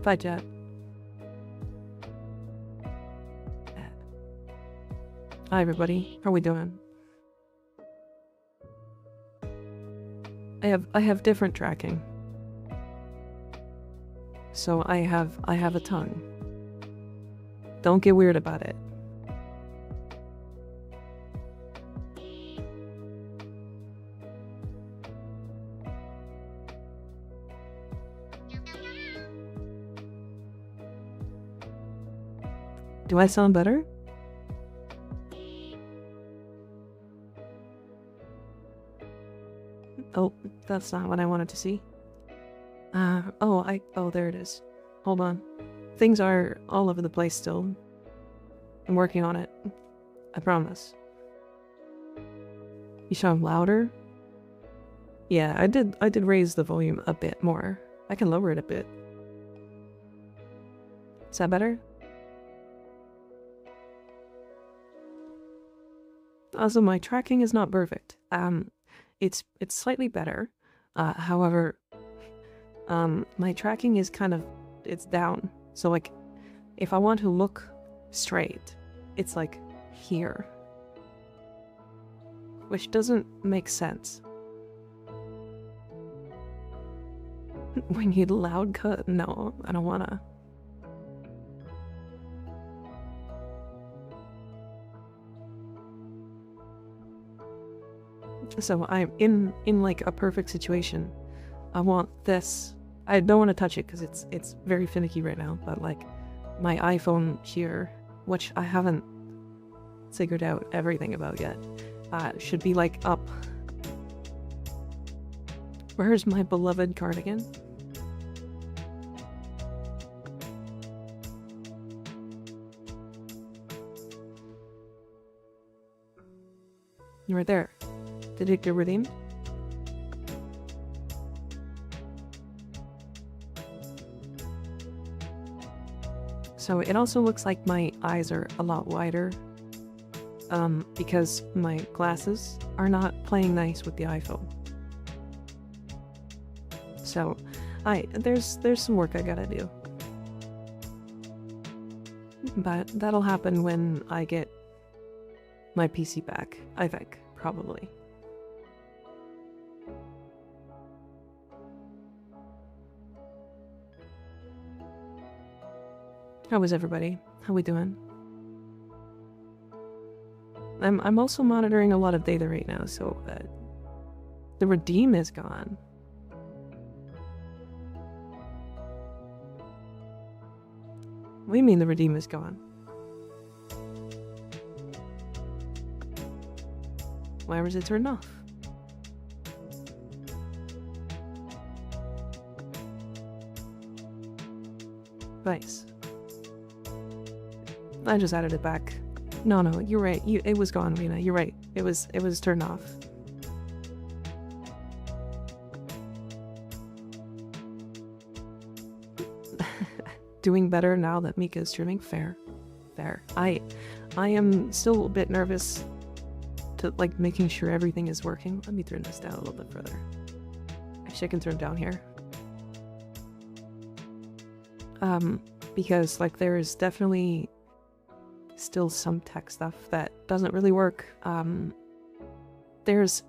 Bye, chat. Hi, everybody. How are we doing? I have different tracking. So I have a tongue. Don't get weird about it. Do I sound better? Oh, that's not what I wanted to see. Oh, there it is. Hold on. Things are all over the place still. I'm working on it. I promise. You sound louder? Yeah, I did raise the volume a bit more. I can lower it a bit. Is that better? Also, my tracking is not perfect. It's slightly better. However, my tracking is it's down. So like, if I want to look straight, it's like here. Which doesn't make sense. When you loud cut, no, I don't wanna. So I'm in like a perfect situation. I want this. I don't want to touch it because it's very finicky right now, but like my iPhone here, which I haven't figured out everything about yet, should be like up. Where's my beloved cardigan? Right there. Did it get redeemed? So it also looks like my eyes are a lot wider because my glasses are not playing nice with the iPhone. So there's some work I gotta do. But that'll happen when I get my PC back, I think, probably. How is everybody? How we doing? I'm also monitoring a lot of data right now, so the redeem is gone. What do you mean the redeem is gone? Why was it turned off? Nice. I just added it back. No, you're right. It was gone, Rena. You're right. It was turned off. Doing better now that Mika is streaming. Fair. I am still a bit nervous to like making sure everything is working. Let me turn this down a little bit further. Actually, I can turn it down here. Because like there is definitely still some tech stuff that doesn't really work. There's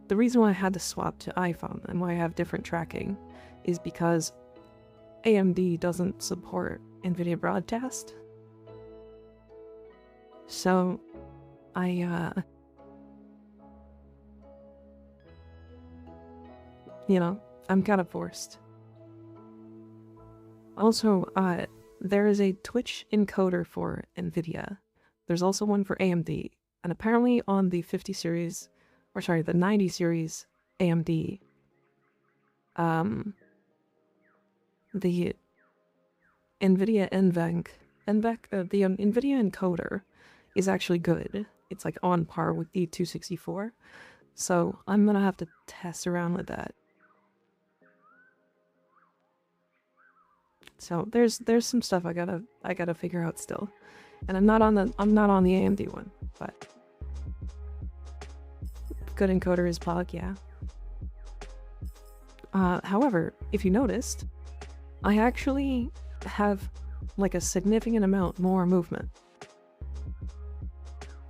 the reason why I had to swap to iPhone and why I have different tracking is because AMD doesn't support NVIDIA Broadcast. So I you know, I'm kind of forced. Also, there is a Twitch encoder for NVIDIA. There's also one for AMD. And apparently on the 50 series, or sorry, the 90 series AMD, the NVIDIA NVENC, the NVIDIA encoder is actually good. It's like on par with the 264. So I'm gonna have to test around with that. So there's some stuff I gotta figure out still, and I'm not on the AMD one, but good encoder is Pog, yeah. However, if you noticed, I actually have like a significant amount more movement.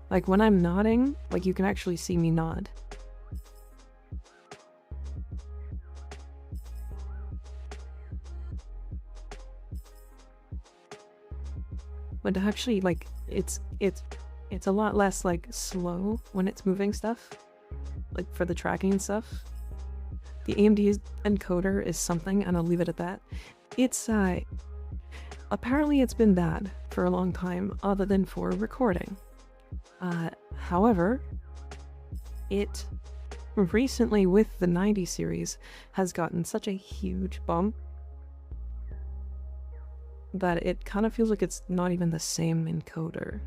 Like when I'm nodding, like you can actually see me nod. But actually, like it's a lot less like slow when it's moving stuff, like for the tracking and stuff. The AMD encoder is something, and I'll leave it at that. It's apparently it's been bad for a long time, other than for recording. However, it recently with the 90 series has gotten such a huge bump that it kind of feels like it's not even the same encoder.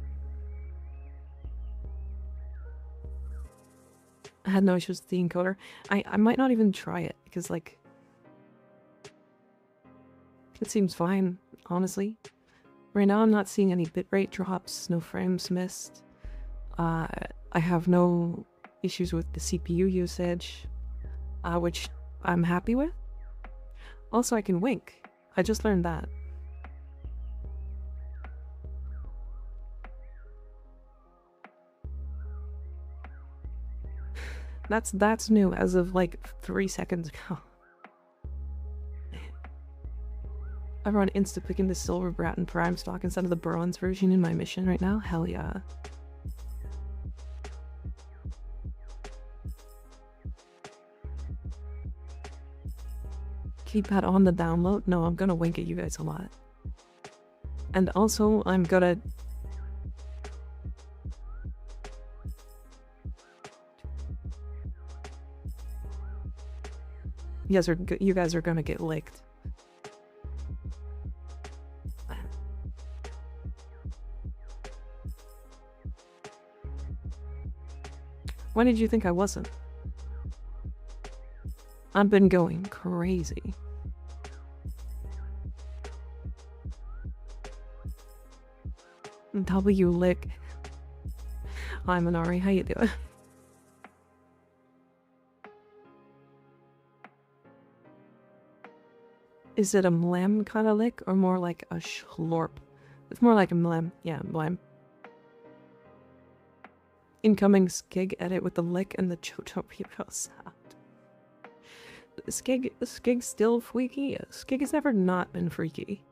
I had no issues with the encoder. I might not even try it because like it seems fine, honestly. Right now I'm not seeing any bitrate drops, no frames missed. I have no issues with the CPU usage, which I'm happy with. Also, I can wink. I just learned that. That's new as of like 3 seconds ago. Everyone insta-picking the silver brat and prime stock instead of the bronze version in my mission right now? Hell yeah. Keep that on the download? No, I'm gonna wink at you guys a lot. And also, I'm gonna... You guys are gonna get licked. Why did you think I wasn't? I've been going crazy. W lick. Hi Minari, how you doing? Is it a mlem kind of lick or more like a schlorp? It's more like a mlem. Yeah, mlem. Incoming skig edit with the lick and the Jojo Pico sound. Skig's still freaky? Skig has never not been freaky.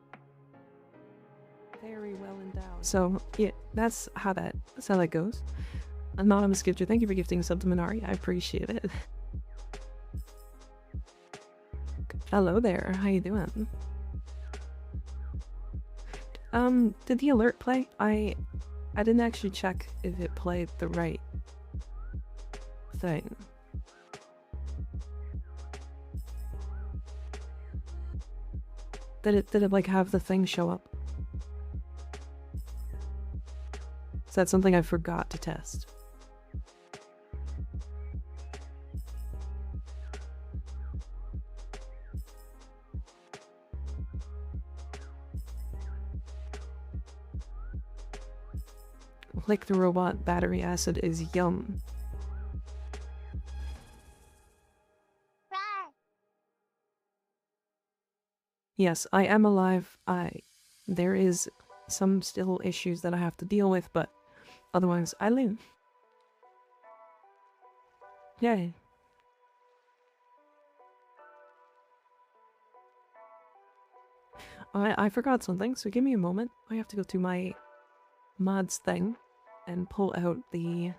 Very well endowed. So, yeah, that's how that goes. Anonymous Gifter, thank you for gifting a sub to Minari. I appreciate it. Hello there, how you doing? Did the alert play? I didn't actually check if it played the right thing. Did it like have the thing show up? Is that something I forgot to test? Lick the robot, battery acid is yum. Yes, I am alive. There is some still issues that I have to deal with, but otherwise I live. Yay. I forgot something, so give me a moment. I have to go to my mods thing and pull out the...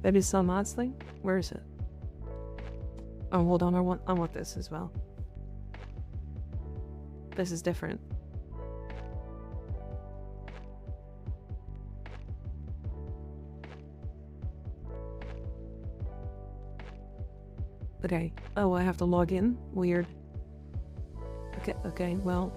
Baby Cell mods thing? Where is it? Oh, hold on, I want this as well. This is different. Okay. Oh, I have to log in? Weird. Okay, well...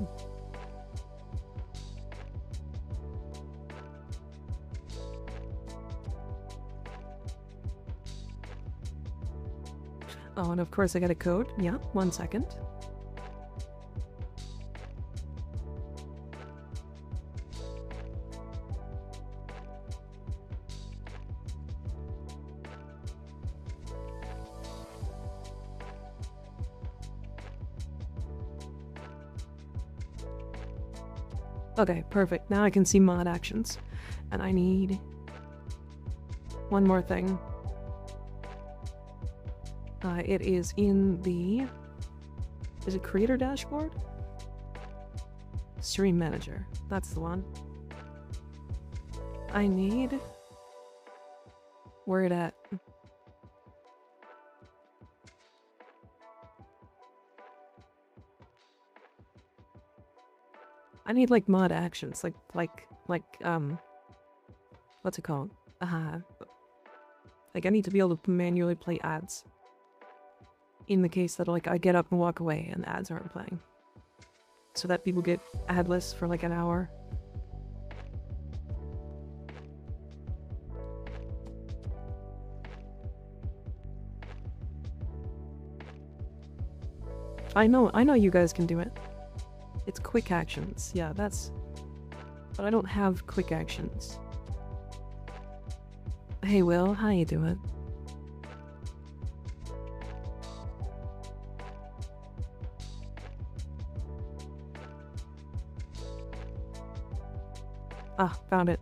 Oh, and of course I got a code. Yeah, 1 second. Okay, perfect. Now I can see mod actions. And I need one more thing. It is in the... Is it creator dashboard? Stream manager. That's the one. I need... Where it at? I need like mod actions, what's it called? Like I need to be able to manually play ads. In the case that like I get up and walk away and ads aren't playing. So that people get adless for like an hour. I know you guys can do it. It's quick actions. Yeah, that's... But I don't have quick actions. Hey Will, how you doing? Ah, found it.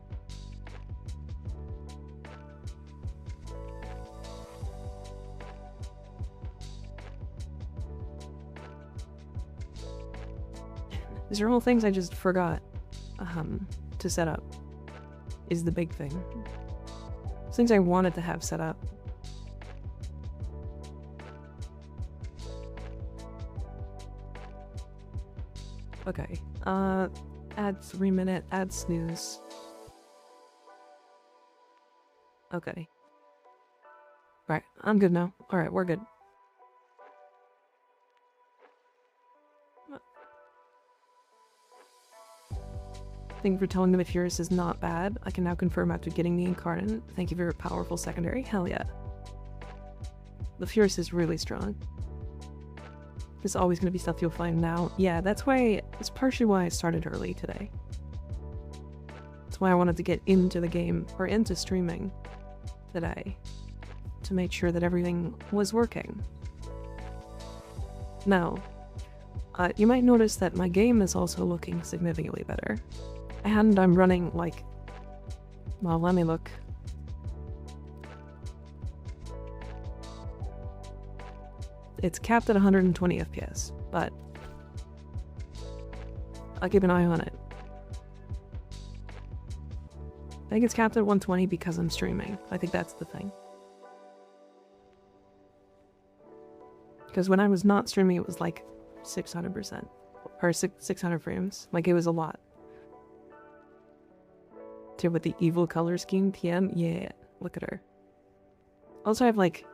These are all things I just forgot to set up, is the big thing. Things I wanted to have set up. Okay, add 3 minute, add snooze. Okay. Right, I'm good now. Alright, we're good. Thank you for telling them if Furious is not bad. I can now confirm after getting the incarnate. Thank you for your powerful secondary. Hell yeah. The Furious is really strong. There's always going to be stuff you'll find now. Yeah, that's why, it's partially why I started early today. That's why I wanted to get into the game, or into streaming today, to make sure that everything was working. Now, you might notice that my game is also looking significantly better. And I'm running, like... Well, let me look. It's capped at 120 FPS, but... I'll keep an eye on it. I think it's capped at 120 because I'm streaming. I think that's the thing. Because when I was not streaming, it was like 600%. Or 600 frames. Like, it was a lot. With the evil color scheme, TM, yeah, look at her. Also, I have like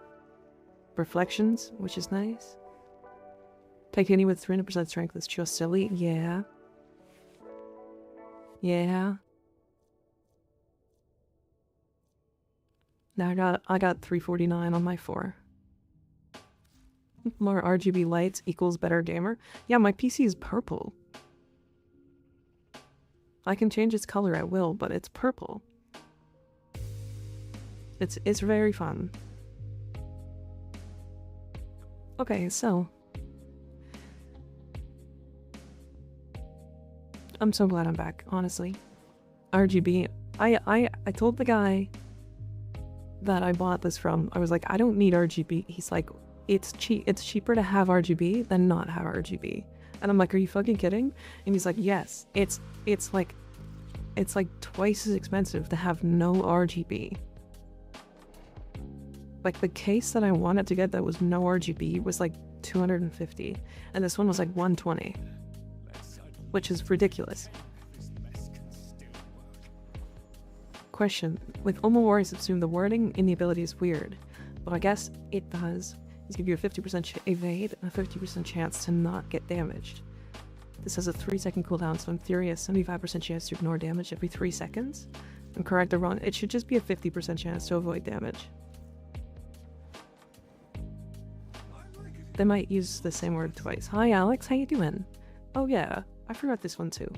reflections, which is nice. Titanium with 300% strength is just silly, yeah. Yeah. Now I got 349 on my 4. More RGB lights equals better gamer. Yeah, my PC is purple. I can change its color at will, but it's purple. It's very fun. Okay, so I'm so glad I'm back, honestly. RGB. I told the guy that I bought this from, I was like, I don't need RGB. He's like, it's cheaper to have RGB than not have RGB. And I'm like, are you fucking kidding? And he's like, yes, it's like twice as expensive to have no RGB. Like the case that I wanted to get that was no RGB was like 250, and this one was like 120, which is ridiculous. Question: with Omo Warriors, assume the wording in the ability is weird, but I guess it does. It's give you a 50% evade and a 50% chance to not get damaged. This has a 3-second cooldown, so in theory a 75% chance to ignore damage every 3 seconds. I'm correct or wrong, it should just be a 50% chance to avoid damage. They might use the same word twice. Hi Alex, how you doing? Oh yeah, I forgot this one too.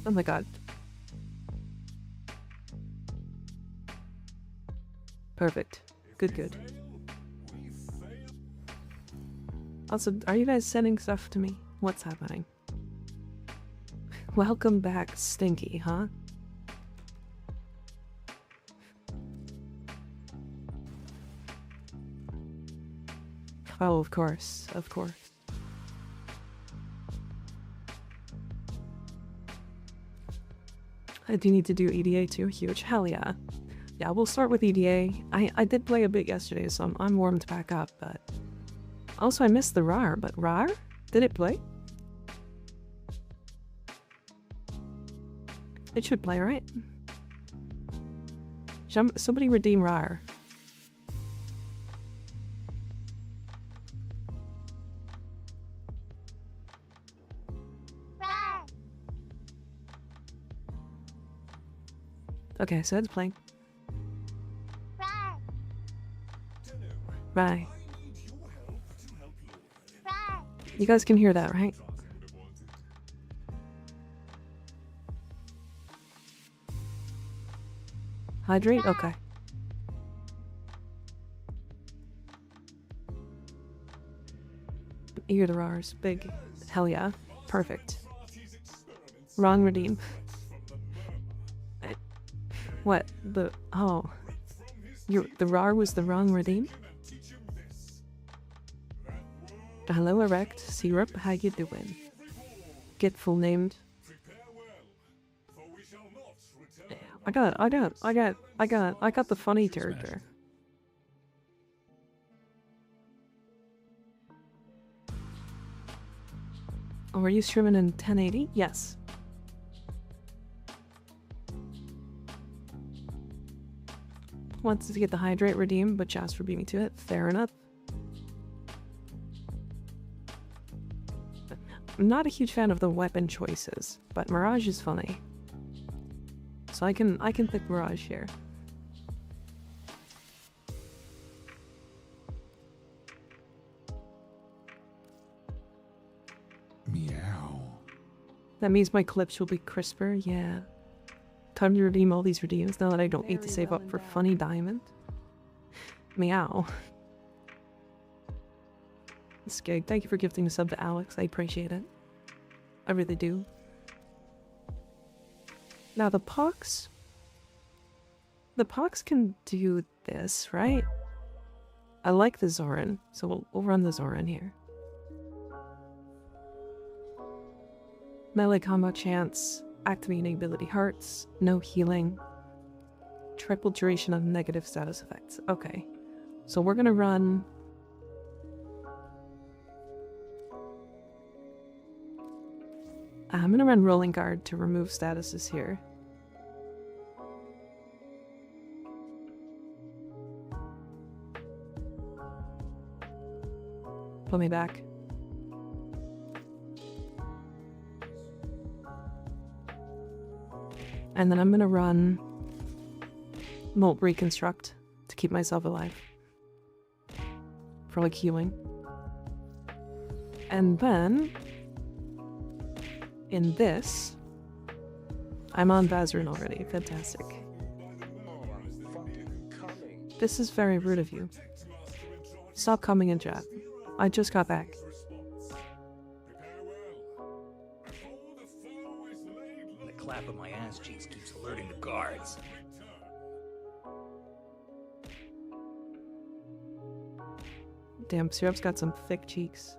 Oh my god. Perfect. Good, good. Also, are you guys sending stuff to me? What's happening? Welcome back, Stinky, huh? Oh, of course, of course. I do need to do EDA too, huge. Hell yeah. Yeah, we'll start with EDA. I did play a bit yesterday, so I'm warmed back up, but... Also, I missed the RAR, but RAR? Did it play? It should play, right? Somebody redeem RAR. Okay, so it's playing. Right. You guys can hear that, right? Hydrate? Okay. Hear the RARs. Big. Hell yeah. Perfect. Wrong redeem. What? The... Oh. The RAR was the wrong redeem? Hello, Erect. Syrup, how you doing? Get full named. I got the funny character. Oh, are you streaming in 1080? Yes. Wants to get the hydrate redeem, but just for beating me to it. Fair enough. I'm not a huge fan of the weapon choices, but Mirage is funny. So I can pick Mirage here. Meow. That means my clips will be crisper, yeah. Time to redeem all these redeems now that I don't need to save up for funny diamond. Meow. Skig, thank you for gifting a sub to Alex. I appreciate it. I really do. Now the Pox... The Pox can do this, right? I like the Zoran, so we'll run the Zoran here. Melee combo chance, activating ability hearts, no healing, triple duration of negative status effects. Okay, so we're gonna run... I'm gonna run Rolling Guard to remove statuses here. Pull me back. And then I'm gonna run Molt Reconstruct to keep myself alive. For like healing. And then in this, I'm on Vazarin already. Fantastic. This is very rude of you. Stop coming in, chat. I just got back. The clap of my ass cheeks keeps alerting the guards. Damn, Syrup's got some thick cheeks.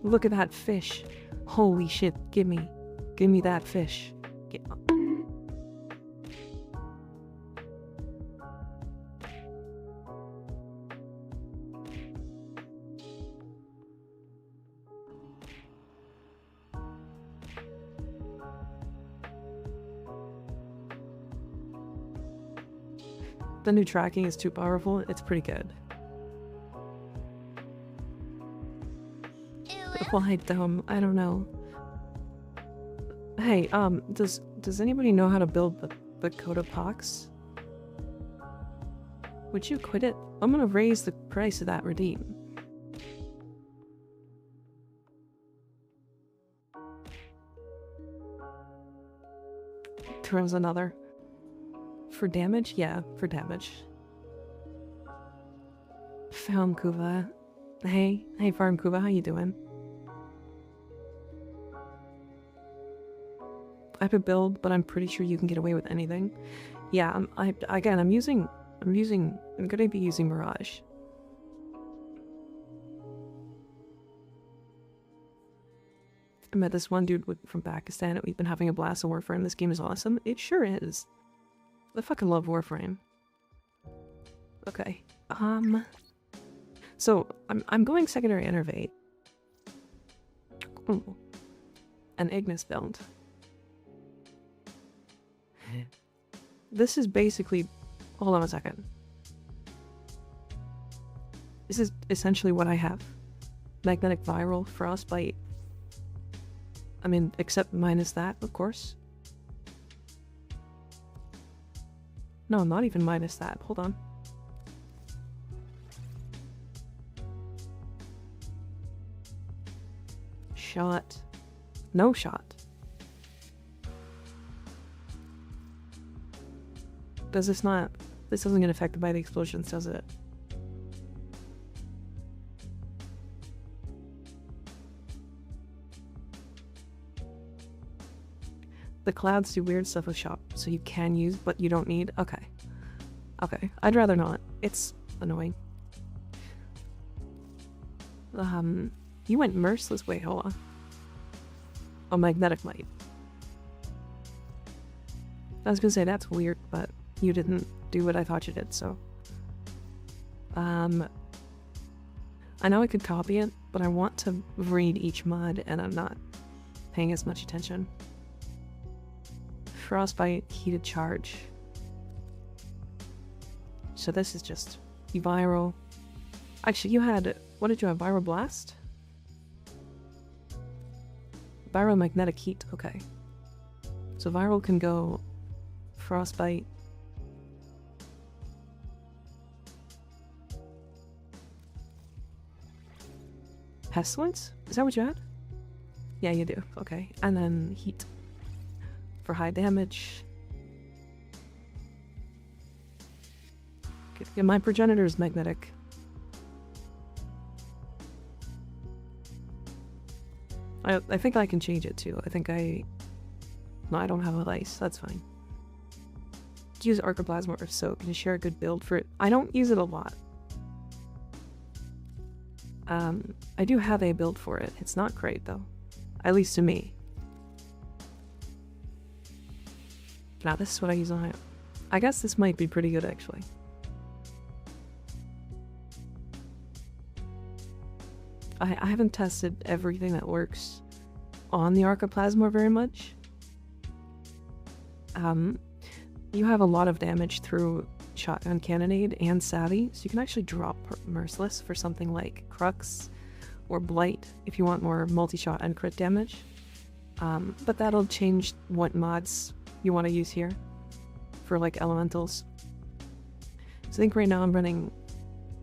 Look at that fish. Holy shit, give me that fish. The new tracking is too powerful. It's pretty good. Why dumb? I don't know. Hey, does anybody know how to build the coat of pox. Would you quit it? I'm gonna raise the price of that redeem. Throws another. For damage? Yeah, for damage. Farm Kuva. Hey, Farm Kuva, how you doing? I have a build, but I'm pretty sure you can get away with anything. Yeah, I'm gonna be using Mirage. I met this one dude from Pakistan and we've been having a blast of Warframe. This game is awesome. It sure is. I fucking love Warframe. Okay. So I'm going secondary innervate. Ooh. An Ignis build. This is basically... Hold on a second. This is essentially what I have. Magnetic Viral, Frostbite. I mean, except minus that, of course. No, not even minus that. Hold on. Shot. No shot. Does this not... This doesn't get affected by the explosions, does it? The clouds do weird stuff with shop, so you can use, but you don't need. Okay. Okay. I'd rather not. It's annoying. You went merciless. Wait, hold on. Oh, magnetic might. I was gonna say that's weird, but you didn't do what I thought you did, so. I know I could copy it, but I want to read each mod, and I'm not paying as much attention. Frostbite, heated charge. So this is just viral. Actually, you had, what did you have? Viral blast? Viral magnetic heat, okay. So viral can go frostbite. Pestilence? Is that what you had? Yeah, you do. Okay. And then heat. For high damage. Okay, my progenitor is magnetic. I think I can change it too. I think no, I don't have a lice. That's fine. Use Archoplasma or Soak. Can you share a good build for it? I don't use it a lot. I do have a build for it. It's not great though. At least to me. Now this is what I use on it. I guess this might be pretty good actually. I haven't tested everything that works on the Archoplasma very much. You have a lot of damage through Shotgun Cannonade and Savvy, so you can actually drop Merciless for something like Crux or Blight if you want more multi-shot and crit damage. But that'll change what mods you want to use here for like elementals. So I think right now I'm running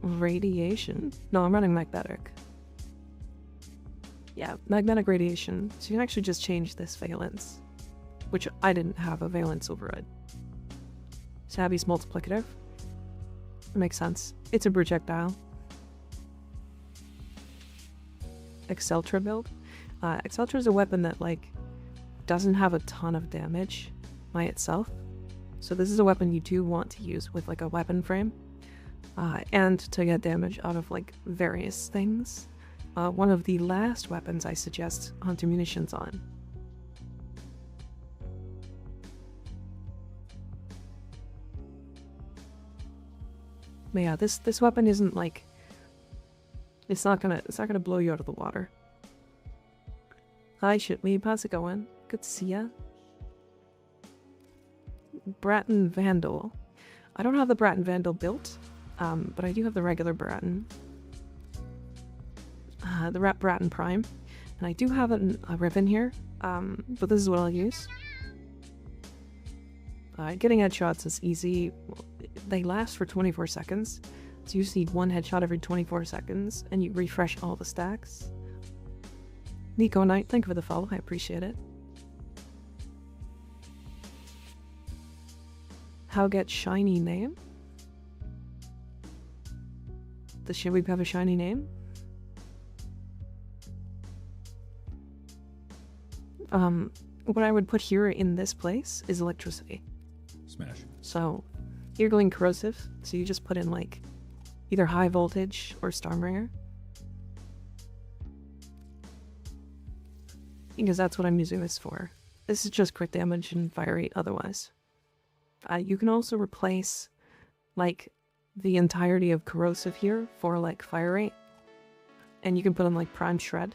Radiation. No, I'm running Magnetic. Yeah, Magnetic Radiation. So you can actually just change this valence, which I didn't have a valence override. Savvy's multiplicative. It makes sense. It's a projectile. Exceltra build. Exceltra is a weapon that like doesn't have a ton of damage by itself. So this is a weapon you do want to use with like a weapon frame. And to get damage out of like various things. One of the last weapons I suggest Hunter Munitions on. But yeah, this weapon isn't like it's not gonna blow you out of the water. Hi Shitweeb, how's it going? Good to see ya. Bratton Vandal. I don't have the Bratton Vandal built, but I do have the regular Bratton. The Bratton Prime. And I do have a Riven here, but this is what I'll use. Getting headshots is easy. They last for 24 seconds. So you just need one headshot every 24 seconds, and you refresh all the stacks. Nico Knight, thank you for the follow. I appreciate it. How get shiny name? Does Shibweeb have a shiny name? What I would put here in this place is electricity. Smash. So, you're going corrosive, so you just put in like either high voltage or Stormbringer. Because that's what I'm using this for. This is just crit damage and fire rate otherwise. You can also replace like the entirety of corrosive here for like fire rate. And you can put on like prime shred.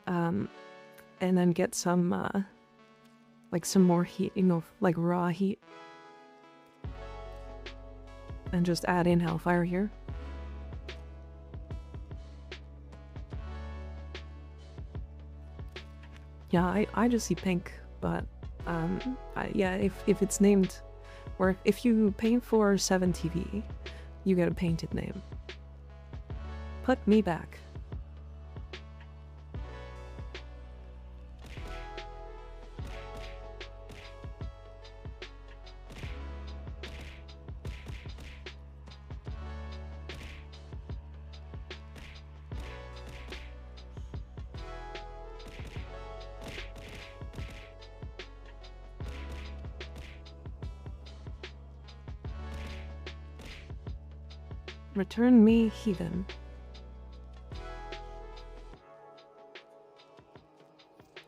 And then get some like some more heat, you know, like raw heat. And just add in Hellfire here. Yeah, I just see pink, but yeah, if it's named, or if you paint for 7TV, you get a painted name. Put me back. Return me, heathen.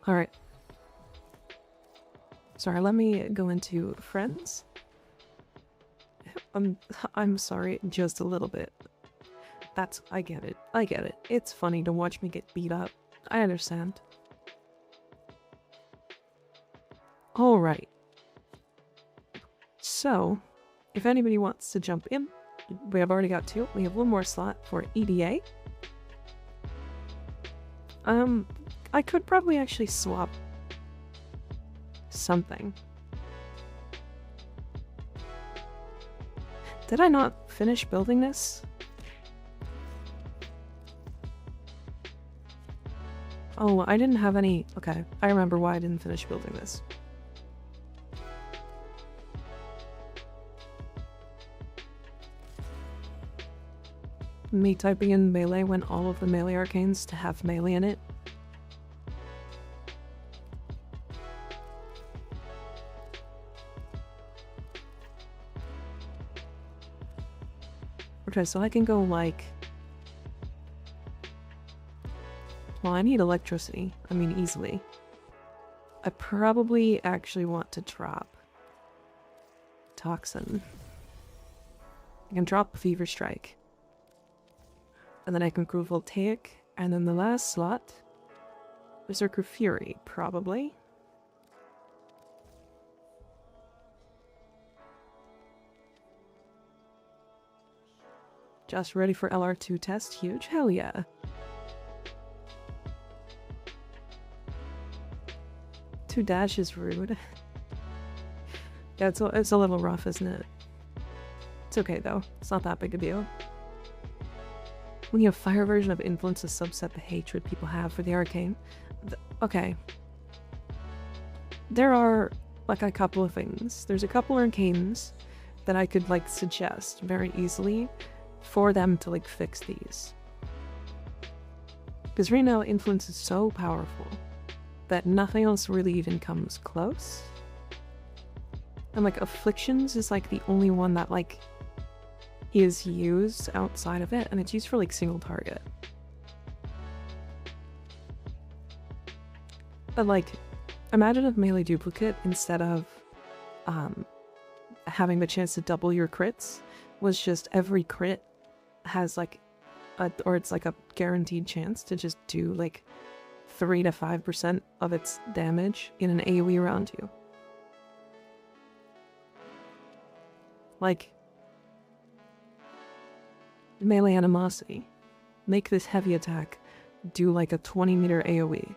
Alright. Sorry, let me go into friends. I'm sorry, just a little bit. I get it. I get it. It's funny to watch me get beat up. I understand. Alright. So, if anybody wants to jump in, we have already got 2. We have 1 more slot for EDA. I could probably actually swap something. Did I not finish building this? Oh, I didn't have any... Okay, I remember why I didn't finish building this. Me typing in melee when all of the melee arcanes to have melee in it. Okay, so I can go like... Well, I need electricity. I mean, easily. I probably actually want to drop Toxin. I can drop Fever Strike. And then I can grow Voltaic, and then the last slot, Berserker Fury, probably. Just ready for LR2 test, huge, hell yeah. Two dash is rude. Yeah, it's a little rough, isn't it? It's okay though, it's not that big a deal. When you have fire version of influence to subset the hatred people have for the arcane. Okay. There are like a couple of things. There's a couple arcanes that I could like suggest very easily for them to like fix these. Because right now influence is so powerful that nothing else really even comes close. And like afflictions is like the only one that like is used outside of it, and it's used for like single target. But like, imagine if melee duplicate, instead of having the chance to double your crits, was just every crit has like or it's like a guaranteed chance to just do like 3 to 5% of its damage in an AoE around you. Like, melee animosity. Make this heavy attack do like a 20-meter AoE.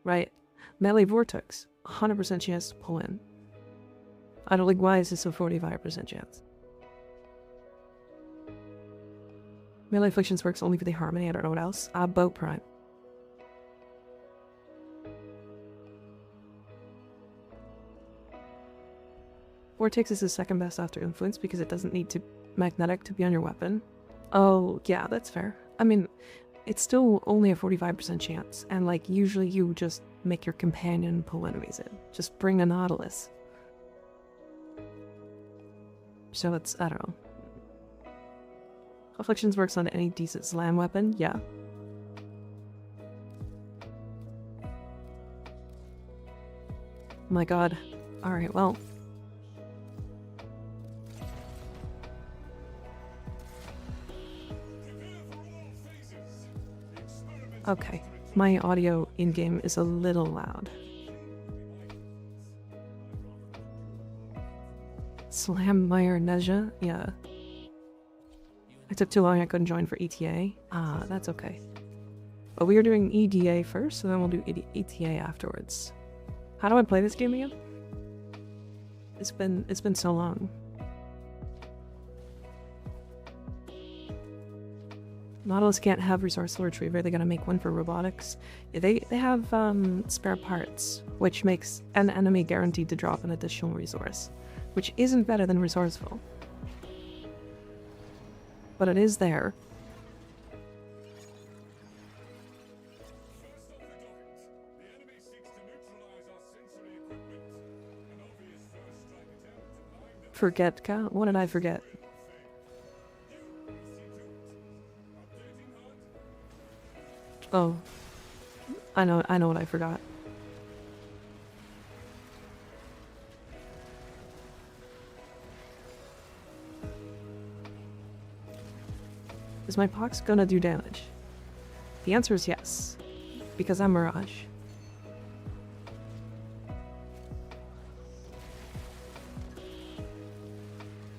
right? Melee Vortex, 100% chance to pull in. I don't like, why is this a 45% chance? Melee Afflictions works only for the Harmony, I don't know what else. Boat Prime. Vortex is the second best after Influence because it doesn't need to magnetic to be on your weapon. Oh, yeah, that's fair. I mean, it's still only a 45% chance, and like usually you just make your companion pull enemies in. Just bring a Nautilus. So it's, I don't know. Afflictions works on any decent slam weapon, yeah. My god. Alright, well. Okay, my audio in-game is a little loud. Slam Meyer Neja? Yeah. I took too long, I couldn't join for ETA. Ah, that's okay. But we are doing EDA first, and then we'll do ETA afterwards. How do I play this game again? It's been so long. Nautilus can't have resourceful retriever, they gotta make one for robotics. Yeah, they have spare parts, which makes an enemy guaranteed to drop an additional resource, which isn't better than resourceful. But it is there. Forget, Cal? What did I forget? Oh. I know what I forgot. Is my pox gonna do damage? The answer is yes. Because I'm Mirage.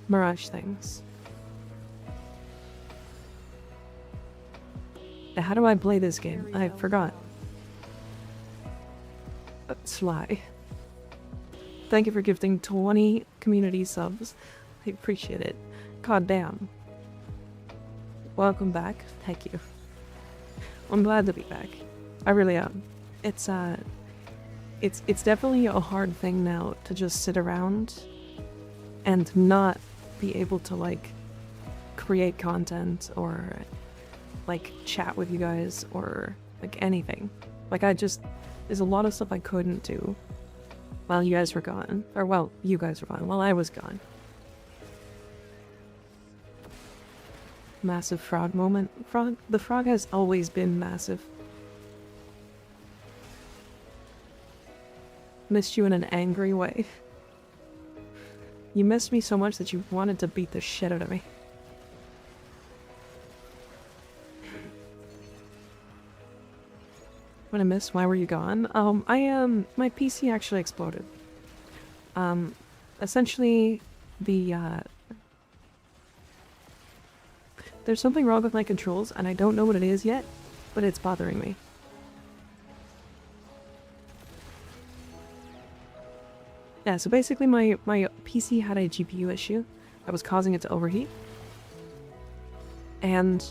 Mirage things. How do I play this game? I forgot. Sly. Thank you for gifting 20 community subs. I appreciate it. God damn. Welcome back. Thank you. I'm glad to be back. I really am. It's definitely a hard thing now to just sit around and not be able to like create content or like chat with you guys or like anything. Like there's a lot of stuff I couldn't do while you guys were gone. Or well, you guys were gone while I was gone. Massive frog moment. The frog has always been massive. Missed you in an angry way. You missed me so much that you wanted to beat the shit out of me. What I missed? Why were you gone? My PC actually exploded. Essentially, there's something wrong with my controls, and I don't know what it is yet, but it's bothering me. Yeah, so basically my PC had a GPU issue that was causing it to overheat. And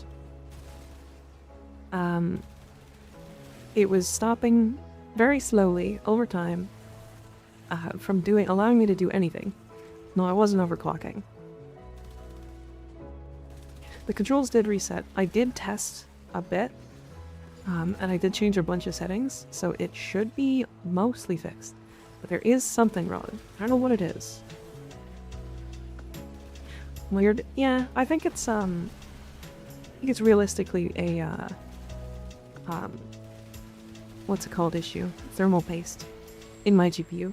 it was stopping very slowly over time from allowing me to do anything. No, I wasn't overclocking. The controls did reset. I did test a bit, and I did change a bunch of settings, so it should be mostly fixed. But there is something wrong. I don't know what it is. Weird. Yeah, I think it's realistically a what's it called issue? Thermal paste in my GPU.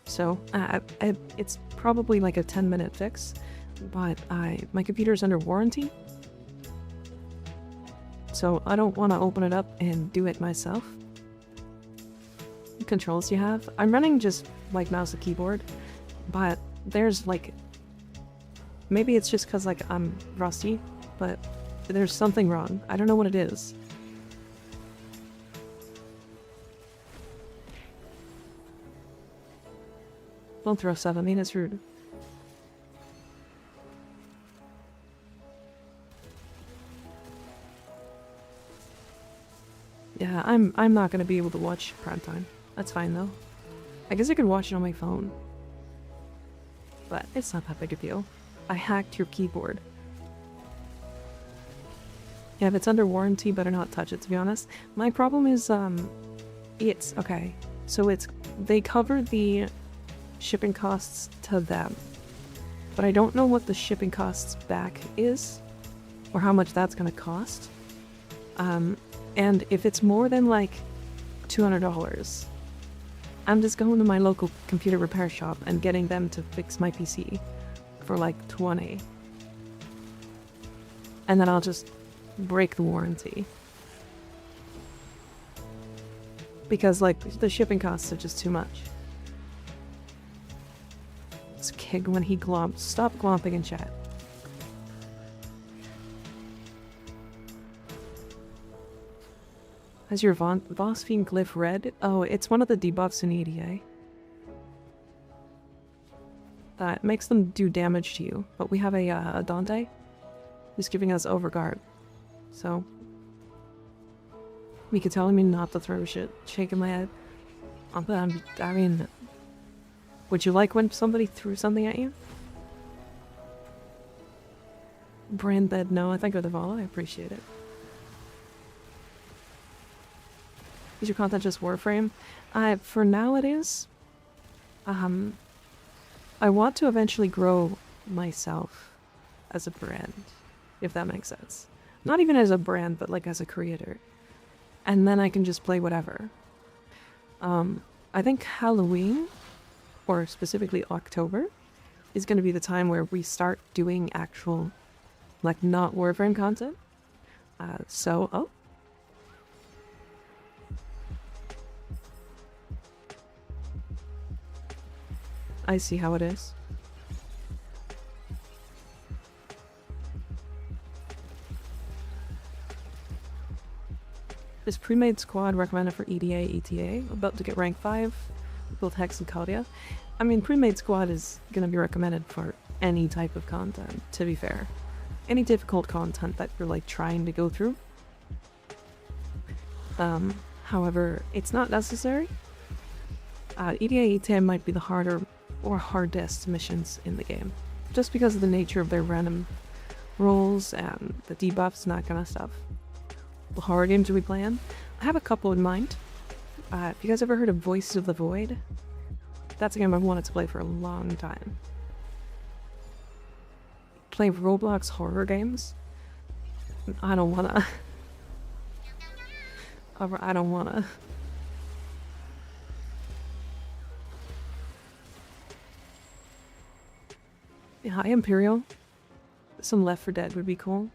So it's probably like a 10-minute fix, but my computer's under warranty, so I don't want to open it up and do it myself. What controls do you have? I'm running just like mouse and keyboard, but there's like, maybe it's just because like I'm rusty, but there's something wrong. I don't know what it is. Don't throw stuff at me, that's rude. Yeah, I'm not gonna be able to watch prime time. That's fine though. I guess I could watch it on my phone. But it's not that big a deal. I hacked your keyboard. Yeah, if it's under warranty, better not touch it, to be honest. My problem is, it's, okay. So they cover the shipping costs to them. But I don't know what the shipping costs back is, or how much that's gonna cost. And if it's more than like $200, I'm just going to my local computer repair shop and getting them to fix my PC for like 20. And then I'll just break the warranty. Because like the shipping costs are just too much. It's Kig when he glomps. Stop glomping in chat. Has your Vosphine glyph red? Oh, it's one of the debuffs in EDA. That makes them do damage to you. But we have a Dante who's giving us overguard. So Mika telling me not to throw shit, shaking my head. I mean, would you like when somebody threw something at you? Brand bed, no, I think with the follow, I appreciate it. Is your content just Warframe? For now it is. I want to eventually grow myself as a brand, if that makes sense. Not even as a brand, but like as a creator. And then I can just play whatever. I think Halloween, or specifically October, is going to be the time where we start doing actual, like, not Warframe content. Oh. I see how it is. Is pre-made squad recommended for EDA, ETA? About to get rank 5, both Hex and Claudia. I mean, pre-made squad is gonna be recommended for any type of content, to be fair. Any difficult content that you're like trying to go through. However, it's not necessary. EDA, ETA might be the harder or hardest missions in the game, just because of the nature of their random rolls and the debuffs and that kind of stuff. The horror games we play in, I have a couple in mind. Have you guys ever heard of Voices of the Void? That's a game I've wanted to play for a long time. Play Roblox horror games? I don't wanna. I don't wanna. Hi, Imperial. Some Left 4 Dead would be cool.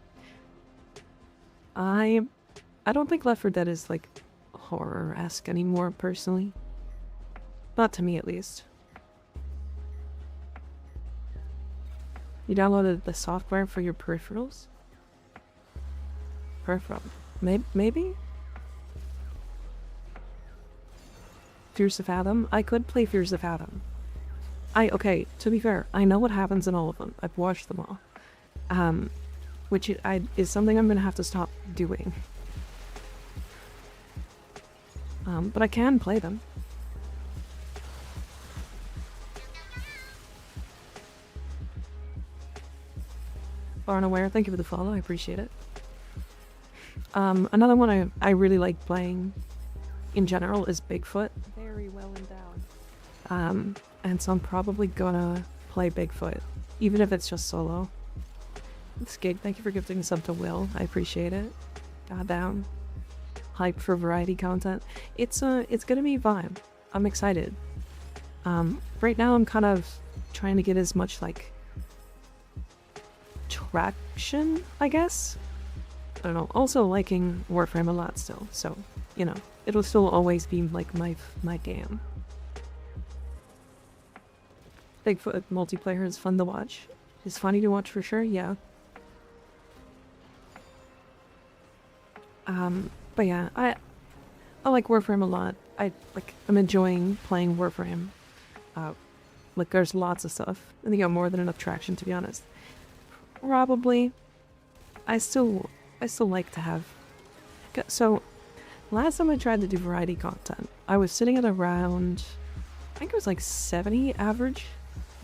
I don't think Left 4 Dead is like horror-esque anymore, personally. Not to me, at least. You downloaded the software for your peripherals? Peripheral? Maybe? Fears of Fathom? I could play Fears of Fathom. Okay, to be fair, I know what happens in all of them. I've watched them all. Which is something I'm gonna have to stop doing. But I can play them. Far and aware, thank you for the follow, I appreciate it. Another one I really like playing in general is Bigfoot. Very well endowed. And so I'm probably gonna play Bigfoot, even if it's just solo. Skig, thank you for gifting a sub to Will. I appreciate it. Goddamn. Hype for variety content. It's gonna be vibe. I'm excited. Right now I'm kind of trying to get as much like traction, I guess. I don't know. Also liking Warframe a lot still, so you know, it'll still always be like my jam. Bigfoot multiplayer is fun to watch. It's funny to watch for sure, yeah. But yeah, I like Warframe a lot. I'm enjoying playing Warframe. Like, there's lots of stuff. I think you have more than enough traction, to be honest. Probably. I still like to have... So, last time I tried to do variety content, I was sitting at around... I think it was like 70 average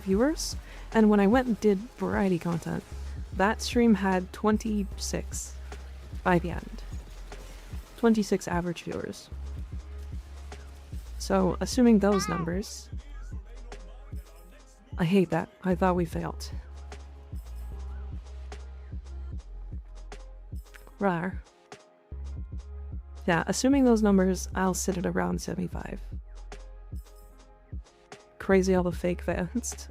viewers. And when I went and did variety content, that stream had 26 by the end. 26 average viewers. So, assuming those numbers... I hate that. I thought we failed. Rar. Yeah, assuming those numbers, I'll sit at around 75. Crazy all the fake fans.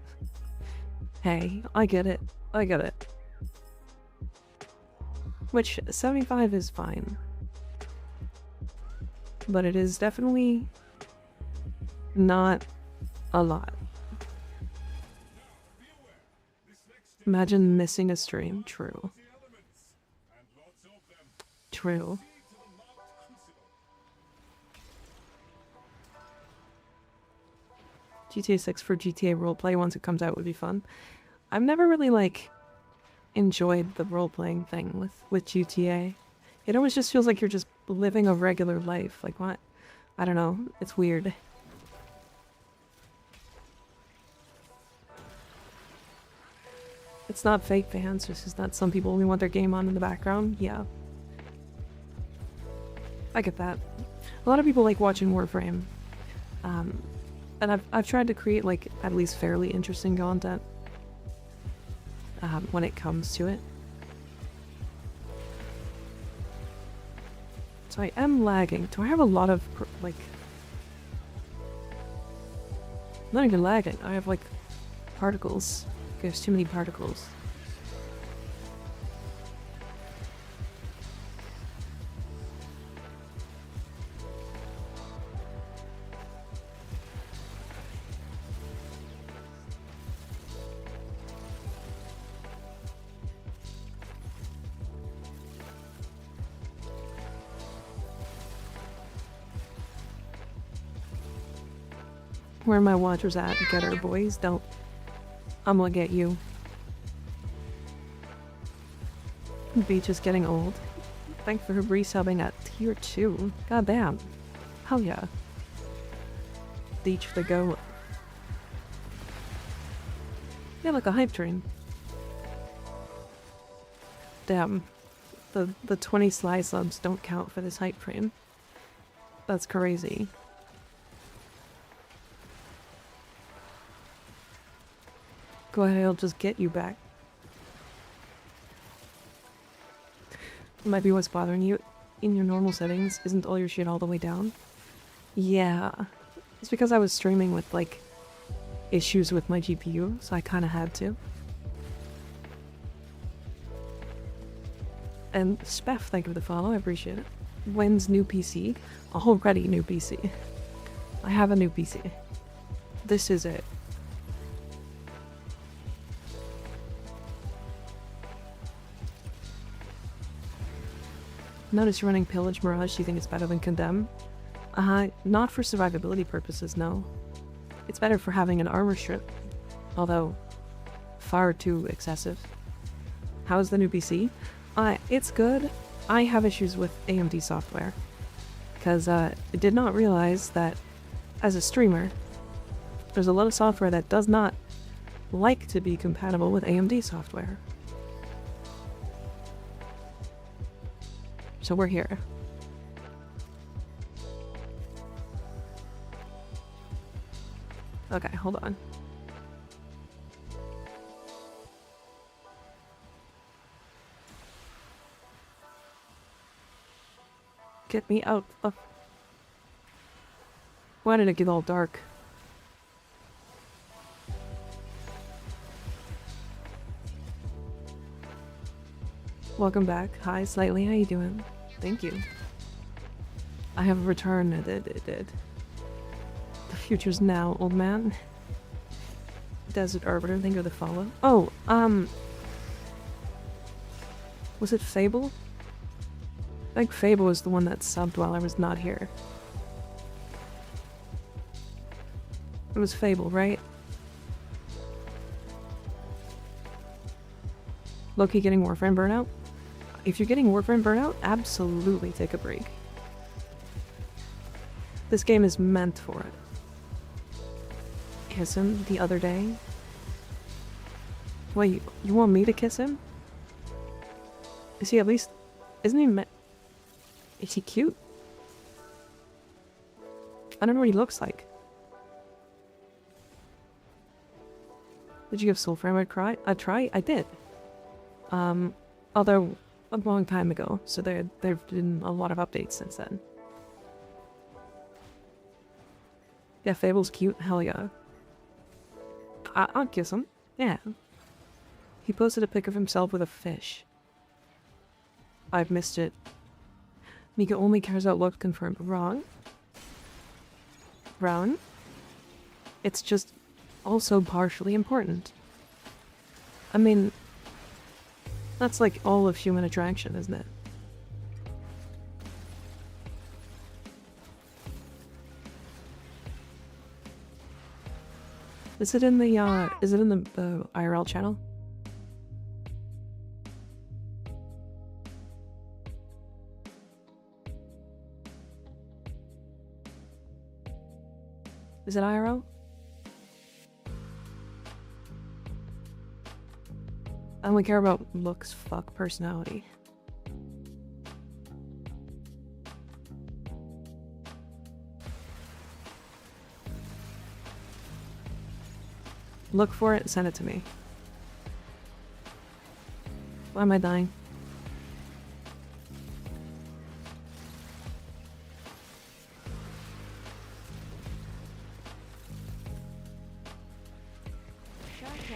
Hey, I get it. I get it. Which, 75 is fine. But it is definitely not a lot. Imagine missing a stream. True. True. GTA 6 for GTA roleplay once it comes out would be fun. I've never really, like, enjoyed the role-playing thing with GTA. It always just feels like you're just living a regular life. Like, what? I don't know. It's weird. It's not fake fans, it's just that some people only want their game on in the background. Yeah. I get that. A lot of people like watching Warframe. And I've tried to create, like, at least fairly interesting content. When it comes to it. So I am lagging. Do I have a lot of, like... I'm not even lagging. I have, like, particles. There's too many particles. Where my watchers at? Get her, boys. Don't. I'm gonna get you. The beach is getting old. Thanks for resubbing at tier 2. God damn. Hell yeah. Beach the go. Yeah, like a hype train. Damn. The 20 Sly subs don't count for this hype train. That's crazy. Go ahead, I'll just get you back. Might be what's bothering you. In your normal settings, isn't all your shit all the way down? Yeah. It's because I was streaming with, like, issues with my GPU, so I kinda had to. And Speff, thank you for the follow, I appreciate it. When's new PC? Already new PC. I have a new PC. This is it. Notice you're running Pillage Mirage. Do you think it's better than Condemn? Not for survivability purposes, no. It's better for having an armor strip. Although, far too excessive. How's the new PC? It's good. I have issues with AMD software. Because I did not realize that, as a streamer, there's a lot of software that does not like to be compatible with AMD software. So we're here. Okay, hold on. Get me out of... Why did it get all dark? Welcome back. Hi, Slightly. How you doing? Thank you. I have returned. It did. The future's now, old man. Desert Arbiter, thank you for the follow. Oh, was it Fable? I think Fable was the one that subbed while I was not here. It was Fable, right? Loki getting Warframe burnout? If you're getting Warframe burnout, absolutely take a break. This game is meant for it. Kiss him the other day? Wait, you want me to kiss him? Is he at least... Isn't he Is he cute? I don't know what he looks like. Did you give Soulframe a try? I did. Although a long time ago, so there've been a lot of updates since then. Yeah, Fable's cute. Hell yeah. I'll kiss him. Yeah. He posted a pic of himself with a fish. I've missed it. Mika only cares about looks confirmed. Wrong. Wrong. It's just also partially important. I mean, that's like all of human attraction, isn't it? Is it in the IRL channel? Is it IRL? I only care about looks, fuck personality. Look for it and send it to me. Why am I dying?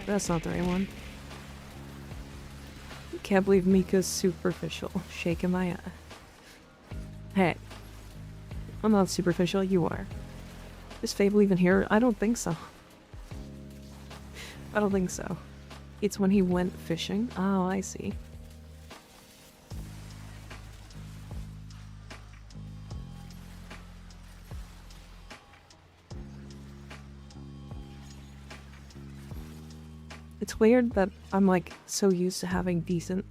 That's not the right one. Can't believe Mika's superficial. Shaking my eye. Hey. I'm not superficial, you are. Is Fable even here? I don't think so. I don't think so. It's when he went fishing. Oh, I see. It's weird that I'm like so used to having decent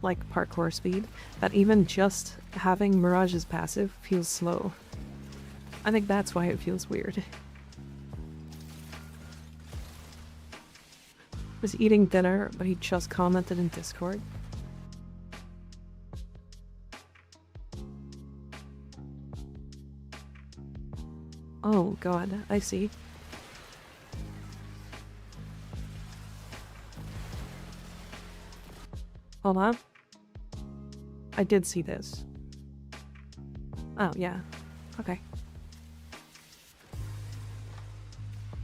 like parkour speed that even just having Mirage's passive feels slow. I think that's why it feels weird. Was eating dinner, but he just commented in Discord. Oh god, I see. Hold on. I did see this. Oh, yeah. Okay.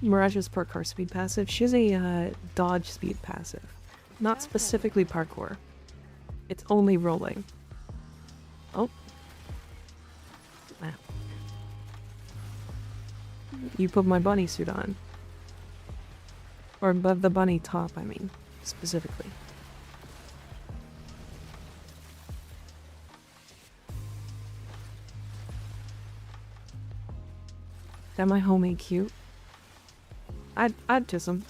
Mirage's parkour speed passive. She has a dodge speed passive. Not specifically parkour. It's only rolling. Oh. Ah. You put my bunny suit on. Or the bunny top, I mean, specifically. That my homie cute? I'd kiss him.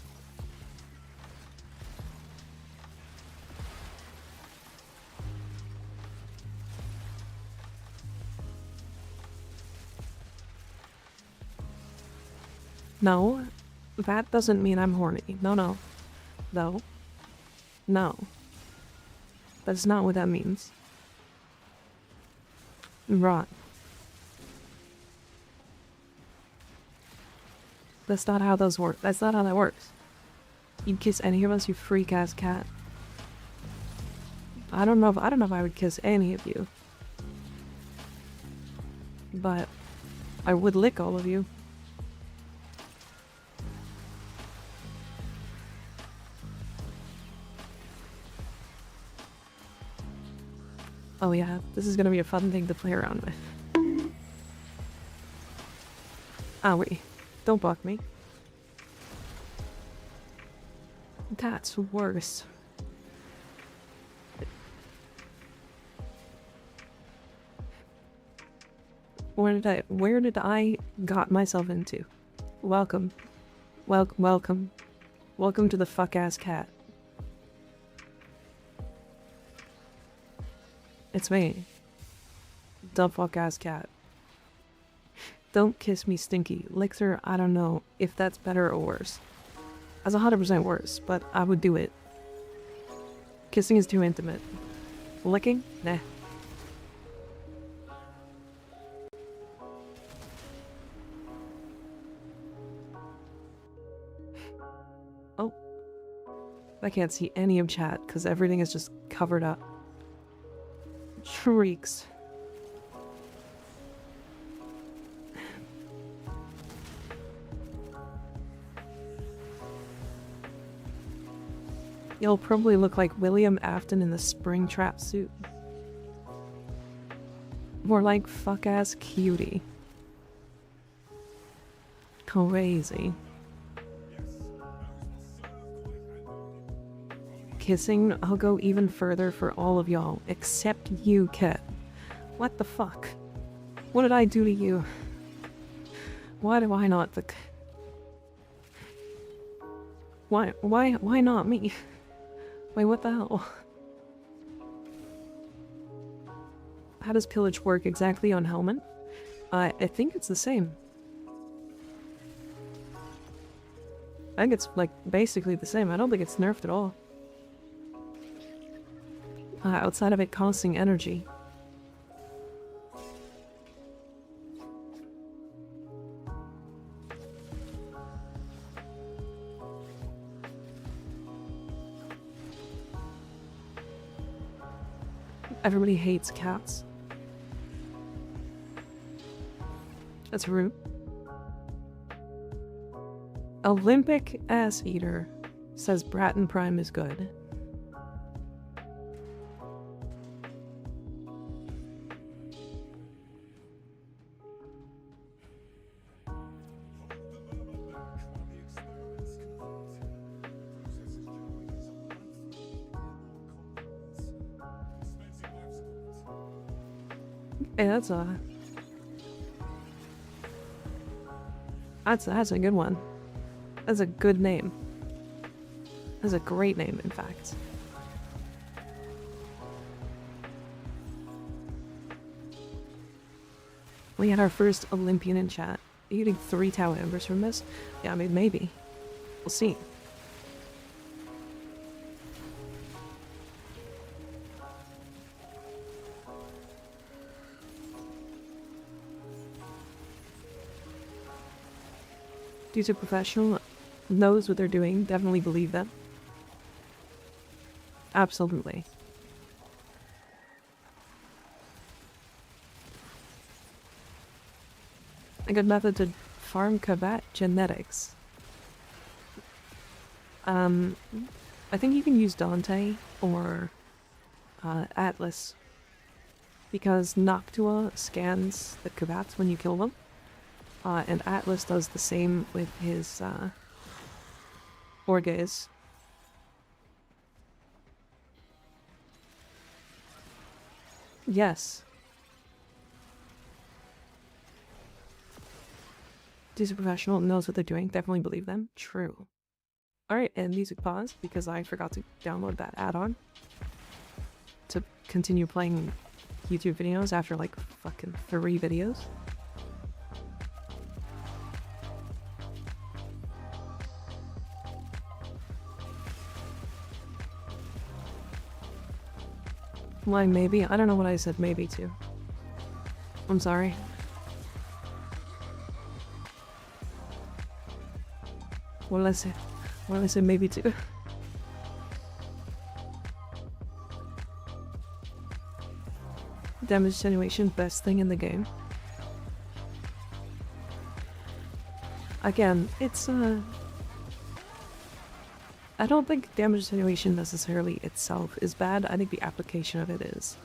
No, that doesn't mean I'm horny. No, no. No. No. That's not what that means. Right. That's not how those work. That's not how that works. You'd kiss any of us, you freak ass cat. I don't know if I would kiss any of you. But I would lick all of you. Oh yeah, this is gonna be a fun thing to play around with. Ah wait. Don't block me. That's worse. Where did I got myself into? Welcome. Welcome to the fuck ass cat. It's me. Dumb fuck ass cat. Don't kiss me, stinky. Lictor, I don't know if that's better or worse. That's 100% worse, but I would do it. Kissing is too intimate. Licking? Nah. Oh. I can't see any of chat because everything is just covered up. Shrieks. You'll probably look like William Afton in the Springtrap suit. More like fuck-ass cutie. Crazy. Kissing, I'll go even further for all of y'all, except you, Kit. What the fuck? What did I do to you? Why do I not the... Why not me? Wait, what the hell? How does pillage work exactly on Helmet? I think it's the same. I think it's, like, basically the same. I don't think it's nerfed at all. Outside of it costing energy. Everybody hates cats. That's rude. Olympic ass eater says Bratton Prime is good. Hey, that's a good one. That's a good name. That's a great name, in fact. We had our first Olympian in chat. Are you getting 3 Tau Embers from this? Yeah, I mean, maybe. We'll see. Dude's a professional, knows what they're doing, definitely believe them. Absolutely. A good method to farm combat genetics. I think you can use Dante or Atlas because Noctua scans the Kubats when you kill them. And Atlas does the same with his Orges. Yes. Dude's a professional, knows what they're doing, definitely believe them. True. Alright, and music pause because I forgot to download that add-on to continue playing YouTube videos after like fucking 3 videos. Why maybe? I don't know what I said maybe to. I'm sorry. What did I say? What did I say maybe to? Damage attenuation, best thing in the game. Again, it's I don't think damage attenuation necessarily itself is bad, I think the application of it is.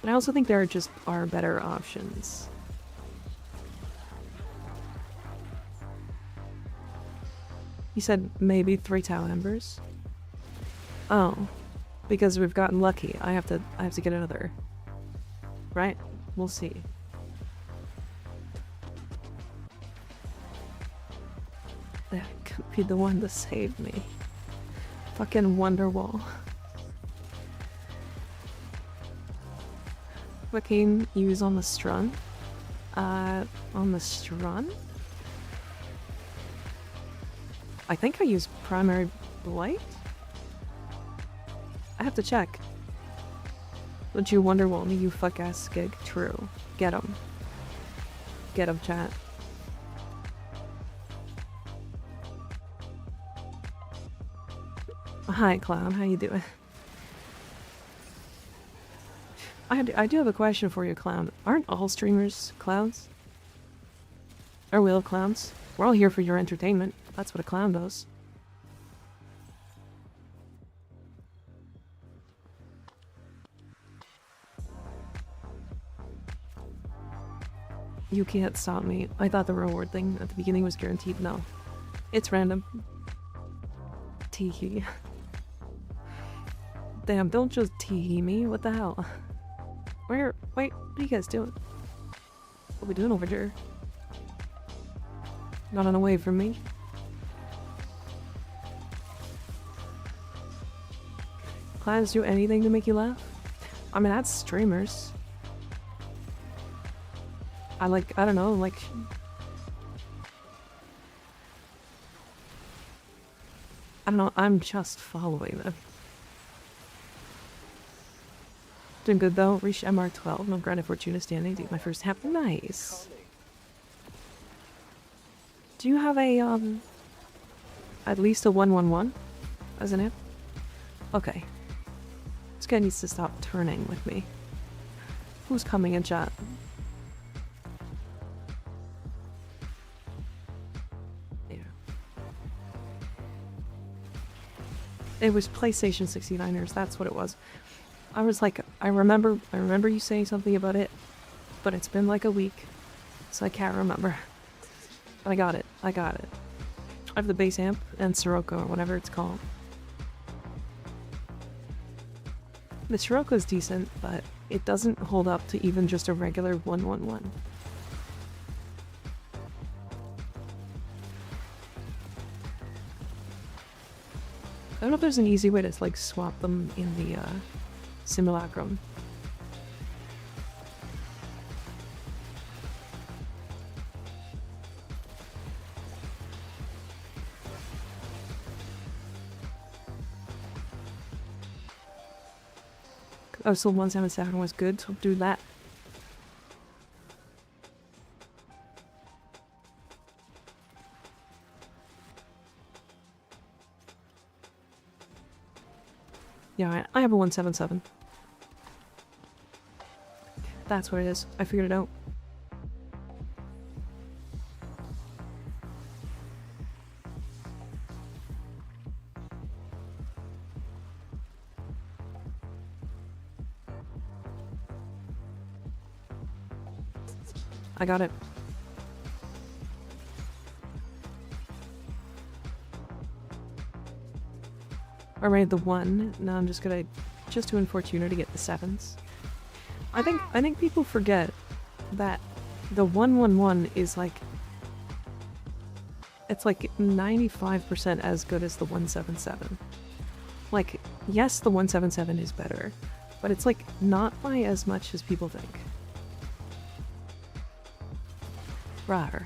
But I also think there are better options. He said maybe 3 Tau Embers. Oh. Because we've gotten lucky. I have to get another. Right? We'll see. That could be the one to save me. Fucking Wonderwall. What cane you use on the strun? On the strun? I think I use primary blight? I have to check. Don't you wonder, Walney, you fuck-ass skig? True. Get him. Get him, chat. Hi, Clown. How you doing? I do have a question for you, Clown. Aren't all streamers clowns? Or will clowns? We're all here for your entertainment. That's what a clown does. You can't stop me. I thought the reward thing at the beginning was guaranteed. No. It's random. Teehee. Damn, don't just teehee me. What the hell? Wait, what are you guys doing? What are we doing over here? Not on away from me. Clowns do anything to make you laugh? I mean, that's streamers. I don't know, like... I don't know, I'm just following them. Doing good though, reached MR12, no Granite Fortuna standing, did my first half. Nice! Do you have a, at least a 111 as an amp? Okay. This guy needs to stop turning with me. Who's coming in chat? It was PlayStation 69ers, that's what it was. I was like, I remember you saying something about it, but it's been like a week, so I can't remember. But I got it. I have the bass amp and Sirocco, or whatever it's called. The Sirocco is decent, but it doesn't hold up to even just a regular 111. I don't know if there's an easy way to like swap them in the simulacrum. Oh, so 177 was good, so do that. Yeah, I have a 177. That's what it is. I figured it out. I got it. I made the 1. Now I'm just gonna do Fortuna to get the 7s. I think people forget that the 111 is like, it's like 95% as good as the 177. Like, yes, the 177 is better, but it's like not by as much as people think. Rawr.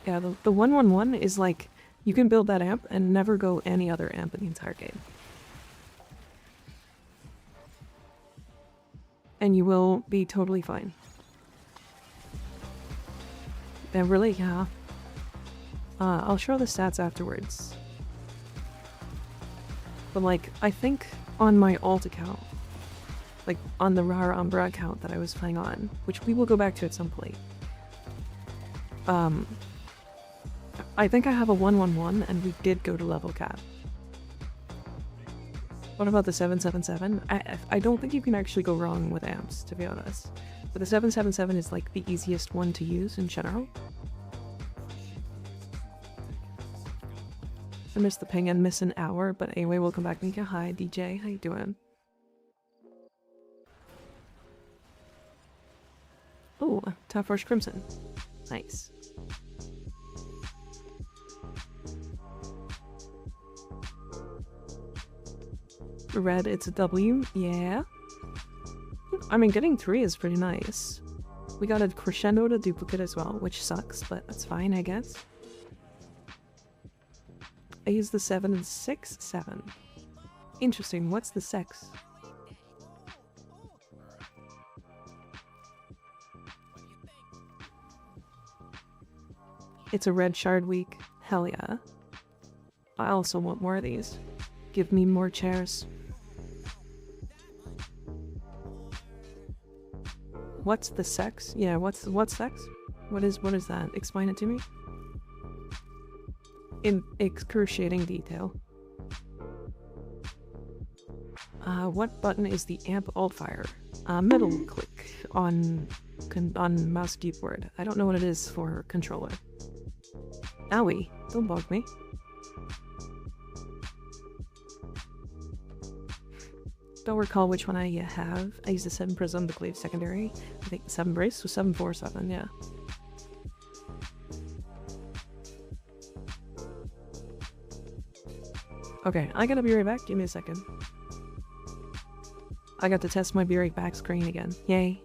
Yeah, the 111 is like, you can build that amp and never go any other amp in the entire game. And you will be totally fine. And really, yeah. I'll show the stats afterwards. But like, I think on my alt account, like on the Rara Umbra account that I was playing on, which we will go back to at some point, I think I have a 111 and we did go to level cap. What about the 777? I don't think you can actually go wrong with amps, to be honest. But the 777 is like the easiest one to use in general. I missed the ping and miss an hour, but anyway, welcome back, Mika. Hi, DJ. How you doing? Oh, Top Force Crimson. Nice. Red, it's a W. Yeah. I mean, getting 3 is pretty nice. We got a crescendo to duplicate as well, which sucks, but that's fine, I guess. I used the 7 and 6. 7. Interesting, what's the sex? It's a red shard week. Hell yeah. I also want more of these. Give me more chairs. What's the sex? Yeah, what's sex? What is that? Explain it to me. In excruciating detail. What button is the amp alt fire? Middle click on mouse keyboard. I don't know what it is for controller. Owie, don't bug me. Don't recall which one I have. I used the 7 prism, the glaive secondary. I think 7 brace, so 747, yeah. Okay, I gotta be right back. Give me a second. I got to test my be right back screen again. Yay.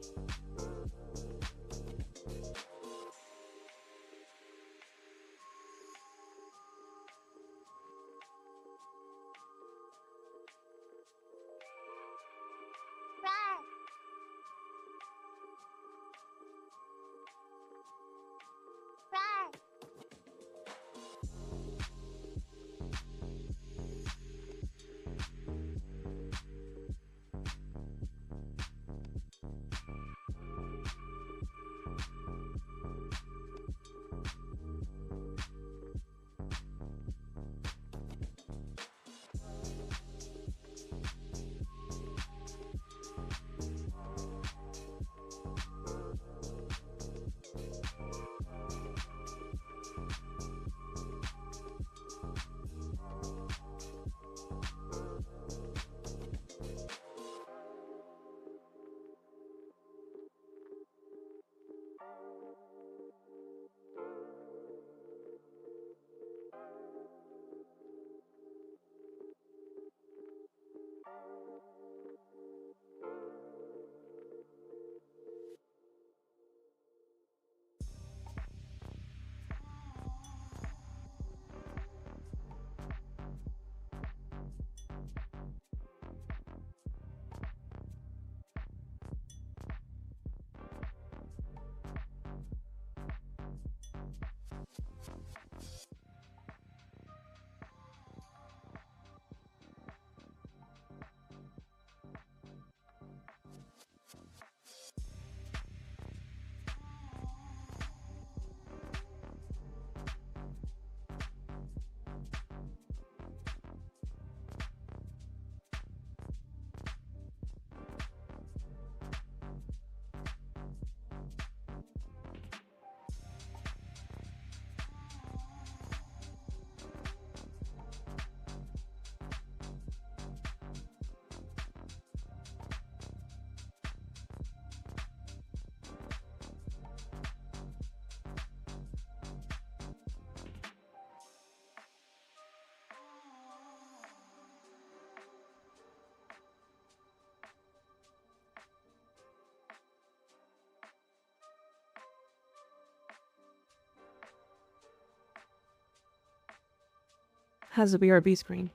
Has a BRB screen.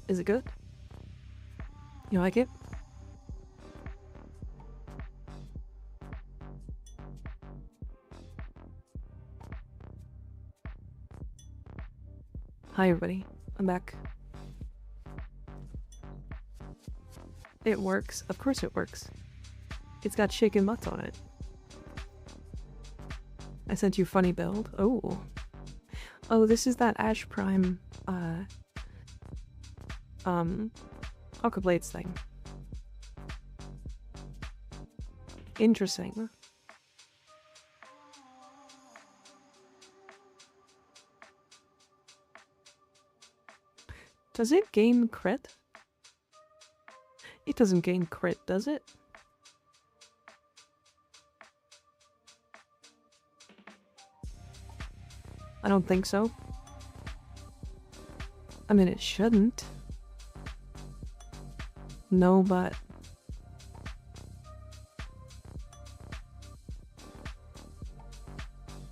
Is it good? You like it? Hi everybody, I'm back. It works. Of course it works. It's got shaken mutts on it. I sent you a funny build. Oh. Oh, this is that Ash Prime, Aqua Blades thing. Interesting. Does it gain crit? It doesn't gain crit, does it? I don't think so. I mean, it shouldn't. No, but...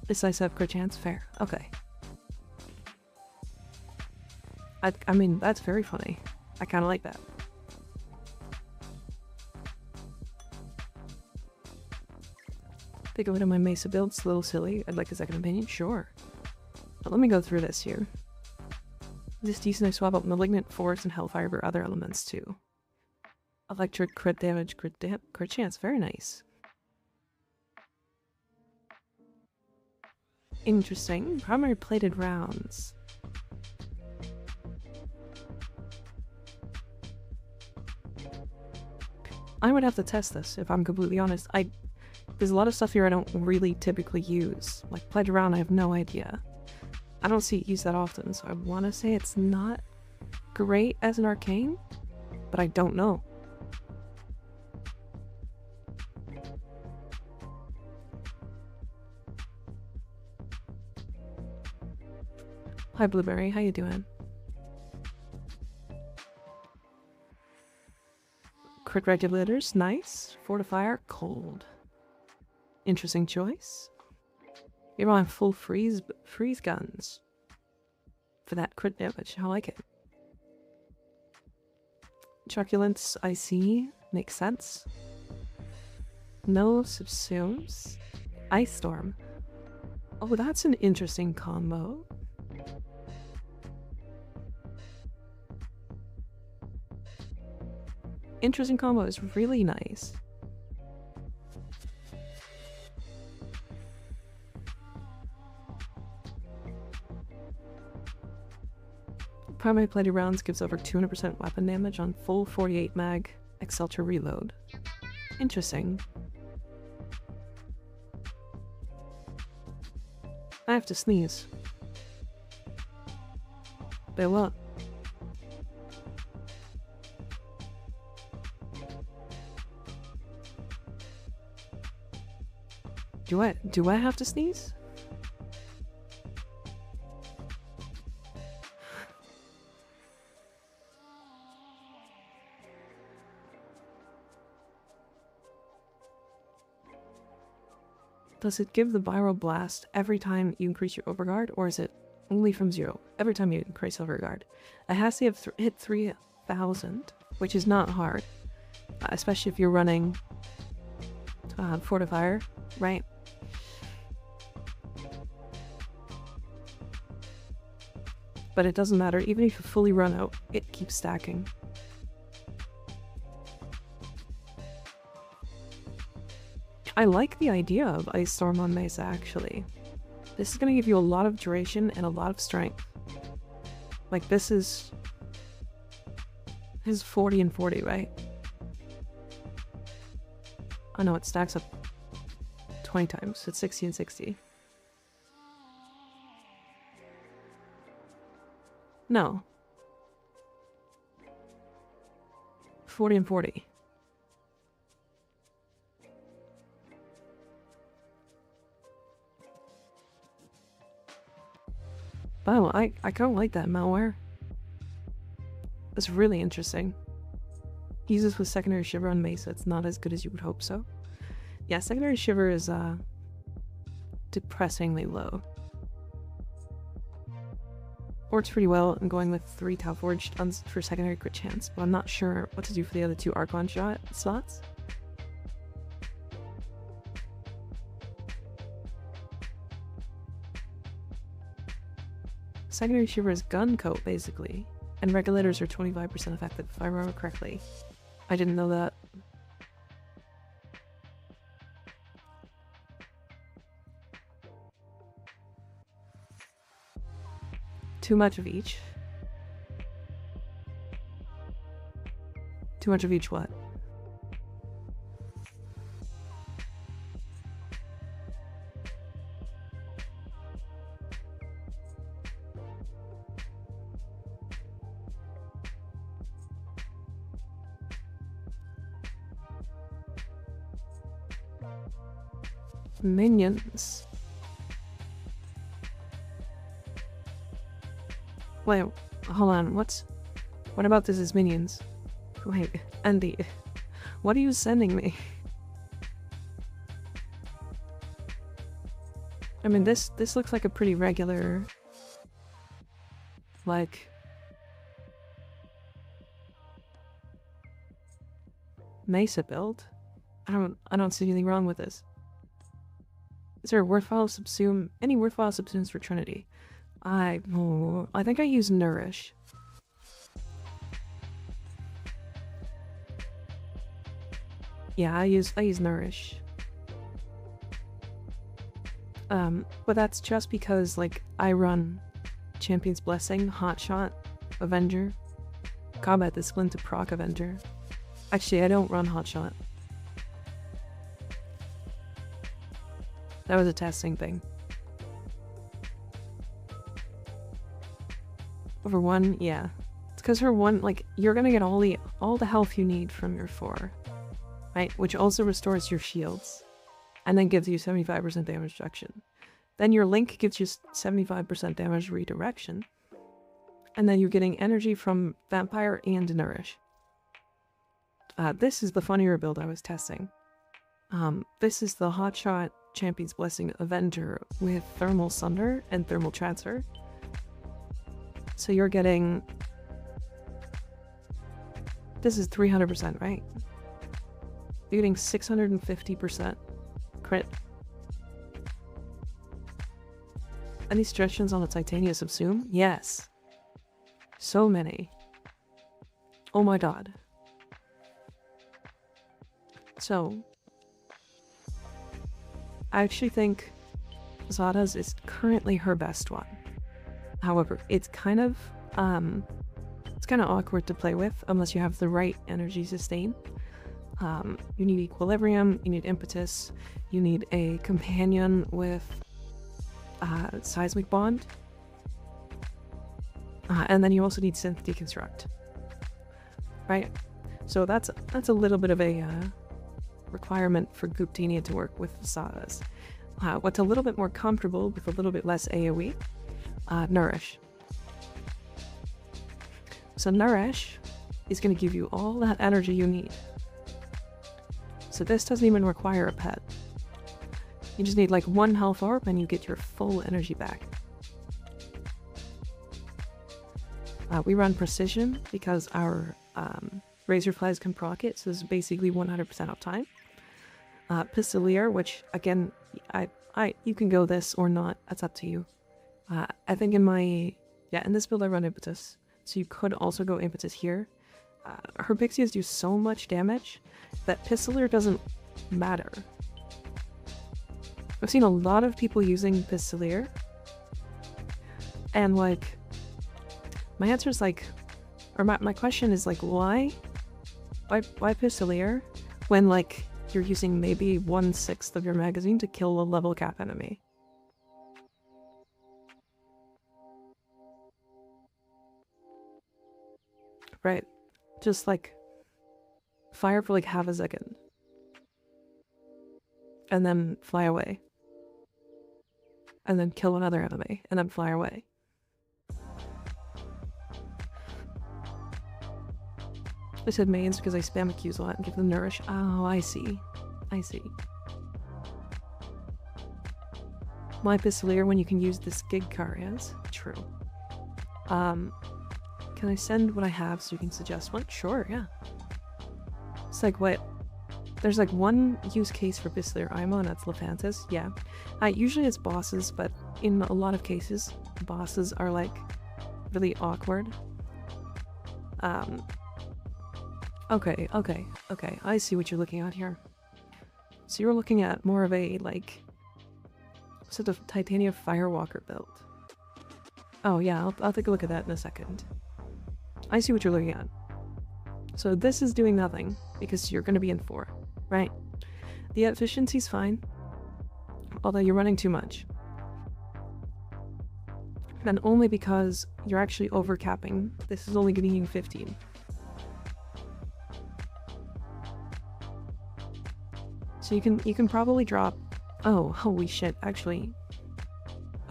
Decisive crit chance? Fair. Okay. I mean, that's very funny. I kind of like that. Think of it in my Mesa build. It's a little silly. I'd like a second opinion. Sure. But let me go through this here. This decent, I swap out Malignant, Force, and Hellfire for other elements too. Electric, crit damage, crit chance. Very nice. Interesting. Primary plated rounds. I would have to test this, if I'm completely honest. There's a lot of stuff here I don't really typically use. Like, Pledge Round, I have no idea. I don't see it used that often, so I want to say it's not great as an arcane, but I don't know. Hi, Blueberry. How you doing? Crit regulators, nice. Fortifier, cold. Interesting choice. You're on full freeze guns for that crit damage. I like it. Truculence, I see. Makes sense. No subsumes. Ice Storm. Oh, that's an interesting combo. Interesting combo is really nice. Primary plated rounds gives over 200% weapon damage on full 48 mag Exceltra reload. Interesting. I have to sneeze. But what? Do I have to sneeze? Does it give the viral blast every time you increase your overguard, or is it only from 0? Every time you increase overguard. It has to have hit 3,000, which is not hard, especially if you're running Fortifier, right? But it doesn't matter, even if you fully run out, it keeps stacking. I like the idea of Ice Storm on Mesa, actually. This is going to give you a lot of duration and a lot of strength. Like, this is 40 and 40, right? Oh no, it stacks up 20 times. It's 60 and 60. No. 40 and 40. Wow, I kind of like that malware. It's really interesting. Uses with secondary shiver on Mesa. It's not as good as you would hope so. Yeah, secondary shiver is depressingly low. Works pretty well. I'm going with 3 Tau Forged for secondary crit chance, but I'm not sure what to do for the other 2 Archon slots. Secondary shiver is gun coat, basically, and regulators are 25% effective if I remember correctly. I didn't know that. Too much of each. Too much of each what? Minions. Wait, hold on, what about this is minions? Wait, Andy, what are you sending me? I mean, this looks like a pretty regular, like, Mesa build. I don't see anything wrong with this. Is there a worthwhile subsume? Any worthwhile subsumes for Trinity? I think I use Nourish. Yeah, I use Nourish. But that's just because, like, I run Champion's Blessing, Hotshot, Avenger, Combat Discipline to proc Avenger. Actually, I don't run Hotshot. That was a testing thing. Over 1, yeah. It's because her 1, like, you're gonna get all the health you need from your 4. Right? Which also restores your shields. And then gives you 75% damage reduction. Then your Link gives you 75% damage redirection. And then you're getting energy from Vampire and Nourish. This is the funnier build I was testing. This is the Hotshot Champion's Blessing Avenger with Thermal Sunder and Thermal Transfer. So you're getting... This is 300%, right? You're getting 650% crit. Any suggestions on the Titania subsume? Yes. So many. Oh my god. So, I actually think Zada's is currently her best one. However, it's kind of awkward to play with unless you have the right energy sustain. You need equilibrium, you need impetus, you need a companion with seismic bond, and then you also need synth deconstruct. Right? So that's a little bit of a requirement for Guptini to work with Zadas. What's a little bit more comfortable with a little bit less AoE? Nourish. So Nourish is going to give you all that energy you need. So this doesn't even require a pet. You just need like 1 health orb and you get your full energy back. We run Precision because our Razorflies can proc it, so it's basically 100% uptime. Pistolier, which again, you can go this or not, that's up to you. I think in this build I run Impetus, so you could also go Impetus here. Her pixies do so much damage that Pistolier doesn't matter. I've seen a lot of people using Pistolier, and like, my answer is like, or my question is like, why Pistolier when like you're using maybe 1/6 of your magazine to kill a level cap enemy? Right. Just like fire for like half a second and then fly away and then kill another enemy and then fly away. I said mains because I spam Qs a lot and give them Nourish. Oh, I see. I see. My Pistolier when you can use this gig car is true. Can I send what I have so you can suggest one? Sure, yeah. It's like what? There's like one use case for Pistolier IMO and that's Lephantis, yeah. Usually it's bosses, but in a lot of cases, bosses are like really awkward. Okay, I see what you're looking at here. So you're looking at more of a, like, sort of Titania Firewalker build. Oh yeah, I'll take a look at that in a second. I see what you're looking at. So this is doing nothing, because you're going to be in 4, right? The efficiency's fine, although you're running too much. And only because you're actually overcapping. This is only getting you 15. So you can probably drop... Oh, holy shit, actually...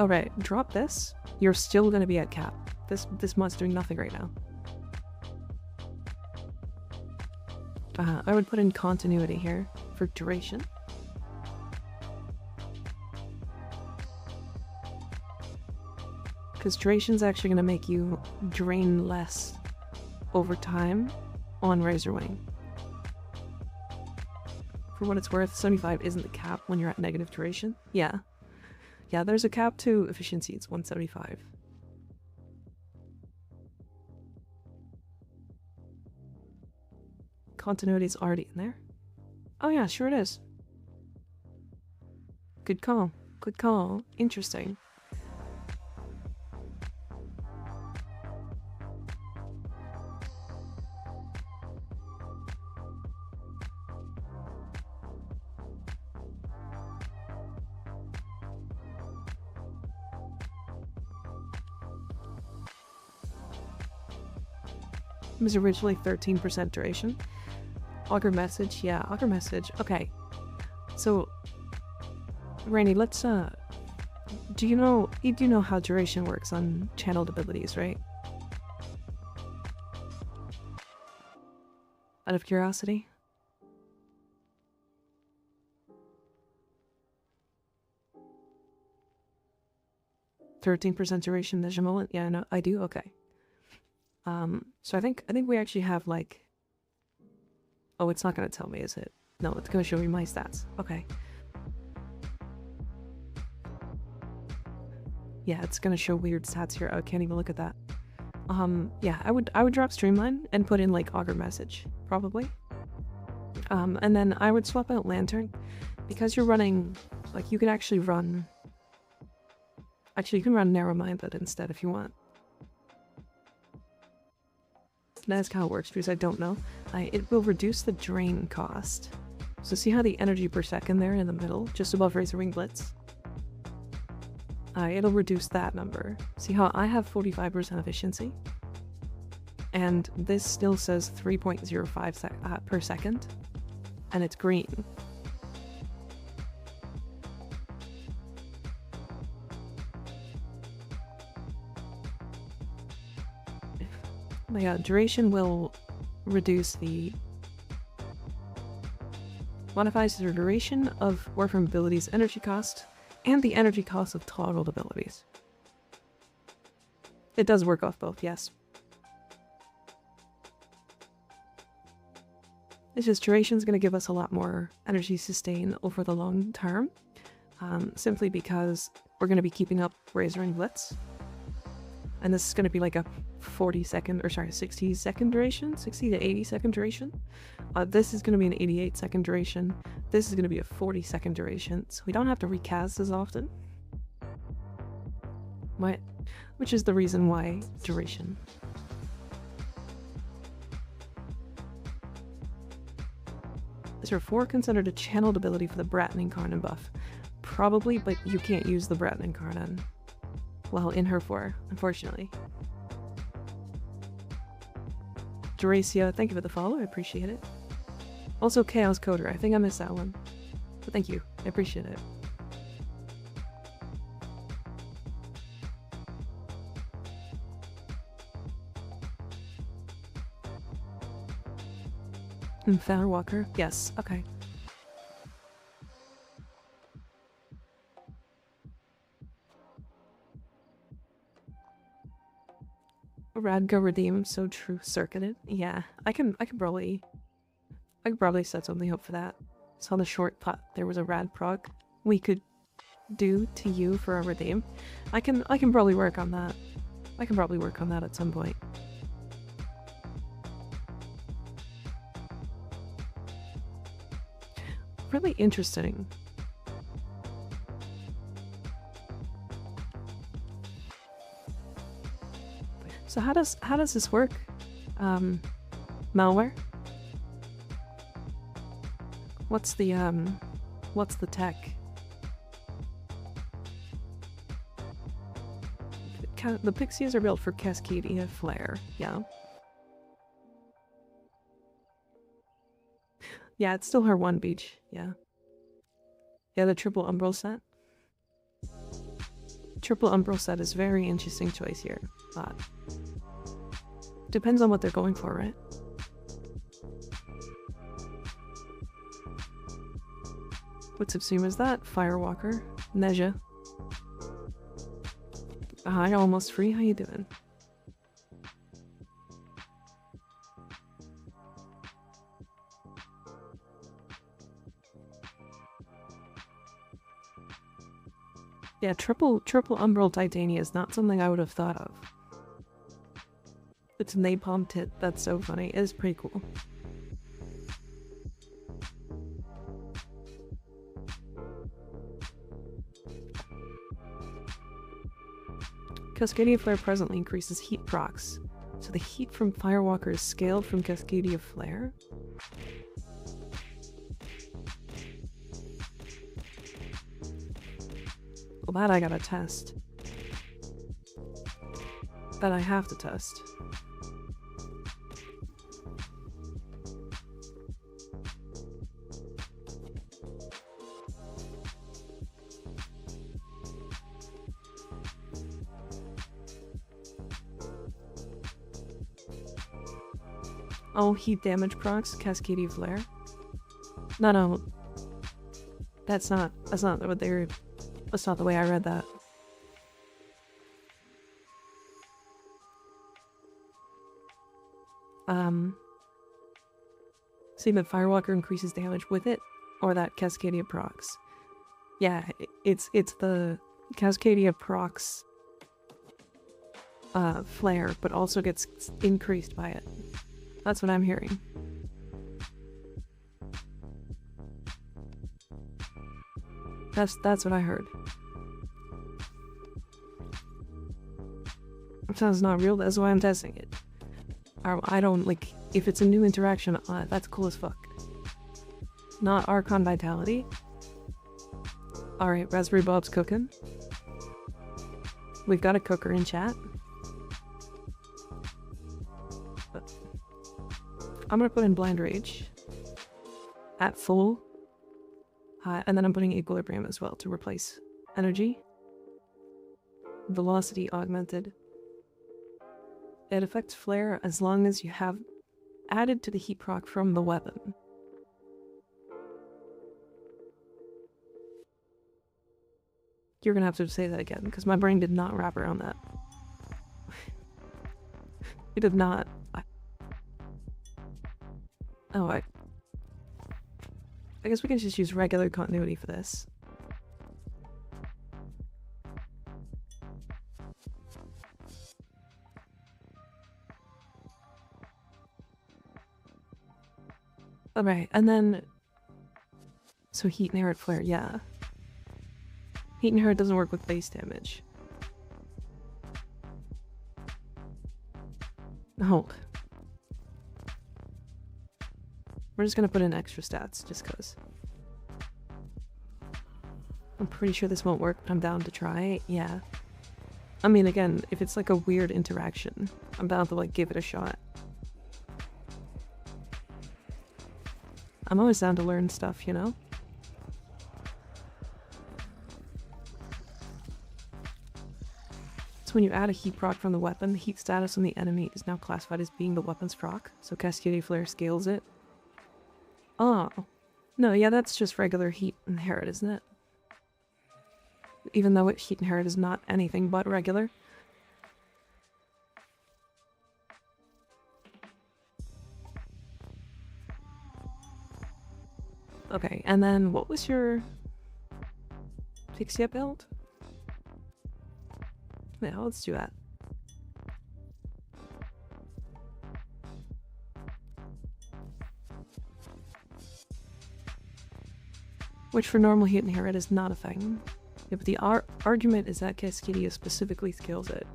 Alright, drop this. You're still gonna be at cap. This mod's doing nothing right now. I would put in continuity here for duration. Because duration's actually going to make you drain less over time on Razor Wing. For what it's worth, 75 isn't the cap when you're at negative duration. Yeah. Yeah, there's a cap to efficiency, it's 175. Continuity is already in there. Oh yeah, sure it is. Good call. Good call. Interesting. It was originally 13% duration. Augur message, yeah, augur message. Okay. So, Rainy, let's do you know how duration works on channeled abilities, right? Out of curiosity? %13% duration measurement? Yeah, no, I do, okay. So I think we actually have like, oh, it's not gonna tell me, is it? No, it's gonna show me my stats. Okay. Yeah, it's gonna show weird stats here. I can't even look at that. Yeah, I would drop Streamline and put in like Augur message, probably. And then I would swap out Lantern because you're running, like you can actually run. Actually, you can run Narrow-Minded instead if you want. That's how it works because I don't know. It will reduce the drain cost. So see how the energy per second there in the middle, just above Razor Wing Blitz? It'll reduce that number. See how I have 45% efficiency? And this still says 3.05 per second, and it's green. Yeah, duration will reduce the modifies the duration of Warframe abilities' energy cost and the energy cost of toggled abilities. It does work off both, yes. It's just duration's going to give us a lot more energy sustain over the long term, simply because we're going to be keeping up Razor Wing Blitz. And this is going to be like a 60 second duration, 60 to 80 second duration. This is going to be an 88 second duration. This is going to be a 40 second duration, so we don't have to recast as often. Which is the reason why duration. Is there 4 considered a channeled ability for the Bratten Incarnon buff? Probably, but you can't use the Bratten Incarnon. Well, in her 4, unfortunately. Duracia, thank you for the follow, I appreciate it. Also Chaos Coder, I think I missed that one. But thank you, I appreciate it. And Firewalker, yes, okay. Radgo redeem, so true, circuited. Yeah, I could probably set something up for that. Saw the short pot. There was a rad prog we could do to you for a redeem. I can probably work on that. I can probably work on that at some point. Really interesting. So how does this work? Malware? What's the tech? The pixies are built for Cascadia Flare, yeah. Yeah, it's still her one beach, yeah. Yeah, the triple umbral set. Triple umbral set is very interesting choice here, but depends on what they're going for, right? What subsume is that? Firewalker. Neja. Hi, almost free. How you doing? Yeah, triple umbral titania is not something I would have thought of. It's napalm tit. That's so funny. It's pretty cool. Cascadia Flare presently increases heat procs. So the heat from Firewalker is scaled from Cascadia Flare? Well, that I gotta test. That I have to test. Oh, heat damage procs, Cascadia Flare. No. That's not what they're... That's not the way I read that. See that Firewalker increases damage with it, or that Cascadia procs. Yeah, it's the Cascadia procs flare, but also gets increased by it. That's what I'm hearing. That's what I heard. It sounds not real, that's why I'm testing it. I don't, like, if it's a new interaction, that's cool as fuck. Not Archon Vitality. Alright, Raspberry Bob's cooking. We've got a cooker in chat. I'm gonna put in Blind Rage. At full. And then I'm putting Equilibrium as well to replace Energy. Velocity augmented. It affects Flare as long as you have added to the heat proc from the weapon. You're gonna have to say that again, because my brain did not wrap around that. It did not. I guess we can just use regular continuity for this. Alright, and then... So heat and air flare, yeah. Heat and air doesn't work with base damage. Hold. We're just gonna put in extra stats, just cause. I'm pretty sure this won't work, but I'm down to try. Yeah. I mean, again, if it's like a weird interaction, I'm down to like give it a shot. I'm always down to learn stuff, you know? So when you add a heat proc from the weapon, the heat status on the enemy is now classified as being the weapon's proc, so Cascadia Flare scales it. Oh. No, yeah, that's just regular heat inherit, isn't it? Even though heat inherit is not anything but regular. Okay, and then what was your Pixia build? Yeah, let's do that. Which for normal heat inherit is not a thing. Yeah, but the argument is that Cascadia specifically scales it.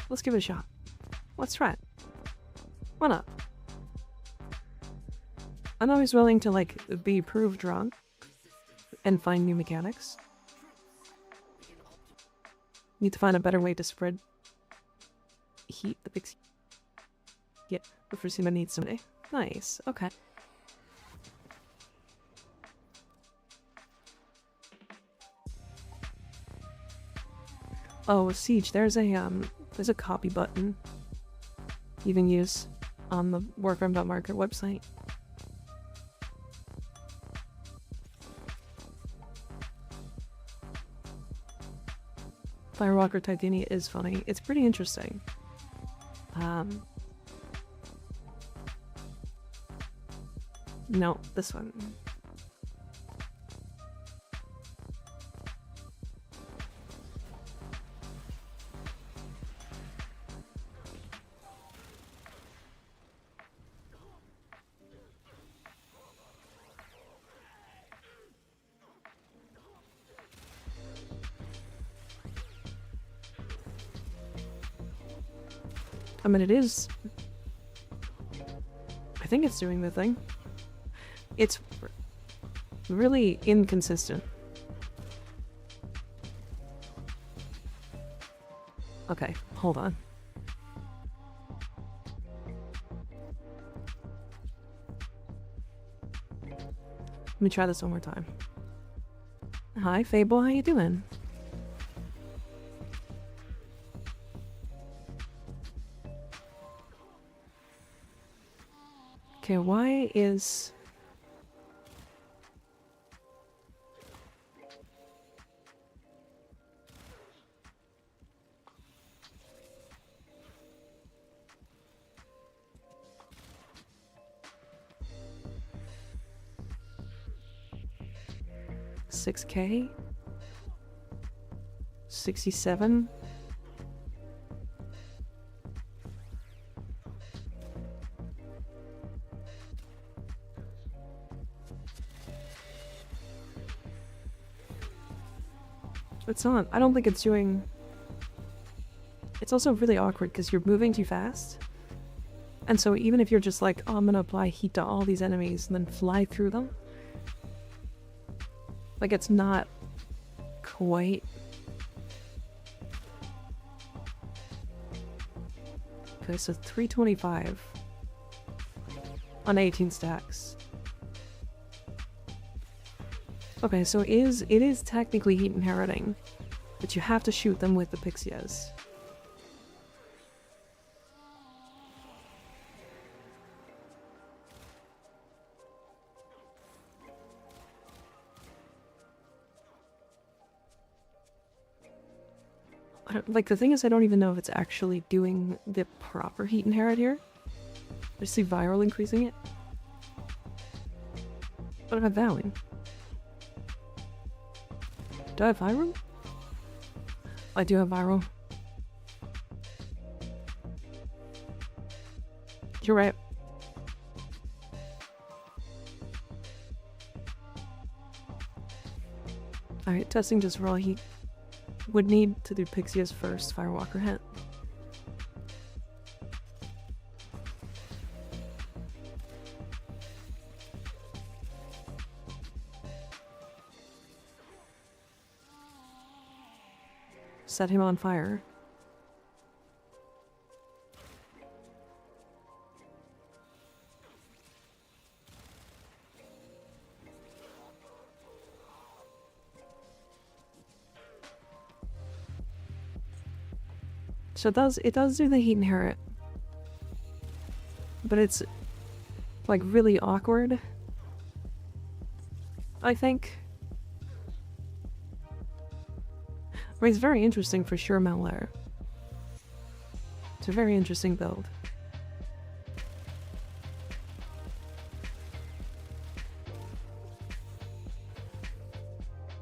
Let's give it a shot. Let's try it. Why not? I'm always willing to, like, be proved wrong and find new mechanics. Need to find a better way to spread heat the Pixie. Yeah, but for Sima needs someday. Nice, okay. Oh, Siege, there's a copy button you can use on the Warframe.market website. Firewalker Titania is funny. It's pretty interesting. No, this one. I mean, it is... I think it's doing the thing. It's really inconsistent. Okay, hold on. Let me try this one more time. Hi, Fable, how you doing? Okay, why is... $6K? 67? It's not. I don't think it's doing... It's also really awkward because you're moving too fast. And so even if you're just like, oh, I'm gonna apply heat to all these enemies and then fly through them. Like, it's not quite... Okay, so 325 on 18 stacks. Okay, so it is technically heat inheriting, but you have to shoot them with the Pixias. Like, the thing is, I don't even know if it's actually doing the proper heat inherit here. I see viral increasing it. What about vowing? Do I have viral? I do have viral. You're right. Alright, testing just raw heat. Would need to do Pixia's first Firewalker hit. Set him on fire. So it does do the heat inherit. But it's like really awkward, I think. I mean, it's very interesting for sure, Malware. It's a very interesting build.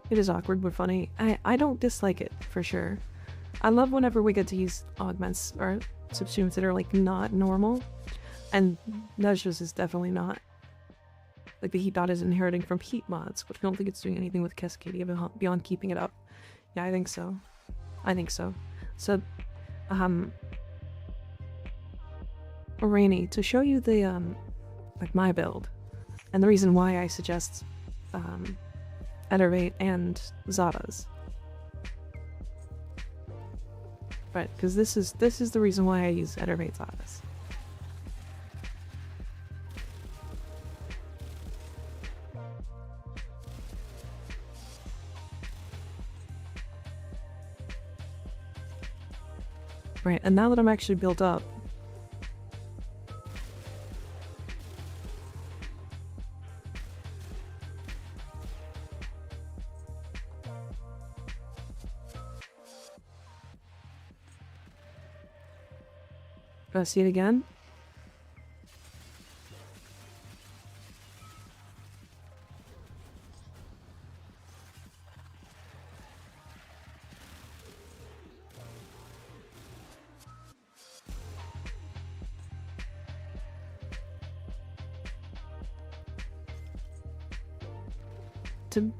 It is awkward but funny. I don't dislike it, for sure. I love whenever we get to use augments or subsumes that are like not normal. And Nudges is definitely not. Like the heat dot is inheriting from heat mods, but I don't think it's doing anything with Cascadia beyond keeping it up. Yeah, I think so. I think so. So, Rainy, to show you the, like my build, and the reason why I suggest, Enervate and Zada's. Right, because this is the reason why I use Enervate Zada's. Right, and now that I'm actually built up, Do I see it again?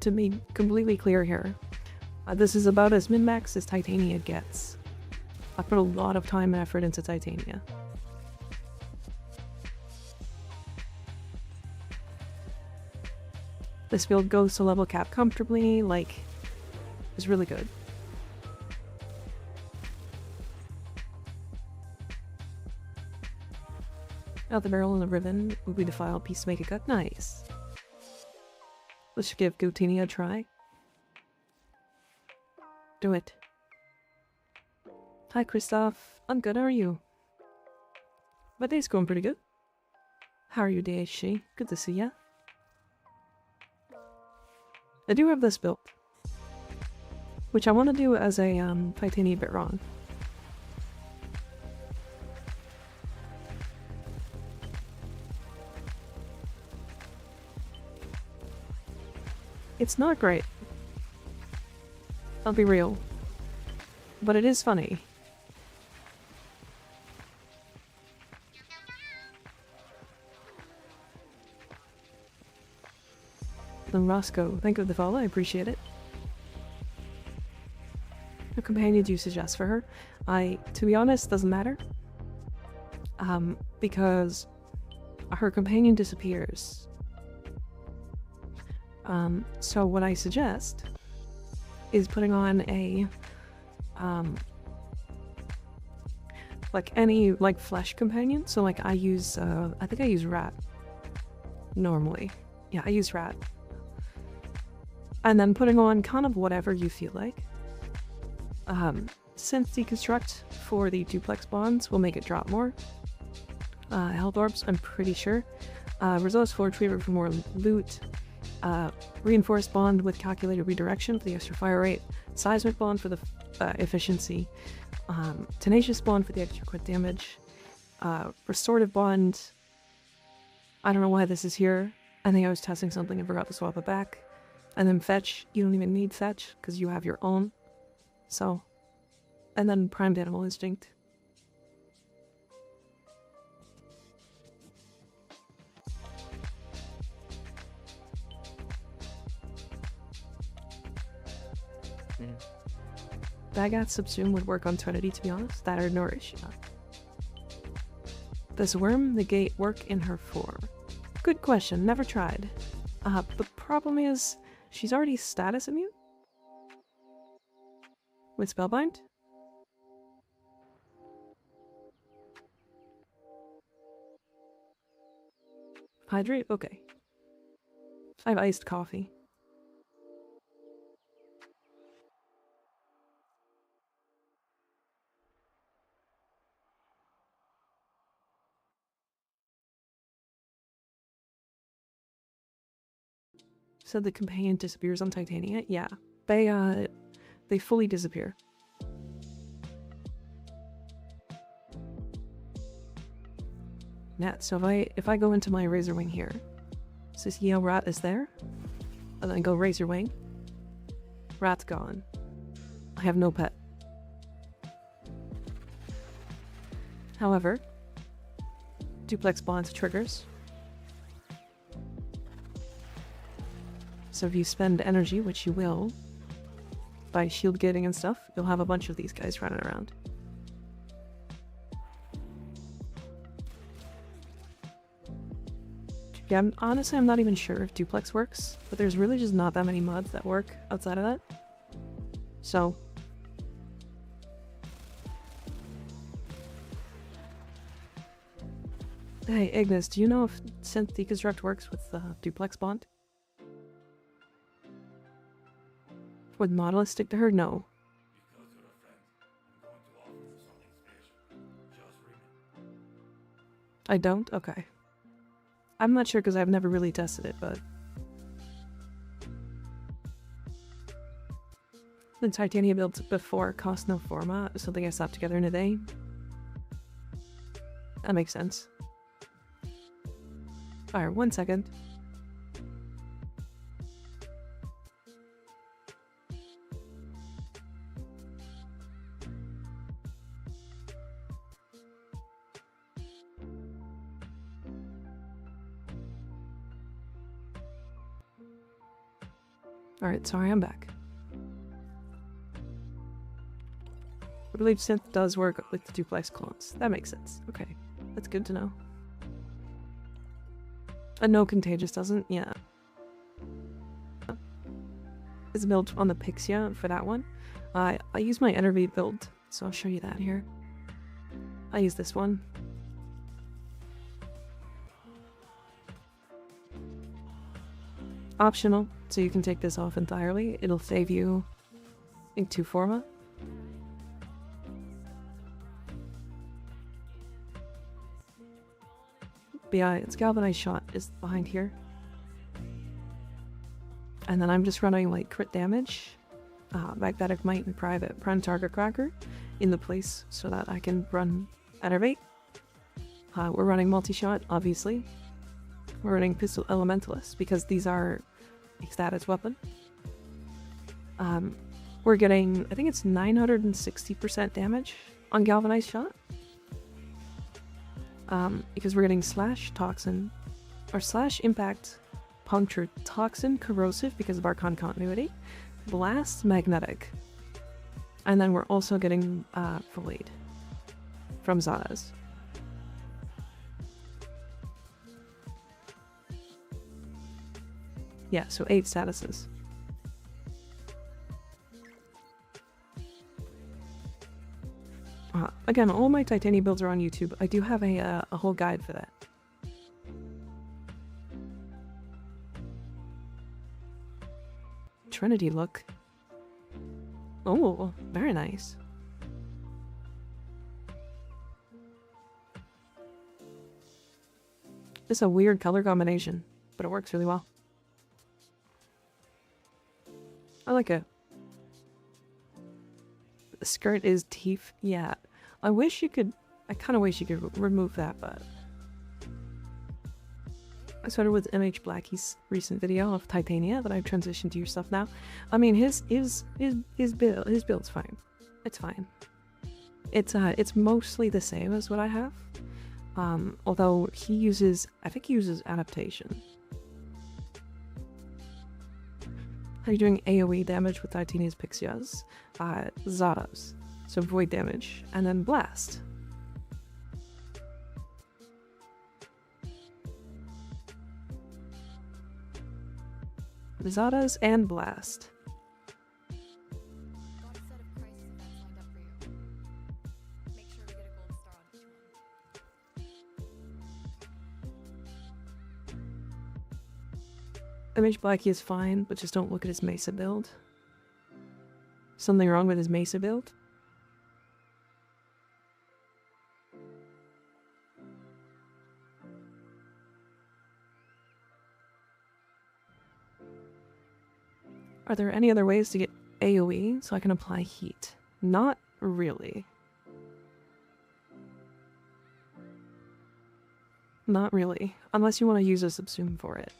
To be completely clear here, this is about as min-max as Titania gets. I put a lot of time and effort into Titania. This build goes to level cap comfortably, like, it's really good. Out the barrel and the ribbon will be the file piece to make a cut. Nice. Let's give Gotinia a try. Do it. Hi, Christoph. I'm good, how are you? My day's going pretty good. How are you, Daisy? Good to see ya. I do have this built, which I want to do as a Titania bit wrong. It's not great. I'll be real. But it is funny. Then Roscoe, thank you for the follow, I appreciate it. What companion do you suggest for her? To be honest, doesn't matter. Because her companion disappears. So what I suggest is putting on a, like any, like, flesh companion. So, like, I use, I think I use rat. Normally. Yeah, I use rat. And then putting on kind of whatever you feel like. Synth deconstruct for the duplex bonds will make it drop more. Health orbs, I'm pretty sure. Resource for retriever for more loot. Reinforced bond with calculated redirection for the extra fire rate. Seismic bond for the efficiency. Tenacious bond for the extra crit damage. Restorative bond. I don't know why this is here. I think I was testing something and forgot to swap it back. And then fetch. You don't even need fetch because you have your own. So. And then primed animal instinct. Dagat Subsume would work on Trinity, to be honest. That or Nourish. Yeah. Does Worm negate work in her form? Good question. Never tried. The problem is, she's already status immune? With Spellbind? Hydrate? Okay. I have iced coffee. So the companion disappears on Titania? Yeah. They fully disappear. Net. So if I go into my Razor Wing here, so see how Rat is there? And then go Razor Wing. Rat's gone. I have no pet. However, duplex bonds triggers. So if you spend energy, which you will, by shield gating and stuff, you'll have a bunch of these guys running around. Yeah, honestly, I'm not even sure if duplex works, but there's really just not that many mods that work outside of that. So. Hey, Ignis, do you know if Synth Deconstruct works with duplex bond? Would Nautilus stick to her? No. Because you're a friend, I'm going to offer you something special. Just remember. I don't? Okay. I'm not sure because I've never really tested it, but... The Titania builds before cost no format, something I slapped together in a day. That makes sense. Alright, 1 second. Alright, sorry, I'm back. I believe synth does work with the duplex clones. That makes sense. Okay, that's good to know. And no, Contagious doesn't? Yeah. It's built on the Pixia for that one. I use my Enervate build, so I'll show you that here. I use this one. Optional, so you can take this off entirely. It'll save you in 2 forma. But yeah, its galvanized shot is behind here. And then I'm just running like crit damage, magnetic might and prime target cracker in the place so that I can run Enervate. We're running multi-shot, obviously. We're running Pistol Elementalist because these are a status weapon. We're getting, I think it's 960% damage on Galvanized Shot. Because we're getting Slash Toxin, or Slash Impact, Puncture, Toxin, Corrosive because of Archon Continuity, Blast, Magnetic. And then we're also getting Full Aid from Zada's. Yeah, so 8 statuses. Again, all my Titania builds are on YouTube. I do have a whole guide for that. Trinity look. Oh, very nice. It's a weird color combination, but it works really well. I like it. The skirt is teeth. Yeah. I wish you could... I kind of wish you could remove that, but... I started with MH Blackie's recent video of Titania that I've transitioned to your stuff now. I mean, his build's fine. It's fine. It's mostly the same as what I have. Although he uses... I think he uses adaptation. Are you doing AoE damage with Titania's Pixias? Zada's. So void damage. And then blast. Zada's and blast. MH Blackie is fine, but just don't look at his Mesa build. Something wrong with his Mesa build? Are there any other ways to get AoE so I can apply heat? Not really. Not really. Unless you want to use a subsume for it.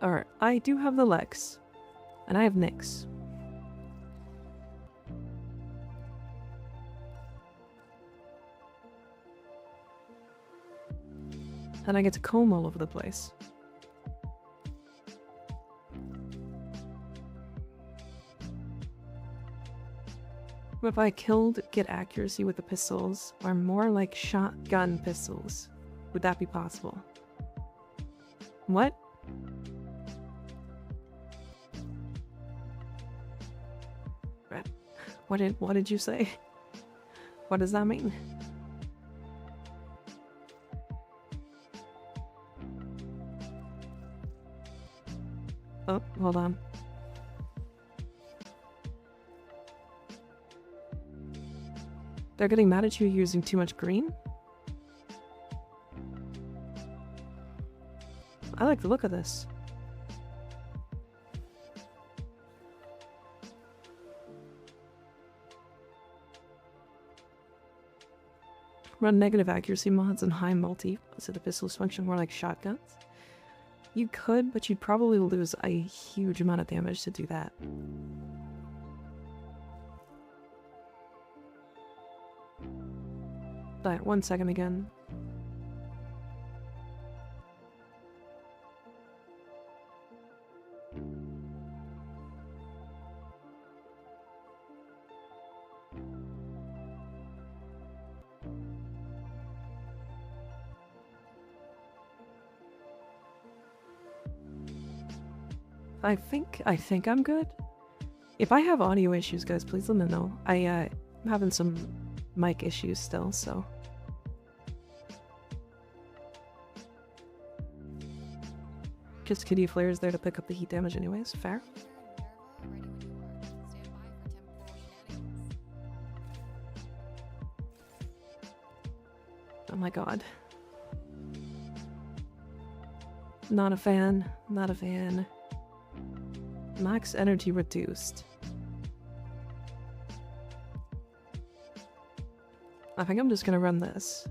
Alright, I do have the Lex. And I have Nyx. And I get to comb all over the place. If I killed get accuracy with the pistols, or more like shotgun pistols, would that be possible? What? What did you say? What does that mean? Oh, hold on. They're getting mad at you using too much green? I like the look of this. Run negative accuracy mods and high multi so the pistols function more like shotguns. You could, but you'd probably lose a huge amount of damage to do that. But 1 second again. I think I'm good. If I have audio issues, guys, please let me know. I'm having some mic issues still, so. Just Kitty Flare's there to pick up the heat damage anyways, fair. Oh my god. Not a fan, not a fan. Max energy reduced. I think I'm just gonna run this.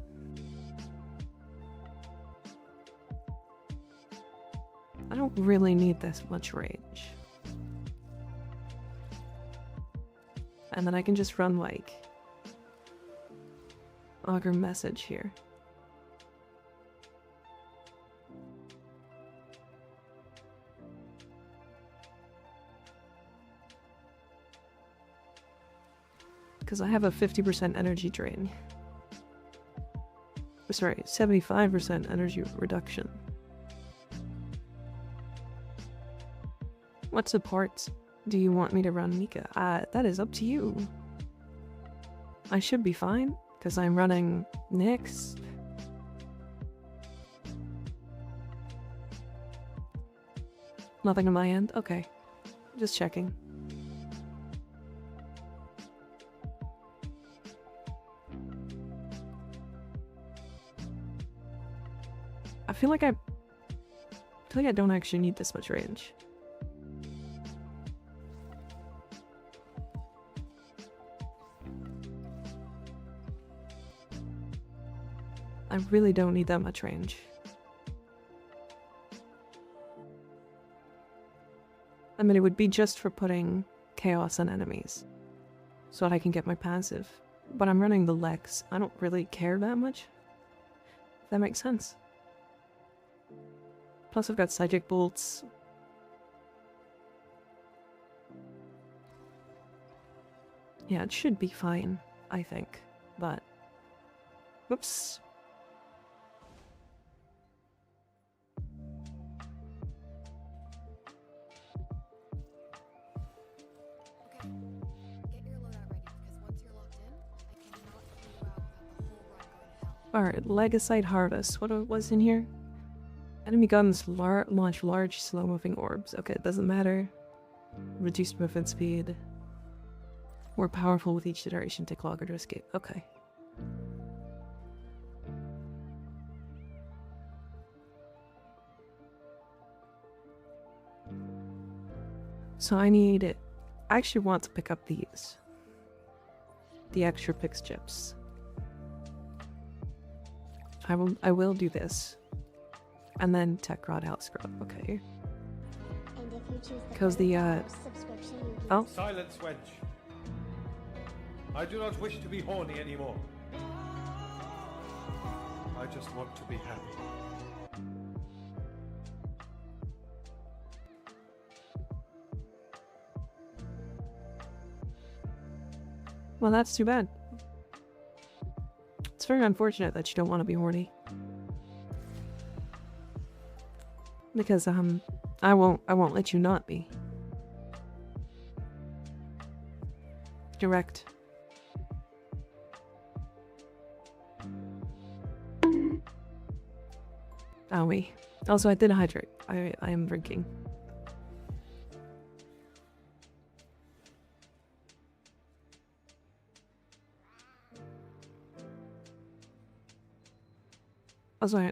I don't really need this much range. And then I can just run like auger message here. Because I have a 50% energy drain. Sorry, 75% energy reduction. What supports do you want me to run, Mika? That is up to you. I should be fine, because I'm running Nyx. Nothing on my end? Okay. Just checking. I feel like I don't actually need this much range. I really don't need that much range. I mean, it would be just for putting chaos on enemies, so that I can get my passive. But I'm running the Lex. I don't really care that much. If that makes sense. Plus I've got Psychic Bolts. Yeah, it should be fine, I think. But... whoops. Alright, Legicite Harvest. What was in here? Enemy guns launch large, slow-moving orbs. Okay, it doesn't matter. Reduced movement speed. More powerful with each iteration, take longer to escape. Okay. So I need it. I actually want to pick up these. The extra pix chips. I will do this. And then Tech Rod out scrub. Okay. Because the oh. Silence, wench. I do not wish to be horny anymore. I just want to be happy. Well, that's too bad. It's very unfortunate that you don't want to be horny. Because I won't let you not be. Direct. Oh wait. Also, I did hydrate. I am drinking. Also,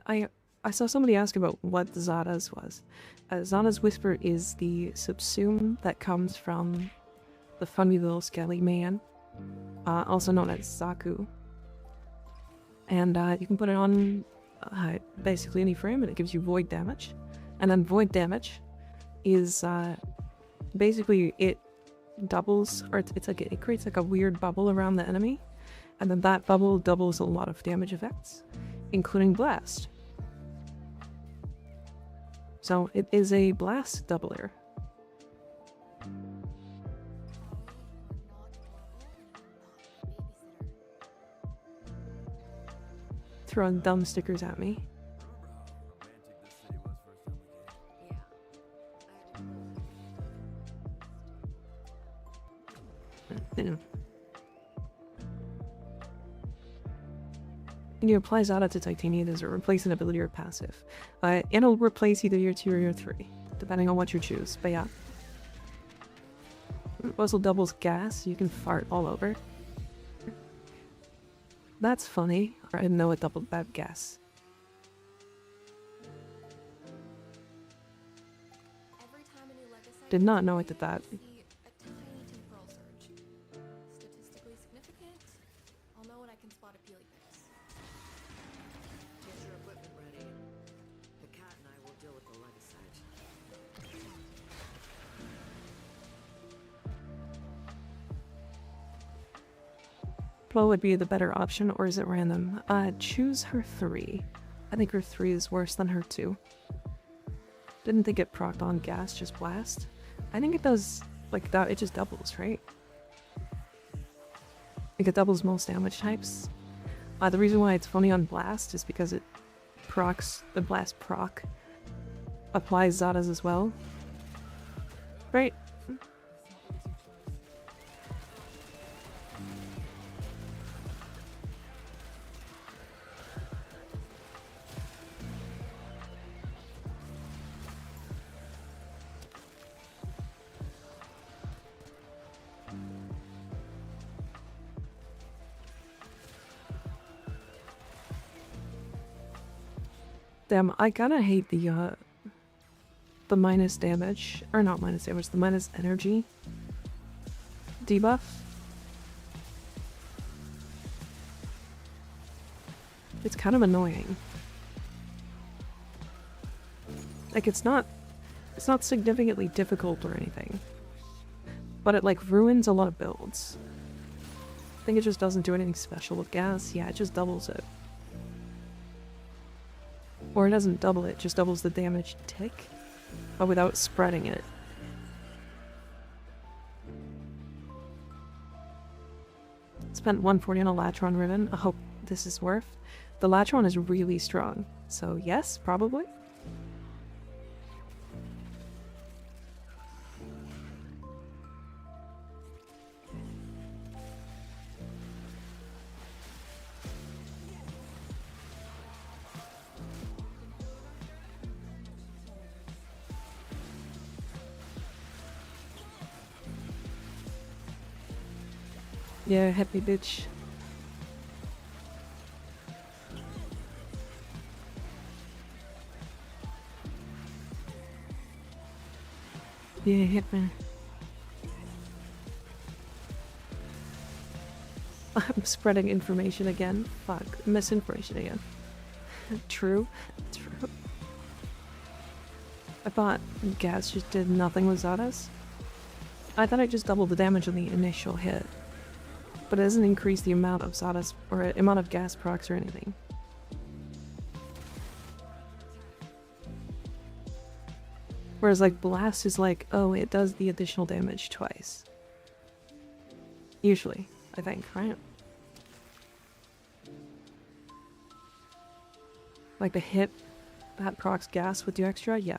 I saw somebody ask about what Zada's was. Zada's Whisper is the subsume that comes from the funny little skelly man, also known as Zaku. And you can put it on basically any frame and it gives you void damage. And then void damage is basically it doubles, or it's like it creates like a weird bubble around the enemy, and then that bubble doubles a lot of damage effects, including blast. So it is a blast doubler. Throwing dumb stickers at me. When you apply Zada to Titania, does it replace an ability or passive? It'll replace either your 2 or your 3, depending on what you choose, but yeah. It also doubles gas, you can fart all over. That's funny. I didn't know it doubled that gas. Did not know it did that. Statistically significant. I'll know when I can spot a peely fix. Get your equipment ready. The cat and I will deal with the legacyte. What would be the better option, or is it random? Choose her 3. I think her 3 is worse than her 2. Didn't think it procced on gas, just blast. I think it does, like, that. It just doubles, right? Like, it doubles most damage types. The reason why it's funny on blast is because it procs, the blast proc applies Zada's as well. Right? Damn, I kinda hate the minus damage, or not minus damage, the minus energy debuff. It's kind of annoying. Like, it's not significantly difficult or anything, but it like ruins a lot of builds. I think it just doesn't do anything special with gas. Yeah, it just doubles it. Or it doesn't double it, just doubles the damage tick, but without spreading it. Spent 140 on a Latron ribbon. I hope this is worth. The Latron is really strong, so yes, probably. Yeah, happy bitch. Yeah, hit me. I'm spreading information again. Fuck, misinformation again. True. True. I thought gas just did nothing with Zadas. I thought it just doubled the damage on the initial hit. But it doesn't increase the amount of Zadas or amount of gas procs or anything. Whereas like blast is like, oh, it does the additional damage twice. Usually, I think, right? Like the hit that procs gas would do extra, yeah.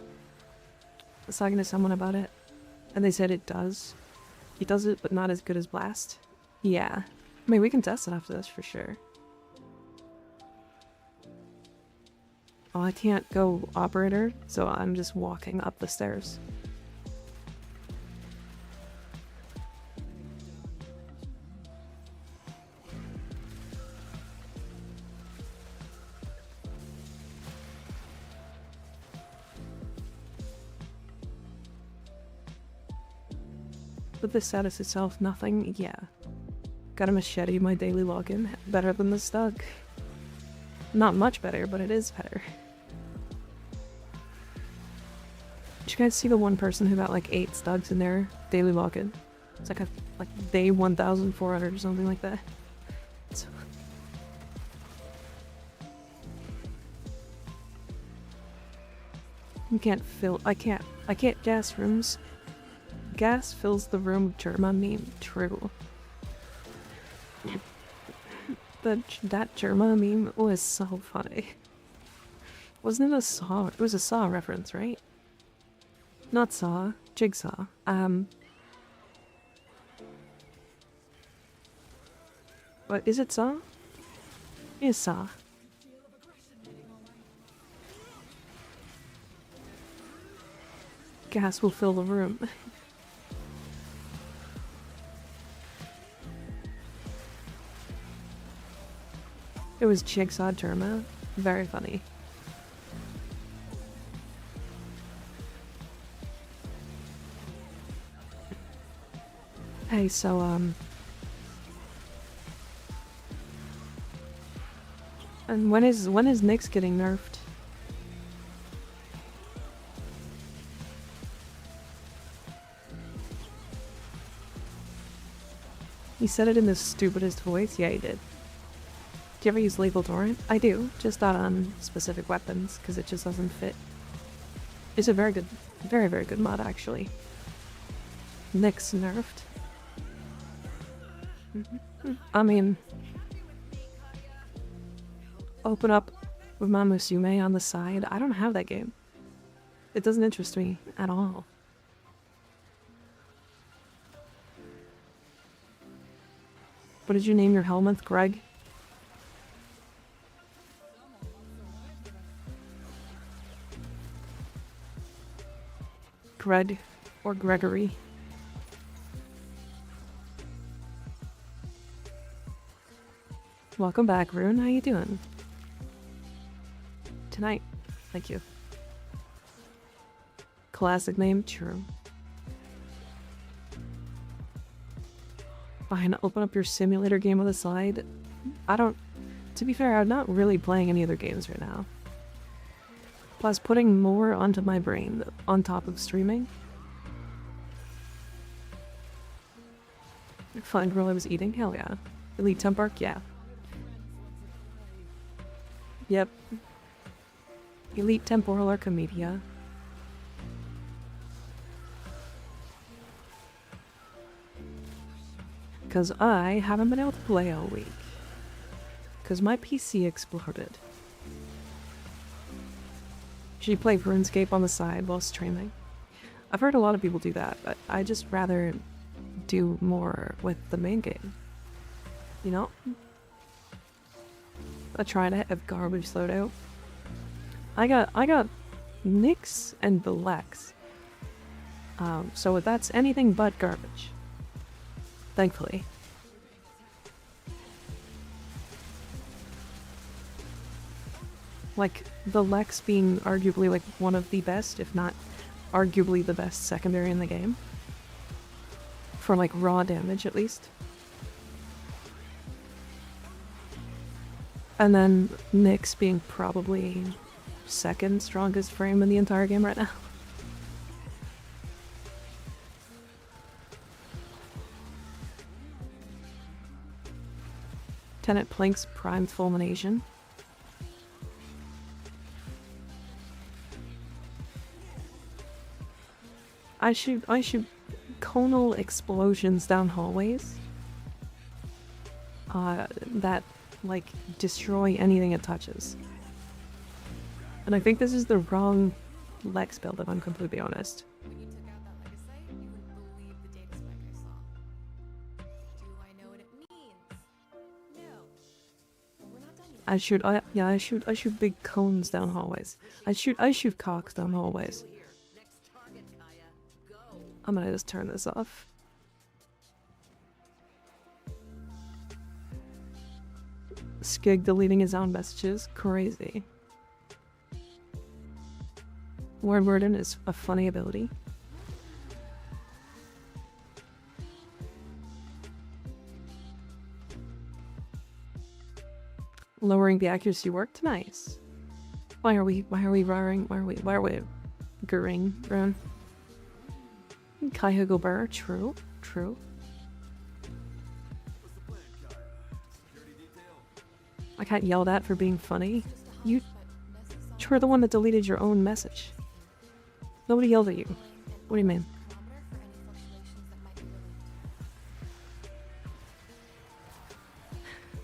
I was talking to someone about it, and they said it does. It does it, but not as good as blast. Yeah. I mean, we can test it after this for sure. Oh, I can't go operator, so I'm just walking up the stairs. But the status itself, nothing, yeah. Got a machete, my daily login. Better than the Stug. Not much better, but it is better. Did you guys see the one person who got like 8 Stugs in their daily login? It's like day 1,400 or something like that. So you can't fill. I can't gas rooms. Gas fills the room with Germa meme. True. That Germa meme was so funny. Wasn't it a Saw? It was a Saw reference, right? Not Saw. Jigsaw. What is it? Saw? It is Saw. Gas will fill the room. It was Jigsaw Germa. Very funny. Hey, so, and when is Nyx getting nerfed? He said it in the stupidest voice. Yeah, he did. Do you ever use Lethal Torrent? I do, just not on specific weapons, because it just doesn't fit. It's a very good, very, very good mod, actually. Nyx nerfed. I mean, open up with my Musume on the side. I don't have that game. It doesn't interest me at all. What did you name your helmet, Greg? Greg or Gregory? Welcome back, Rune. How you doing? Tonight. Thank you. Classic name, true. Fine, open up your simulator game on the side. To be fair, I'm not really playing any other games right now. Plus, putting more onto my brain on top of streaming. Fun girl I was eating? Hell yeah. Elite Tempark? Yeah. Yep. Elite Temporal Archimedia. Because I haven't been able to play all week. Because my PC exploded. Should you play RuneScape on the side while streaming? I've heard a lot of people do that, but I just rather do more with the main game. You know? I tried to have garbage loadout. I got Nyx and Belex. So that's anything but garbage. Thankfully. Like, the Lex being arguably like one of the best, if not arguably the best secondary in the game. For like raw damage at least. And then Nyx being probably second strongest frame in the entire game right now. Tenet Plink's Prime Fulmination. I shoot conal explosions down hallways. That like destroy anything it touches. And I think this is the wrong Lex build, if I'm completely honest. When you took out that legacy, you wouldn't believe the data spike I saw. Do I know what it means? No. But we're not done yet. I shoot big cones down hallways. I shoot cocks down hallways. Next target, Kaya. Go. I'm gonna just turn this off. Skig deleting his own messages. Crazy. Word Worden is a funny ability. Lowering the accuracy worked? Nice. Why are we roaring? Why are we gurring, Rune? Kaihugo Burr, true. I got yelled at for being funny. You're the one that deleted your own message. Nobody yelled at you. What do you mean?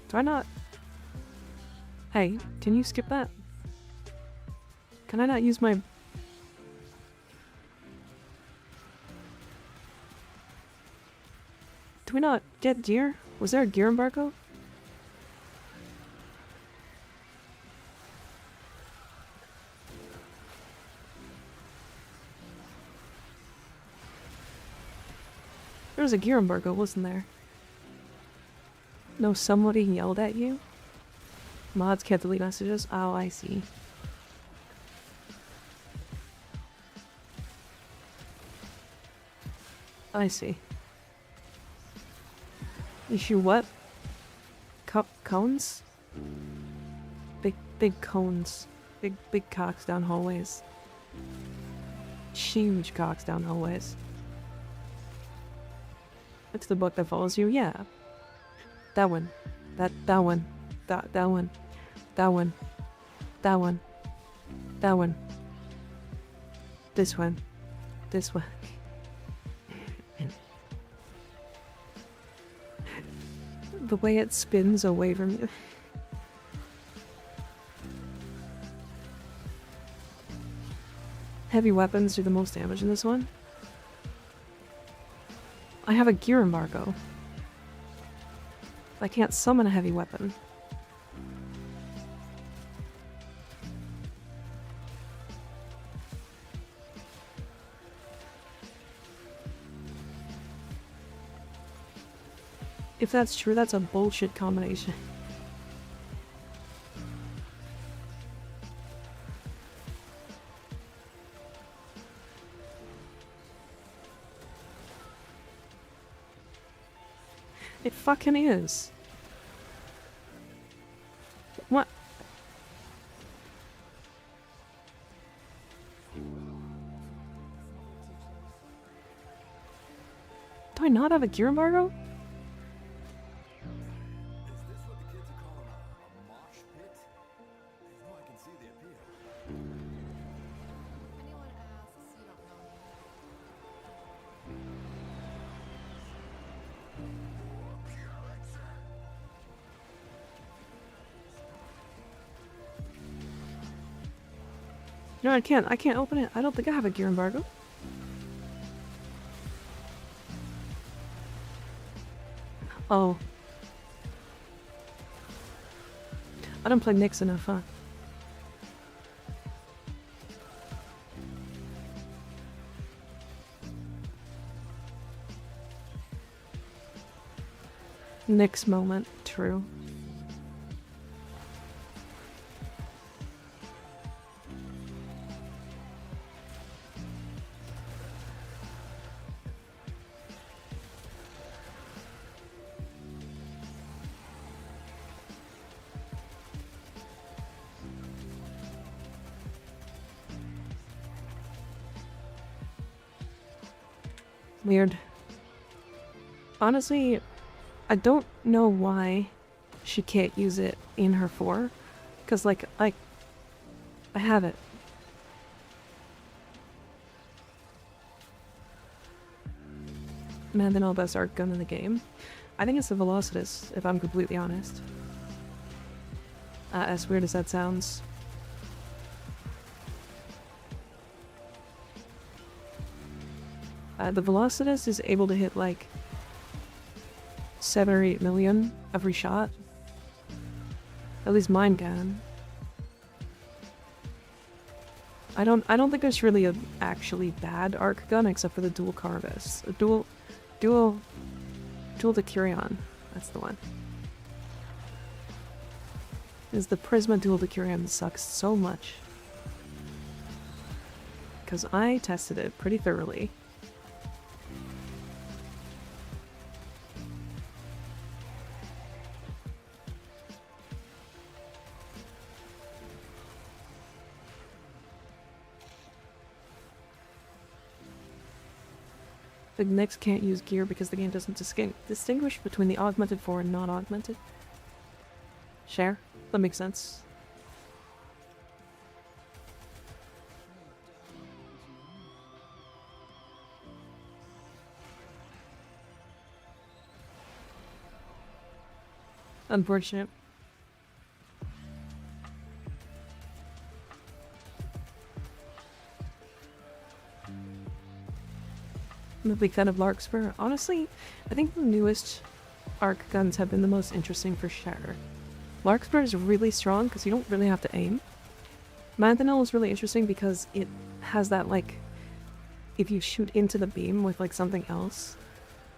Do I not? Hey, can you skip that? Can I not use my... Do we not get gear? Was there a gear embargo? There was a gear embargo, wasn't there? No, somebody yelled at you? Mods can't delete messages? Oh, I see. I see. Issue what? Cones? Big cones. Big cocks down hallways. Huge cocks down hallways. It's the book that follows you? Yeah. That one. That one. That one. That one. That one. That one. This one. This one. The way it spins away from you. Heavy weapons do the most damage in this one. I have a gear embargo. I can't summon a heavy weapon. If that's true, that's a bullshit combination. It fucking is. What? Do I not have a gear embargo? No, I can't open it. I don't think I have a gear embargo. Oh. I don't play Nyx enough, huh? Nyx moment, true. Weird. Honestly, I don't know why she can't use it in her 4. Because, like, I have it. Man, the no best arc gun in the game. I think it's the Velocitus, if I'm completely honest. As weird as that sounds. The Velocitus is able to hit like 7 or 8 million every shot. At least mine can. I don't think there's really an actually bad arc gun except for the dual Carvis. A dual Decurion. That's the one. Is the Prisma dual Decurion sucks so much. Because I tested it pretty thoroughly. The Knicks can't use gear because the game doesn't distinguish between the augmented form and non-augmented. Share? That makes sense. Unfortunate. I'm a big fan of Larkspur. Honestly, I think the newest arc guns have been the most interesting for sure. Larkspur is really strong because you don't really have to aim. Mangonel is really interesting because it has that, like, if you shoot into the beam with, like, something else,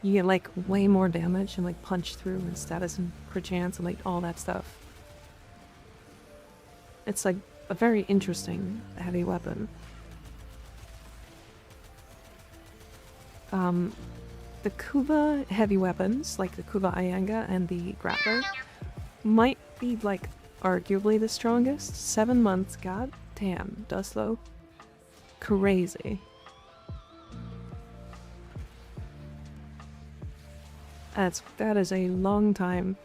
you get, like, way more damage and, like, punch through and status and crit chance and, like, all that stuff. It's, like, a very interesting heavy weapon. The Kuva heavy weapons, like the Kuva Ayanga and the Grappler, might be, like, arguably the strongest. 7 months, god damn, Dustlow. Crazy. That is a long time.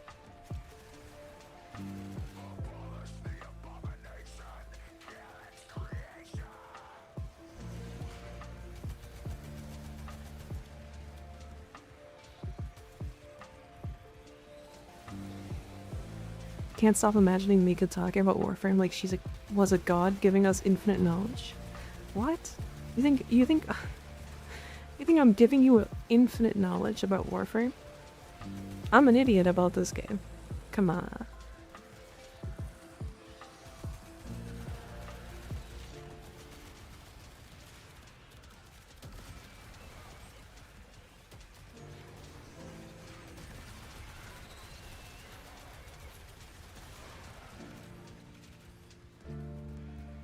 Can't stop imagining Mika talking about Warframe like was a god giving us infinite knowledge. What? You think I'm giving you infinite knowledge about Warframe? I'm an idiot about this game. Come on.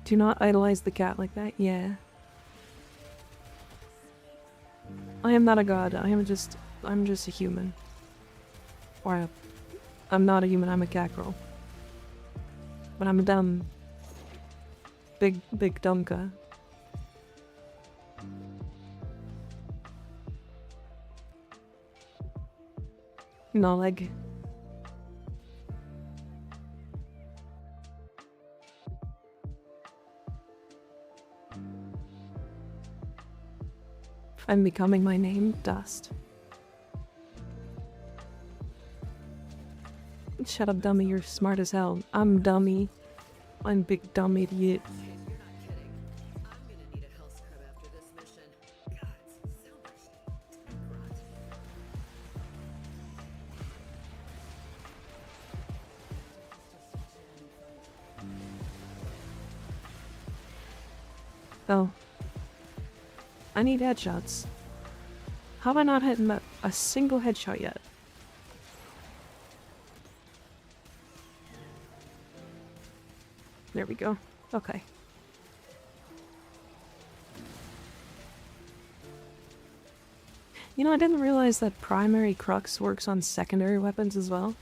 Do not idolize the cat like that, yeah. I am not a god, I'm just a human. Or I'm not a human, I'm a cat girl. But I'm a dumb... Big dumbka. No, like... I'm becoming my name, Dust. Shut up, dummy, you're smart as hell. I'm dummy. I'm big dumb idiot. You're not kidding. I'm gonna need a health scrub after this mission. God, so much rot. Oh. I need headshots. How have I not hit a single headshot yet? There we go. Okay. You know, I didn't realize that primary crux works on secondary weapons as well.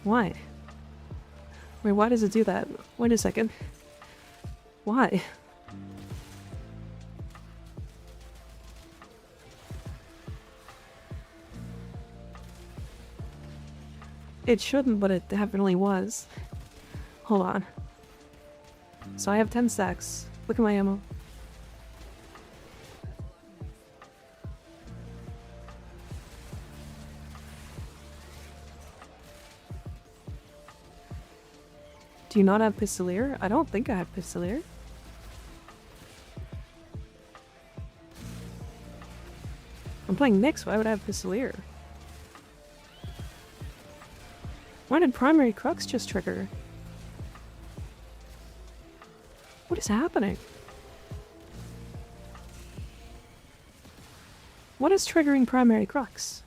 Why? Wait, why does it do that? Wait a second. Why? It shouldn't, but it definitely was. Hold on. So I have 10 stacks. Look at my ammo. Do you not have Pistolier? I don't think I have Pistolier. I'm playing Nyx, why would I have Pistolier? Why did primary crux just trigger? What is happening? What is triggering primary crux?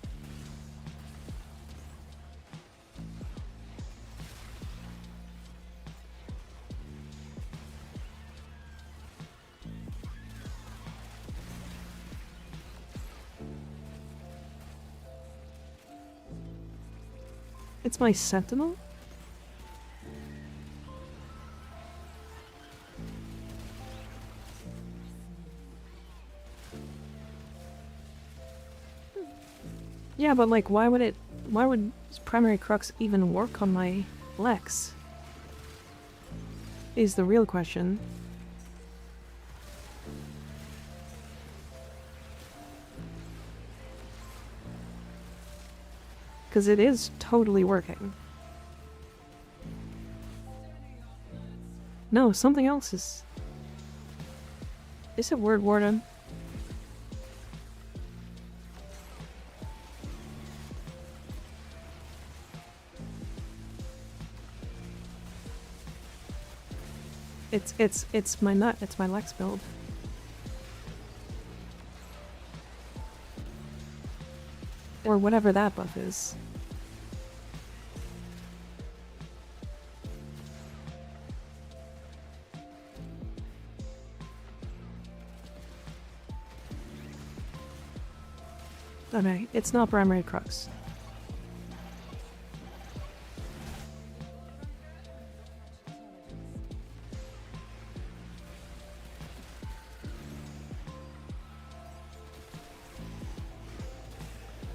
It's my sentinel? Yeah, but like, why would primary crux even work on my Lex? Is the real question. Because it is totally working. No, something else is... Is it Word Warden? It's my nut, it's my Lex build. Or whatever that buff is. Oh no, it's not primary crux.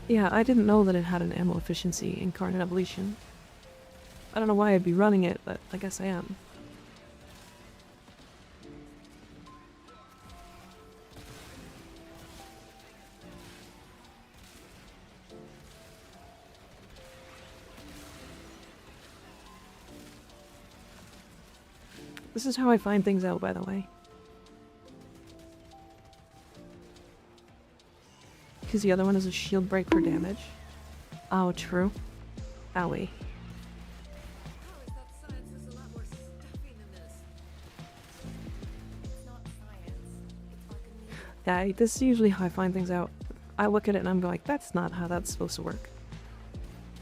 Yeah, I didn't know that it had an ammo efficiency incarnate evolution. I don't know why I'd be running it, but I guess I am. This is how I find things out, by the way. Because the other one is a shield break for damage. Oh, true. Owie. Oh, I thought science was a lot more stuffy than this. It's not science. It's alchemy. Yeah, this is usually how I find things out. I look at it and I'm like, that's not how that's supposed to work.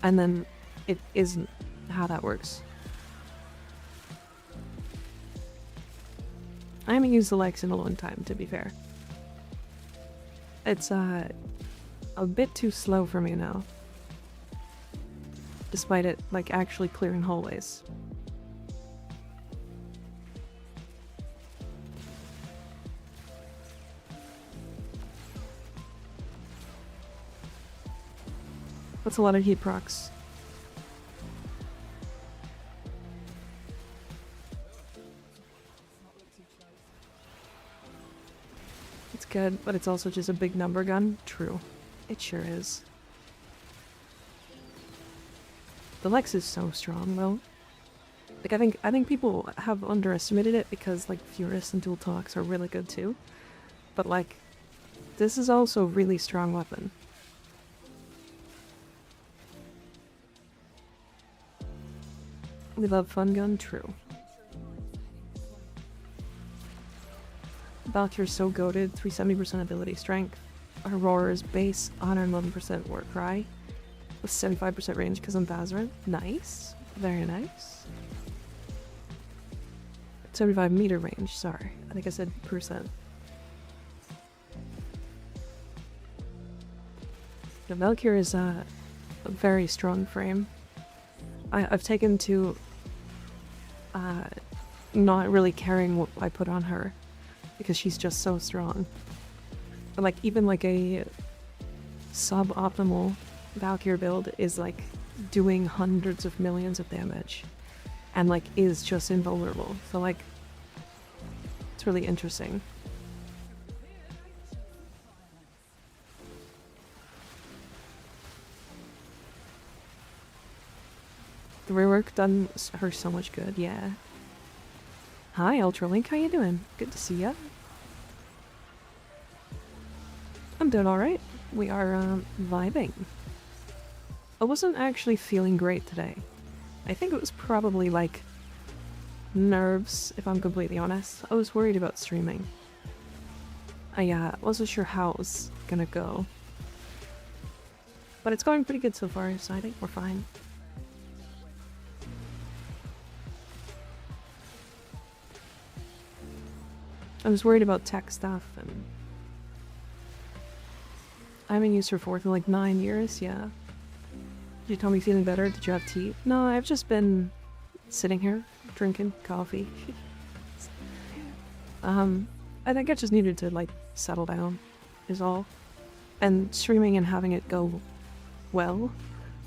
And then it isn't how that works. I haven't used the Lex in a long time, to be fair. It's a bit too slow for me now. Despite it, like, actually clearing hallways. That's a lot of heat procs. It's good, but it's also just a big number gun. True. It sure is. The Lex is so strong, though. Like, I think people have underestimated it because, like, Furious and Dual Talks are really good too. But, like, this is also a really strong weapon. We love Fun Gun, true. Valkyrie's so goated, 370% ability strength. Aurora's base, 111% war cry. With 75% range because I'm Vazarin. Nice. Very nice. 75 meter range, sorry. I think I said percent. The Valkyrie is a very strong frame. I've taken to not really caring what I put on her because she's just so strong. But like even like a suboptimal Valkyrie build is like doing hundreds of millions of damage and like is just invulnerable. So like it's really interesting. The rework done her so much good, yeah. Hi Ultralink, how you doing? Good to see ya. I'm doing alright. We are vibing. I wasn't actually feeling great today. I think it was probably like nerves, if I'm completely honest. I was worried about streaming. I wasn't sure how it was gonna go. But it's going pretty good so far, so I think we're fine. I was worried about tech stuff, and I haven't used her for like 9 years, yeah. Did you tell me feeling better? Did you have tea? No, I've just been sitting here, drinking coffee. I think I just needed to like settle down, is all. And streaming and having it go well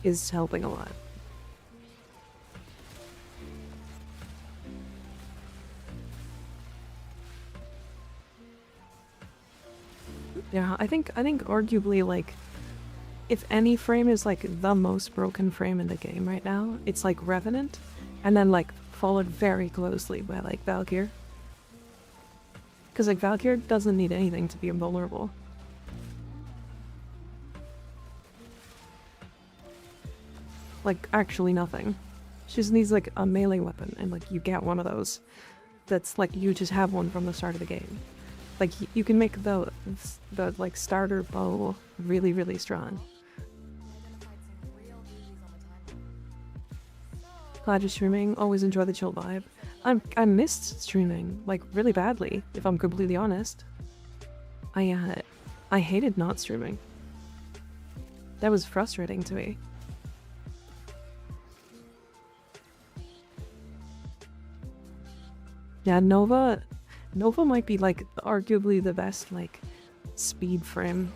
is helping a lot. Yeah, I think arguably, like, if any frame is like the most broken frame in the game right now, it's like Revenant, and then like followed very closely by like Valkyr. Because like Valkyr doesn't need anything to be invulnerable. Like actually nothing. She just needs like a melee weapon, and like you get one of those. That's like you just have one from the start of the game. Like you can make the like starter bow really, really strong. Glad you're streaming. Always enjoy the chill vibe. I missed streaming like really badly, if I'm completely honest. I hated not streaming. That was frustrating to me. Yeah, Nova might be like arguably the best like speed frame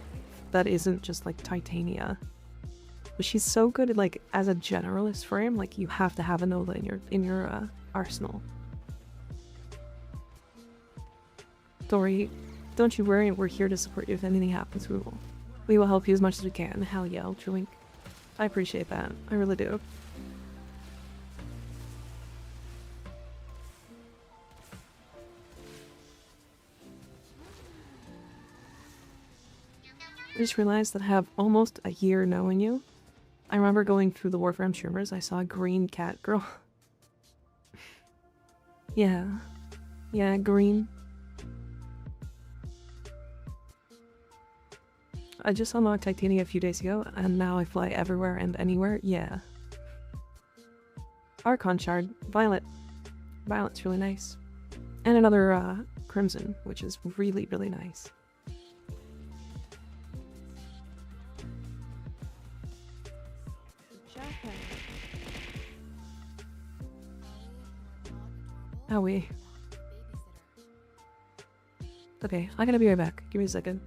that isn't just like Titania. But she's so good at like as a generalist frame, like you have to have a Nova in your arsenal. Dory, don't you worry, we're here to support you if anything happens. We will help you as much as we can. Hell yeah, Ultralink. I appreciate that. I really do. I just realized that I have almost a year knowing you. I remember going through the Warframe streamers, I saw a green cat girl. Yeah. Yeah, green. I just unlocked Titania a few days ago, and now I fly everywhere and anywhere. Yeah. Archon Shard. Violet. Violet's really nice. And another Crimson, which is really, really nice. How we? Okay, I'm gonna be right back. Give me a second.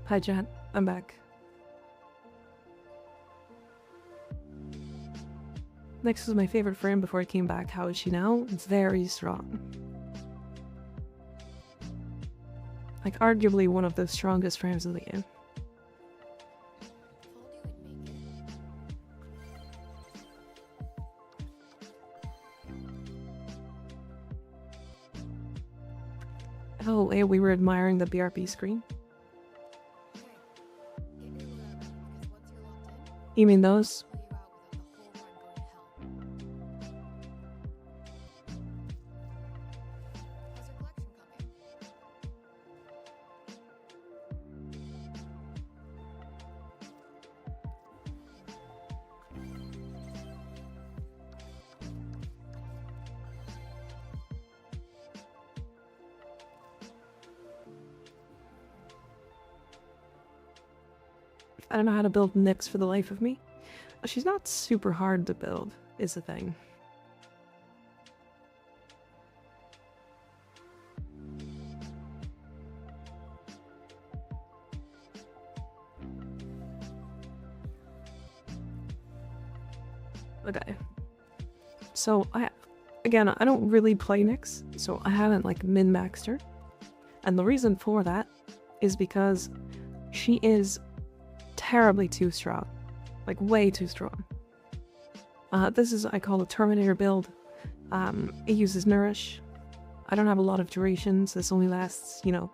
Hi, Jet. I'm back. Next was my favorite frame before I came back. How is she now? Very strong. Like, arguably one of the strongest frames of the game. Oh, yeah, we were admiring the BRP screen. You mean those? I don't know how to build Nyx for the life of me. She's not super hard to build, is the thing. Okay. So, I don't really play Nyx, so I haven't, like, min-maxed her. And the reason for that is because she is terribly too strong. Like, way too strong. This is, I call a Terminator build. It uses Nourish. I don't have a lot of durations. This only lasts, you know,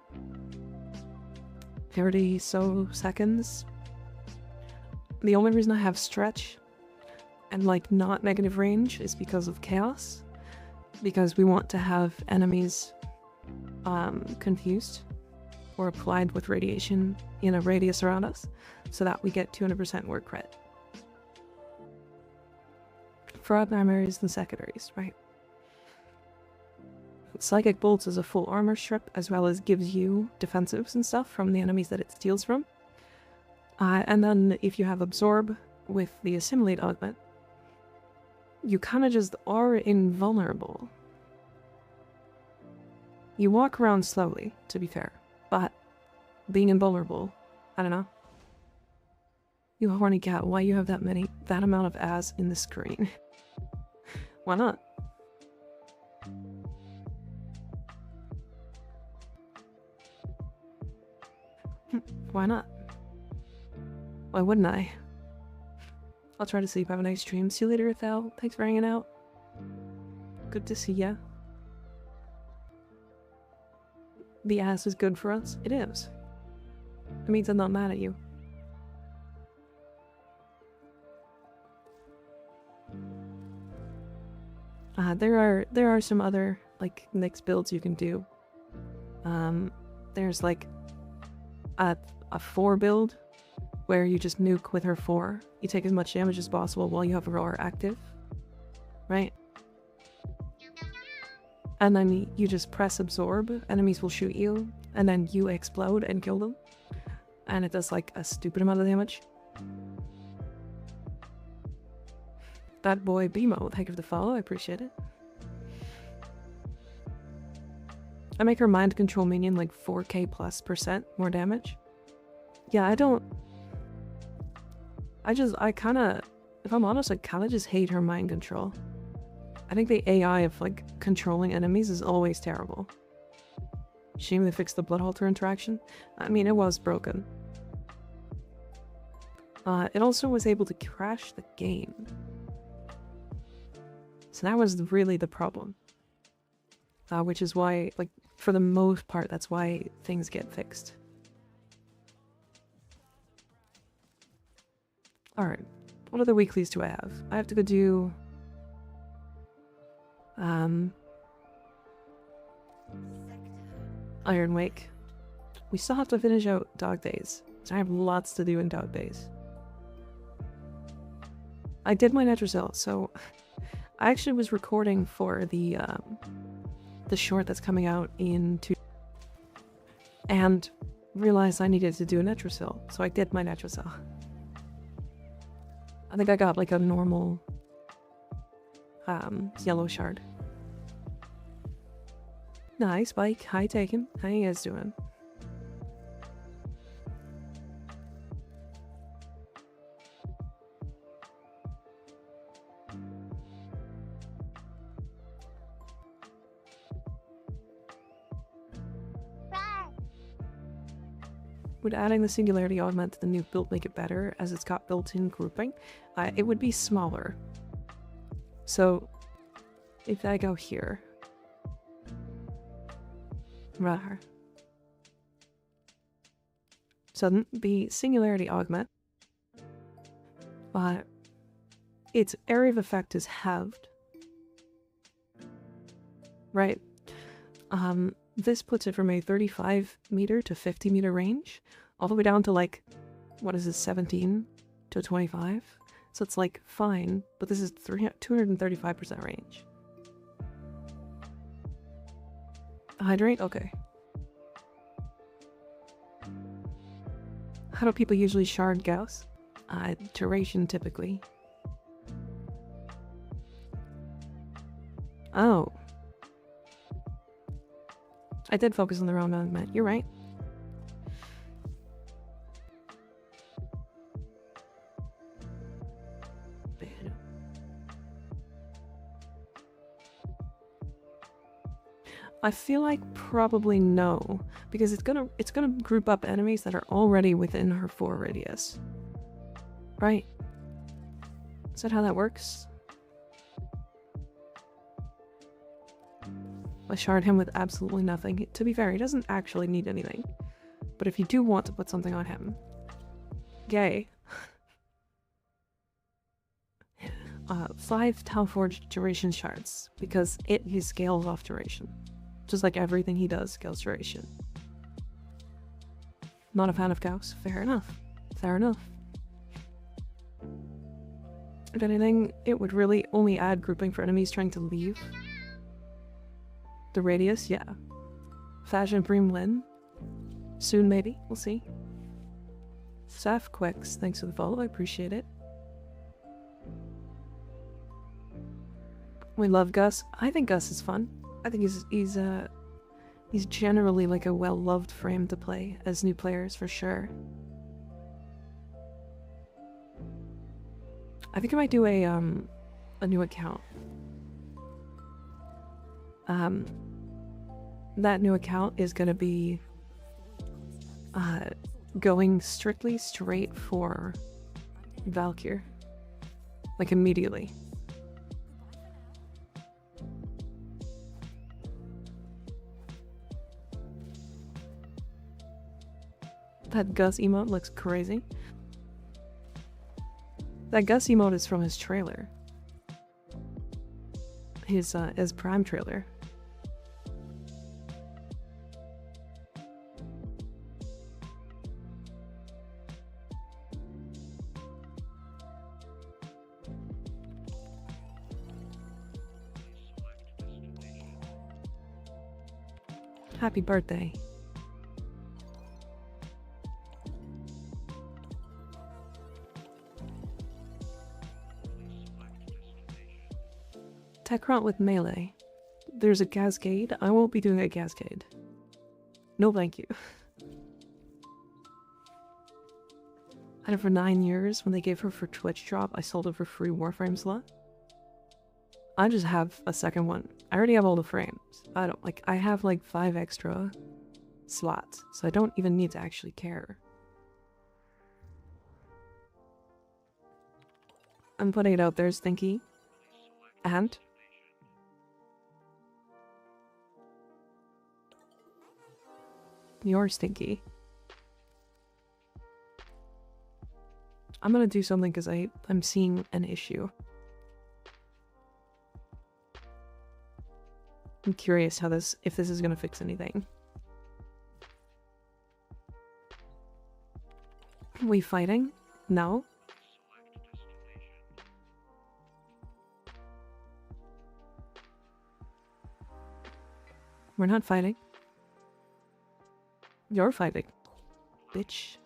30 so seconds. The only reason I have Stretch and, like, not negative range is because of Chaos. Because we want to have enemies confused or applied with radiation in a radius around us, so that we get 200% word crit. For our primaries and secondaries, right? Psychic Bolts is a full armor strip, as well as gives you defensives and stuff from the enemies that it steals from. And then if you have Absorb with the Assimilate augment, you kind of just are invulnerable. You walk around slowly, to be fair, but being invulnerable, I don't know. You horny cat, why you have that amount of ass in the screen? Why not? Why not? Why wouldn't I? I'll try to sleep. Have a nice dream. See you later, Thal. Thanks for hanging out. Good to see ya. The ass is good for us. It is. It means I'm not mad at you. There are some other, like, Nyx builds you can do. There's like a 4 build where you just nuke with her 4. You take as much damage as possible while you have Roar active, right? And then you just press Absorb, enemies will shoot you, and then you explode and kill them. And it does like a stupid amount of damage. That boy BMO, thank you for the follow, I appreciate it. I make her mind control minion like 4k+% more damage. Yeah, I kinda, if I'm honest, I kinda just hate her mind control. I think the AI of, like, controlling enemies is always terrible. Shame they fixed the Bloodhalter interaction. I mean, it was broken. It also was able to crash the game. So that was really the problem. Which is why, like, for the most part, that's why things get fixed. Alright, what other weeklies do I have? I have to go do... Iron Wake. We still have to finish out Dog Days. So I have lots to do in Dog Days. I did my Netrozil, so I actually was recording for the short that's coming out in 2 and realized I needed to do a Netrozil, so I did my Netrozil. I think I got like a normal yellow shard. Nice, Bike. Hi, Taken. How you guys doing? would adding the singularity augment to the new build make it better as it's got built-in grouping? It would be smaller. So if I go here, rather. So the singularity augment, its area of effect is halved. Right. This puts it from a 35 meter to 50 meter range, all the way down to like, what is this, 17 to 25? So it's like fine, but this is 235% range. Hydrate? Okay. How do people usually shard Gauss? Duration typically. Oh. I did focus on the wrong element. You're right. I feel like probably no, because it's gonna group up enemies that are already within her 4 radius. Right? Is that how that works? I shard him with absolutely nothing. To be fair, he doesn't actually need anything. But if you do want to put something on him, yay. 5 Talforge duration shards, because he scales off duration. Just like everything he does scales duration. Not a fan of Gauss. Fair enough. Fair enough. If anything, it would really only add grouping for enemies trying to leave the radius, yeah. Fashion Bream Lin. Soon, maybe. We'll see. Saf Quicks, thanks for the follow. I appreciate it. We love Gus. I think Gus is fun. I think he's generally like a well-loved frame to play as new players for sure. I think I might do a new account. That new account is gonna be going strictly straight for Valkyr. Like immediately. That Gus emote looks crazy. That Gus emote is from his trailer. His Prime trailer. Happy birthday. Techront with melee. There's a cascade. I won't be doing a cascade. No thank you. Had it for 9 years. When they gave her for Twitch drop, I sold it for free Warframe slot. I just have a second one. I already have all the frames. I have like 5 extra slots, so I don't even need to actually care. I'm putting it out there, Stinky. And you're Stinky. I'm gonna do something because I'm seeing an issue. I'm curious if this is gonna fix anything. We fighting? No? We're not fighting. You're fighting, bitch.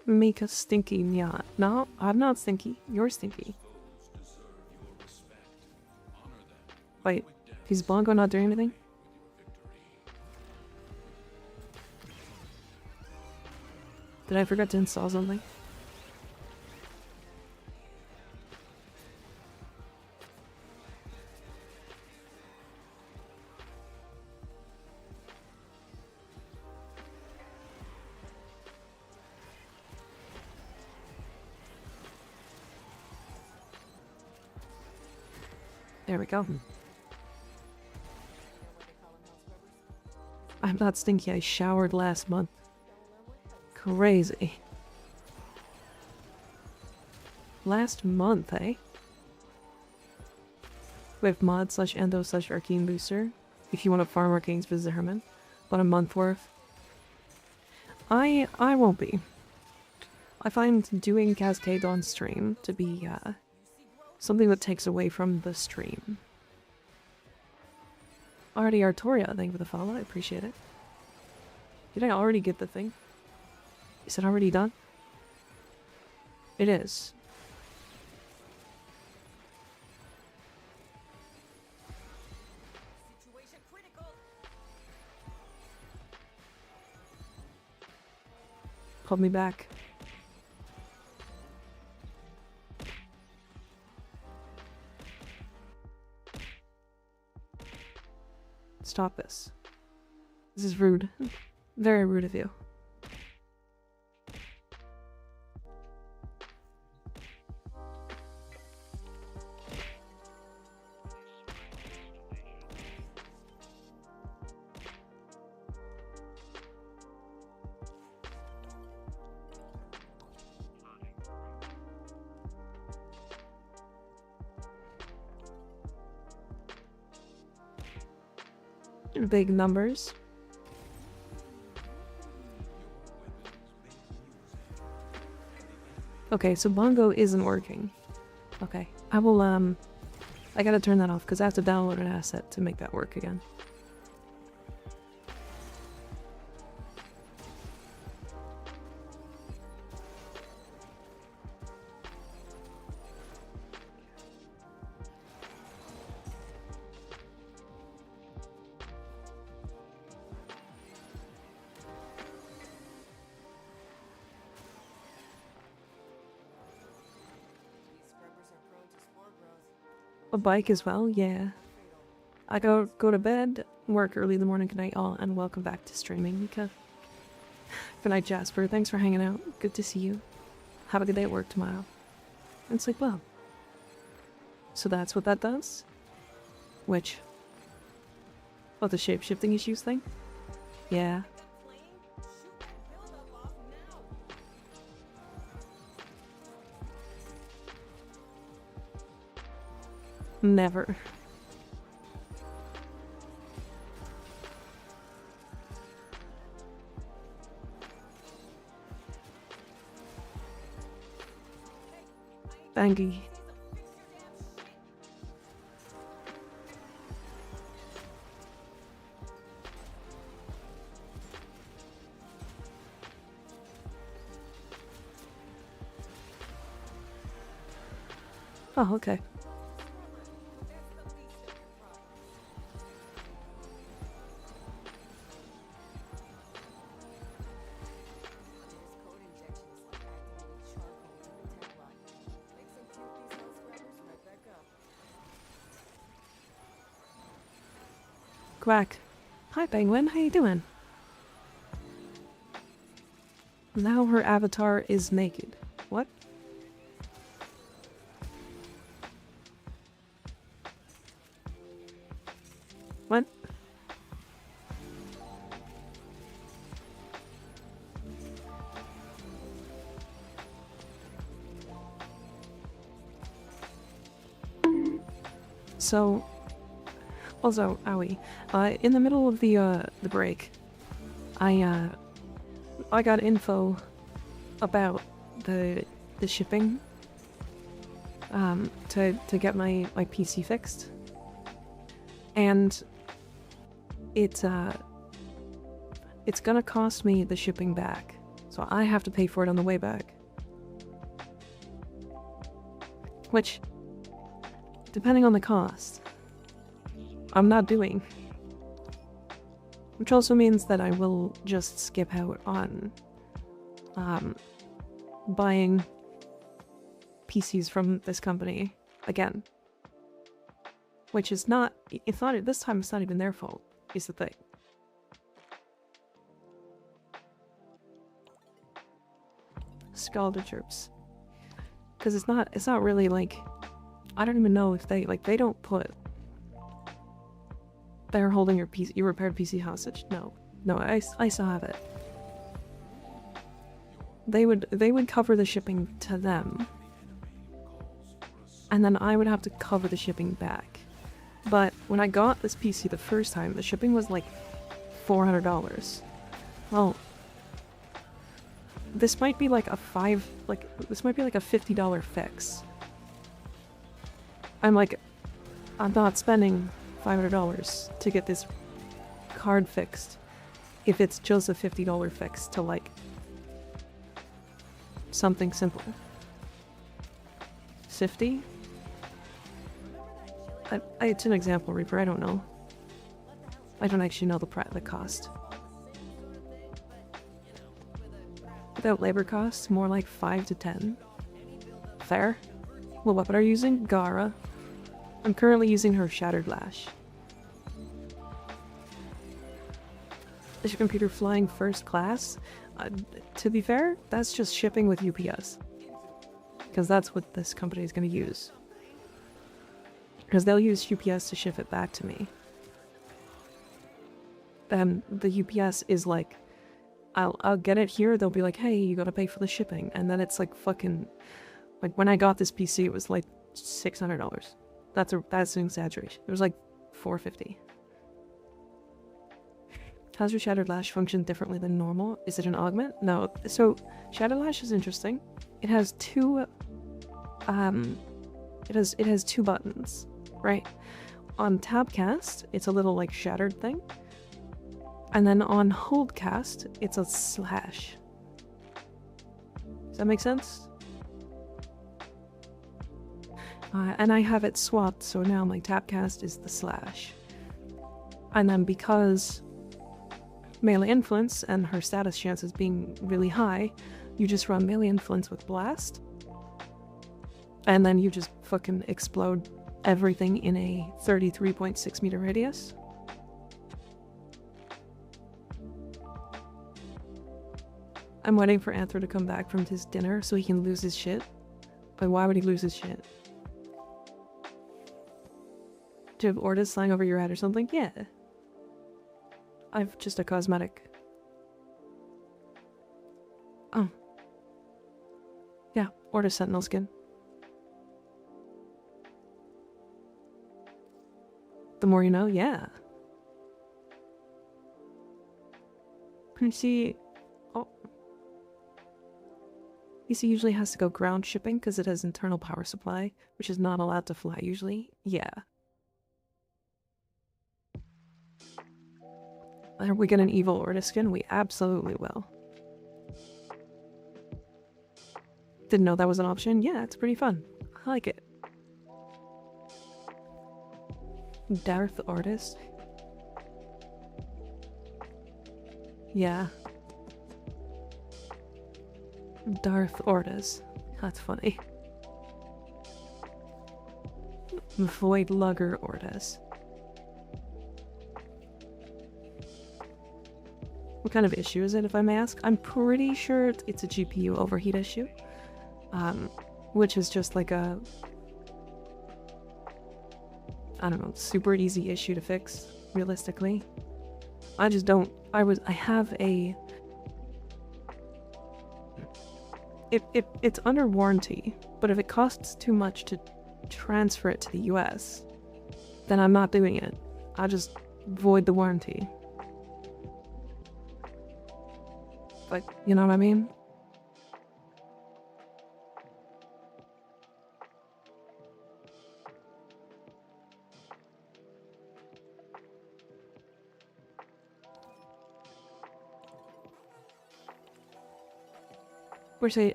Make us stinky, yeah. No, I'm not stinky. You're stinky. Wait, is Blanco not doing anything? Did I forget to install something? There we go. I'm not stinky. I showered last month. Crazy. Last month, eh? With mod slash endo slash arcane booster. If you want to farm arcanes, visit Herman. About a month worth. I won't be. I find doing Cascade on stream to be something that takes away from the stream. Already Artoria, thank you for the follow, I appreciate it. Did I already get the thing? Is it already done? It is. Pull me back. Stop this. This is rude. Very rude of you. Big numbers. Okay, so Bongo isn't working. Okay, I will, I gotta turn that off because I have to download an asset to make that work again. A bike as well, yeah. I go to bed, work early in the morning. Good night, all, and welcome back to streaming, Mika. Good night, Jasper. Thanks for hanging out. Good to see you. Have a good day at work tomorrow. And sleep well. So that's what that does? Which? Oh, the shape-shifting issues thing? Yeah. Never. Bangy. Oh, okay. Quack. Hi, Penguin. How you doing? Now her avatar is naked. What? What? So, also, owie, in the middle of the break, I got info about the shipping, to get my PC fixed, and it's gonna cost me the shipping back, so I have to pay for it on the way back, which, depending on the cost, I'm not doing. Which also means that I will just skip out on buying PCs from this company again. Which is not, it's not, this time it's not even their fault, is the thing. Scalded chirps. Because it's not really like I don't even know if they, like, they don't put... They're holding your PC, your repaired PC hostage. No. No, I still have it. They would cover the shipping to them. And then I would have to cover the shipping back. But when I got this PC the first time, the shipping was like $400. Well, this might be like a this might be like a $50 fix. I'm not spending $500 to get this card fixed if it's just a $50 fix to like something simple. Sifty? It's an example, Reaper, I don't know. I don't actually know the cost. Without labor costs, more like 5 to 10. Fair. What weapon are you using? Gara. I'm currently using her Shattered Lash. Is your computer flying first class? To be fair, that's just shipping with UPS. Because that's what this company is going to use. Because they'll use UPS to ship it back to me. Then the UPS is like, I'll get it here, they'll be like, hey, you gotta pay for the shipping. And then it's like fucking, like when I got this PC, it was like $600. That's an exaggeration. It was like $450. How's your Shattered Lash function differently than normal? Is it an augment? No. So Shattered Lash is interesting. It has two, it has two buttons, right? On Tabcast, it's a little like shattered thing. And then on Holdcast, it's a slash. Does that make sense? And I have it swapped, so now my Tapcast is the slash. And then because melee influence and her status chances being really high, you just run melee influence with blast. And then you just fucking explode everything in a 33.6 meter radius. I'm waiting for Anthro to come back from his dinner so he can lose his shit. But why would he lose his shit? To have Ortis flying over your head or something? Yeah. I've just a cosmetic. Oh. Yeah, Ortis Sentinel skin. The more you know, yeah. PC... Oh. PC usually has to go ground shipping because it has internal power supply, which is not allowed to fly usually. Yeah. Are we get an evil Ortis skin? We absolutely will. Didn't know that was an option? Yeah, it's pretty fun. I like it. Darth Ortis? Yeah. Darth Ortis. That's funny. Void Lugger Ortis. What kind of issue is it, if I may ask? I'm pretty sure it's a GPU overheat issue. Which is just like a... I don't know, super easy issue to fix, realistically. I just don't... I have a... It's under warranty, but if it costs too much to transfer it to the US, then I'm not doing it. I just void the warranty. Like, you know what I mean? Which they'd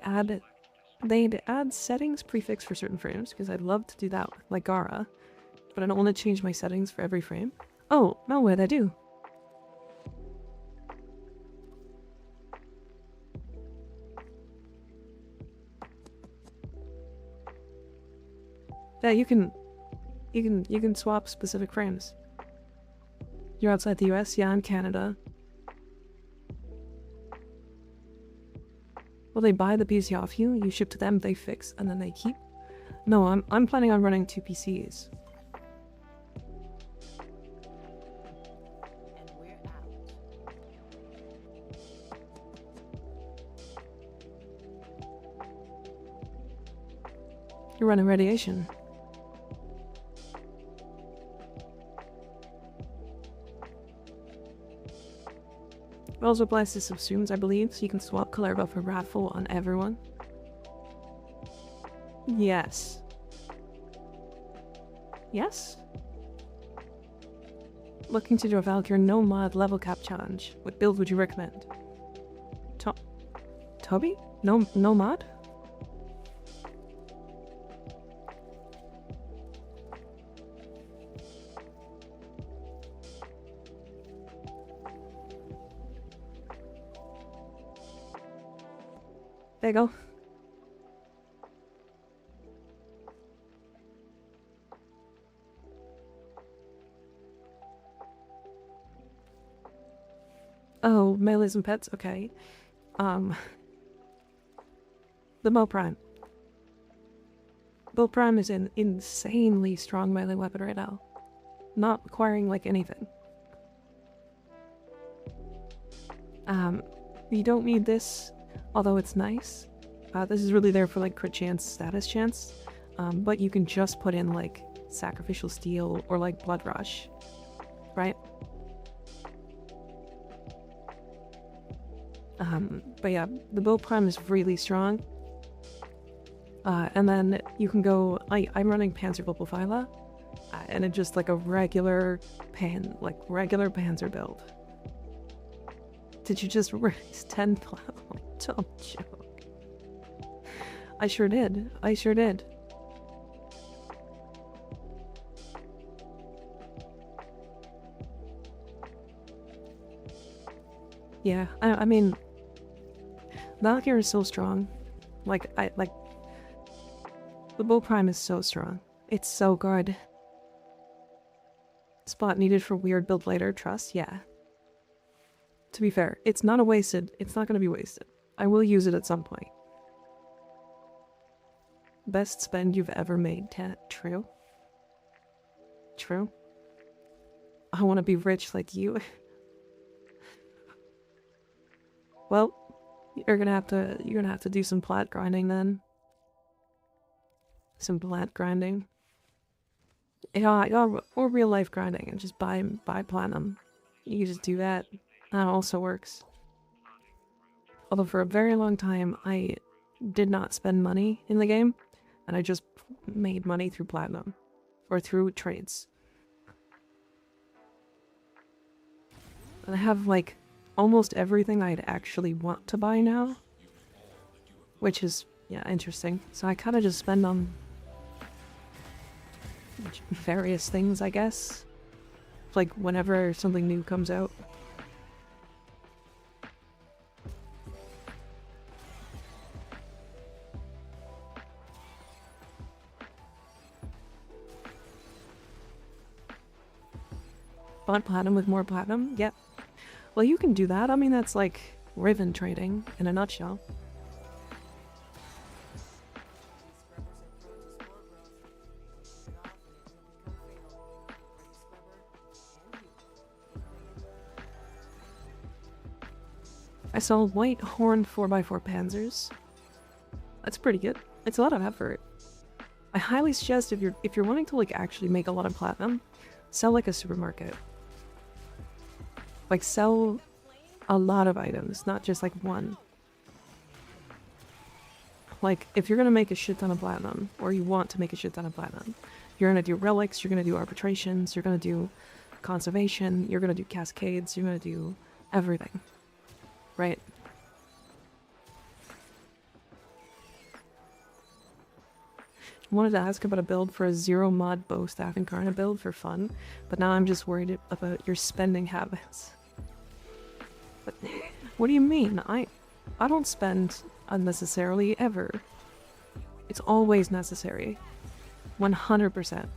add settings prefix for certain frames, because I'd love to do that like Gara, but I don't want to change my settings for every frame. Oh, Malwed, I do. Yeah, you can swap specific frames. You're outside the US? Yeah, I'm Canada. Well, they buy the PC off you, you ship to them, they fix, and then they keep. No, I'm planning on running 2 PCs. And we're out. You're running radiation. It also applies to subsumes, I believe, so you can swap color buff for Raffle on everyone. Yes. Yes? Looking to do a Valkyr no mod level cap challenge. What build would you recommend? Toby? No mod? There you go. Oh, melees and pets? Okay. The Mo Prime. Bull Prime is an insanely strong melee weapon right now. Not requiring, like, anything. You don't need this, although it's nice. This is really there for, like, crit chance, status chance. But you can just put in, like, Sacrificial Steel or, like, Blood Rush. Right? But yeah, the Bull Prime is really strong. And then you can go, I'm running Panzer and it's just like a regular Panzer build. Did you just raise 10 platform? Don't joke. I sure did. I sure did. Yeah, I mean, Valkyrie is so strong. The Bull Prime is so strong. It's so good. Spot needed for weird build later, trust? Yeah. To be fair, it's not it's not gonna be wasted. I will use it at some point. Best spend you've ever made, true? True? I wanna be rich like you. Well, you're gonna have to do some plat grinding then. Some plat grinding. Yeah, or real life grinding and just buy platinum. You can just do that. That also works. Although for a very long time I did not spend money in the game, and I just made money through platinum or through trades. And I have like almost everything I'd actually want to buy now, which is, yeah, interesting. So I kind of just spend on various things, I guess, like whenever something new comes out. Bought platinum with more platinum? Yep. Well, you can do that. I mean, that's like Riven trading in a nutshell. I sold white horned 4x4 panzers. That's pretty good. It's a lot of effort. I highly suggest if you're wanting to like actually make a lot of platinum, sell like a supermarket. Like sell a lot of items, not just like one. Like if you're gonna make a shit ton of platinum, or you want to make a shit ton of platinum, you're gonna do relics, you're gonna do arbitrations, you're gonna do conservation, you're gonna do cascades, you're gonna do everything. Right? Wanted to ask about a build for a zero mod bow staff incarnate build for fun, but now I'm just worried about your spending habits. But what do you mean? I don't spend unnecessarily ever. It's always necessary. 100%.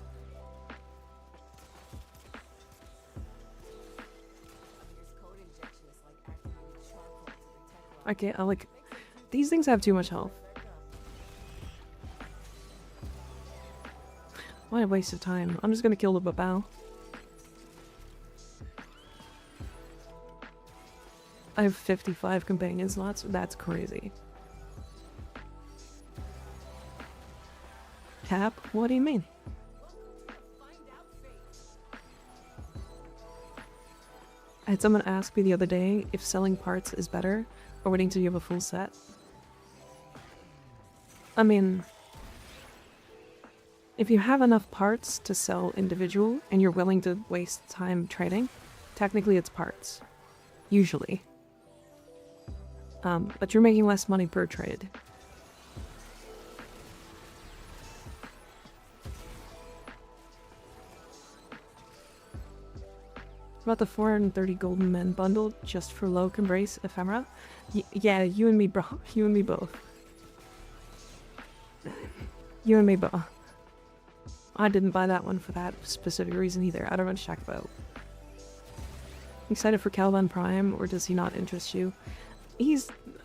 Okay, these things have too much health. What a waste of time. I'm just gonna kill the Babao. I have 55 companion slots. That's crazy. Cap? What do you mean? I had someone ask me the other day if selling parts is better or waiting till you have a full set. I mean, if you have enough parts to sell individual and you're willing to waste time trading, technically it's parts. Usually. But you're making less money per trade. About the 430 golden men bundle just for low embrace ephemera? Yeah, you and me, bro. You and me both. You and me both. I didn't buy that one for that specific reason either. I don't know what to talk about. Excited for Calvin Prime, or does he not interest you?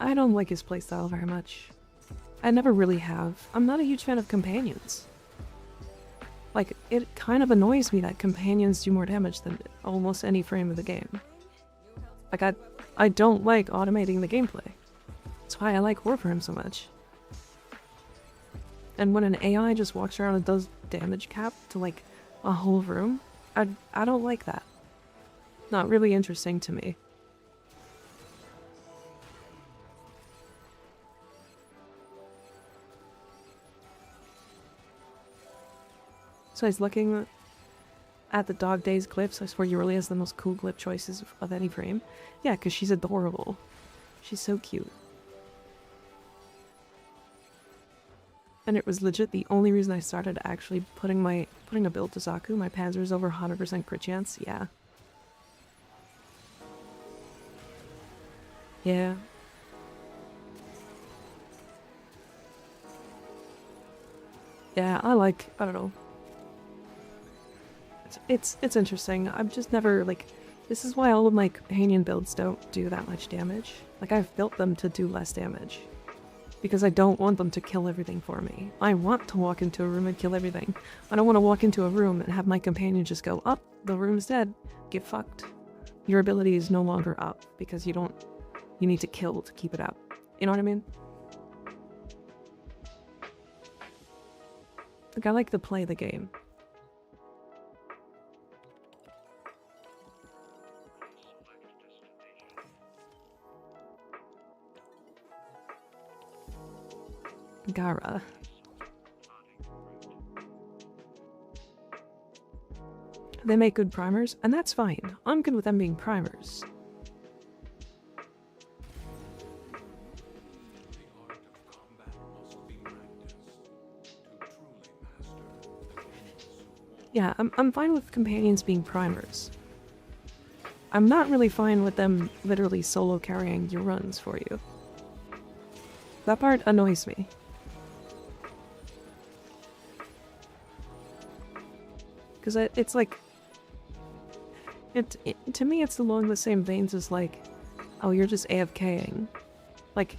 I don't like his playstyle very much. I never really have. I'm not a huge fan of companions. Like, it kind of annoys me that companions do more damage than almost any frame of the game. Like, I don't like automating the gameplay. That's why I like Warframe so much. And when an AI just walks around and does damage cap to, like, a whole room, I don't like that. Not really interesting to me. So I was looking at the Dog Days clips. I swear Yurli has the most cool clip choices of any frame. Yeah, because she's adorable. She's so cute. And it was legit the only reason I started actually putting a build to Zaku. My Panzer's over 100% crit chance. Yeah. Yeah. Yeah, I don't know. It's interesting. I've just never, like, this is why all of my companion builds don't do that much damage. Like, I've built them to do less damage. Because I don't want them to kill everything for me. I want to walk into a room and kill everything. I don't want to walk into a room and have my companion just go, up, the room's dead. Get fucked. Your ability is no longer up because you need to kill to keep it up. You know what I mean? Like, I like to play the game. Gara. They make good primers, and that's fine. I'm good with them being primers. Yeah, I'm fine with companions being primers. I'm not really fine with them literally solo carrying your runs for you. That part annoys me. Because it's like... to me, it's along the same veins as like, oh, you're just AFKing. Like,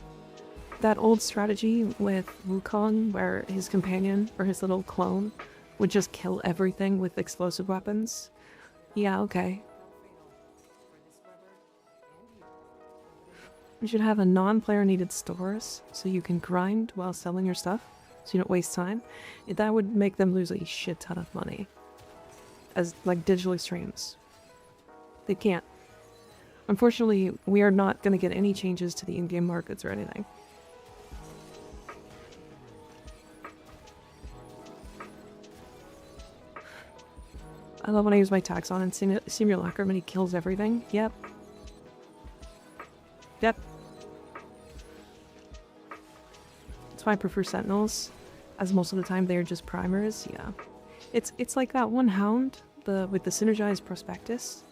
that old strategy with Wukong where his companion, or his little clone, would just kill everything with explosive weapons. Yeah, okay. You should have a non-player needed stores so you can grind while selling your stuff so you don't waste time. That would make them lose a shit ton of money. As, like, digital extremes. They can't. Unfortunately, we are not going to get any changes to the in-game markets or anything. I love when I use my Taxon and Simulacrum and he kills everything. Yep. Yep. That's why I prefer Sentinels, as most of the time they're just primers. Yeah. It's like that one hound with the synergized prospectus.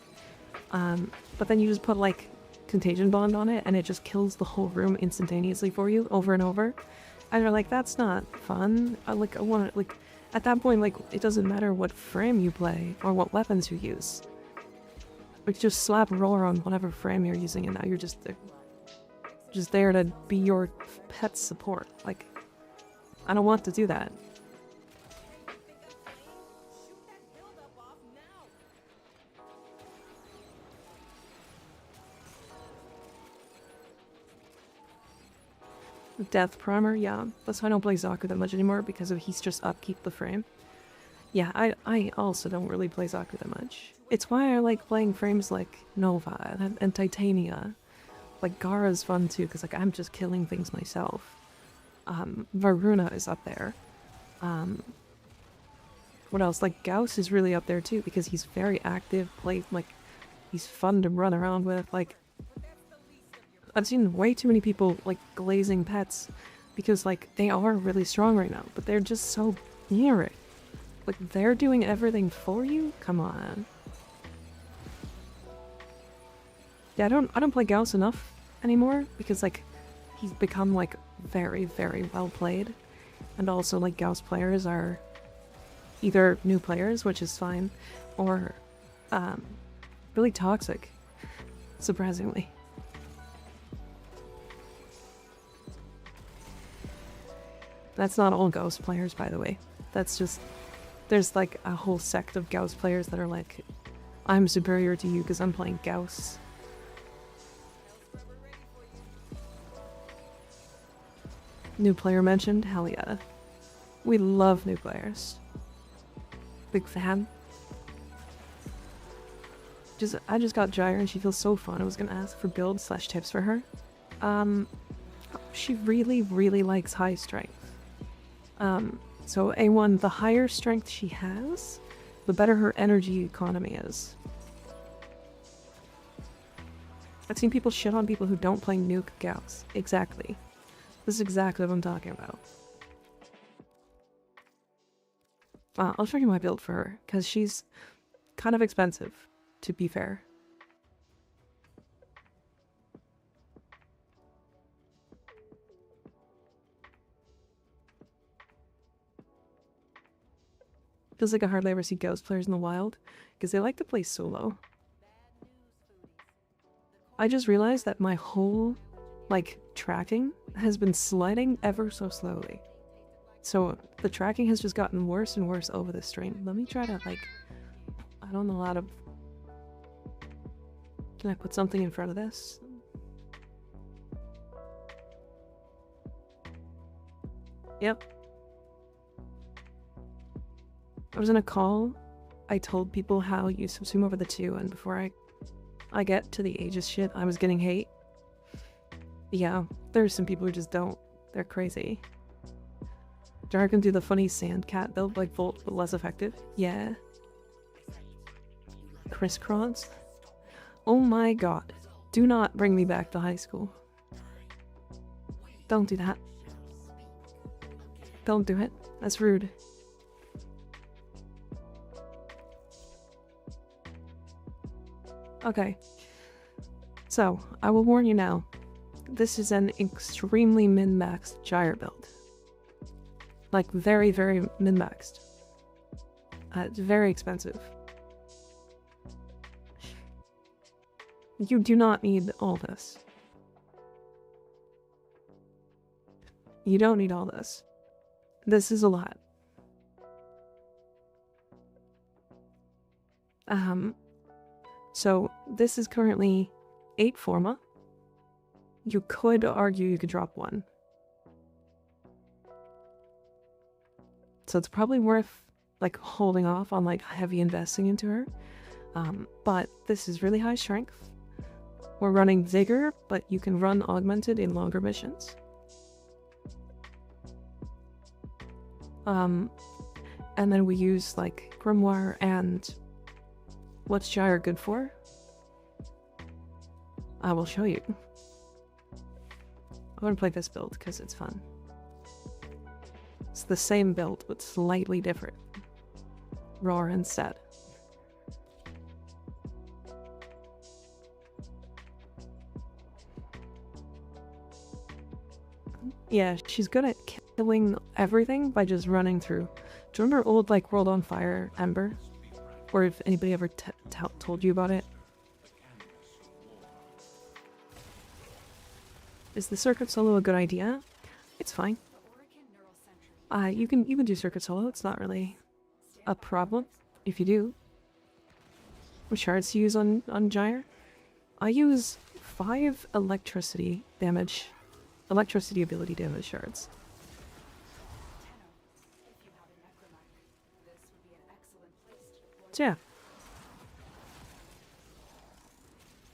But then you just put like contagion bond on it and it just kills the whole room instantaneously for you over and over. And you're like, that's not fun. I want it, like, at that point, like, it doesn't matter what frame you play or what weapons you use. Like, just slap roar on whatever frame you're using and now you're just there to be your pet's support. Like, I don't want to do that. Death Primer, yeah. That's why I don't play Zaku that much anymore, because he's just upkeep the frame. Yeah, I also don't really play Zaku that much. It's why I like playing frames like Nova and Titania. Like Gara's fun too, because like I'm just killing things myself. Varuna is up there. What else? Like Gauss is really up there too, because he's very active, he's fun to run around with. Like I've seen way too many people like glazing pets because like they are really strong right now, but they're just so near it. Like they're doing everything for you? Come on. Yeah, I don't play Gauss enough anymore because like he's become like very, very well played. And also like Gauss players are either new players, which is fine, or really toxic, surprisingly. That's not all Gauss players, by the way. That's just, there's like a whole sect of Gauss players that are like, I'm superior to you because I'm playing Gauss. New player mentioned? Hell yeah. We love new players. Big fan. I just got Gyre and she feels so fun. I was gonna ask for build/tips for her. She really, really likes high strength. So A1, the higher strength she has, the better her energy economy is. I've seen people shit on people who don't play Nuke Gauss. Exactly. This is exactly what I'm talking about. I'll show you my build for her, because she's kind of expensive, to be fair. Feels like I hardly ever see Gauss players in the wild, because they like to play solo. I just realized that my whole, like, tracking has been sliding ever so slowly. So the tracking has just gotten worse and worse over the stream. Let me try to, like, I don't know how to... Can I put something in front of this? Yep. I was in a call. I told people how you subsume over the 2, and before I get to the Aegis shit, I was getting hate. Yeah, there's some people who just don't. They're crazy. Jar can do the funny sand cat build like Volt, but less effective. Yeah. Crisscross? Oh my god. Do not bring me back to high school. Don't do that. Don't do it. That's rude. Okay. So, I will warn you now. This is an extremely min-maxed Gyre build. Like, very, very min-maxed. It's very expensive. You do not need all this. You don't need all this. This is a lot. So, this is currently 8 Forma. You could argue you could drop 1. So it's probably worth, like, holding off on, like, heavy investing into her. But this is really high strength. We're running Vigor, but you can run Augmented in longer missions. And then we use, like, Grimoire and... What's Gyre good for? I will show you. I'm gonna play this build because it's fun. It's the same build, but slightly different. Roar instead. Yeah, she's good at killing everything by just running through. Do you remember old, like, World on Fire Ember? Or if anybody ever told you about it? Is the circuit solo a good idea? It's fine. You can do circuit solo. It's not really a problem if you do. What shards to use on Gyre? I use 5 electricity damage electricity ability damage shards. So yeah.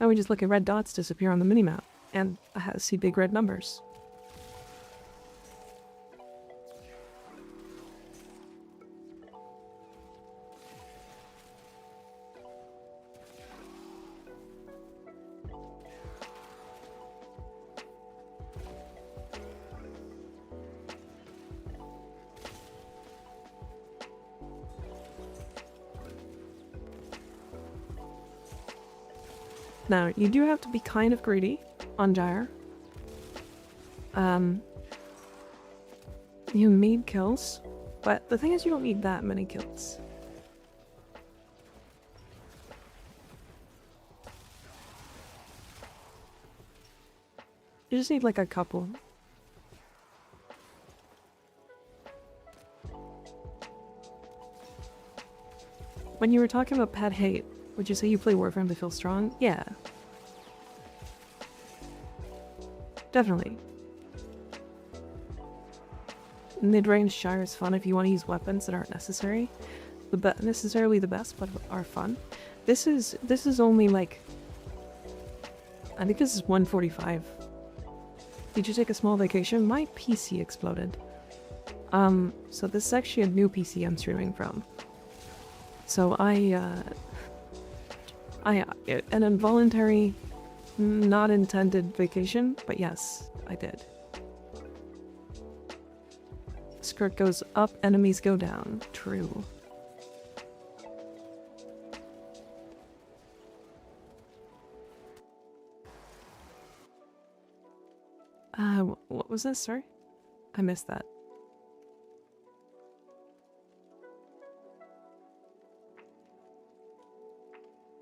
Now we just look at red dots disappear on the minimap, and I see big red numbers. Now, you do have to be kind of greedy on Gyre. You need kills, but the thing is you don't need that many kills. You just need like a couple. When you were talking about pet hate, would you say you play Warframe to feel strong? Yeah. Definitely. Mid-range Gyre is fun if you want to use weapons that aren't necessarily the best, but are fun. This is only like, I think this is 145. Did you take a small vacation? My PC exploded. So this is actually a new PC I'm streaming from. So an involuntary, not intended vacation, but yes, I did. Skirt goes up, enemies go down. True. What was this? Sorry? I missed that.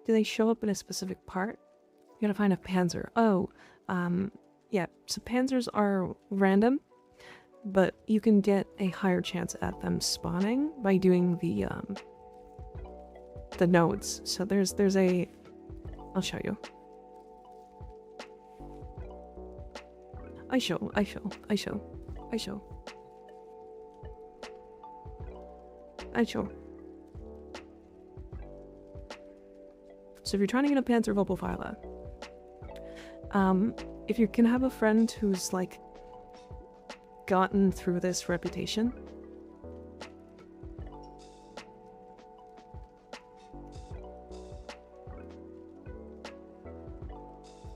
Do they show up in a specific part? You gotta find a panzer. Oh, yeah, so panzers are random, but you can get a higher chance at them spawning by doing the nodes. So there's a... I'll show you. I show. So if you're trying to get a Panzer Vopelphyla, if you can have a friend who's like gotten through this reputation,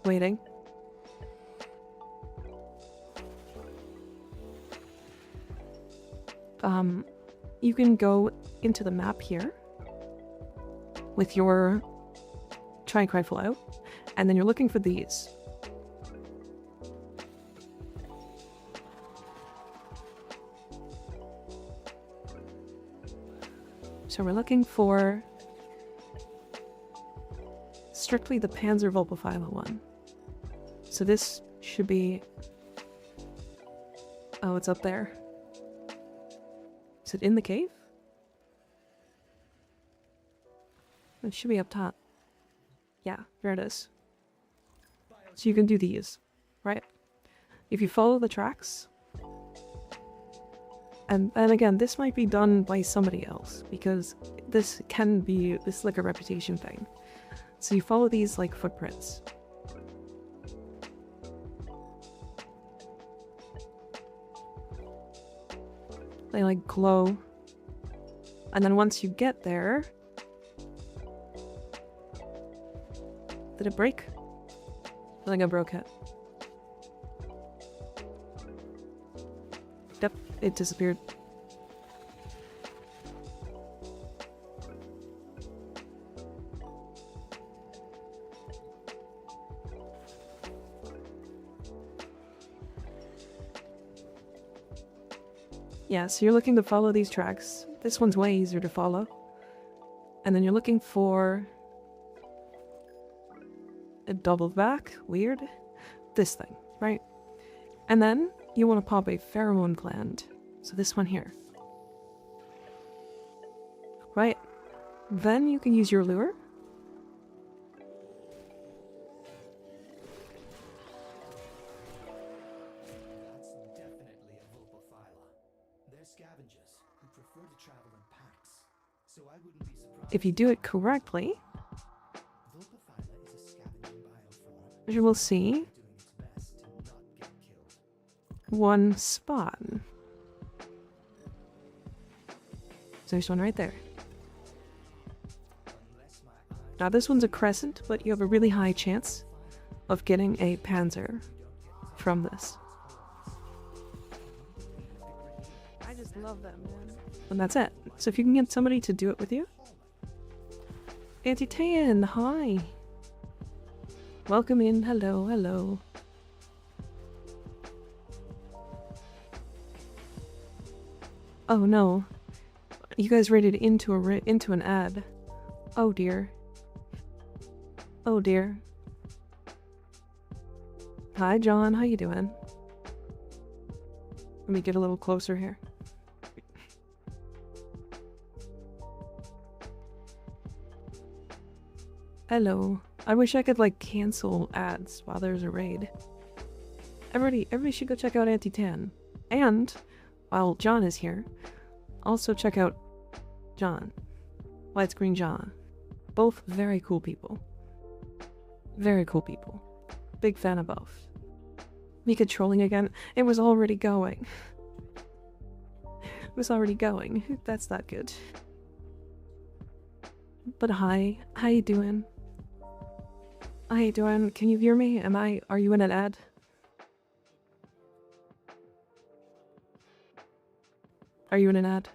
waiting. You can go into the map here with your try and cry full out, and then you're looking for these. So we're looking for strictly the Panzer Vopelphyla one. So this should be... Oh, it's up there. Is it in the cave? It should be up top. Yeah, there it is. So you can do these, right? If you follow the tracks, and again, this might be done by somebody else, because this can be this like a reputation thing. So you follow these like footprints. They like glow. And then once you get there... Did it break? I think I broke it. Yep, it disappeared. Yeah, so you're looking to follow these tracks. This one's way easier to follow. And then you're looking for... a double back, weird. This thing, right? And then you want to pop a pheromone gland. So this one here. Right? Then you can use your lure. scavengers who prefer to travel in packs, so I wouldn't be surprised. If you do it correctly, Vulpaphyla is a scavenging bioform you will see doing its best to not get killed. one spot. So there's one right there. Unless my eyes Now this one's a crescent, but you have a really high chance of getting a panzer from this. I just love that, man. And that's it. So if you can get somebody to do it with you. Auntie Tan, hi. Welcome in. Hello, hello. Oh no. You guys rated into an ad. Oh dear. Oh dear. Hi John, how you doing? Let me get a little closer here. Hello. I wish I could like cancel ads while there's a raid. Everybody should go check out Auntie Tan. And while John is here, also check out John. Widescreen John. Both very cool people. Very cool people. Big fan of both. Mika trolling again. It was already going. It was already going. That's not good. But hi. How you doing? How you doing? Can you hear me? Are you in an ad? Are you in an ad?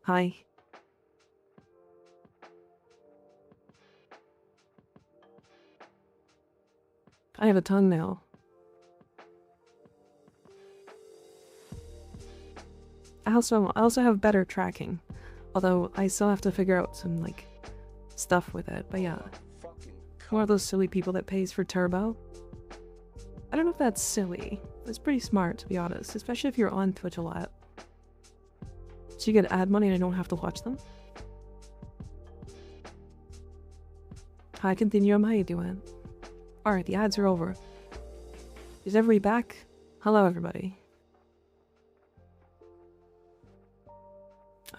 Hi. I have a tongue now. I also have better tracking. Although I still have to figure out some like stuff with it. But yeah. One of those silly people that pays for turbo. I don't know if that's silly. It's pretty smart to be honest, especially if you're on Twitch a lot. So you get ad money and I don't have to watch them. Hi Continuum, how you doing? Alright, the ads are over. Is everybody back? Hello everybody.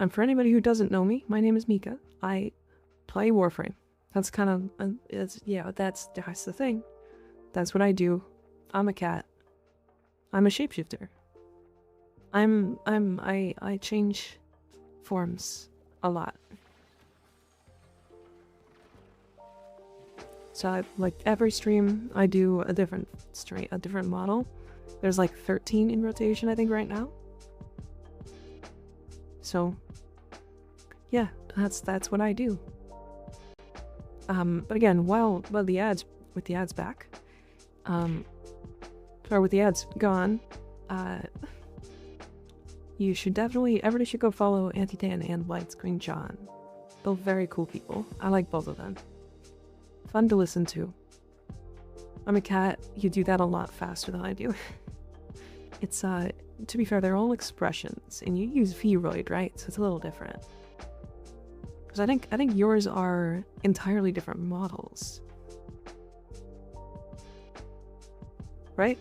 And for anybody who doesn't know me, my name is Mika. I play Warframe. That's kind of, yeah, that's the thing. That's what I do. I'm a cat. I'm a shapeshifter. I change forms a lot. So like every stream I do a different model. There's like 13 in rotation I think right now. So yeah, that's what I do. But again, while with the ads back, or with the ads gone, you should everybody should go follow Auntie Tan and Widescreen John. Both very cool people. I like both of them. Fun to listen to. I'm a cat, you do that a lot faster than I do. It's, to be fair, they're all expressions, and you use Vroid, right? So it's a little different. Because I think yours are entirely different models. Right?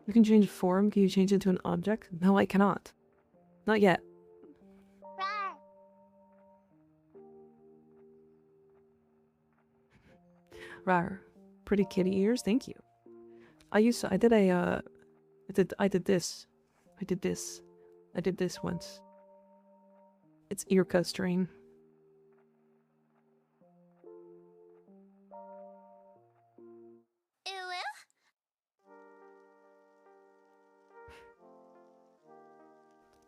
You can change form. Can you change it to an object? No, I cannot. Not yet. Rar. Pretty kitty ears, thank you. I did this once. It's ear strain.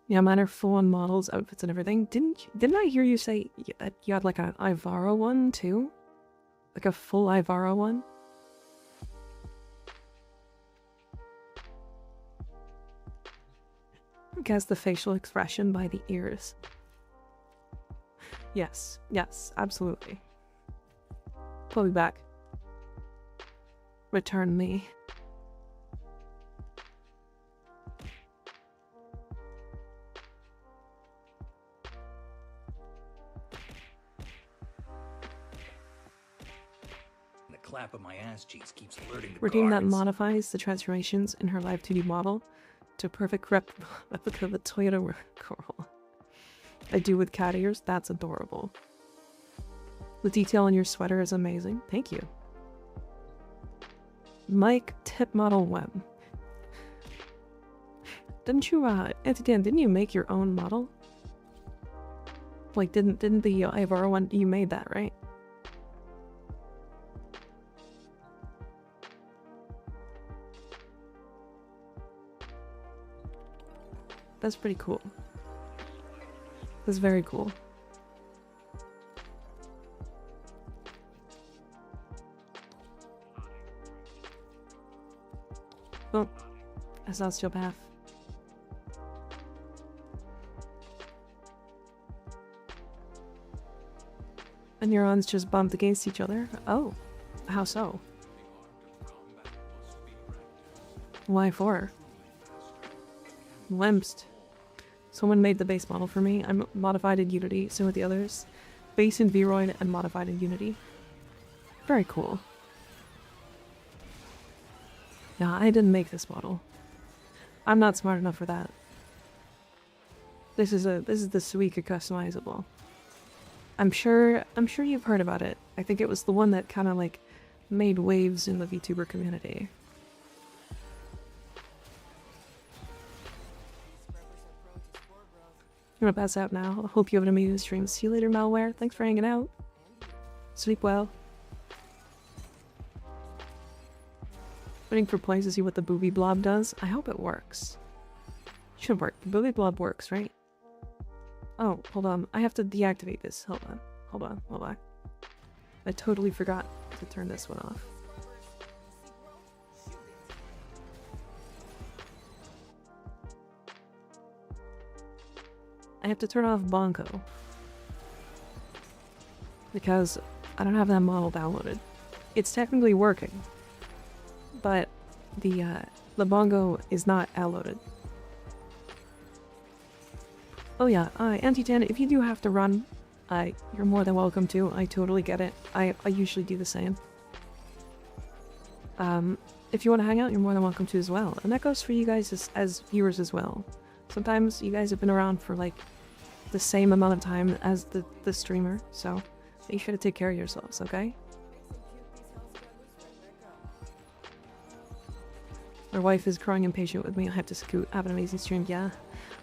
Yeah, mine are full-on models, outfits, and everything. Didn't I hear you say that you had like an Ivaro one too? Like a full Ivaro one? Guess the facial expression by the ears. Yes, absolutely. Pull me back. Return me. clap of my ass cheeks keeps alerting the Routine that guards. modifies the transformations in her live 2D model to a perfect replica of the Toyota Corolla. I do with cat ears. That's adorable. The detail on your sweater is amazing. Thank you. Mike Tip Model Web. Didn't you, Auntie Dan, didn't you make your own model? Like, didn't the Ivara one, you made that, right? That's pretty cool. That's very cool. Well, a sociopath. And neurons just bumped against each other? Oh. How so? Why for? Limps. Someone made the base model for me. I'm modified in Unity, so with the others. Base in Vroid and modified in Unity. Very cool. Yeah, I didn't make this model. I'm not smart enough for that. This is the Suika customizable. I'm sure you've heard about it. I think it was the one that kind of like made waves in the VTuber community. I'm gonna pass out now. I hope you have an amazing stream. See you later, Malware. Thanks for hanging out. Sleep well. Waiting for plays to see what the booby blob does. I hope it works. Should work. The booby blob works, right? Oh, hold on. I have to deactivate this. Hold on. Hold on. Hold on. I totally forgot to turn this one off. I have to turn off Bonko. Because I don't have that model downloaded. It's technically working. But the bongo is not downloaded. Oh yeah, Auntie Tan, if you do have to run, you're more than welcome to. I totally get it. I usually do the same. If you want to hang out, you're more than welcome to as well. And that goes for you guys as viewers as well. Sometimes you guys have been around for like the same amount of time as the streamer, so make sure to take care of yourselves, okay? My wife is growing impatient with me. I have to scoot. Have an amazing stream. Yeah.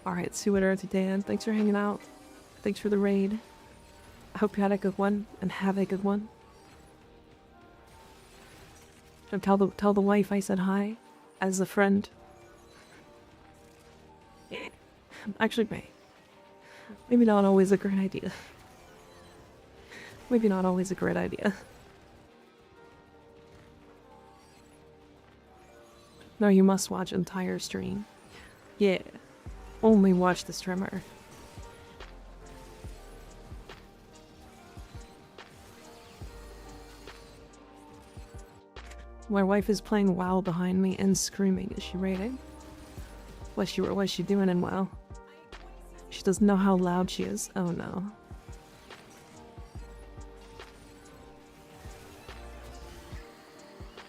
Alright, see you later, Dan. Thanks for hanging out. Thanks for the raid. I hope you had a good one and have a good one. Tell the wife I said hi as a friend. Actually, maybe not always a great idea. Maybe not always a great idea. No, you must watch entire stream. Yeah. Only watch the streamer. My wife is playing WoW behind me and screaming. Is she raiding? What's she doing in WoW? She doesn't know how loud she is. Oh no.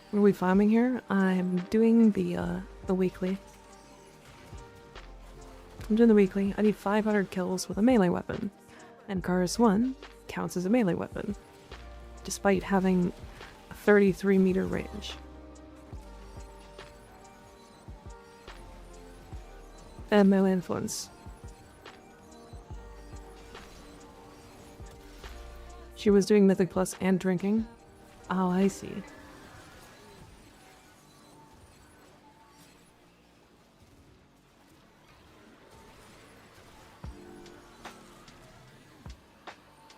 What are we farming here? I'm doing the weekly. I'm doing the weekly. I need 500 kills with a melee weapon. And Garrus 1 counts as a melee weapon. Despite having a 33 meter range. And melee influence. She was doing Mythic Plus and drinking. Oh, I see.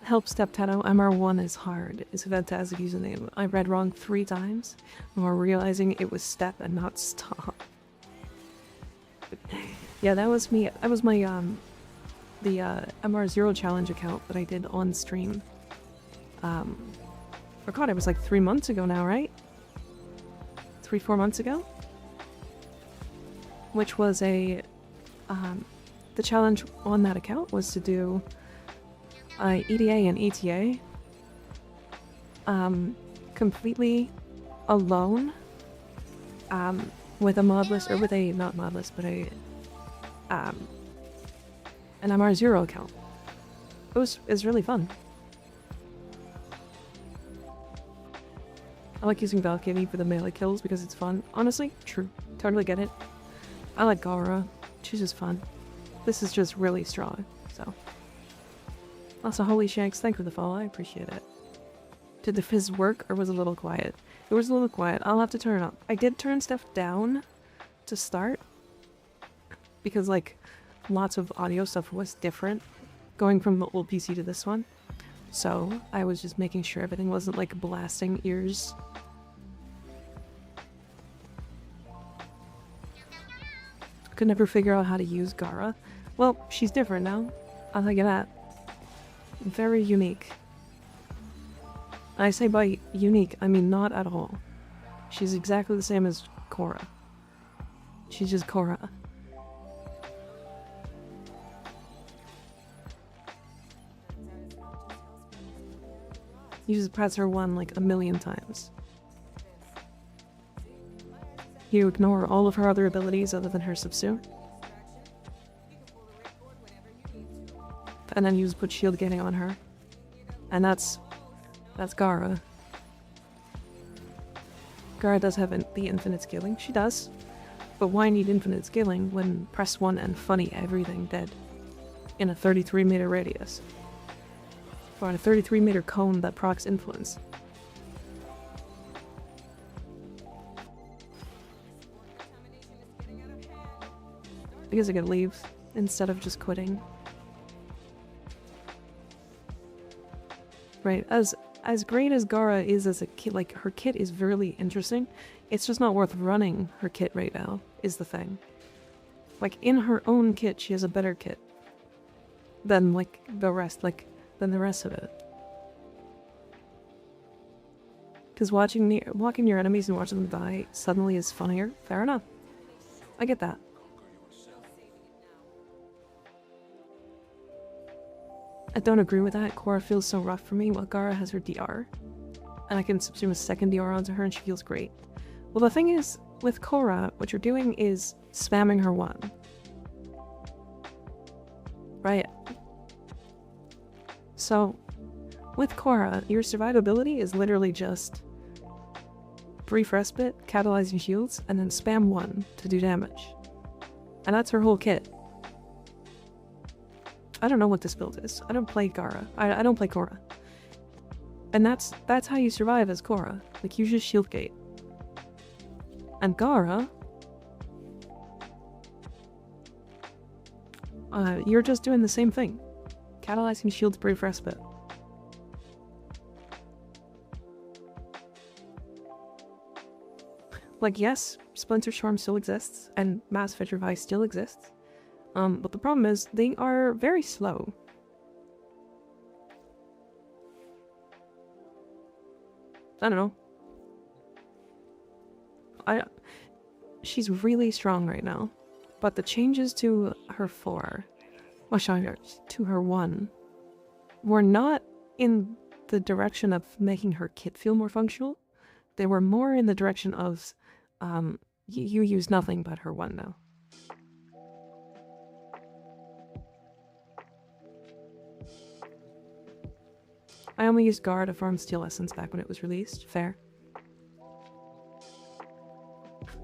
Help Steptano, MR1 is hard. It's a fantastic username. I read wrong 3 times before realizing it was step and not stop. Yeah, that was me. That was my the MR0 challenge account that I did on stream. Oh god, it was like 3 months ago now, right? 3-4 months ago? Which was a the challenge on that account was to do EDA and ETA completely alone, with a mod list, or with a, not mod list, but a, an MR0 account. It's really fun. I like using Valkyrie for the melee kills because it's fun. Honestly, true. Totally get it. I like Gara. She's just fun. This is just really strong, so. Also, Holy Shanks, thank you for the follow. I appreciate it. Did the fizz work, or was it a little quiet? It was a little quiet. I'll have to turn it up. I did turn stuff down to start, because, like, lots of audio stuff was different going from the old PC to this one. So I was just making sure everything wasn't, like, blasting ears. Could never figure out how to use Gara. Well, she's different now. I'll tell you that. Very unique. I say by unique, I mean not at all. She's exactly the same as Korra. She's just Korra. Uses Pretzer 1 like a million times. You ignore all of her other abilities other than her subsume. And then you just put shield getting on her. And that's Gara. Gara does have the infinite scaling. She does. But why need infinite scaling when press 1 and funny everything dead in a 33-meter radius? Or on a 33-meter cone that procs influence. I guess I could leave instead of just quitting. Right, as great as Gara is as a kit, like, her kit is really interesting. It's just not worth running her kit right now, is the thing. Like, in her own kit, she has a better kit than, like, the rest, than the rest of it. Because walking near enemies and watching them die suddenly is funnier. Fair enough. I get that. I don't agree with that. Korra feels so rough for me while Gara has her DR. And I can subsume a second DR onto her and she feels great. Well, the thing is, with Korra, what you're doing is spamming her 1. Right? So, with Korra, your survivability is literally just brief respite, catalyzing shields, and then spam 1 to do damage. And that's her whole kit. I don't know what this build is. I don't play Gara. I don't play Korra. And that's how you survive as Korra. Like, you just shield gate. And Gara, you're just doing the same thing. Catalyzing shields, brief respite. Like, yes, Splinter Storm still exists, and Mass Vitrify still exists. But the problem is, they are very slow. I don't know. She's really strong right now. But the changes to her 4, well, to her 1, were not in the direction of making her kit feel more functional. They were more in the direction of, you use nothing but her 1 now. I only used Gara to farm Steel Essence back when it was released. Fair.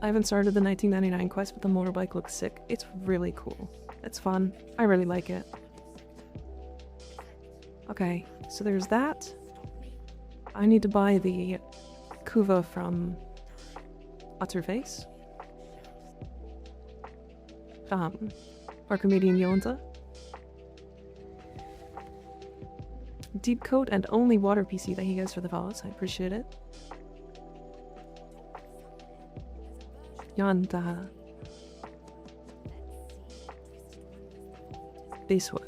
I haven't started the 1999 quest, but the motorbike looks sick. It's really cool. It's fun. I really like it. Okay, so there's that. I need to buy the Kuva from What's Her Face? Our comedian Yonta. Deep coat and only water PC. Thank you guys for the follows. I appreciate it. Yonta. This one.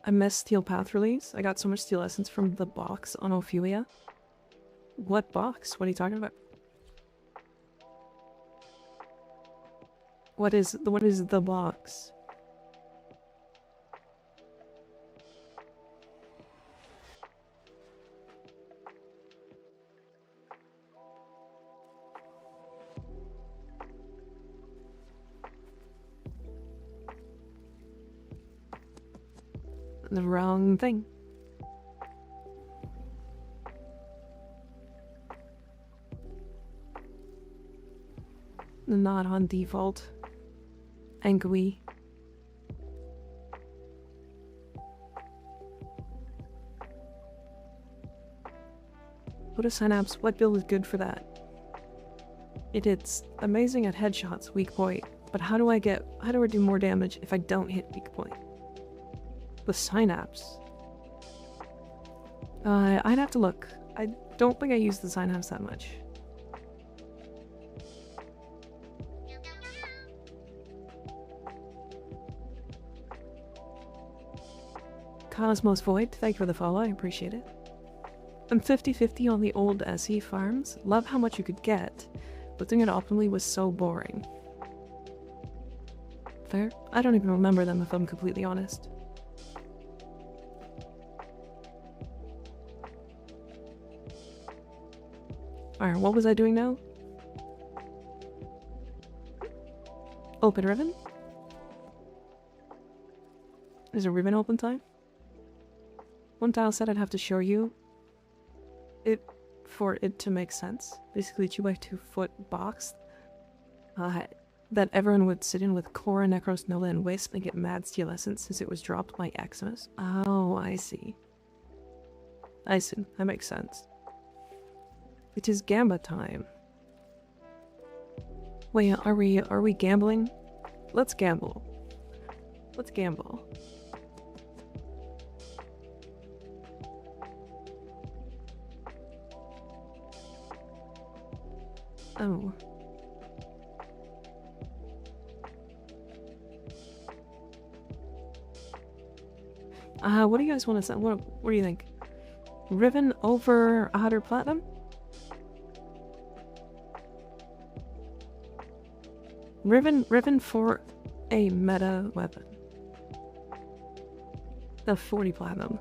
I missed Steel Path release. I got so much Steel Essence from the box on Ophelia. What box? What are you talking about? What is the box? The wrong thing. Not on default. Angry. Photo Synapse, what build is good for that? It's amazing at headshots, weak point. But how do I do more damage if I don't hit weak point? With Synapse. I'd have to look. I don't think I use the Synapse that much. Cosmos Void, thank you for the follow, I appreciate it. I'm 50-50 on the old SE farms. Love how much you could get, but doing it optimally was so boring. Fair? I don't even remember them if I'm completely honest. Alright, what was I doing now? Open ribbon? Is a ribbon open time? One tile said I'd have to show you it for it to make sense. Basically 2x2 foot box that everyone would sit in with Cora, Necros, Nola, and Wisp and get mad Steel Essence since it was dropped by Xmas. Oh, I see. I see. That makes sense. It is Gamba time. Wait, are we gambling? Let's gamble. Let's gamble. Oh. What do you guys want to say? What do you think? Riven over 100 platinum? Riven for a meta weapon. The 40 platinum.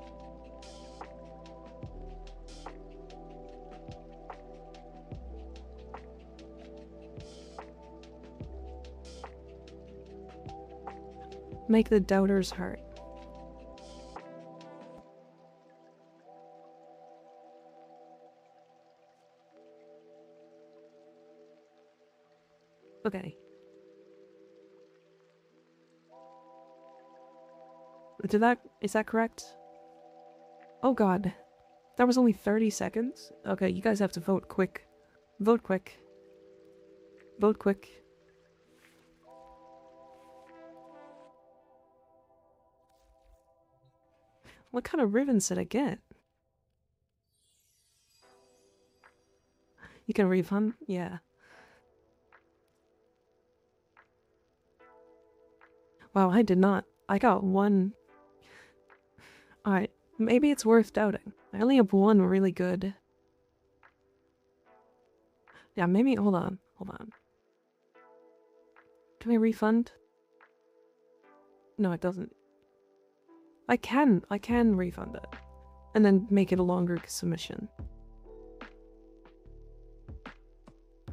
Make the doubters hurt. Okay. Is that correct? Oh god. That was only 30 seconds? Okay, you guys have to vote quick. Vote quick. Vote quick. What kind of ribbons did I get? You can refund? Yeah. Wow, I did not. I got one. Alright, maybe it's worth doubting. I only have one really good. Yeah, maybe, hold on. Can we refund? No, it doesn't. I can refund it. And then make it a longer submission.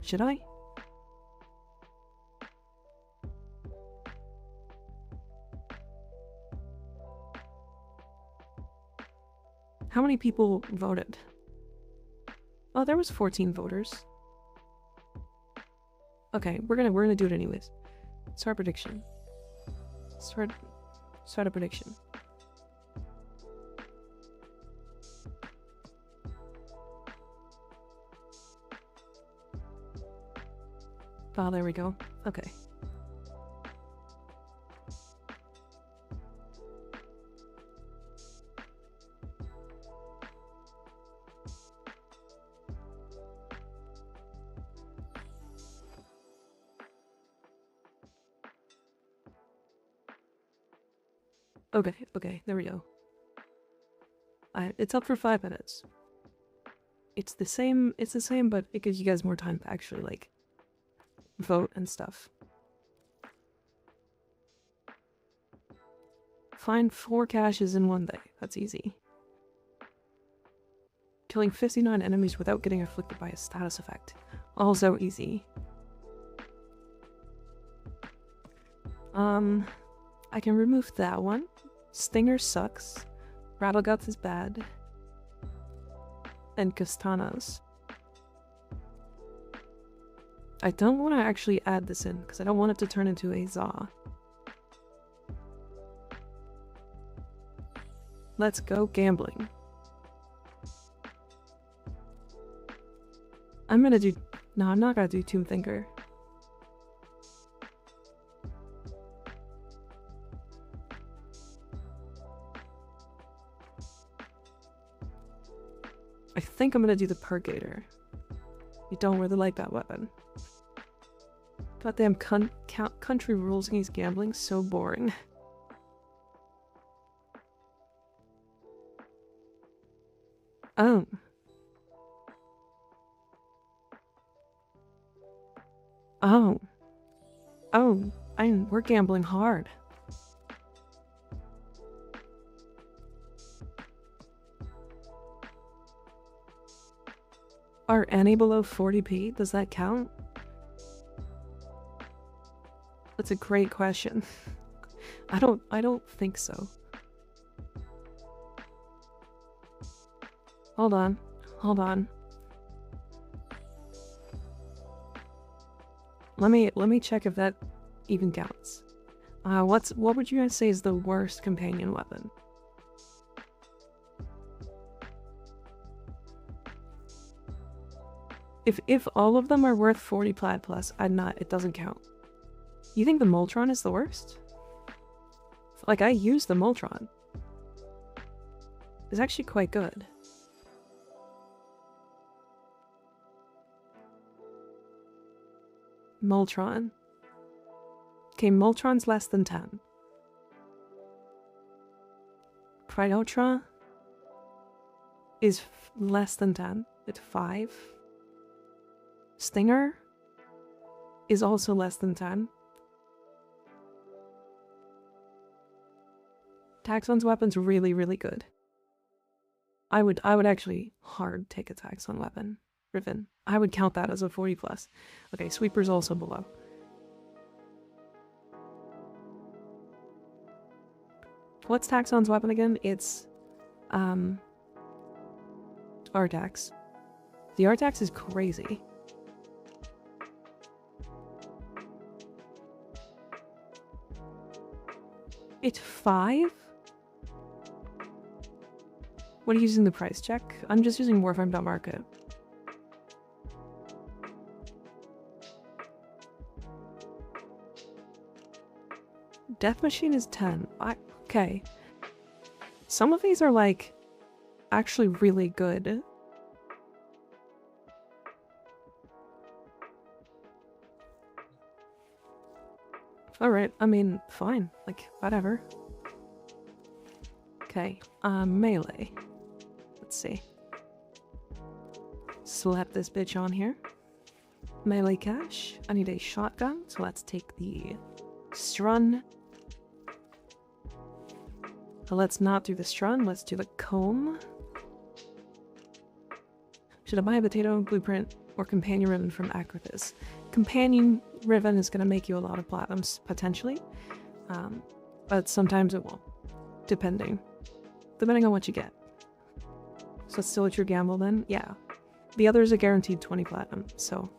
Should I? How many people voted? Oh, there was 14 voters. Okay, we're gonna do it anyways. Start prediction. Start a prediction. Oh, there we go. Okay. Okay, there we go. It's up for 5 minutes. It's the same, but it gives you guys more time to actually, like, vote and stuff. Find 4 caches in 1 day. That's easy. Killing 59 enemies without getting afflicted by a status effect. Also easy. I can remove that one. Stinger sucks. Rattleguts is bad. And Castanas. I don't want to actually add this in, because I don't want it to turn into a Za. Let's go gambling. I'm gonna do... No, I'm not gonna do Tomb Thinker. I think I'm gonna do the Purgator. I don't really like that weapon. Goddamn country rules against gambling, so boring. Oh. Oh. Oh, we're gambling hard. Are any below 40p? Does that count? That's a great question. I don't think so. Hold on. Hold on. Let me check if that even counts. What would you guys say is the worst companion weapon? If all of them are worth 40 plat plus, it doesn't count. You think the Moltron is the worst? Like, I use the Moltron. It's actually quite good. Moltron. Okay, Moltron's less than 10. Cryotra is less than 10. It's 5. Stinger is also less than 10. Taxon's weapon's really, really good. I would actually hard take a Taxon weapon. Riven. I would count that as a 40 plus. Okay, Sweeper's also below. What's Taxon's weapon again? It's Artax. The Artax is crazy. It's 5? What are you using the price check? I'm just using Warframe.market. Death Machine is 10. Okay. Some of these are, like, actually really good. Alright, I mean, fine. Like, whatever. Okay, melee. Let's see. Slap this bitch on here. Melee cache. I need a shotgun, so let's take the Strun. Let's not do the Strun, let's do the Comb. Should I buy a potato blueprint or companion ribbon from Acrithis? Companion ribbon is going to make you a lot of platinums, potentially. But sometimes it won't. Depending on what you get. So it's still at your gamble then? Yeah. The others are guaranteed 20 platinum, so...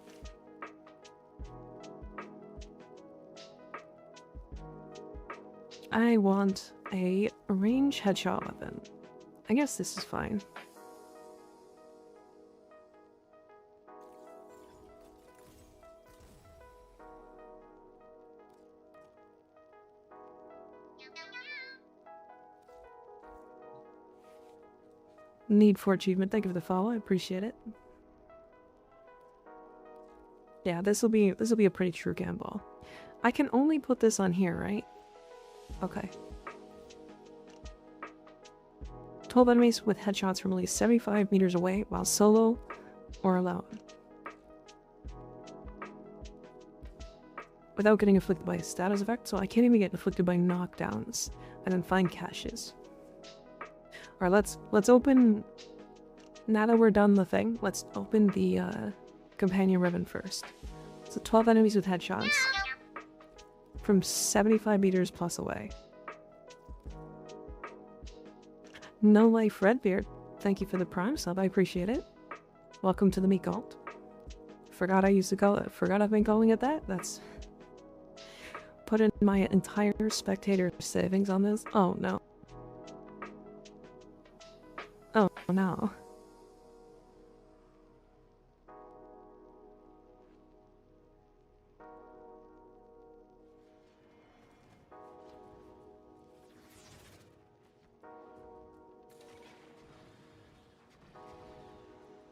I want a range headshot weapon. I guess this is fine. Need for achievement. Thank you for the follow. I appreciate it. Yeah, this will be a pretty true gamble. I can only put this on here, right? Okay. 12 enemies with headshots from at least 75 meters away while solo or alone. Without getting afflicted by a status effect, so I can't even get afflicted by knockdowns and then find caches. Alright, let's open, now that we're done the thing, let's open the companion ribbon first. So 12 enemies with headshots from 75 meters plus away. No Life Redbeard, thank you for the Prime sub, I appreciate it. Welcome to the Meat Cult. Forgot I've been calling it that. That's... Put in my entire spectator savings on this. Oh no. Oh no.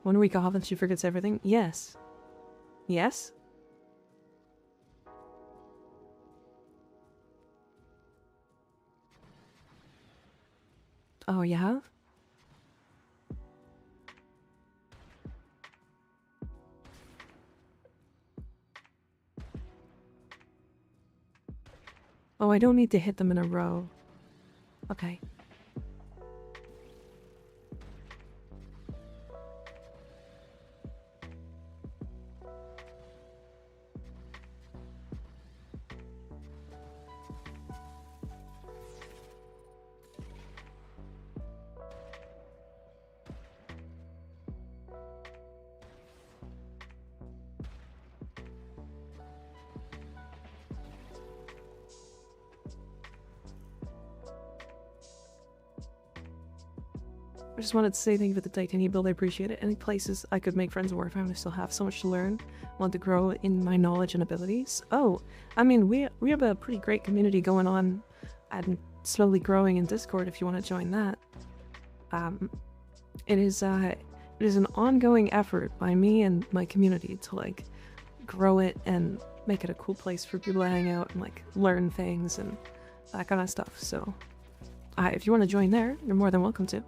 One week off and she forgets everything? Yes. Yes? Oh, yeah? Oh, I don't need to hit them in a row. Okay. I just wanted to say thank you for the titanium build, I appreciate it. Any places I could make friends in Warframe, I still have so much to learn. Want to grow in my knowledge and abilities. Oh, I mean, we have a pretty great community going on and slowly growing in Discord if you want to join that. It is an ongoing effort by me and my community to like grow it and make it a cool place for people to hang out and like learn things and that kind of stuff. So if you want to join there, you're more than welcome to.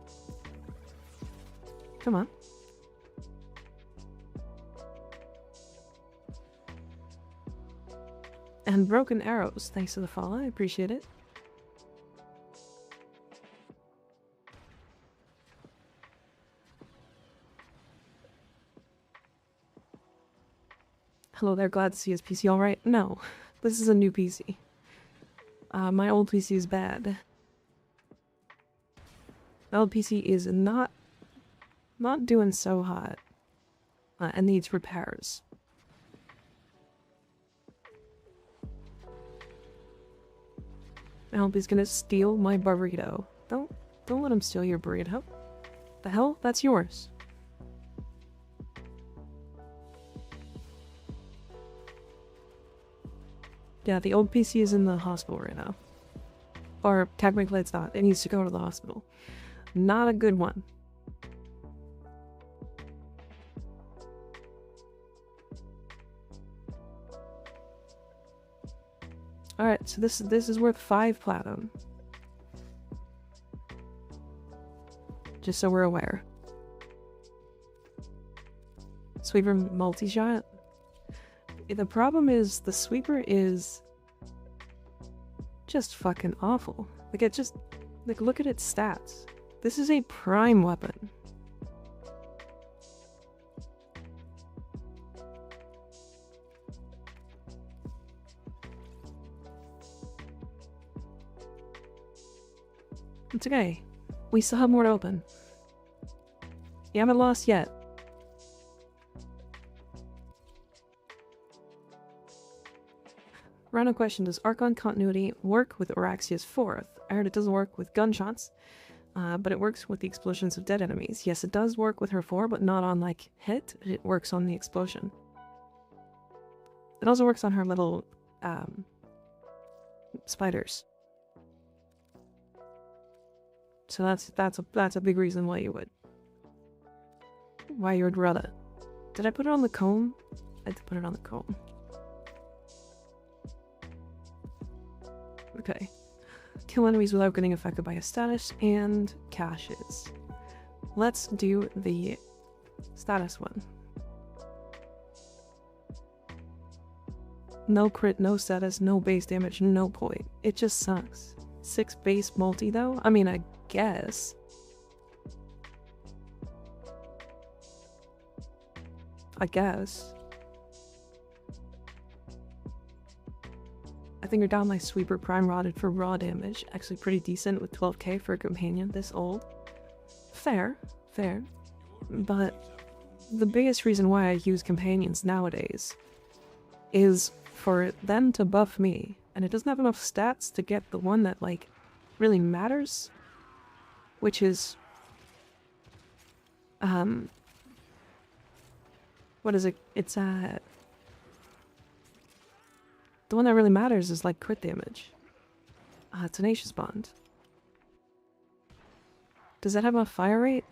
Come on. And Broken Arrows, thanks for the follow, I appreciate it. Hello there, glad to see his PC alright. No, this is a new PC. My old PC is bad. My old PC is not doing so hot and needs repairs. I hope he's gonna steal my burrito. Don't let him steal your burrito. The hell? That's yours. Yeah, the old PC is in the hospital right now. Or technically it's not. It needs to go to the hospital. Not a good one. Alright, so this is worth 5 platinum. Just so we're aware. Sweeper multi-shot? The problem is the sweeper is just fucking awful. Like it just, like look at its stats. This is a prime weapon. It's okay. We still have more to open. You haven't lost yet. Random question, does Archon continuity work with Araxia's 4th? I heard it doesn't work with gunshots, but it works with the explosions of dead enemies. Yes, it does work with her 4, but not on, like, hit. It works on the explosion. It also works on her little, spiders. So that's a big reason why you would. Why you would run it. Did I put it on the comb? I did put it on the comb. Okay. kill enemies without getting affected by a status, and caches. Let's do the status one. No crit, no status, no base damage, no point. It just sucks. 6 base multi though? I mean, I guess. I think your down my sweeper prime rotted for raw damage. Actually pretty decent with 12k for a companion this old. Fair. But the biggest reason why I use companions nowadays is for them to buff me. And it doesn't have enough stats to get the one that, like, really matters. Which is... what is it? It's, the one that really matters is, like, crit damage. Tenacious Bond. Does that have a fire rate?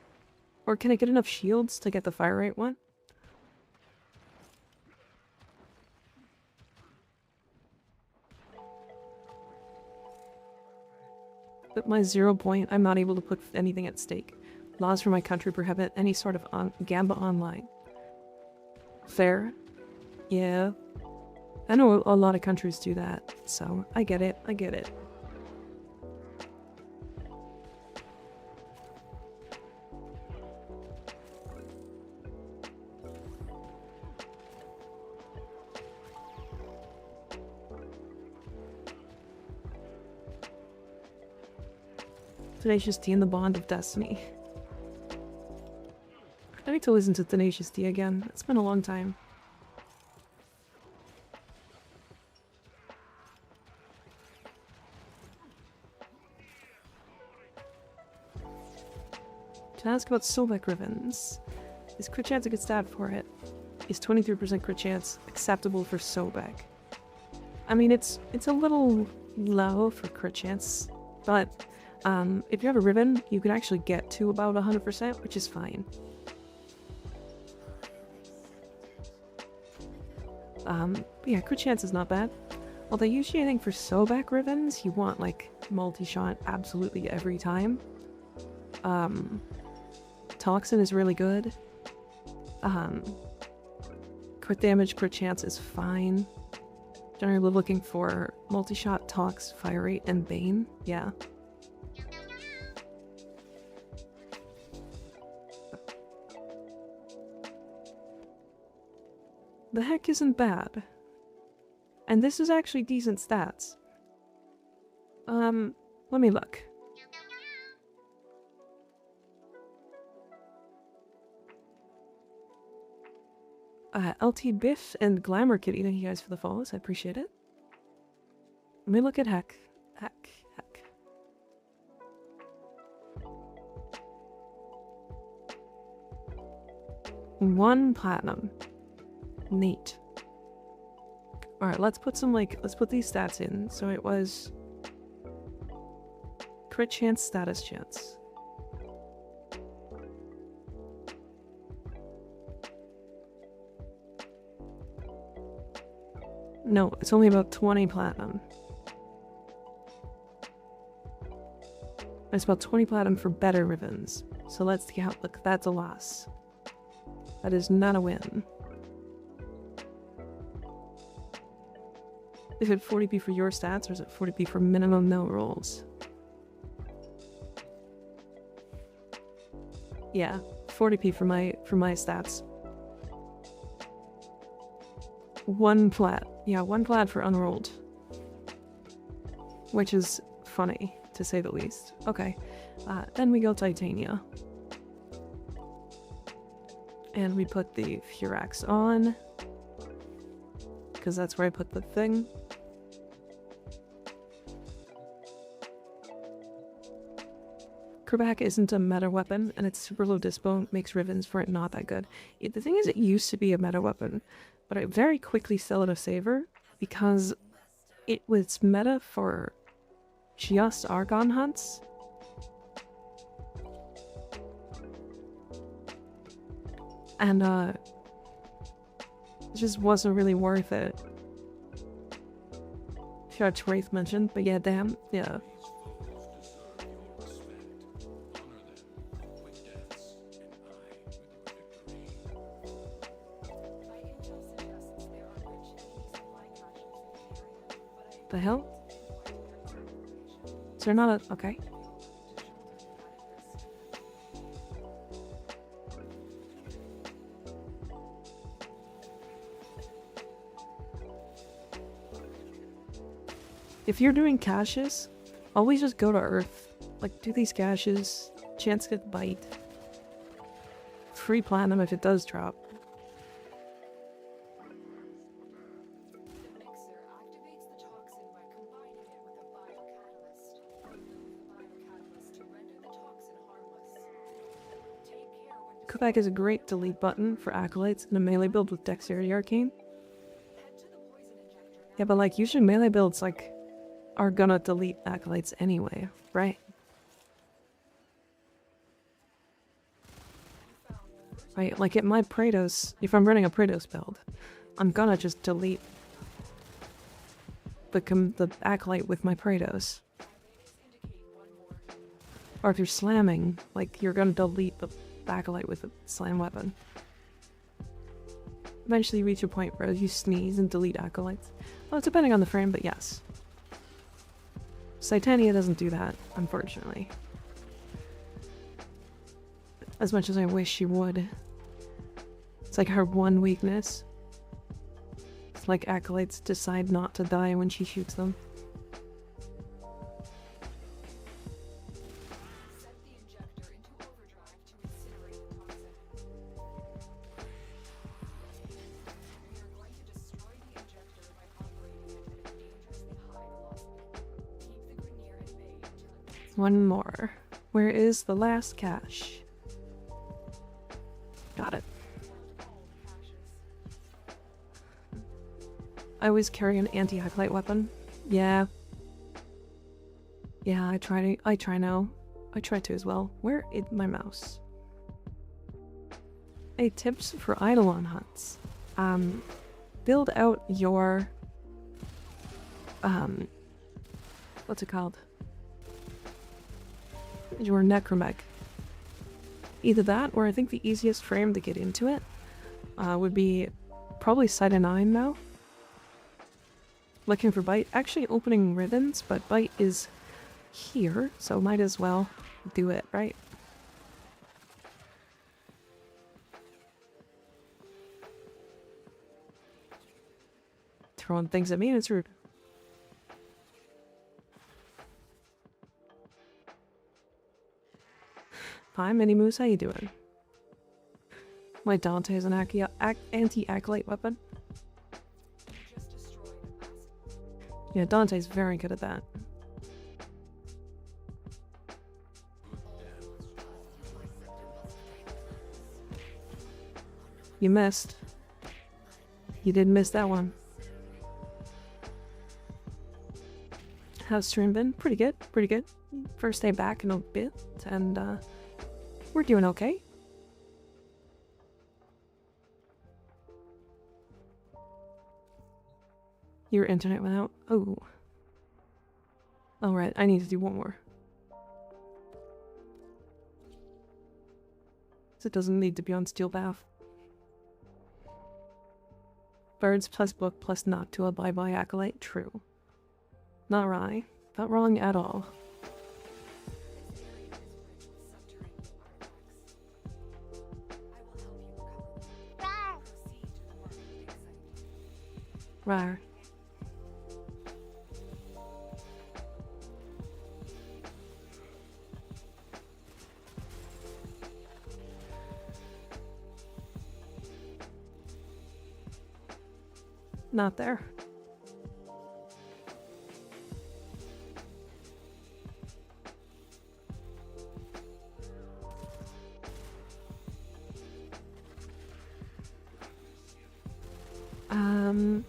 Or can I get enough shields to get the fire rate one? But my 0 point, I'm not able to put anything at stake. Laws for my country prohibit any sort of gamba online. Fair. Yeah. I know a lot of countries do that, so I get it. Tenacious D and the Bond of Destiny. I need to listen to Tenacious D again. It's been a long time. To ask about Sobek Ribbons. Is crit chance a good stat for it? Is 23% crit chance acceptable for Sobek? I mean, it's a little low for crit chance, but if you have a ribbon, you can actually get to about 100%, which is fine. Yeah, crit chance is not bad. Although usually I think for Sobek ribbons, you want like multi-shot absolutely every time. Toxin is really good. Crit damage, crit chance is fine. Generally looking for multi-shot, tox, fire rate, and bane. Yeah. The heck isn't bad. And this is actually decent stats. Let me look. LT Biff and Glamour Kitty, thank you guys for the follows, I appreciate it. Let me look at Heck. Heck. 1 platinum. Neat. Alright, let's put these stats in. So it was crit chance, status chance. No, it's only about 20 platinum. It's about 20 platinum for better ribbons. So let's see how, look, that's a loss. That is not a win. Is it 40p for your stats, or is it 40p for minimum no rolls? Yeah, 40p for my stats. 1 plat. Yeah, 1 plat for unrolled. Which is funny, to say the least. Okay, then we go Titania. And we put the Furax on. Because that's where I put the thing. Kerback isn't a meta weapon, and its super low dispo makes ribbons for it not that good. The thing is, it used to be a meta weapon, but I very quickly sell it a saver because it was meta for just Argon hunts. And it just wasn't really worth it. Church Wraith mentioned, but yeah, damn, yeah. The hell? Is there not a... okay. If you're doing caches, always just go to Earth. Like, do these caches, chance to get bite. Free platinum if it does drop. The mixer activates the toxin by combining it with a biocatalyst. Biocatalyst to render the toxin harmless. Take care when Kubak is a great delete button for acolytes in a melee build with Dexterity Arcane. head to the poison injector now. Yeah, but like, usually melee builds, like, are gonna delete acolytes anyway, right? Right, like at my Praetos, if I'm running a Praetos build, I'm gonna just delete the acolyte with my Praetos. Or if you're slamming, like, you're gonna delete the acolyte with a slam weapon. Eventually you reach a point where you sneeze and delete acolytes. Well, it's depending on the frame, but yes. Titania doesn't do that, unfortunately. As much as I wish she would. It's like her one weakness. It's like acolytes decide not to die when she shoots them. Set the injector into overdrive to incinerate the toxin. We are going to destroy the injector by operating it at a dangerously high velocity. Keep the Grineer at bay until it meets One more. Where is the last cache? Got it. all the caches. I always carry an anti-acolyte weapon. Yeah. Yeah, I try now. I try to as well. Where is my mouse? Hey, tips for Eidolon hunts. Build out your what's it called? Your necromech. Either that, or I think the easiest frame to get into it would be probably Side of 9 now. Looking for bite. Actually opening ribbons, but bite is here, so might as well do it, right? Throwing things at me and it's rude. Hi, Mini Moose, how you doing? My Dante is an anti-acolyte weapon. Just destroyed a massive Yeah, Dante's very good at that. You missed. You did miss that one. How's stream been? Pretty good, pretty good. First day back in a bit, and we're doing okay. Your internet went out? Oh. Alright, I need to do one more. So it doesn't need to be on Steel Bath. Birds plus book plus not to a bye-bye acolyte. True. Not wrong. Not wrong at all. This area is rich with subterranean artifacts. I will help you recover them. Proceed to the market dig site. Rar. Not there.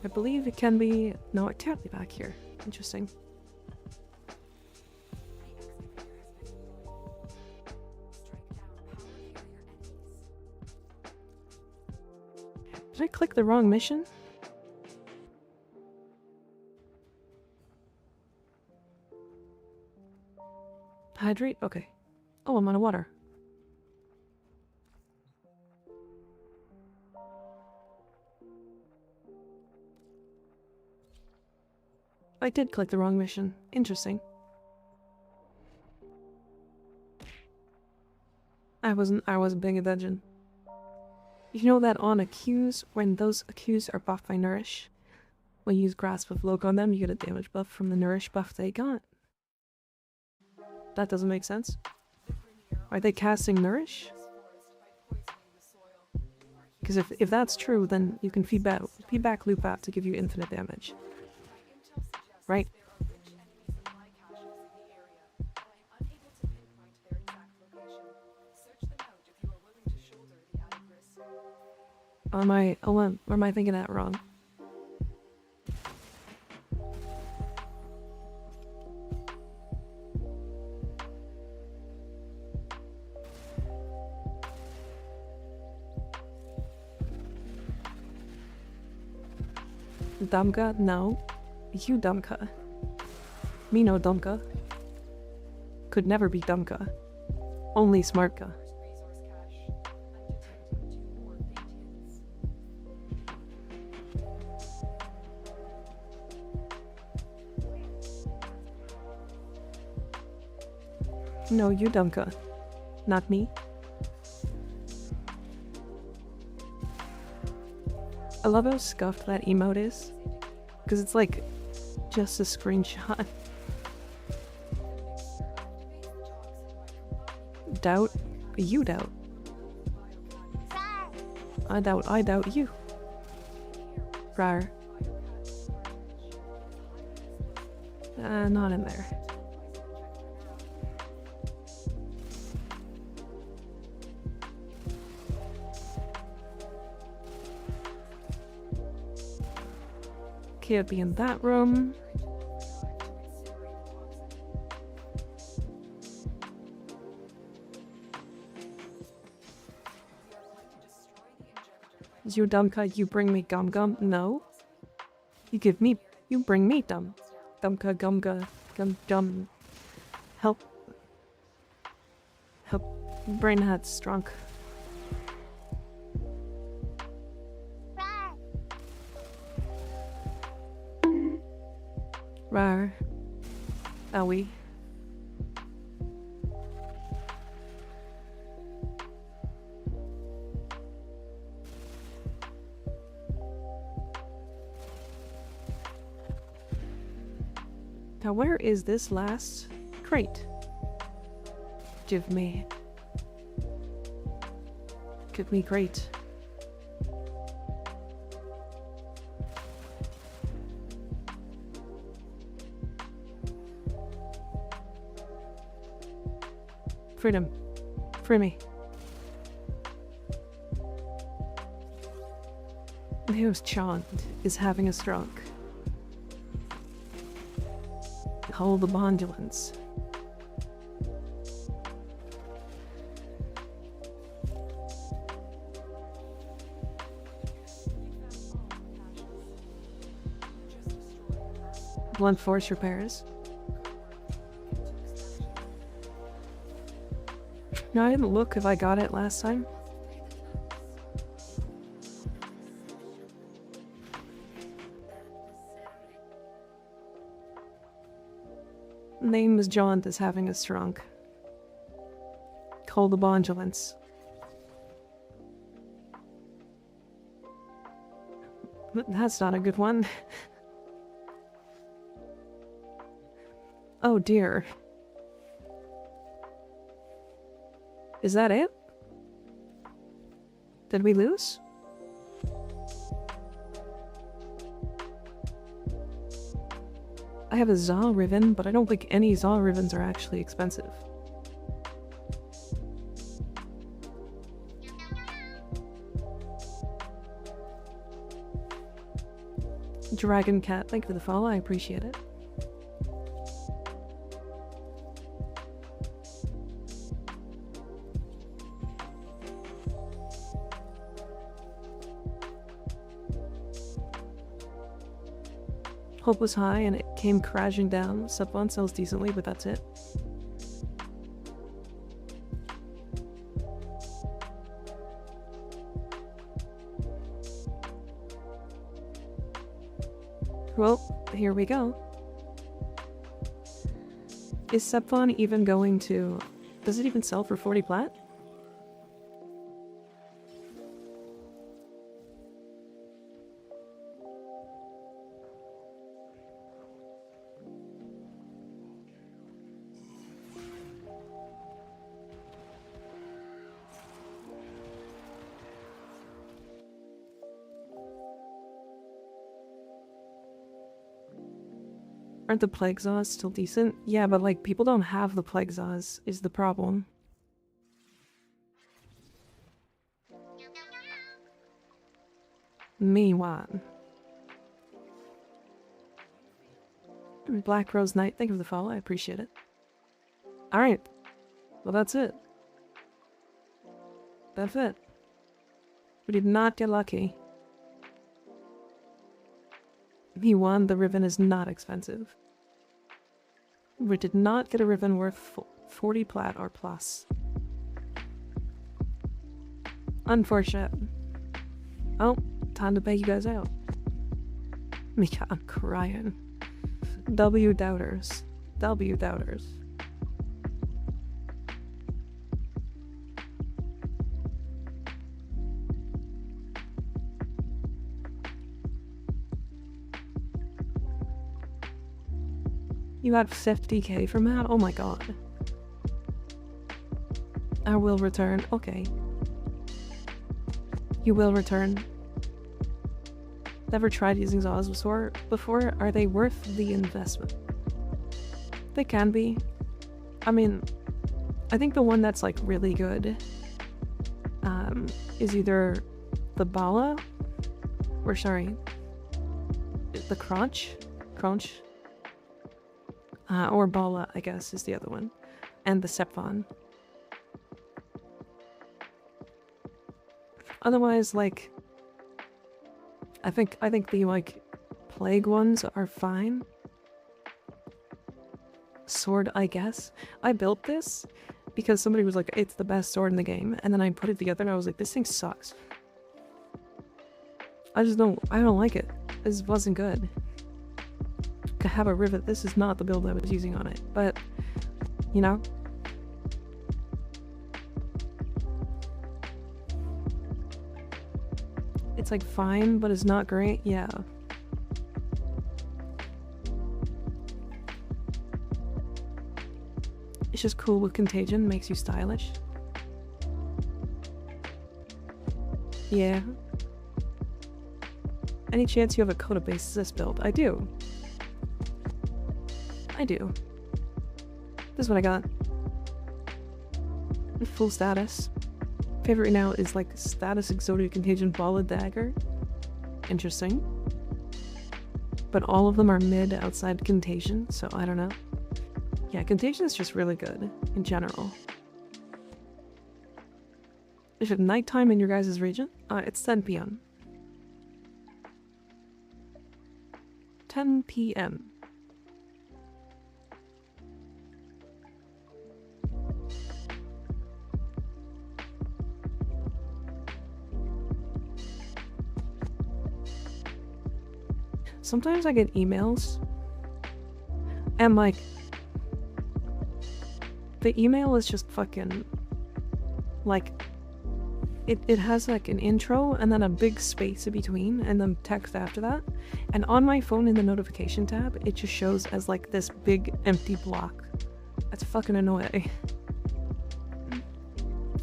I believe it can be... No, it can't be back here. Interesting. The excavator has been deployed. Strike down power carrier enemies. Did I click the wrong mission? Hydrate? Okay. Oh, I'm out of water. I did click the wrong mission. Interesting. I wasn't paying attention. You know that on Accuse, when those Accuse are buffed by Nourish, when you use Grasp of Loke on them, you get a damage buff from the Nourish buff they got. That doesn't make sense. Are they casting Nourish? Because if that's true, then you can feedback loop out to give you infinite damage. Right? Or am I thinking that wrong? Dumka? No. You Dumka. Me no Dumka. Could never be Dumka. Only Smartka. No, you Dumka. Not me. I love how scuffed that emote is. Because it's like just a screenshot. Doubt? You doubt. I doubt you. Rar. Not in there. Can't be in that room. You Dumka, you bring me Gum Gum? No. You bring me Dumka Gumga Gum. Help. Brain had strong. Rar. Owie. Now where is this last crate? Give me crate. Freedom. Free me. There's Chant is having a stroke. Hold the bondulance. Blunt force repairs. No, I didn't look if I got it last time. Name is John is having a strong. Call the bondulance. That's not a good one. Oh dear. Is that it? Did we lose? I have a Zal Riven, but I don't think any Zal Rivens are actually expensive. Dragon Cat, thank you for the follow, I appreciate it. Hope was high and it came crashing down. Sub one sells decently, but that's it. Well, here we go. Is Sepfon even going to... Does it even sell for 40 plat? Aren't the plague zaws still decent? Yeah, but like people don't have the plague zaws is the problem. Me what? Black Rose Knight, thank you for the follow, I appreciate it. Alright. Well, that's it. That's it. We did not get lucky. He won, the ribbon is not expensive. We did not get a ribbon worth 40 plat or plus. Unfortunate. Oh, time to pay you guys out. Mika, I'm crying. W doubters. W doubters. You had 50k from that? Oh my god. I will return. Okay. You will return. Never tried using Zaws before? Are they worth the investment? They can be. I mean, I think the one that's like really good is either the Bala or sorry, the Crunch, or Bala, I guess, is the other one, and the Sepfon. Otherwise, like, I think the like plague ones are fine. Sword, I guess. I built this because somebody was like, it's the best sword in the game, and then I put it together and I was like, this thing sucks. I don't like it. This wasn't good. To have a rivet, this is not the build I was using on it, but, you know. It's like fine, but it's not great, yeah. It's just cool with contagion, makes you stylish. Yeah. Any chance you have a Coda basis build? I do. I do. This is what I got. Full status. Favorite right now is like status Exodia Contagion Bala Dagger. Interesting. But all of them are mid outside Contagion, so I don't know. Yeah, Contagion is just really good in general. Is it nighttime in your guys' region? It's 10 p.m. 10 p.m. Sometimes I get emails and like the email is just fucking like it has like an intro and then a big space in between and then text after that, and on my phone in the notification tab it just shows as like this big empty block. That's fucking annoying.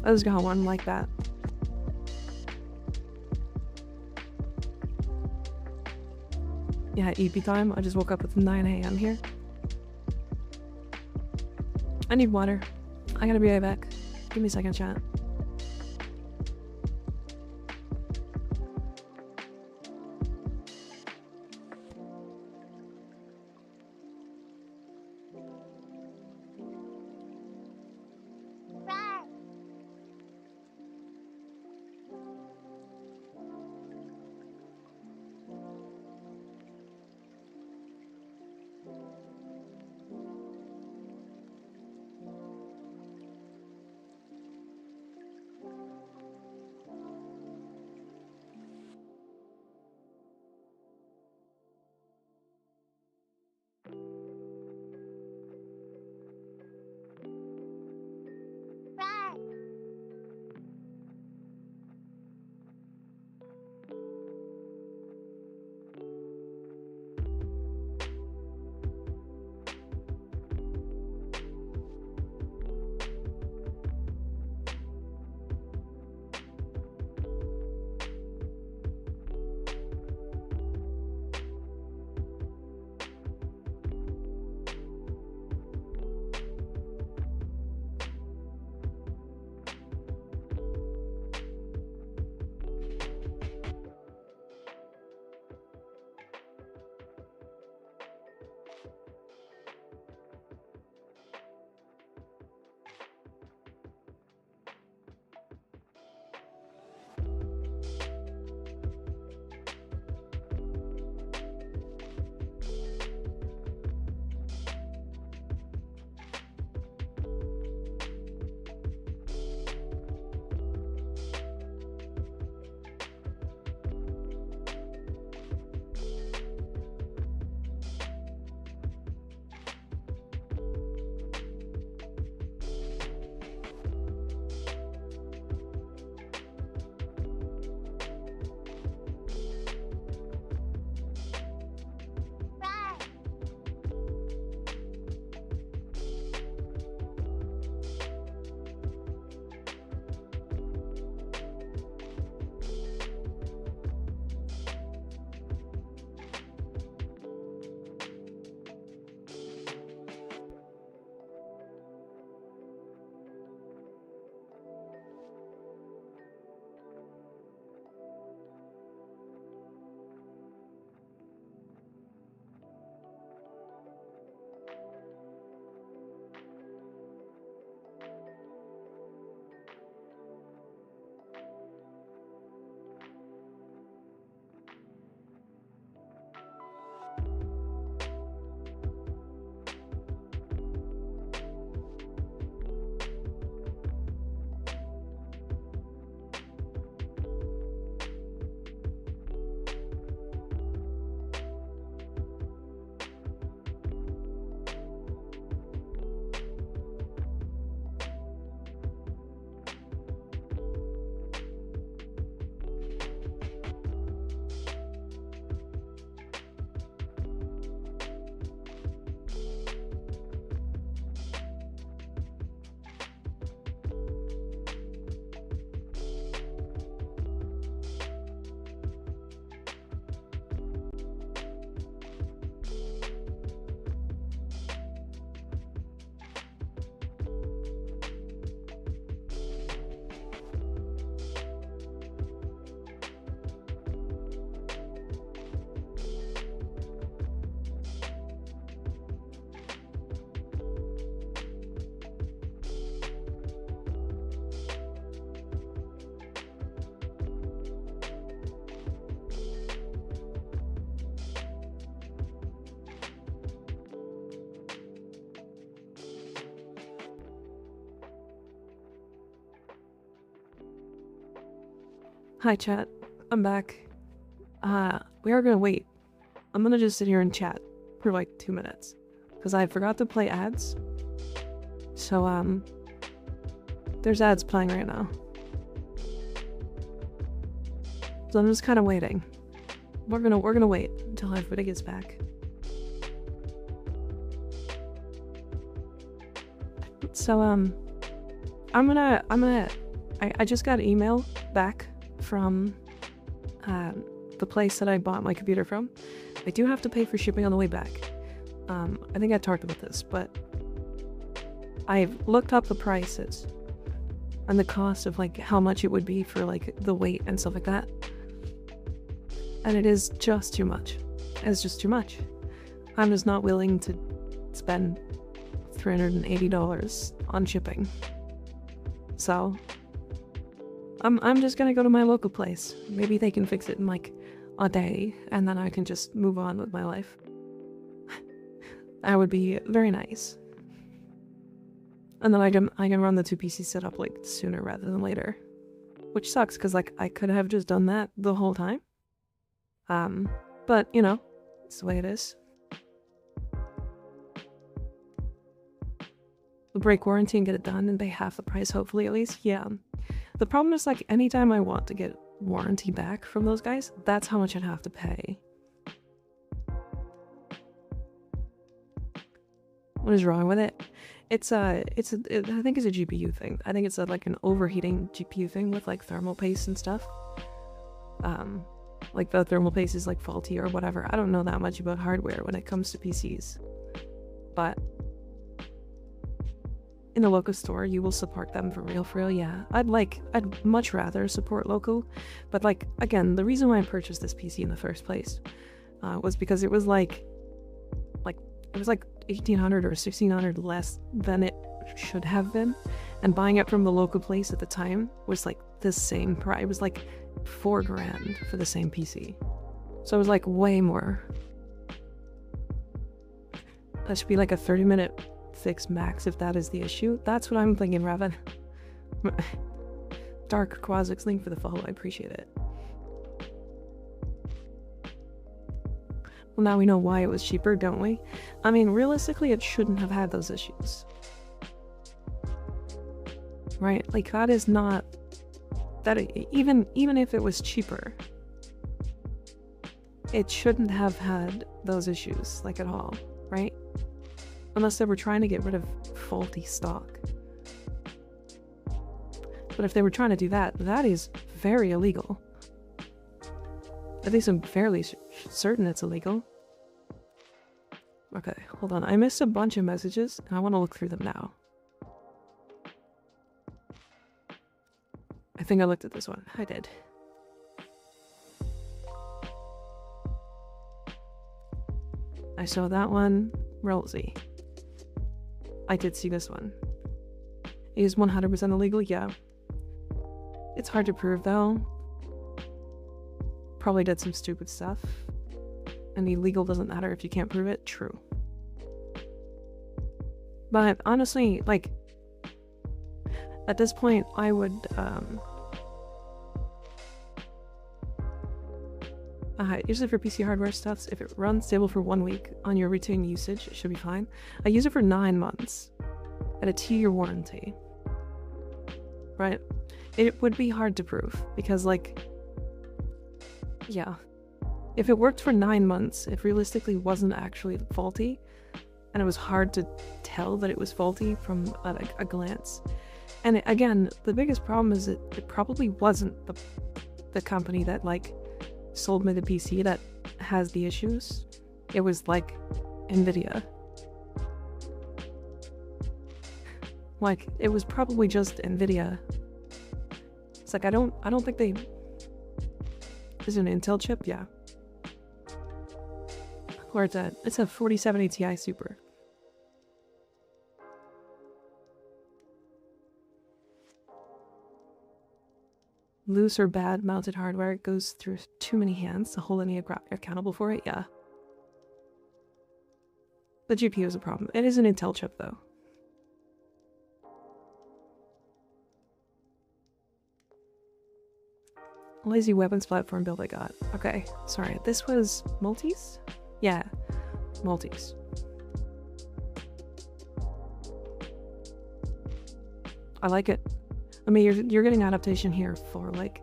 I just got one like that. Yeah, EP time. I just woke up at 9 a.m. here. I need water. I gotta be right back. Give me a second, chat. Hi chat, I'm back. We are gonna wait. I'm gonna just sit here and chat for like 2 minutes. Because I forgot to play ads. So, there's ads playing right now. So I'm just kind of waiting. We're gonna wait until everybody gets back. So, I just got an email back from, the place that I bought my computer from. I do have to pay for shipping on the way back. I think I talked about this, but I've looked up the prices and the cost of like how much it would be for like the weight and stuff like that. And it is just too much. It's just too much. I'm just not willing to spend $380 on shipping. So I'm just gonna go to my local place. Maybe they can fix it in like a day and then I can just move on with my life. That would be very nice. And then I can run the 2 PC setup like sooner rather than later. Which sucks because like I could have just done that the whole time. But you know, it's the way it is. We'll break warranty and get it done and pay half the price, hopefully at least. Yeah. The problem is like anytime I want to get warranty back from those guys, that's how much I'd have to pay. What is wrong with it? I think it's a GPU thing. I think it's like an overheating GPU thing with like thermal paste and stuff. Like the thermal paste is like faulty or whatever. I don't know that much about hardware when it comes to PCs. But in the local store, you will support them for real, yeah. I'd much rather support local, but like, again, the reason why I purchased this PC in the first place was because it was like $1,800 or $1,600 less than it should have been, and buying it from the local place at the time was like the same price. It was like $4 grand for the same PC, so it was like way more. That should be like a 30-minute fix max if that is the issue. That's what I'm thinking, Raven. Dark Quasix, link for the follow, I appreciate it. Well, now we know why it was cheaper, don't we? I mean, realistically, it shouldn't have had those issues. Right? Like, that is not... that even if it was cheaper, it shouldn't have had those issues, like, at all, right? Unless they were trying to get rid of faulty stock. But if they were trying to do that, that is very illegal. At least I'm fairly certain it's illegal. Okay, hold on. I missed a bunch of messages, and I want to look through them now. I think I looked at this one. I did. I saw that one. Rollsy. I did see this one. Is 100% illegal? Yeah. It's hard to prove though. Probably did some stupid stuff. And illegal doesn't matter if you can't prove it. True. But honestly, like, at this point, I would, usually for PC hardware stuff, if it runs stable for 1 week on your routine usage, it should be fine. I use it for 9 months at a 2-year warranty. Right? It would be hard to prove because, like, yeah. If it worked for 9 months, it realistically wasn't actually faulty, and it was hard to tell that it was faulty from a glance. And again, the biggest problem is that it probably wasn't the company that, like, sold me the PC that has the issues. It was like Nvidia. Like, it was probably just Nvidia. It's like I don't think they... Is it an Intel chip? Yeah. Where it's at? It's a 4070 Ti Super. Loose or bad mounted hardware goes through too many hands to hold any accountable for it. Yeah. The GPU is a problem. It is an Intel chip though. lazy weapons platform build I got. Okay, sorry. This was multis? Yeah, multis. I like it. I mean, you're getting adaptation here for like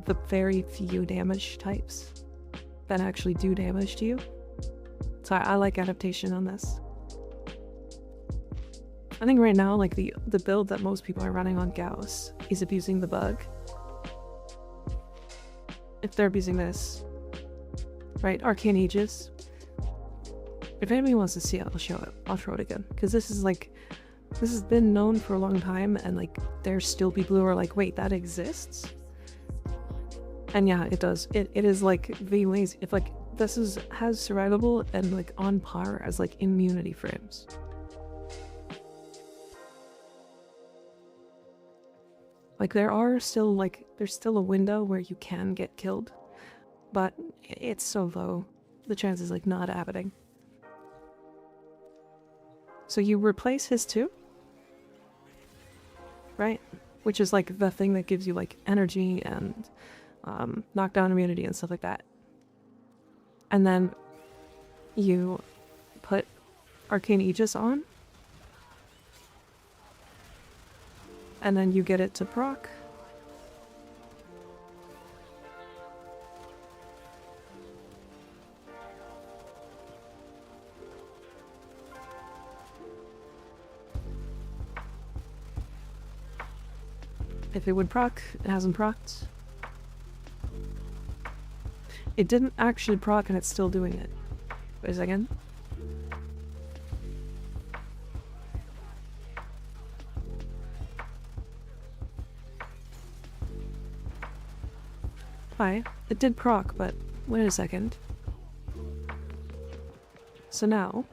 the very few damage types that actually do damage to you. So I like adaptation on this. I think right now, like the build that most people are running on Gauss is abusing the bug. If they're abusing this, right? Arcane Aegis. If anybody wants to see it, I'll show it. I'll show it again. Because this is like, this has been known for a long time, and like there's still people who are like, wait, that exists? And yeah, it does. It is like the lazy. If like this has survivable and like on par as like immunity frames. Like there's still a window where you can get killed, but it's so low. The chance is like not happening. So you replace his 2, right? Which is like the thing that gives you like energy and knockdown immunity and stuff like that. And then you put Arcane Aegis on. And then you get it to proc. If it would proc, it hasn't procced. It didn't actually proc and it's still doing it. Wait a second. Hi. It did proc, but wait a second. So now...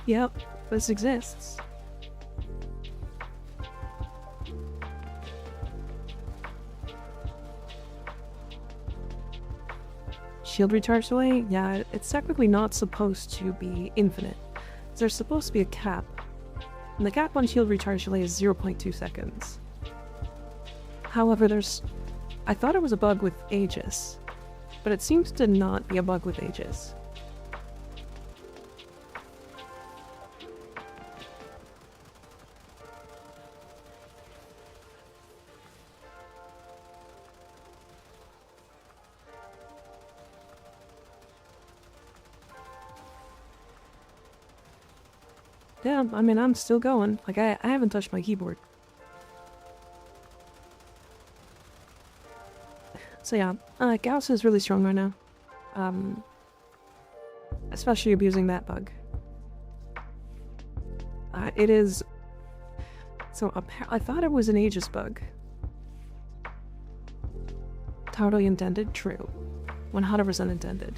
Yep, this exists. Shield recharge delay? Yeah, it's technically not supposed to be infinite. There's supposed to be a cap. And the cap on shield recharge delay is 0.2 seconds. However, I thought it was a bug with Aegis, but it seems to not be a bug with Aegis. Yeah, I mean, I'm still going. Like, I haven't touched my keyboard. So yeah, Gauss is really strong right now. Especially abusing that bug. It is... So, I thought it was an Aegis bug. Totally intended? True. 100% intended.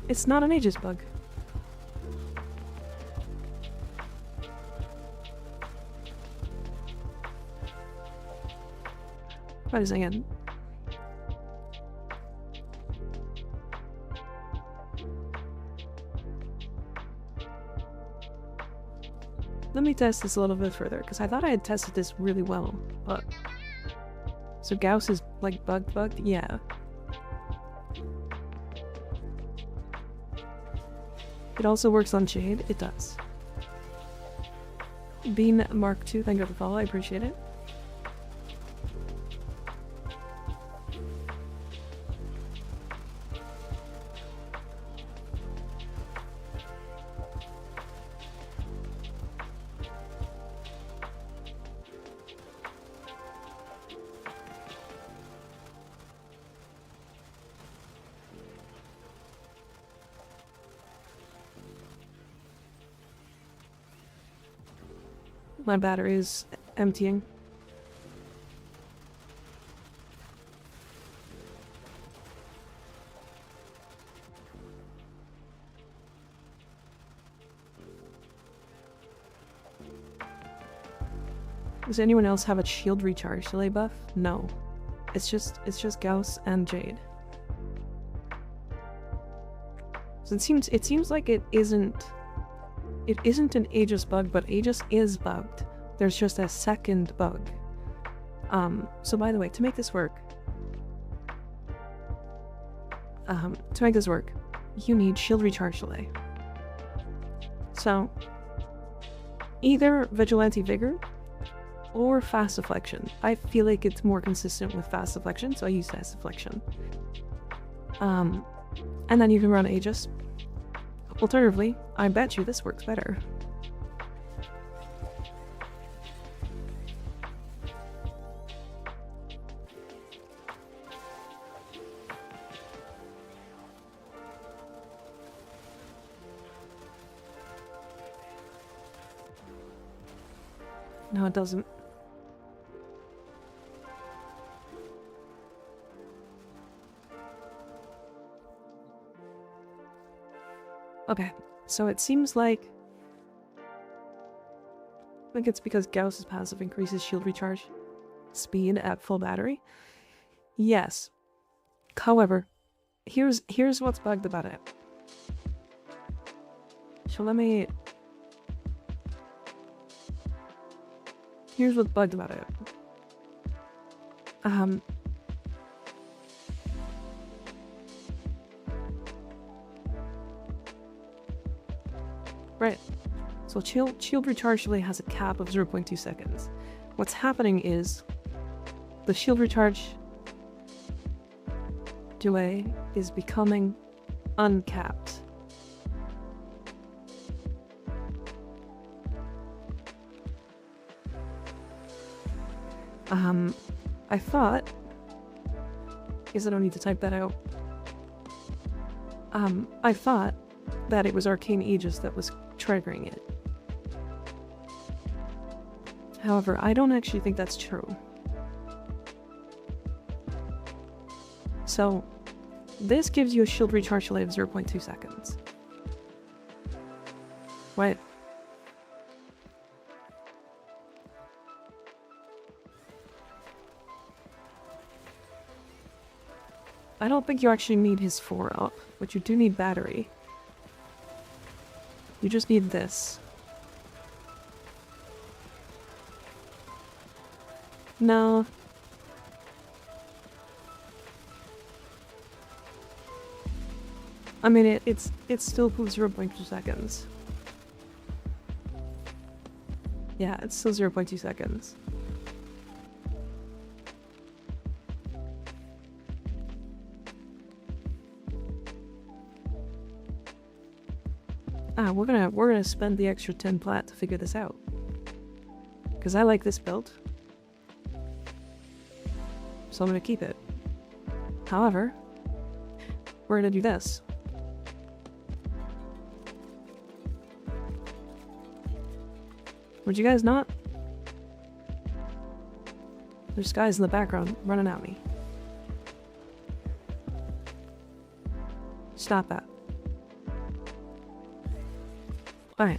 It's not an Aegis bug. Wait a second. Let me test this a little bit further, because I thought I had tested this really well, but... So Gauss is, like, bugged? Yeah. It also works on Shade. It does. Bean Mark II, thank you for the follow. I appreciate it. My battery is emptying. Does anyone else have a shield recharge delay buff? No. It's just Gauss and Jade. So it seems like it isn't an Aegis bug, but Aegis is bugged. There's just a second bug. So by the way, to make this work, you need shield recharge delay. So either Vigilante Vigor or Fast Deflection. I feel like it's more consistent with Fast Deflection, so I use Fast Deflection. And then you can run Aegis. Alternatively, I bet you this works better. No, it doesn't. Okay, so it seems like... I think it's because Gauss's passive increases shield recharge speed at full battery. Yes. However, here's what's bugged about it. So let me... Here's what's bugged about it. Right. So shield recharge delay has a cap of 0.2 seconds. What's happening is the shield recharge delay is becoming uncapped. I thought, guess I don't need to type that out. I thought that it was Arcane Aegis that was triggering it. However, I don't actually think that's true. So, this gives you a shield recharge delay of 0.2 seconds. Right? I don't think you actually need his 4-up, but you do need battery. You just need this. No. I mean, it's still 0.2 seconds. Yeah, it's still 0.2 seconds. We're gonna spend the extra 10 plat to figure this out. Because I like this build. So I'm gonna keep it. However, we're gonna do this. Would you guys not? There's guys in the background running at me. Stop that. Alright.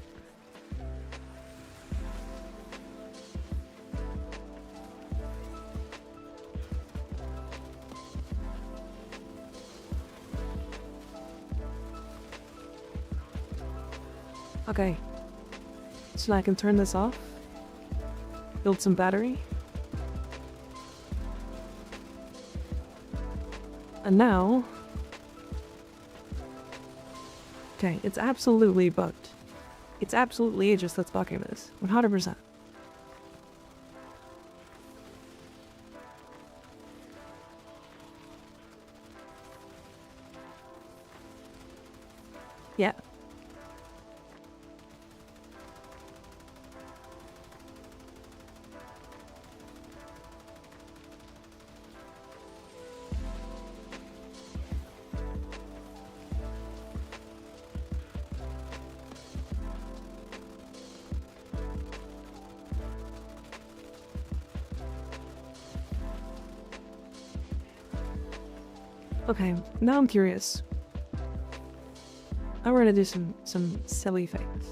Okay. So I can turn this off. Build some battery. And now... Okay, it's absolutely bugged. It's absolutely Aegis that's blocking this. 100%. Yeah. Okay, now I'm curious. Now we're gonna do some silly things.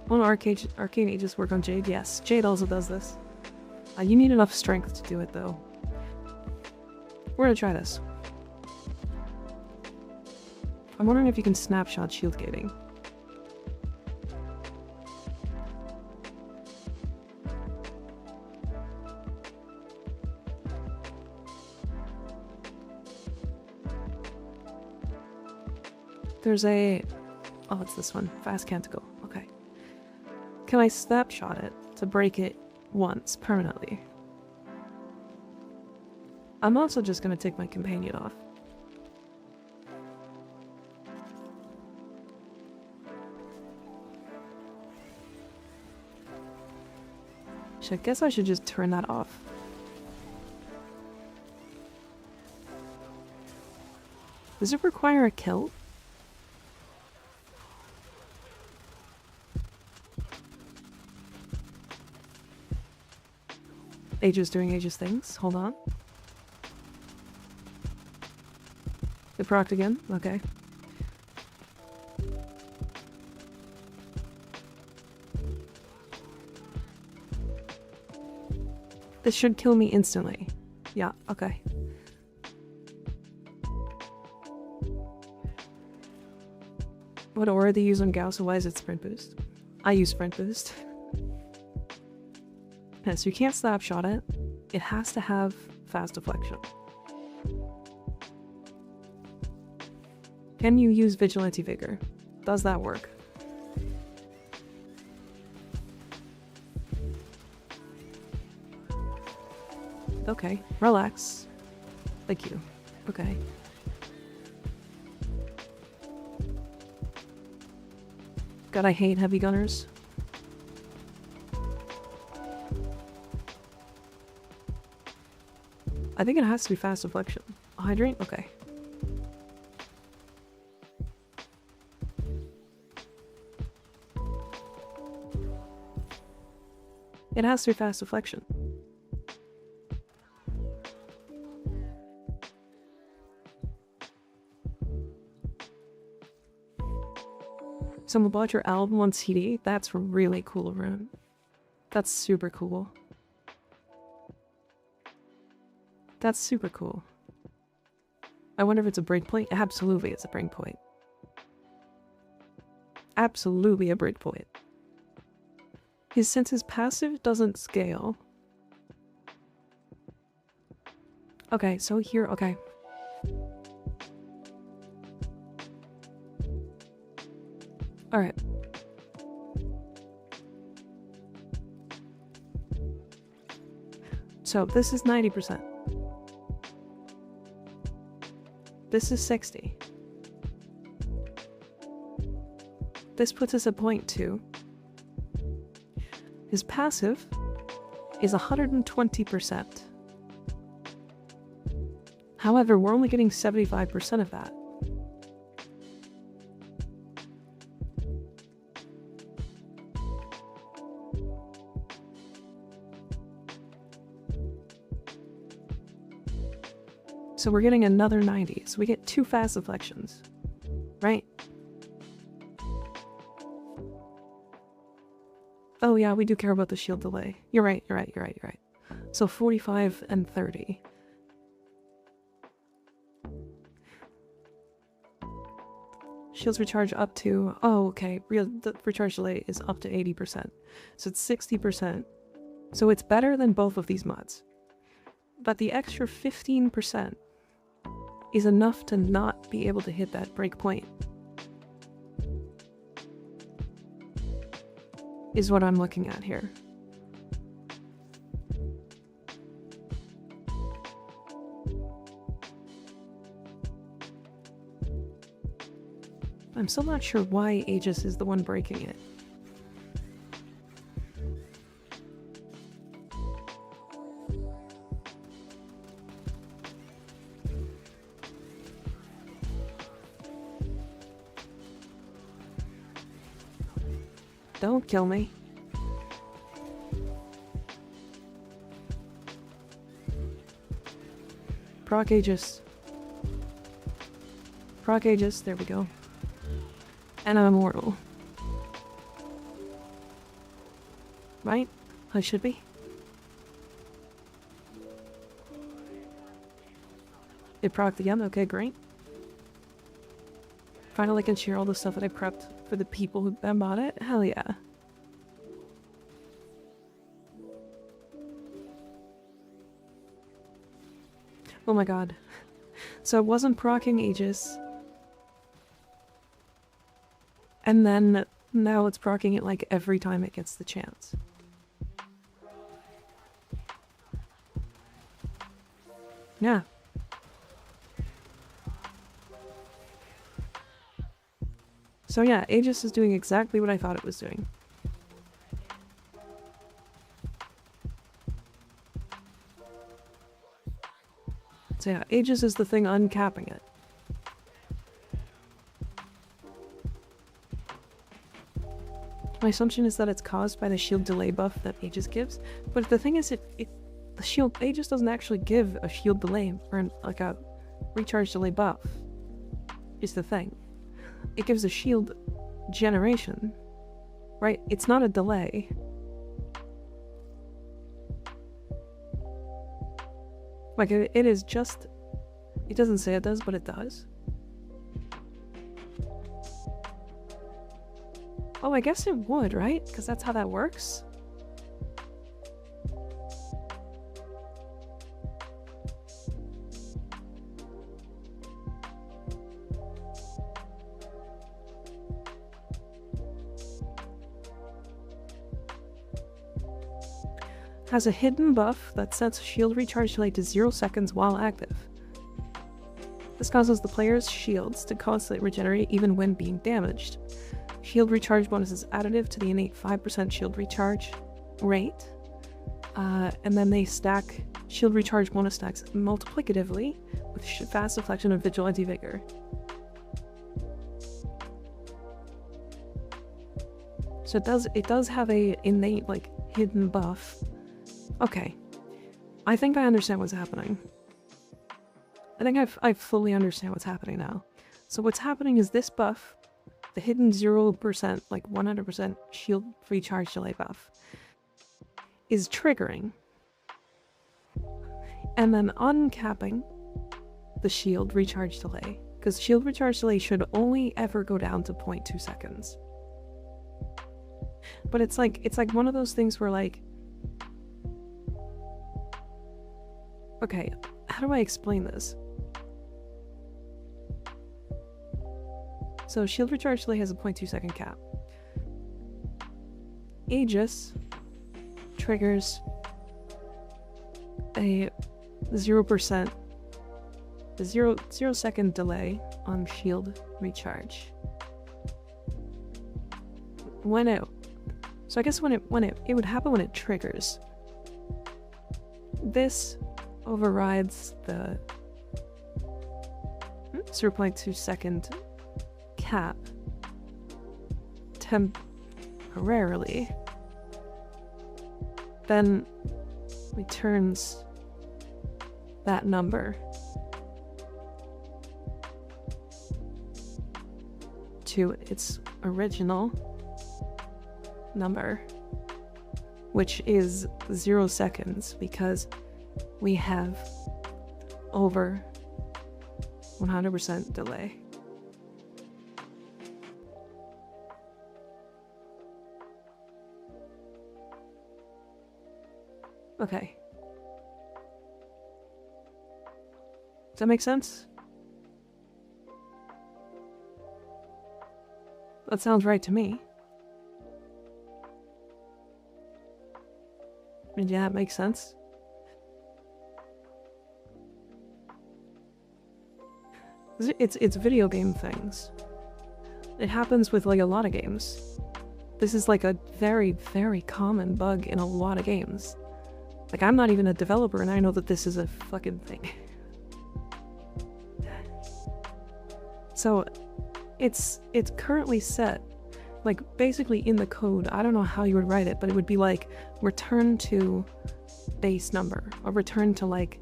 Will arcane ages work on Jade? Yes, Jade also does this. You need enough strength to do it though. We're gonna try this. I'm wondering if you can snapshot shield gating. There's a... oh, it's this one. Fast Canticle. Okay. Can I snapshot it to break it once, permanently? I'm also just gonna take my companion off. I guess I should just turn that off. Does it require a kill? Aegis doing Aegis things. Hold on. It procced again? Okay. This should kill me instantly. Yeah, okay. What aura do you use on Gauss, and why is it sprint boost? I use sprint boost. Yeah, so you can't snapshot it. It has to have fast deflection. Can you use Vigilante Vigor? Does that work? Okay, relax. Thank you. Okay. God, I hate heavy gunners. I think it has to be fast deflection. Hydrate? Okay. It has to be fast deflection. Someone bought your album on CD? That's really cool, Rune. That's super cool. That's super cool. I wonder if it's a breakpoint. Absolutely, it's a breakpoint. Absolutely a breakpoint. Since his passive doesn't scale. Okay, so here, okay. Alright. So this is 90%. This is 60. This puts us at 0.2. His passive is 120%. However, we're only getting 75% of that. So we're getting another 90, so we get 2 fast deflections, right? Oh yeah, we do care about the shield delay. You're right. So 45 and 30. Shields recharge up to, oh okay, the recharge delay is up to 80%. So it's 60%. So it's better than both of these mods. But the extra 15% is enough to not be able to hit that breakpoint. Is what I'm looking at here. I'm still not sure why Aegis is the one breaking it. Don't kill me. Proc Aegis. proc Aegis, there we go. And I'm immortal. Right? I should be. It procced again, okay, great. Finally can share all the stuff that I prepped for the people who bought it. Hell yeah. Oh my god. So I wasn't proccing Aegis. And then now it's proccing it like every time it gets the chance. Yeah. So yeah, Aegis is doing exactly what I thought it was doing. So yeah, Aegis is the thing uncapping it. My assumption is that it's caused by the shield delay buff that Aegis gives, but the thing is, the shield Aegis doesn't actually give a shield delay or like a recharge delay buff. Is the thing. It gives a shield generation, right? It's not a delay. Like it is just. It doesn't say it does, but it does. Oh, I guess it would, right? Because that's how that works. Has a hidden buff that sets shield recharge delay to 0 seconds while active. This causes the player's shields to constantly regenerate even when being damaged. Shield recharge bonus is additive to the innate 5% shield recharge rate. And then they stack shield recharge bonus stacks multiplicatively with fast deflection and vigilante vigor. So it does have a innate like hidden buff. Okay. I think I understand what's happening. I think I fully understand what's happening now. So what's happening is this buff, the hidden 0%, like 100% shield recharge delay buff, is triggering. And then uncapping the shield recharge delay. Because shield recharge delay should only ever go down to 0.2 seconds. But it's like one of those things where like, okay, how do I explain this? So shield recharge delay has a 0.2 second cap. Aegis triggers a 0%, a 0 second delay on shield recharge. So I guess when it would happen when it triggers. This overrides the 0.2 second cap temporarily, then returns that number to its original number, which is 0 seconds, because we have over 100% delay. Okay. Does that make sense? That sounds right to me. Yeah, that makes sense. It's video game things. It happens with like a lot of games. This is like a very, very common bug in a lot of games. Like, I'm not even a developer and I know that this is a fucking thing. So, it's currently set, like, basically in the code. I don't know how you would write it, but it would be like, return to base number, or return to like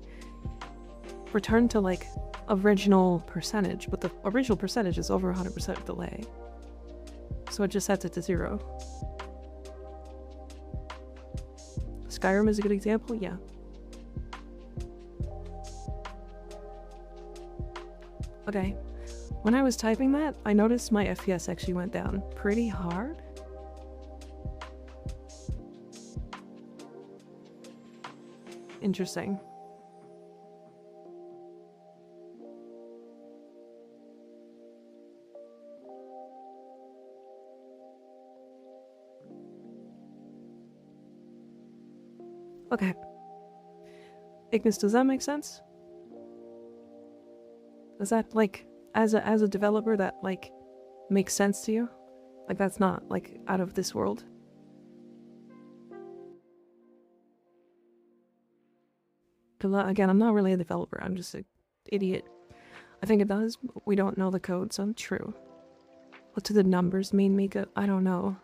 original percentage, but the original percentage is over 100% delay. So it just sets it to 0. Skyrim is a good example, yeah. Okay, when I was typing that, I noticed my FPS actually went down pretty hard. Interesting. Okay. Ignis, does that make sense? Does that, like, as a developer, that, like, makes sense to you? Like, that's not, like, out of this world? Because, again, I'm not really a developer, I'm just an idiot. I think it does, but we don't know the code, so true. What do the numbers mean, Mika? I don't know.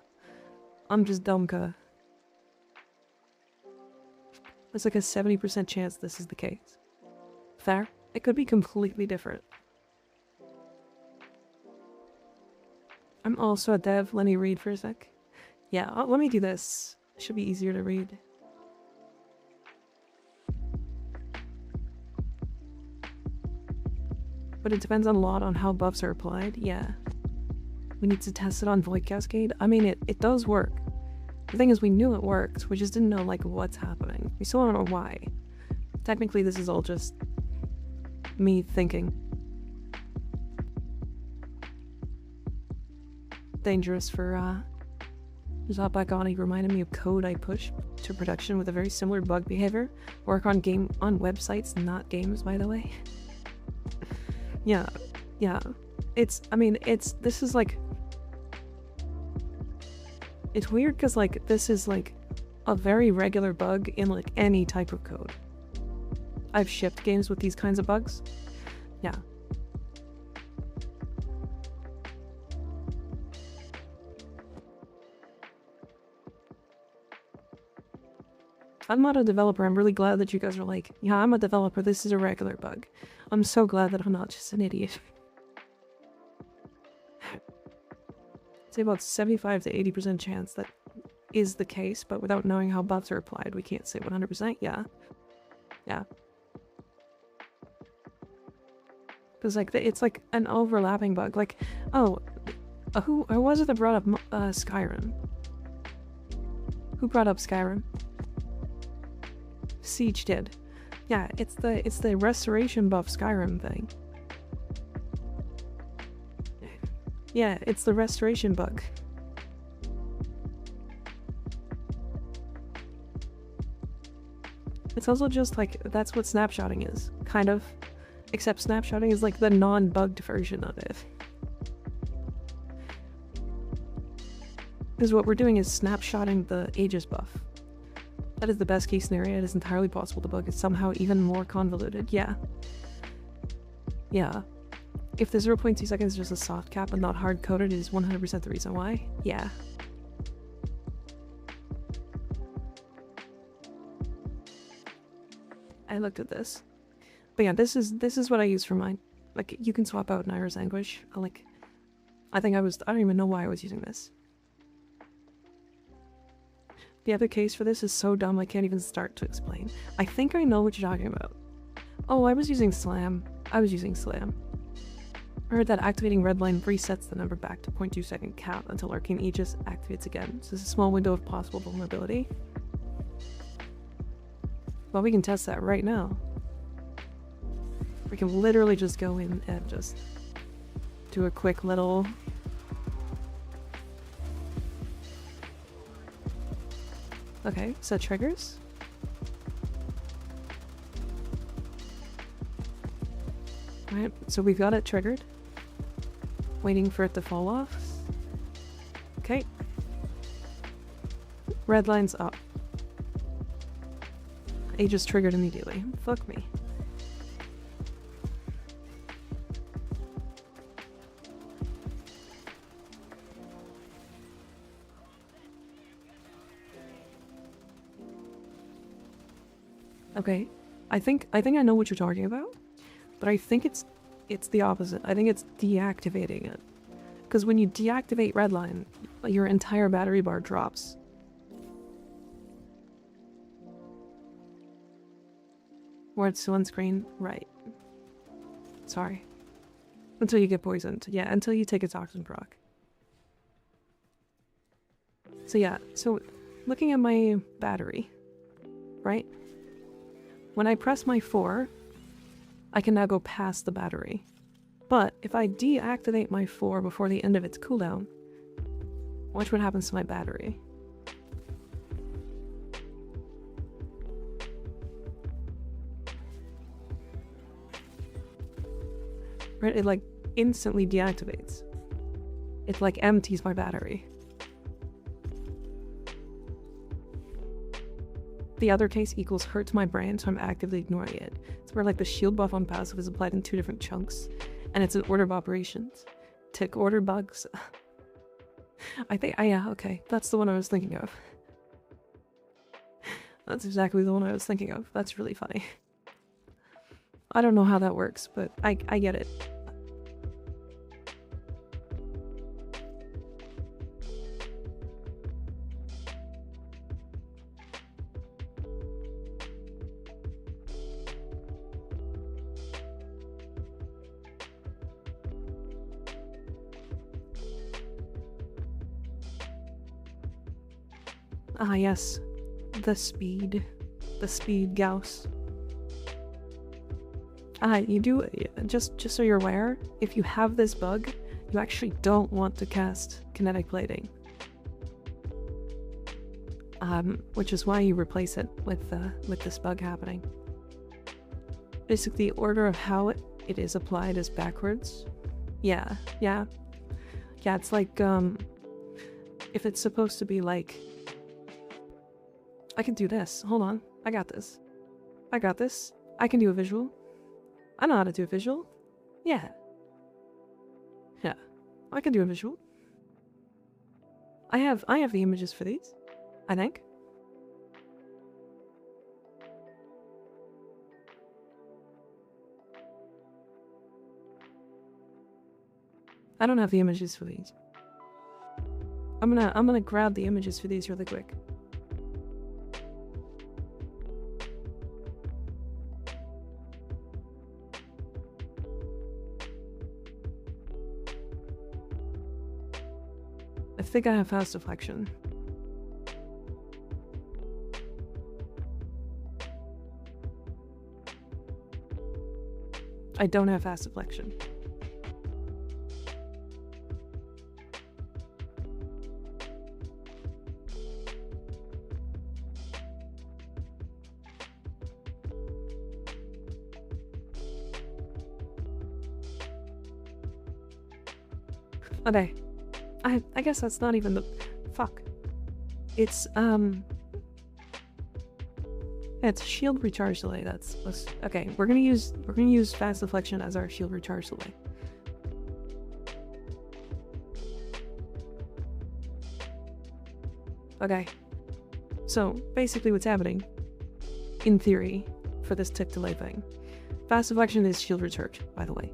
I'm just dumb-ka. There's like a 70% chance this is the case. Fair? It could be completely different. I'm also a dev. Let me read for a sec. Yeah, let me do this. It should be easier to read. But it depends a lot on how buffs are applied. Yeah. We need to test it on Void Cascade. I mean, it does work. The thing is, we knew it worked, we just didn't know, like, what's happening. We still don't know why. Technically, this is all just me thinking. Dangerous for, Zapagani reminded me of code I push to production with a very similar bug behavior. Work on websites, not games, by the way. Yeah. This is, like... It's weird because, like, this is, like, a very regular bug in, like, any type of code. I've shipped games with these kinds of bugs. Yeah. I'm not a developer. I'm really glad that you guys are like, yeah, I'm a developer. This is a regular bug. I'm so glad that I'm not just an idiot. Say about 75 to 80% chance that is the case, but without knowing how buffs are applied, we can't say 100%. Yeah. Because, like, it's like an overlapping bug. Like, who was it that brought up Skyrim? Who brought up Skyrim? Siege did. Yeah, it's the restoration buff Skyrim thing. Yeah, it's the restoration bug. It's also just like, that's what snapshotting is, kind of. Except snapshotting is like the non-bugged version of it. Because what we're doing is snapshotting the Aegis buff. That is the best case scenario. It is entirely possible to bug it somehow even more convoluted. Yeah. If the 0.2 seconds is just a soft cap and not hard-coded, it is 100% the reason why. Yeah. I looked at this. But yeah, this is what I use for mine. Like, you can swap out Naira's Anguish. I don't even know why I was using this. The other case for this is so dumb I can't even start to explain. I think I know what you're talking about. Oh, I was using Slam. I heard that activating Redline resets the number back to 0.2 second cap until Arcane Aegis activates again. So it's a small window of possible vulnerability. Well, we can test that right now. We can literally just go in and just do a quick little... Okay, set triggers. Alright, so we've got it triggered. Waiting for it to fall off. Okay. Red line's up. Aegis triggered immediately. Fuck me. Okay, I think I know what you're talking about. but I think it's the opposite. I think it's deactivating it. Because when you deactivate redline, your entire battery bar drops. Words to one screen, right. Sorry. Until you get poisoned. Yeah, until you take a toxin proc. So yeah, so looking at my battery, right? When I press my 4, I can now go past the battery. But if I deactivate my 4 before the end of its cooldown, watch what happens to my battery. Right, it like instantly deactivates. It like empties my battery. The other case equals hurts my brain, so I'm actively ignoring it. It's where like the shield buff on passive is applied in 2 different chunks, and it's an order of operations. Tick order bugs. I think, yeah, okay, that's the one I was thinking of. That's exactly the one I was thinking of. That's really funny. I don't know how that works, but I get it. Ah, yes. The speed Gauss. You do, just so you're aware, if you have this bug, you actually don't want to cast kinetic plating. Which is why you replace it with this bug happening. Basically, the order of how it is applied is backwards. Yeah, it's like, if it's supposed to be like, I can do this. Hold on. I got this. I can do a visual. I know how to do a visual. Yeah. I can do a visual. I have the images for these, I think. I don't have the images for these. I'm gonna grab the images for these really quick. I think I have fast deflection. I don't have fast deflection. Okay. I guess that's not even the... Fuck. It's, it's shield recharge delay, that's... Okay, we're gonna use fast deflection as our shield recharge delay. Okay. So, basically what's happening, in theory, for this tick delay thing, fast deflection is shield recharge, by the way.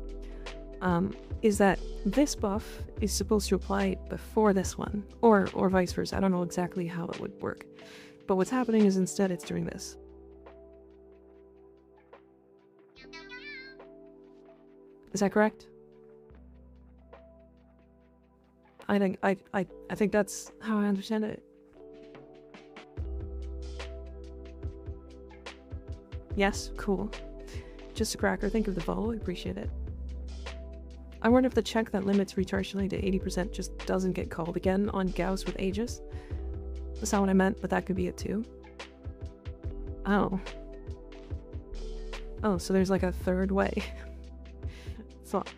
Is that this buff is supposed to apply before this one, or vice versa. I don't know exactly how it would work. But what's happening is instead it's doing this. Is that correct? I think that's how I understand it. Yes, cool. Just a cracker, think of the follow, I appreciate it. I wonder if the check that limits recharge delay to 80% just doesn't get called again on Gauss with Aegis. That's not what I meant, but that could be it too. Oh. Oh, so there's like a third way. Fuck.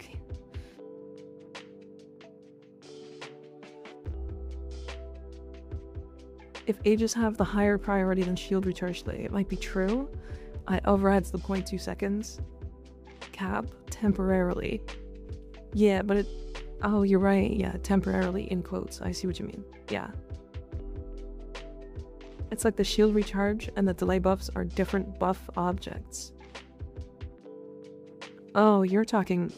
If Aegis have the higher priority than shield recharge delay, it might be true. It overrides the 0.2 seconds cap temporarily. Yeah, but it... Oh, you're right. Yeah, temporarily in quotes. I see what you mean. Yeah. It's like the shield recharge and the delay buffs are different buff objects. Oh, you're talking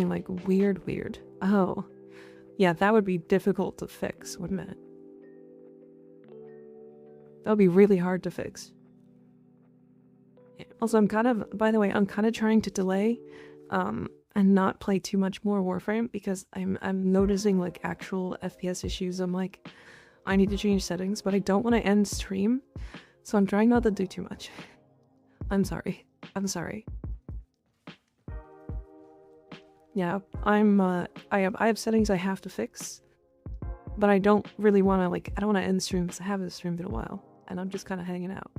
like weird. Oh. Yeah, that would be difficult to fix, wouldn't it? That would be really hard to fix. Also, by the way, I'm kind of trying to delay, and not play too much more Warframe because I'm noticing like actual FPS issues. I'm like, I need to change settings, but I don't want to end stream, so I'm trying not to do too much. I'm sorry. Yeah, I have settings I have to fix, but I don't really want to I don't want to end stream because I haven't streamed in a while, and I'm just kind of hanging out.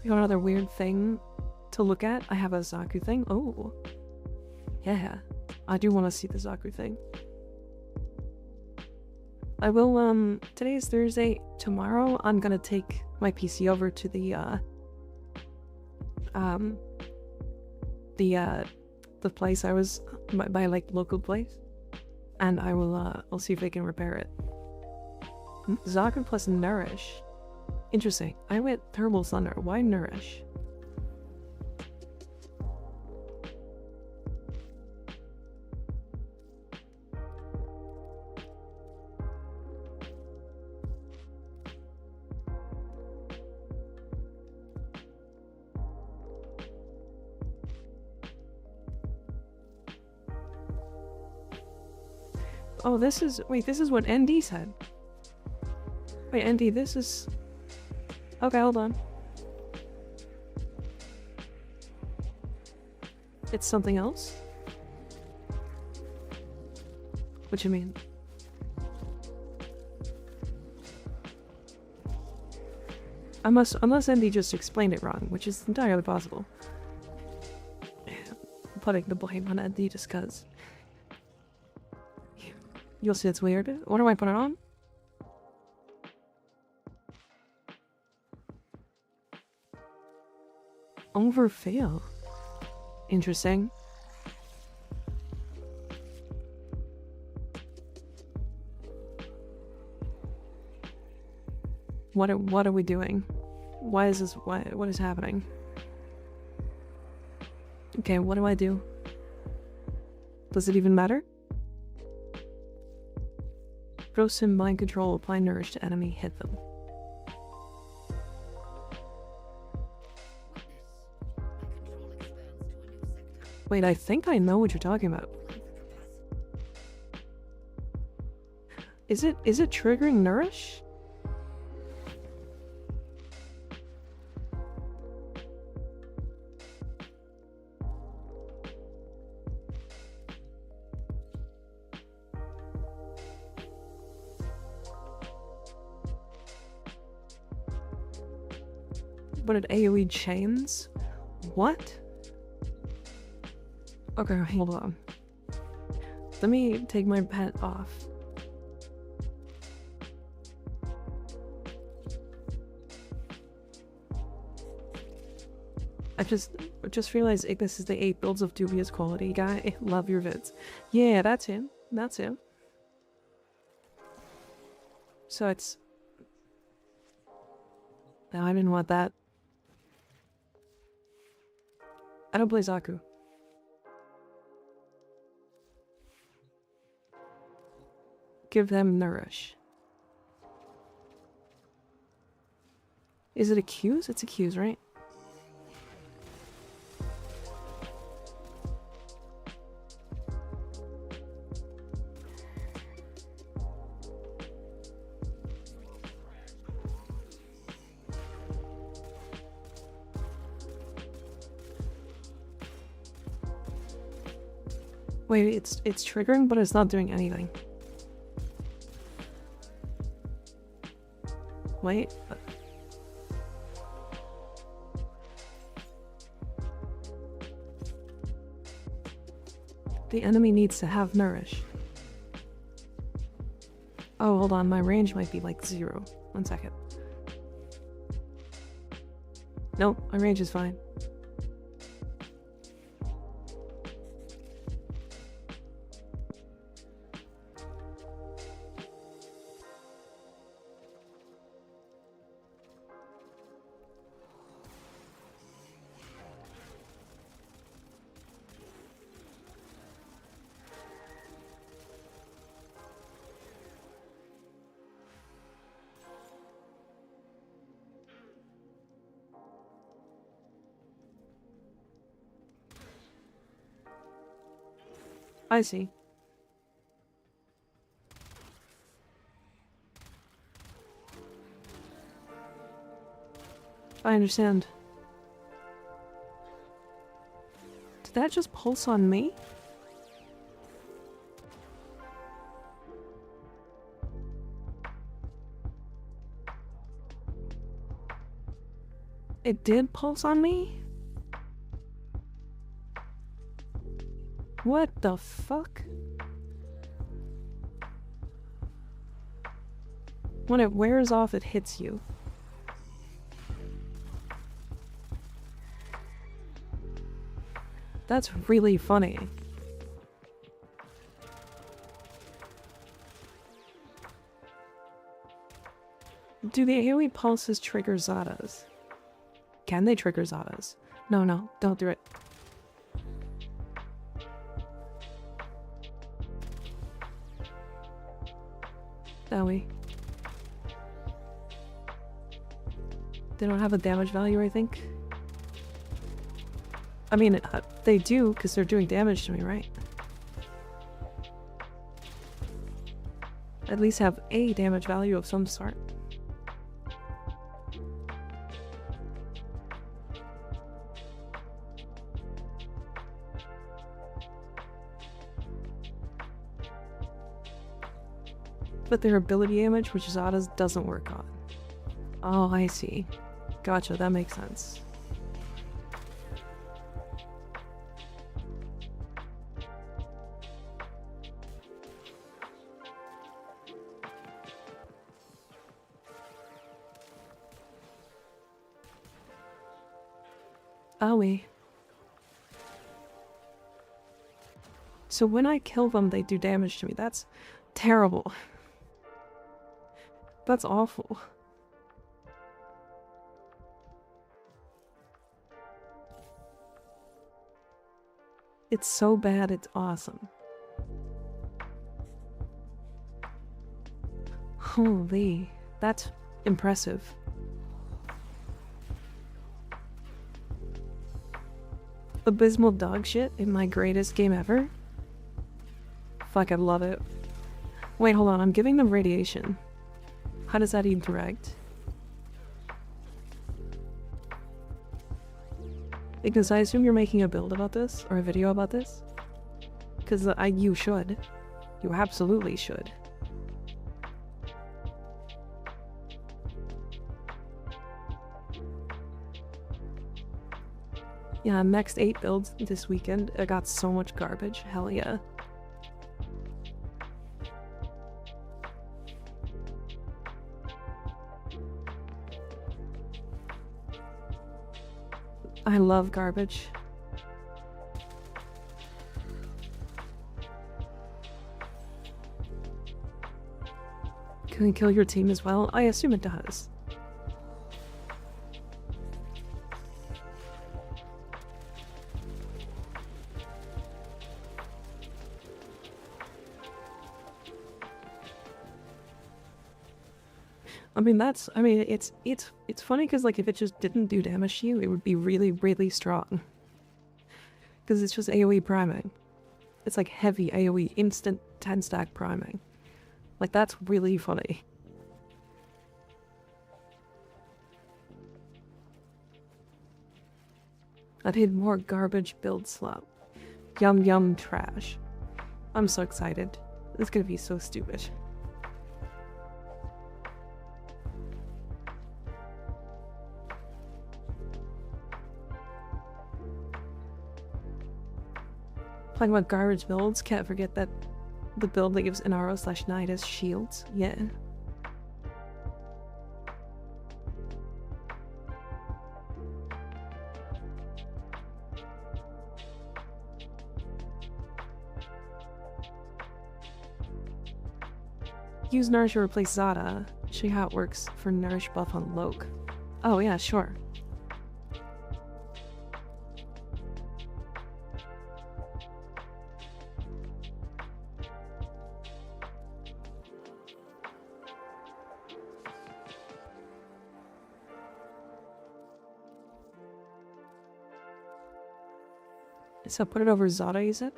We got another weird thing to look at. I have a Zaku thing. Oh, yeah, I do want to see the Zaku thing. I will, today is Thursday. Tomorrow, I'm gonna take my PC over to the place I was, my like, local place. And I'll see if I can repair it. Zaku plus Nourish. Interesting. I went Thermal Thunder. Why Nourish? Oh, this is what ND said. Wait, ND, this is... Okay, hold on. It's something else? What you mean? Unless ND just explained it wrong, which is entirely possible. I'm putting the blame on ND just cause. You'll see it's weird. What do I put it on? Overfail. Interesting. What are we doing? Why is this? What is happening? Okay, what do I do? Does it even matter? Throw some mind control, apply nourish to enemy, hit them. Wait, I think I know what you're talking about. Is it triggering nourish? But it AoE chains? What? Okay, hold on. Let me take my pet off. I just realized Ignis is the 8 builds of dubious quality guy. Love your vids. Yeah, that's him. That's him. So it's... No, I didn't want that. I don't play Zaku. Give them nourish. Is it accuse? It's accuse, right? Wait, it's triggering, but it's not doing anything. Wait. The enemy needs to have nourish. Oh, hold on, my range might be like 0. 1 second. Nope, my range is fine. I see. I understand. Did that just pulse on me? It did pulse on me? What the fuck? When it wears off, it hits you. That's really funny. Do the AoE pulses trigger Zadas? Can they trigger Zadas? No, no, don't do it. That way. They don't have a damage value, I think. I mean, they do, because they're doing damage to me, right? At least have a damage value of some sort. But their ability damage, which Zada's doesn't work on. Oh, I see. Gotcha, that makes sense. Owie. So when I kill them, they do damage to me. That's terrible. That's awful. It's so bad, it's awesome. Holy, that's impressive. Abysmal dog shit in my greatest game ever? Fuck, I love it. Wait, hold on, I'm giving them radiation. How does that interact? Because I assume you're making a build about this, or a video about this? Because you should. You absolutely should. Yeah, I maxed 8 builds this weekend. I got so much garbage. Hell yeah. I love garbage. Can it kill your team as well? I assume it does. I mean, it's funny because like if it just didn't do damage to you, it would be really, really strong. Because it's just AoE priming. It's like heavy AoE, instant 10 stack priming. Like that's really funny. I'd hit more garbage build slop. Yum yum trash. I'm so excited. It's gonna be so stupid. Talking about garbage builds, can't forget that the build that gives Inaro/Nidus shields. Yeah. Use Nourish to replace Zada. Show you how it works for Nourish buff on Loke. Oh yeah, sure. So put it over Zada, you said?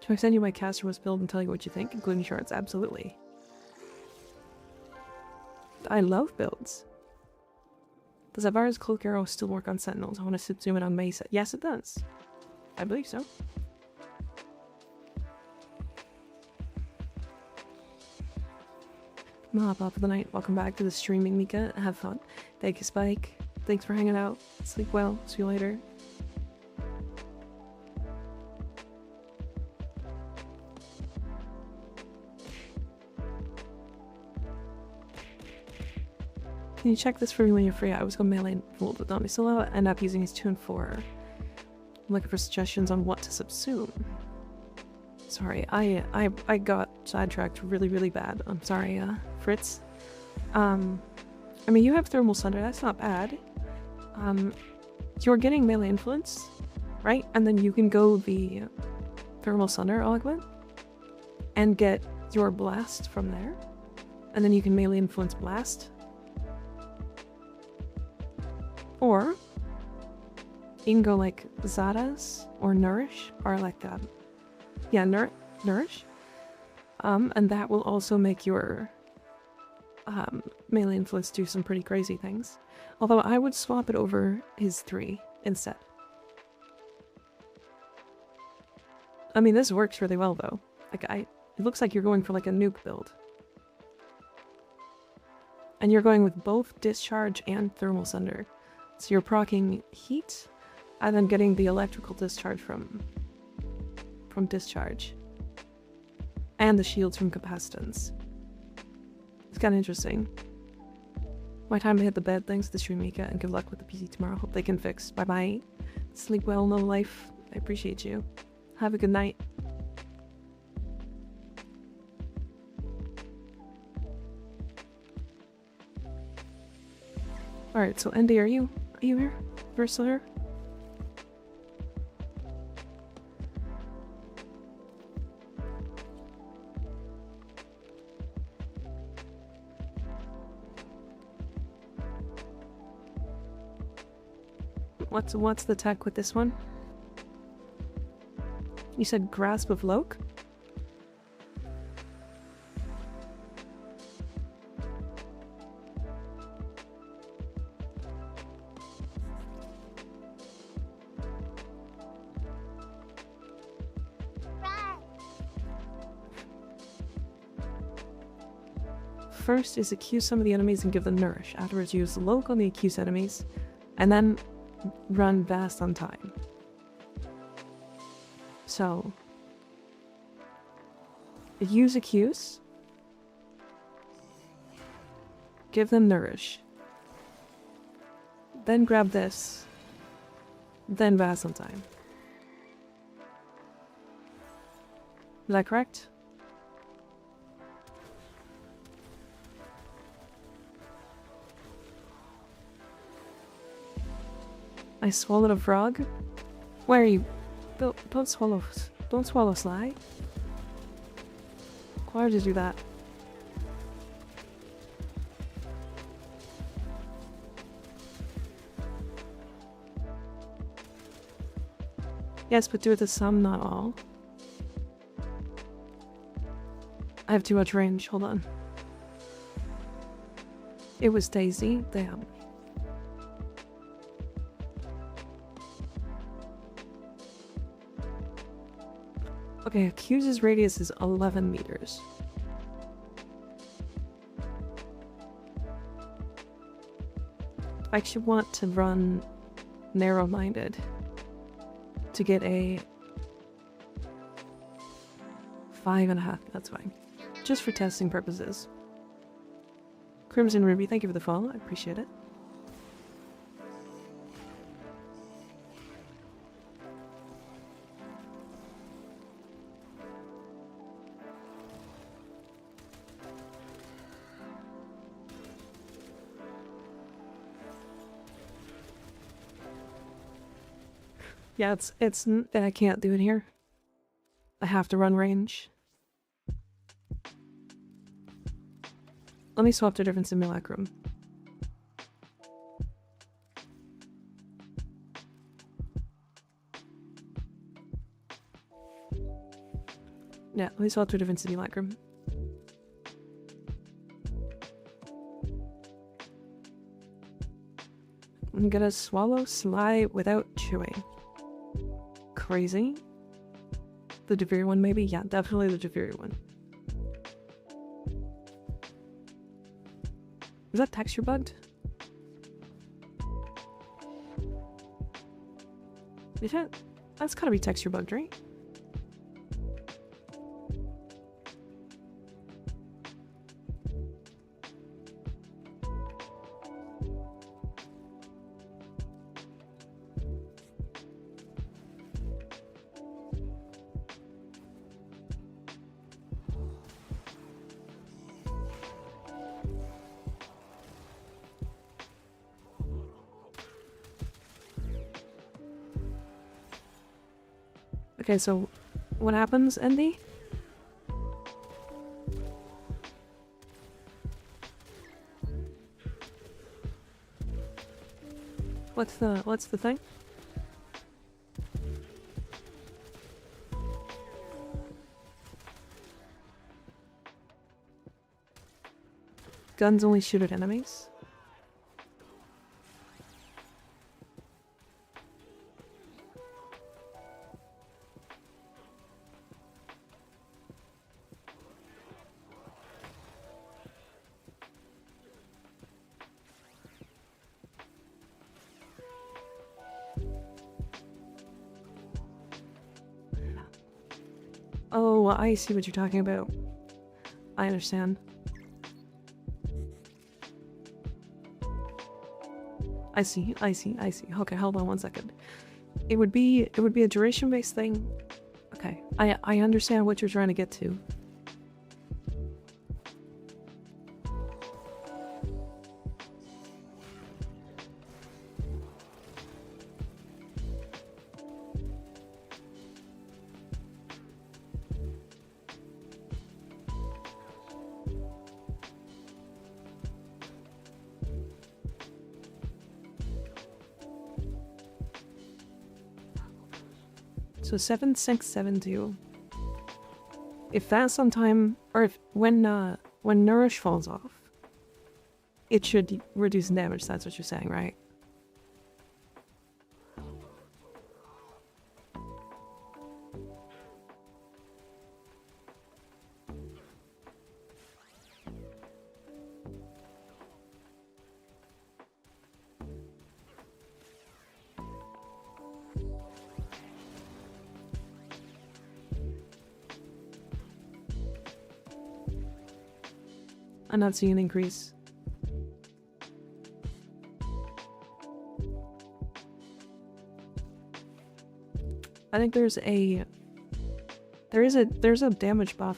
Should I send you my caster was build and tell you what you think, including shards? Absolutely. I love builds. Does Avara's cloak arrow still work on sentinels? I want to zoom in on Mesa. Yes, it does. I believe so. Mop up for the night. Welcome back to the streaming, Mika. Have fun. Thank you, Spike. Thanks for hanging out. Sleep well. See you later. Can you check this for me when you're free? I was going melee and fooled with Donnie Solo. End up using his 2 and 4. I'm looking for suggestions on what to subsume. Sorry, I got sidetracked really bad. I'm sorry, Fritz. I mean, you have Thermal Sunder, that's not bad. You're getting melee influence, right? And then you can go the Thermal Sunder augment and get your blast from there. And then you can melee influence blast. Or you can go like Zada's or Nourish, or like that. Yeah, Nourish. And that will also make your melee influence do some pretty crazy things. Although I would swap it over his 3 instead. I mean, this works really well though. Like it looks like you're going for like a nuke build. And you're going with both Discharge and Thermal Sunder. So you're proccing heat, and then getting the electrical discharge from Discharge. And the shields from Capacitance. It's kind of interesting. My time to hit the bed, thanks to the stream, Mika, and good luck with the PC tomorrow. Hope they can fix. Bye-bye. Sleep well, no life. I appreciate you. Have a good night. Alright, so Andy, are you here? You're still here? What's the tech with this one? You said Grasp of Loke? First is accuse some of the enemies and give them Nourish. Afterwards use Loke on the accused enemies, and then run Vast on time. So, use accuse, give them Nourish, then grab this, then Vast on time. Is that correct? I swallowed a frog? Where are you? Don't swallow Sly. Why would you do that? Yes, but do it to some, not all. I have too much range, hold on. It was Daisy, damn. Okay, accuse's radius is 11 meters. I actually want to run narrow-minded to get a 5.5. That's fine. Just for testing purposes. Crimson Ruby, thank you for the follow. I appreciate it. Yeah, it's I can't do it here. I have to run range. Let me swap to a different simulacrum. Yeah, we saw 2 different simulacrum. I'm gonna swallow Sly without chewing. Crazy. The Javiri one, maybe? Yeah, definitely the Javiri one. Is that texture bugged? Is that? That's gotta be texture bugged, right? Okay, so what happens, Andy? What's the thing? Guns only shoot at enemies? Oh, I see what you're talking about. I understand. I see. Okay, hold on one second. It would be a duration-based thing. Okay, I understand what you're trying to get to. So 7672. If that's on time, or if when Nourish falls off, it should reduce damage. That's what you're saying, right? I'm not seeing an increase. I think there's a damage buff.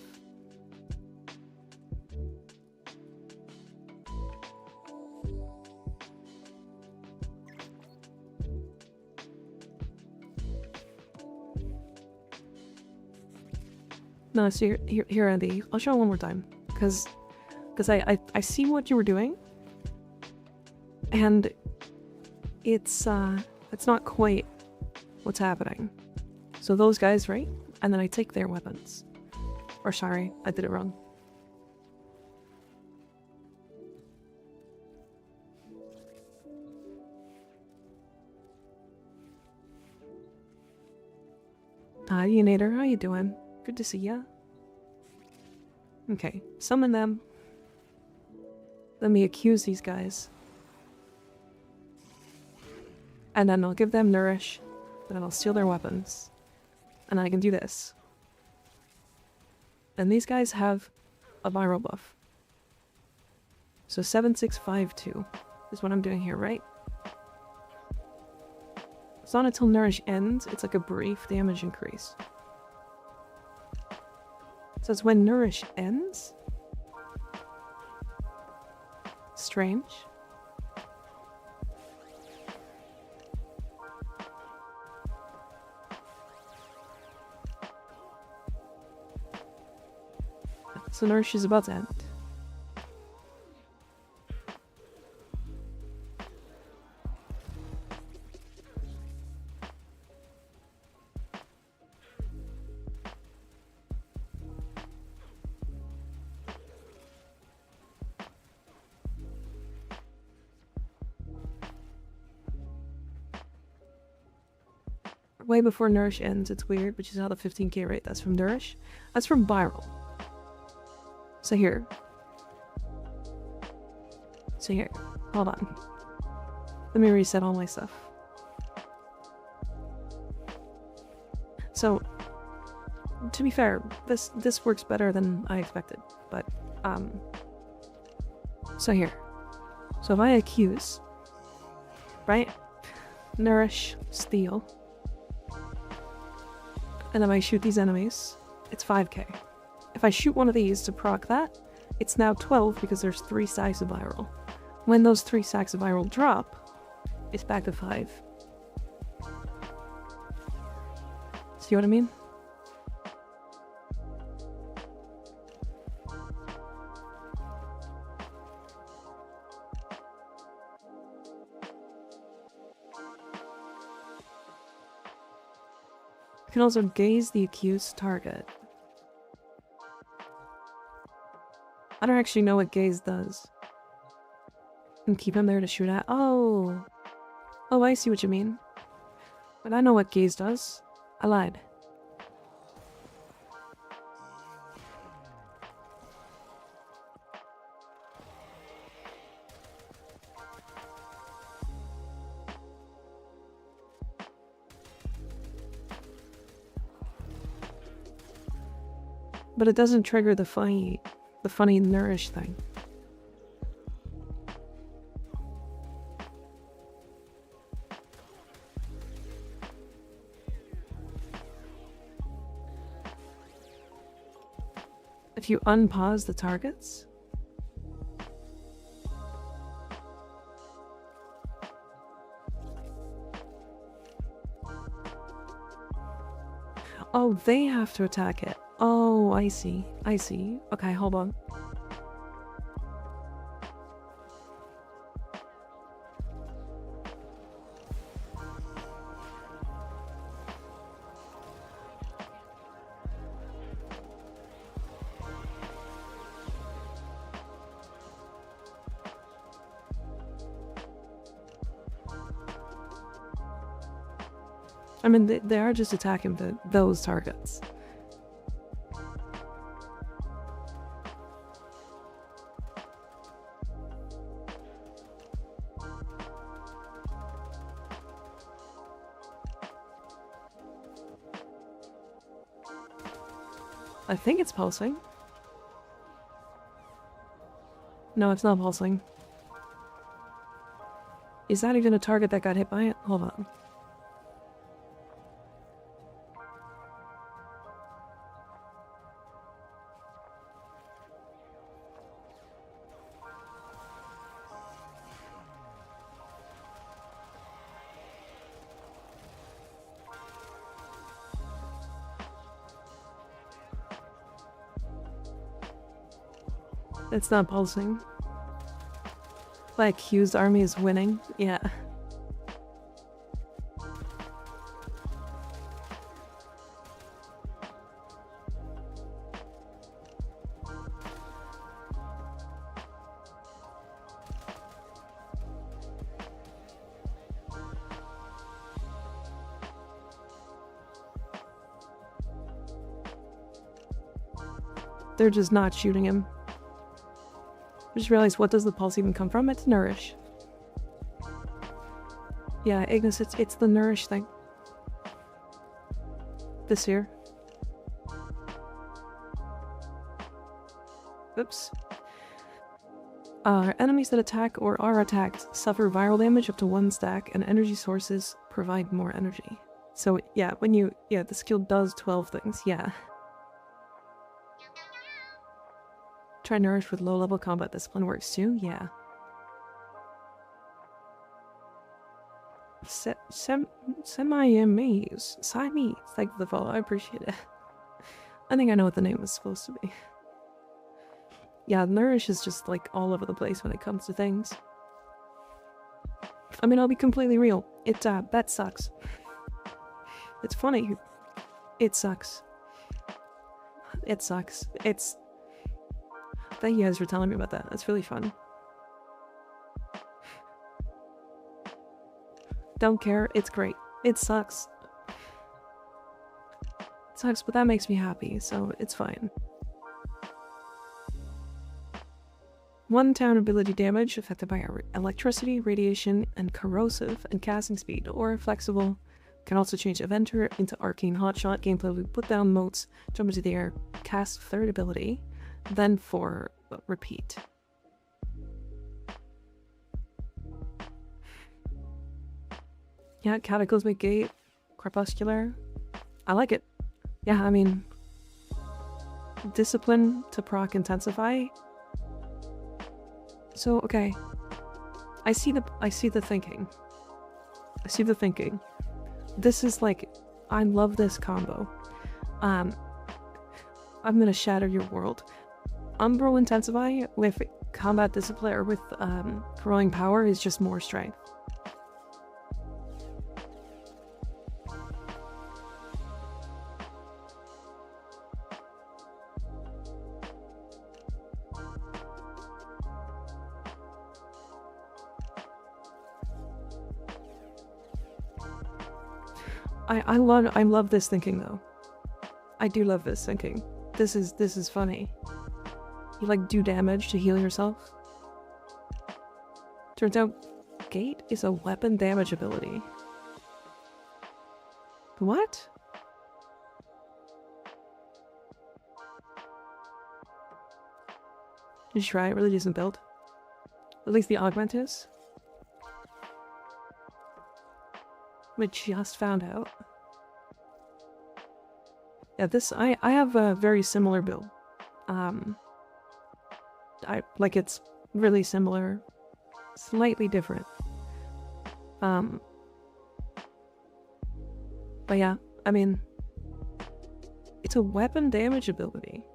No, so here, Andy. I'll show it one more time, because I see what you were doing, and it's not quite what's happening. So those guys, right? And then I take their weapons. Or sorry, I did it wrong. Hi, Nader. How you doing? Good to see ya. Okay, summon them. Let me accuse these guys. And then I'll give them Nourish. And then I'll steal their weapons. And I can do this. And these guys have a viral buff. So 7652 is what I'm doing here, right? It's not until Nourish ends, it's like a brief damage increase. So it's when Nourish ends? Strange. So Nourish is about to end. way before Nourish ends. It's weird, which is how the 15k rate. That's from Nourish. That's from Viral. So here. Hold on. Let me reset all my stuff. So, to be fair, this works better than I expected, but, so here. So if I accuse, right? Nourish, steal. And then I shoot these enemies, it's 5k. If I shoot one of these to proc that, it's now 12 because there's 3 stacks of viral. When those 3 stacks of viral drop, it's back to 5. See what I mean? You can also gaze the accused target. I don't actually know what gaze does. And keep him there to shoot at. Oh! Oh, I see what you mean. But I know what gaze does. I lied. But it doesn't trigger the funny nourish thing. If you unpause the targets, oh, they have to attack it. Oh, I see. I see. Okay, hold on. I mean, they are just attacking those targets. I think it's pulsing. No, it's not pulsing. Is that even a target that got hit by it? Hold on. It's not pulsing. My accused army is winning. Yeah. They're just not shooting him. I just realized, what does the pulse even come from? It's Nourish. Yeah, Ignis, it's the Nourish thing. This here. Oops. Enemies that attack or are attacked suffer viral damage up to 1 stack, and energy sources provide more energy. So yeah, the skill does 12 things, yeah. Try Nourish with low-level combat discipline works too? Yeah. Semi-Siamese. Siamese. Thank you for the follow. I appreciate it. I think I know what the name is supposed to be. Yeah, Nourish is just like all over the place when it comes to things. I mean, I'll be completely real. That sucks. It's funny. It sucks. It sucks. Thank you guys for telling me about that. That's really fun. Don't care. It's great. It sucks. sucks, but that makes me happy, so it's fine. 1 town ability damage affected by electricity, radiation, and corrosive, and casting speed, or flexible. Can also change Eventer into Arcane Hotshot. Gameplay will put down motes, jump into the air, cast 3rd ability, then 4, repeat. Yeah, Cataclysmic Gate, Crepuscular. I like it. Yeah, I mean, discipline to proc intensify. So okay, I see the thinking. I see the thinking. This is like, I love this combo. I'm gonna shatter your world. Umbral Intensify with combat discipline or with growing power is just more strength. I love this thinking though. I do love this thinking. This is funny. You like do damage to heal yourself. Turns out Gate is a weapon damage ability. What? Did you try it? Really decent build. At least the augment is. We just found out. Yeah, this I have a very similar build. I like it's really similar, slightly different. But yeah, I mean, it's a weapon damage ability.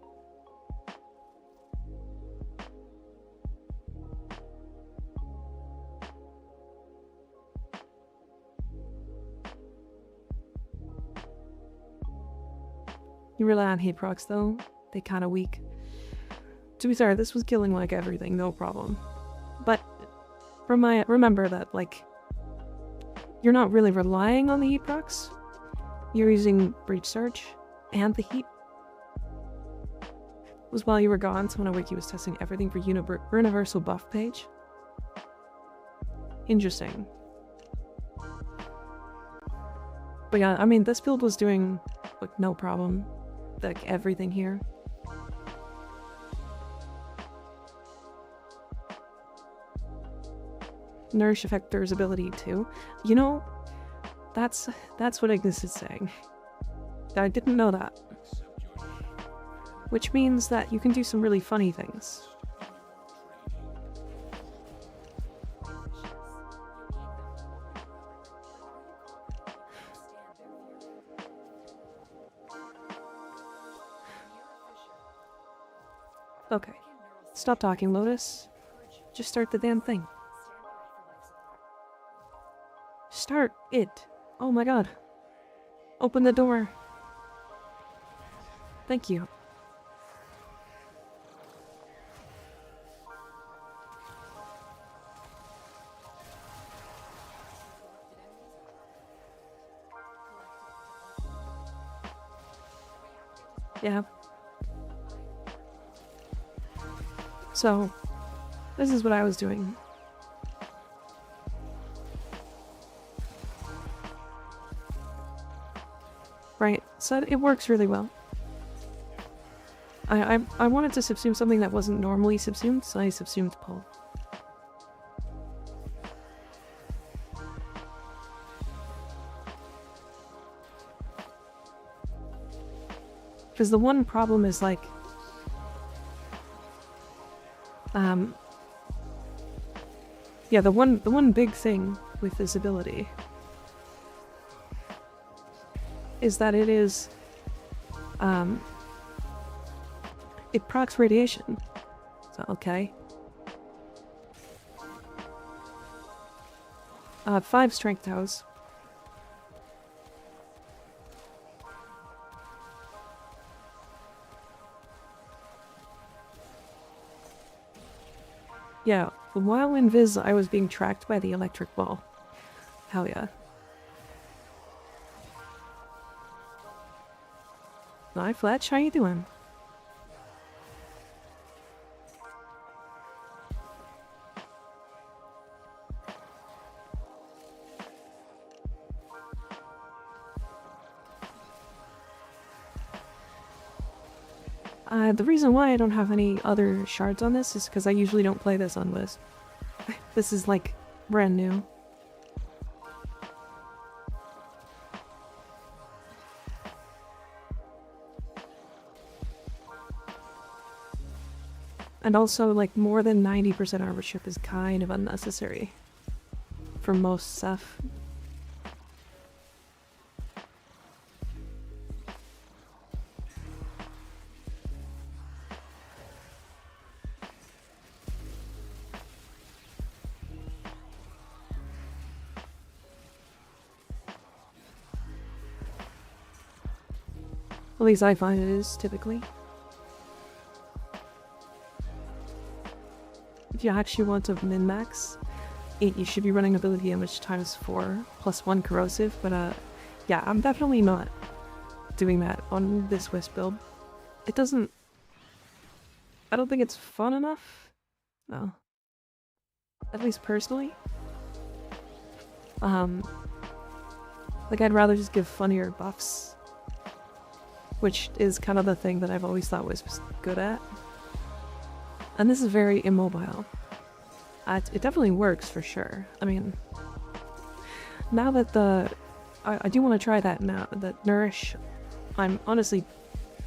You rely on hit procs though, they kinda weak. To be fair, this was killing like everything, no problem. But remember that like you're not really relying on the heat procs. You're using Breach Search and the heat. It was while you were gone, so when I wiki was testing everything for universal buff page. Interesting. But yeah, I mean this build was doing like no problem. Like everything here. Nourish Effector's ability too. You know, that's what Ignis is saying. I didn't know that. Which means that you can do some really funny things. Okay. Stop talking, Lotus. Just start the damn thing. Start it. Oh my god. Open the door. Thank you. Yeah. So, this is what I was doing. Right, so it works really well. I wanted to subsume something that wasn't normally subsumed, so I subsumed Pull. Because the one problem is like yeah, the one big thing with this ability is that it is it procs radiation. So okay. 5 strength toes. Yeah, while in Viz, I was being tracked by the electric ball. Hell yeah. Hi, Fletch. How you doing? The reason why I don't have any other shards on this is because I usually don't play this on Wisp. This is like brand new. And also, like, more than 90% armor strip is kind of unnecessary for most stuff. At least I find it is, typically. If you actually want to min-max, you should be running ability damage times 4 plus 1 corrosive, but yeah, I'm definitely not doing that on this Wisp build. It doesn't... I don't think it's fun enough. No. At least personally. Like, I'd rather just give funnier buffs. Which is kind of the thing that I've always thought Wisp was good at. And this is very immobile. It definitely works for sure. I mean, now that I do want to try that now, that Nourish. I'm honestly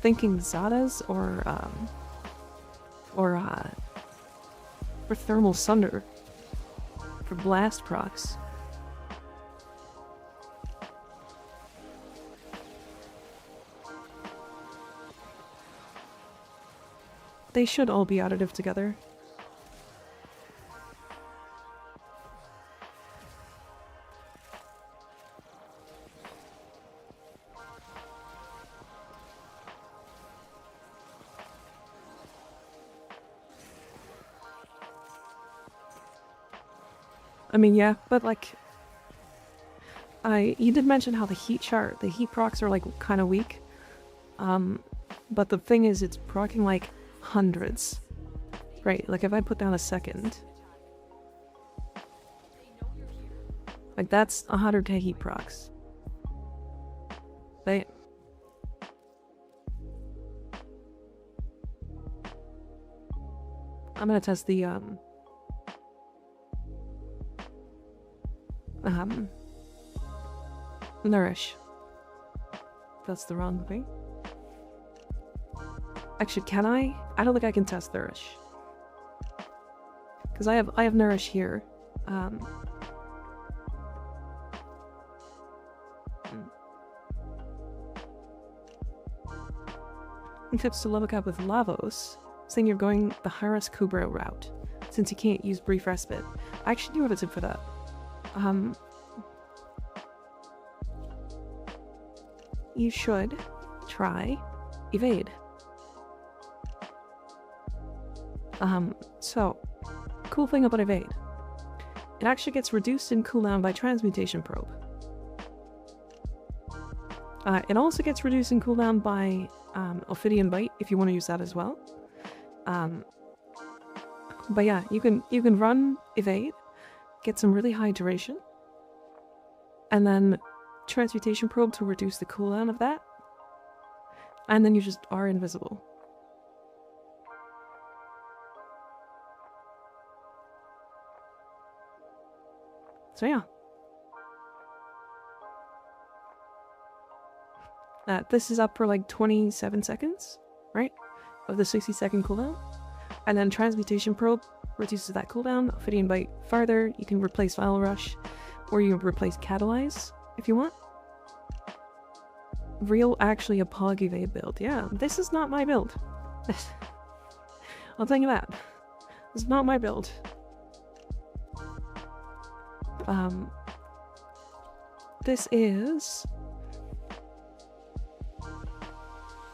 thinking Zada's or Thermal Sunder for blast procs. They should all be additive together. I mean, yeah, but like, you did mention how the heat procs are like kind of weak. But the thing is, it's proccing like hundreds. Right, like if I put down a second, like that's 100k heat procs. I'm gonna test the Nourish. That's the wrong thing. Actually, can I? I don't think I can test Nourish. Because I have Nourish here. Tips to level cap with Lavos, saying you're going the Haras Kubra route, since you can't use Brief Respite. I actually do have a tip for that. You should try Evade. So, cool thing about Evade. It actually gets reduced in cooldown by Transmutation Probe. It also gets reduced in cooldown by Ophidian Bite, if you want to use that as well. But yeah, you can run Evade, get some really high duration, and then Transmutation Probe to reduce the cooldown of that, and then you just are invisible. So yeah. This is up for like 27 seconds, right? Of the 60-second cooldown. And then Transmutation Probe reduces that cooldown. Ophidian Bite farther. You can replace Vile Rush, or you can replace Catalyze if you want. Real, actually a Pog Evade build. Yeah, this is not my build. I'll tell you that. This is not my build. This is...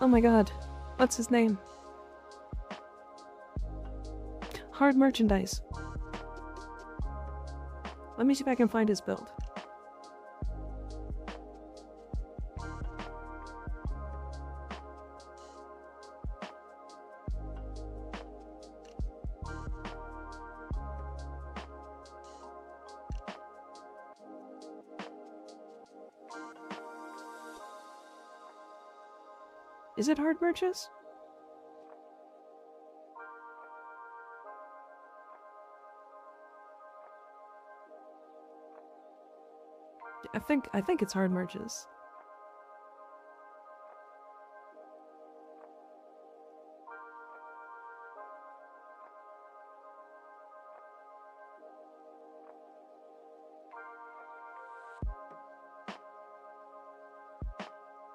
Oh my god. What's his name? Hard Merchandise. Let me see if I can find his build. Is it hard merges? I think it's hard merges.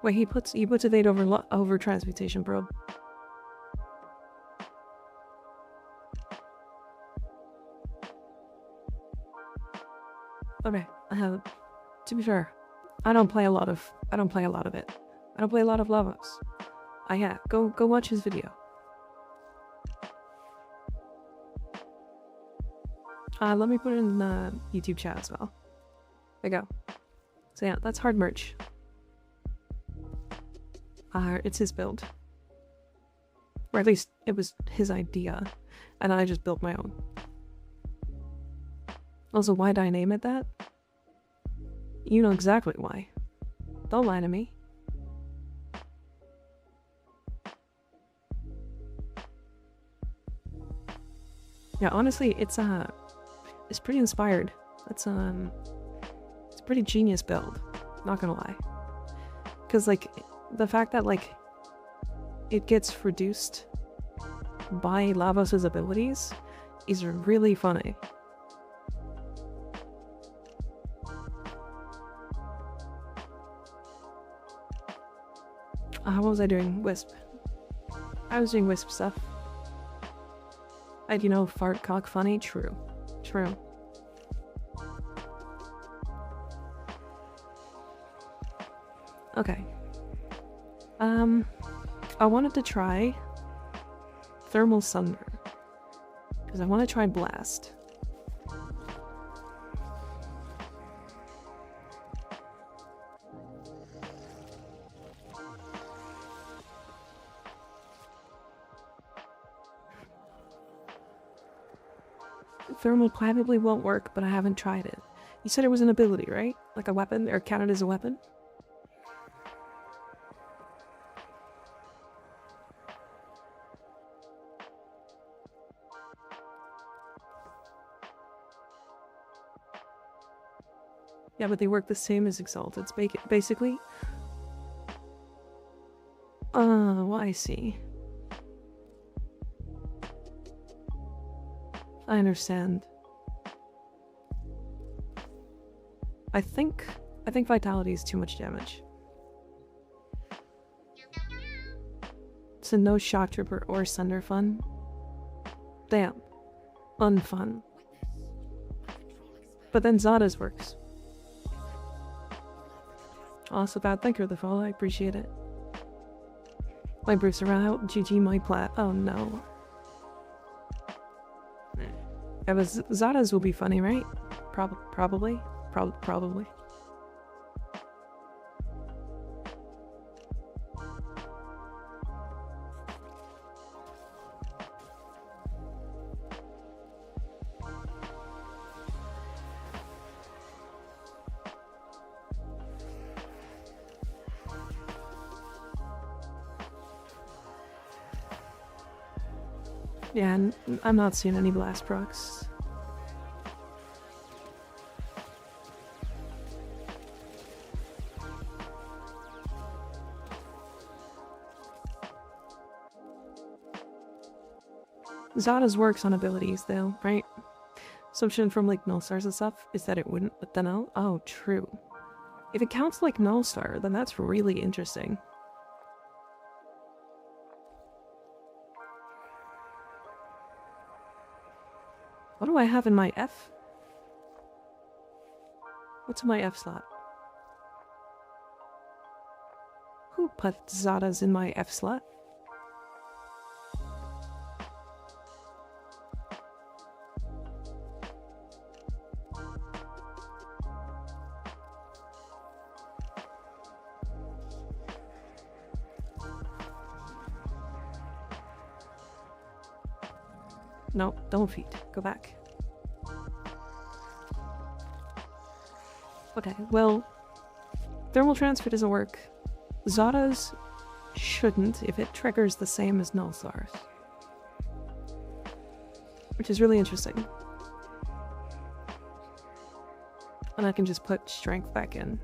Wait, he puts evade over transmutation probe. Okay, to be fair, I don't play a lot of it. I don't play a lot of Lavos. Yeah, go watch his video. Let me put it in the YouTube chat as well. There you go. So yeah, that's hard merch. It's his build. Or at least it was his idea, and I just built my own. Also, why did I name it that? You know exactly why. Don't lie to me. Yeah, honestly, it's pretty inspired. It's a pretty genius build. Not gonna lie. Cause like the fact that like it gets reduced by Lavos' abilities is really funny. What was I doing? Wisp. I was doing Wisp stuff. You know, fart cock funny? True. True. Okay. I wanted to try Thermal Sunder. Because I want to try Blast. Thermal probably won't work, but I haven't tried it. You said it was an ability, right? Like a weapon, or counted as a weapon? Yeah, but they work the same as Exalted's, basically. Well, I see. I understand. I think Vitality is too much damage. So no Shock Trooper or Sunder fun? Damn. Unfun. But then Zada's works. Also bad thinker the fall, I appreciate it. My Bruce around out, GG my plat. Oh no. Yeah, but Zada's will be funny, right? Probably. Yeah, and I'm not seeing any blast procs. Zada's works on abilities though, right? Assumption from like Null Stars and stuff is that it wouldn't, but then oh, true. If it counts like Null Star, then that's really interesting. What do I have in my F? What's in my F slot? Who put Zada's in my F slot? No, don't feed. Go back. Okay, well, thermal transfer doesn't work. Zada's shouldn't if it triggers the same as null stars. Which is really interesting. And I can just put strength back in.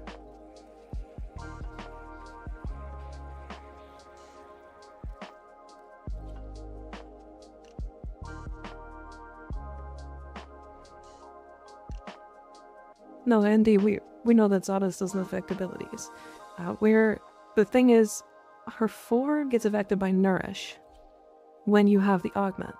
No, Andy, we know that Zadas doesn't affect abilities. The thing is, her 4 gets affected by Nourish when you have the augment.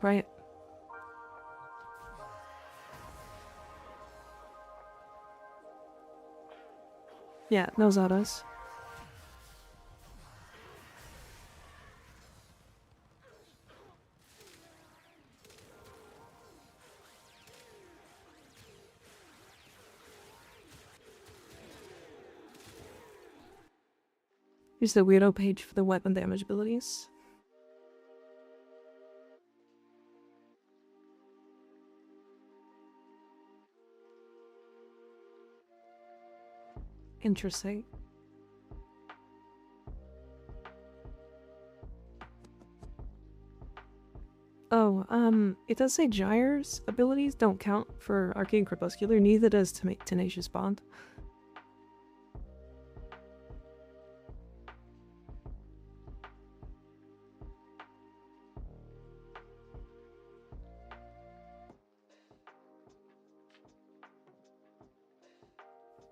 Right? Yeah, no Zadas. Here's the weirdo page for the weapon damage abilities. Interesting. Oh, it does say Gyre's abilities don't count for Arcane Crepuscular, neither does Tenacious Bond.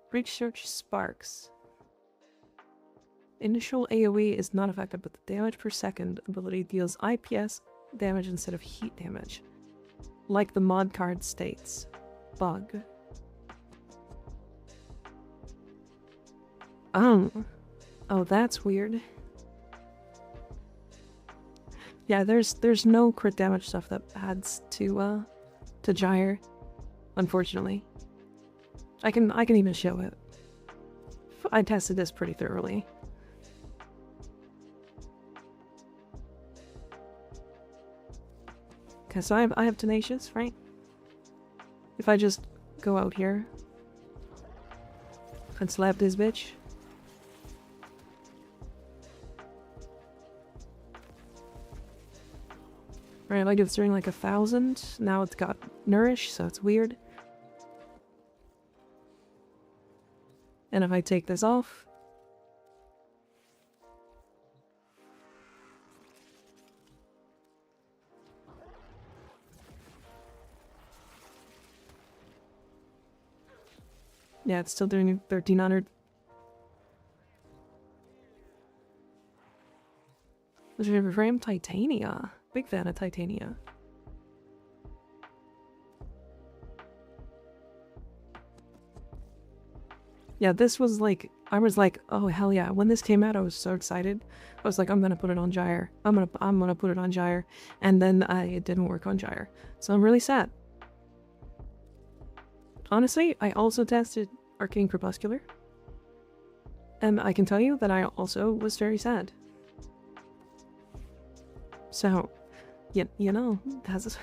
Breach Search Sparks. Initial AoE is not affected, but the damage per second ability deals IPS damage instead of heat damage. Like the mod card states. Bug. Oh, that's weird. Yeah, there's no crit damage stuff that adds to Gyre, unfortunately. I can even show it. I tested this pretty thoroughly. Okay, so I have Tenacious, right? If I just go out here and slap this bitch. Right, like it's doing like 1,000. Now it's got Nourish, so it's weird. And if I take this off, yeah, it's still doing 1,300. What's your favorite frame? Titania. Big fan of Titania. Yeah, this was like, I was like, oh hell yeah. When this came out, I was so excited. I was like, I'm gonna put it on Gyre. I'm gonna put it on Gyre. And then it didn't work on Gyre. So I'm really sad. Honestly, I also tested Arcane Crepuscular. And I can tell you that I also was very sad. So, you know, this is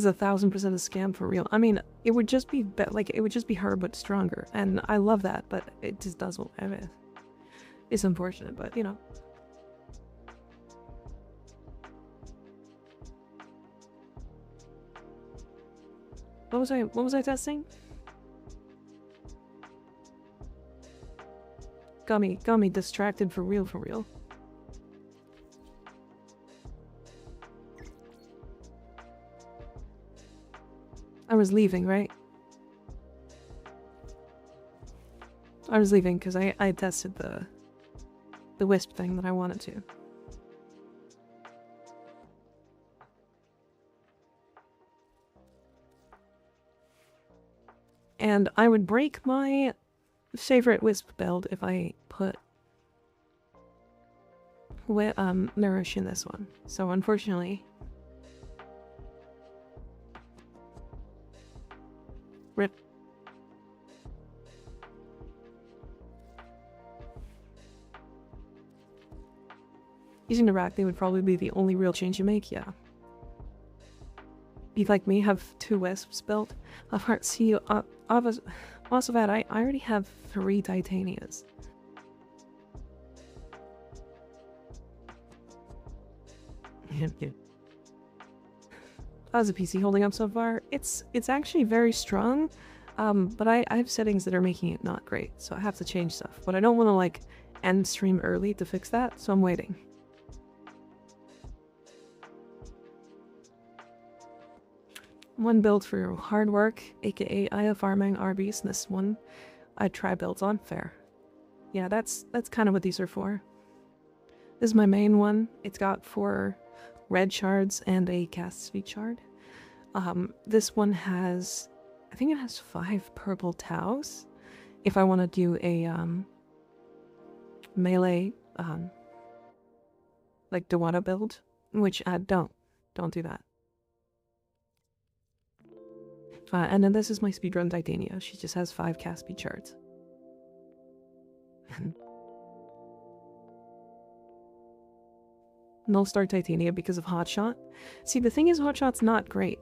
1,000% a scam for real. I mean, it would just be like, it would just be her but stronger, and I love that, but it just doesn't. I mean, it's unfortunate, but you know. What was I testing? Got me distracted for real, for real. I was leaving, right? I was leaving because I tested the wisp thing that I wanted to. And I would break my favorite wisp build if I put Nourish in this one. So unfortunately, rip. Using the rack, they would probably be the only real change you make, yeah. You like me, have 2 wisps built. Of heart, see, also that I already have 3 titanias. How's the PC holding up so far? It's actually very strong, but I have settings that are making it not great, so I have to change stuff. But I don't want to like end stream early to fix that, so I'm waiting. One build for your hard work, aka I have farming RBs, and this one I try builds on. Fair. Yeah, that's kind of what these are for. This is my main one. It's got 4 red shards and a cast speed shard. This one has, I think it has 5 purple towels. If I want to do a melee like Dewata build, which I don't do that. And then this is my speedrun Titania. She just has 5 cast speed shards. Null Star Titania because of Hotshot. See, the thing is, Hotshot's not great.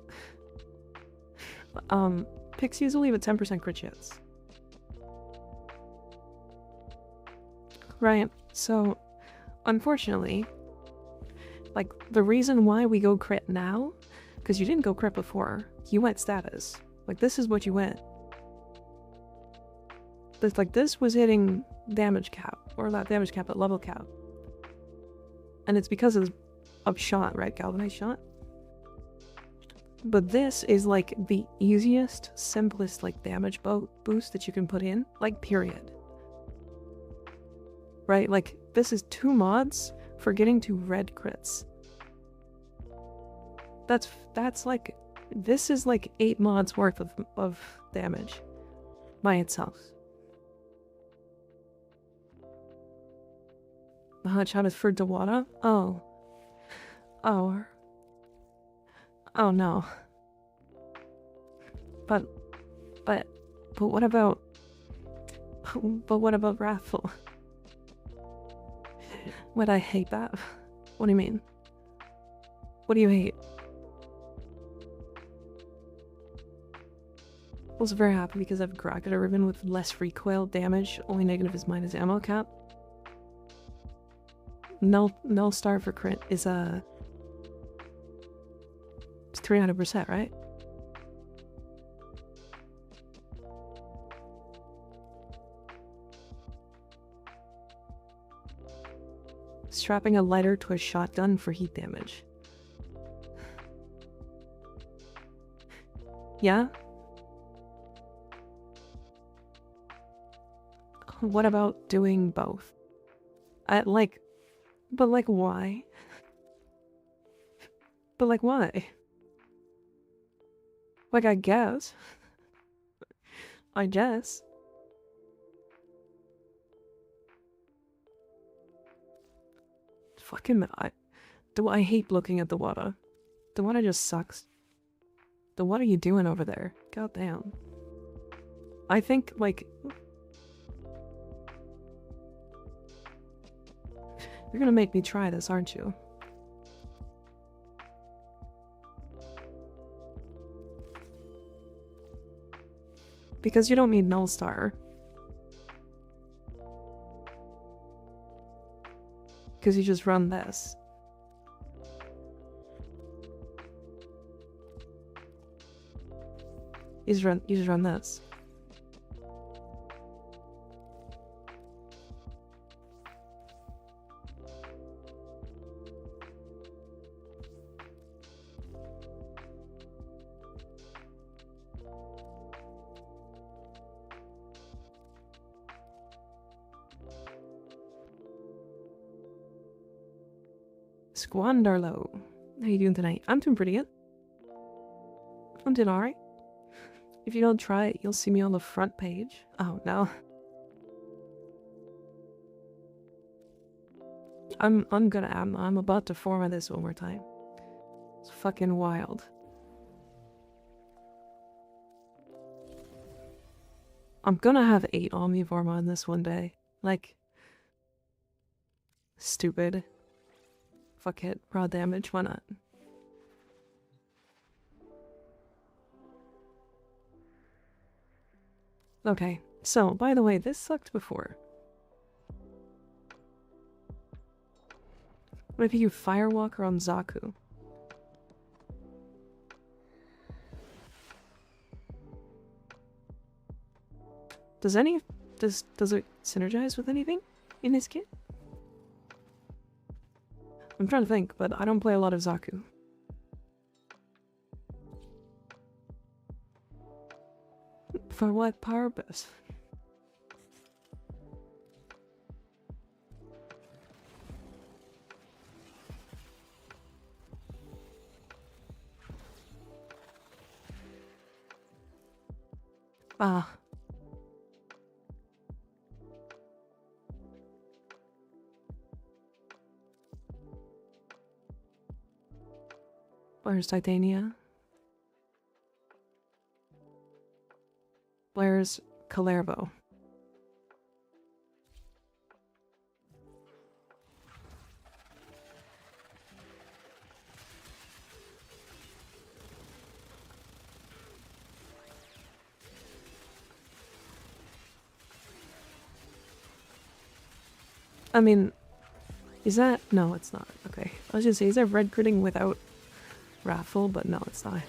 Picks usually have a 10% crit chance. Right, so, unfortunately, like, the reason why we go crit now, because you didn't go crit before, you went status. Like, this is what you went. This was hitting damage cap, or not damage cap, but level cap. And it's because of shot, right? Galvanized shot. But this is like the easiest, simplest like damage boost that you can put in, like period. Right? Like this is 2 mods for getting to red crits. That's like, this is like 8 mods worth of damage by itself. The hotshot is for Dewata? Oh. Oh. Oh no. But what about... But what about Wrathful? Would I hate that? What do you mean? What do you hate? Also very happy because I've Grocket a ribbon with less recoil damage, only negative is minus ammo cap. Null star for crit is it's 300%, right? Strapping a lighter to a shotgun for heat damage. Yeah? What about doing both? But like why? But like why? Like I guess. I guess. Fucking I hate looking at the water. The water just sucks. What are you doing over there? God damn. I think like you're gonna make me try this, aren't you? Because you don't need Null Star. Because you just run this. You just run this. Squanderlo. How you doing tonight? I'm doing pretty good. I'm doing alright. If you don't try it, you'll see me on the front page. Oh no. I'm about to format this one more time. It's fucking wild. I'm gonna have 8 Omnivorma on this one day. Like, stupid. fuck it. Raw damage, why not? Okay, so, by the way, this sucked before. What if you Firewalker on Zaku? Does it synergize with anything in his kit? I'm trying to think, but I don't play a lot of Zaku. For what purpose? Ah. Where's Titania? Where's Kalervo? I mean, is that... No, it's not. Okay. I was gonna say, is that red critting without Raffle? But no, it's not.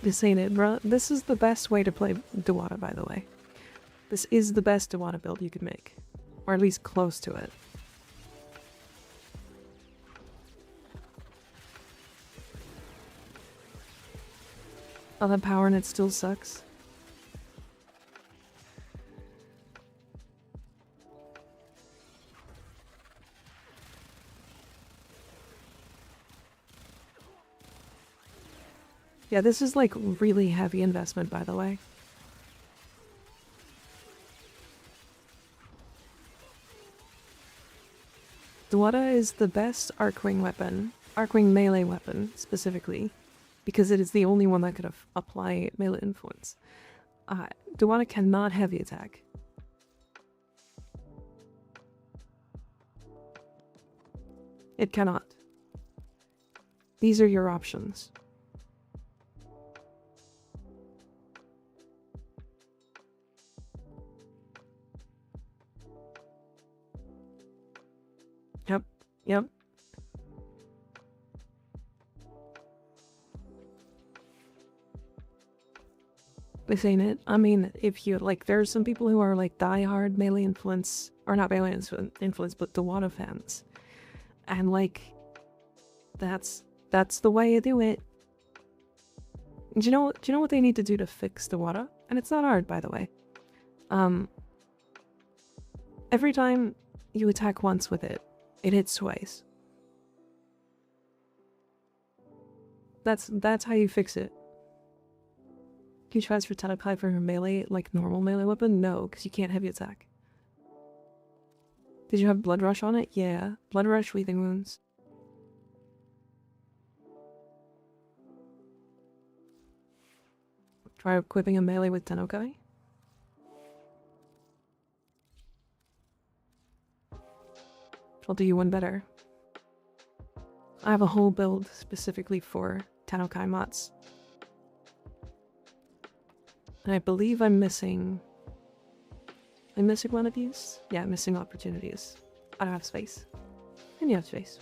This ain't it, bro. This is the best way to play Dewata, by the way. This is the best Dewata build you could make. Or at least close to it. Oh, that power and it still sucks. Yeah, this is like really heavy investment, by the way. Dewata is the best Arcwing weapon, Arcwing melee weapon specifically, because it is the only one that could apply melee influence. Dewata cannot heavy attack. It cannot. These are your options. Yep. This ain't it. I mean, if you like, there's some people who are like die-hard melee influence, or not melee influence, but Dewata fans, and like, that's the way you do it. Do you know what they need to do to fix Dewata? And it's not hard, by the way. Every time you attack once with it, it hits twice. That's how you fix it. Can you transfer Tentakai for her melee, like normal melee weapon? No, because you can't heavy attack. Did you have Blood Rush on it? Yeah. Blood Rush, Weaving Wounds. Try equipping a melee with Tenokai. I'll do you one better. I have a whole build specifically for Tenokai mods. And I believe I'm missing one of these? Yeah, missing opportunities. I don't have space. And you have space.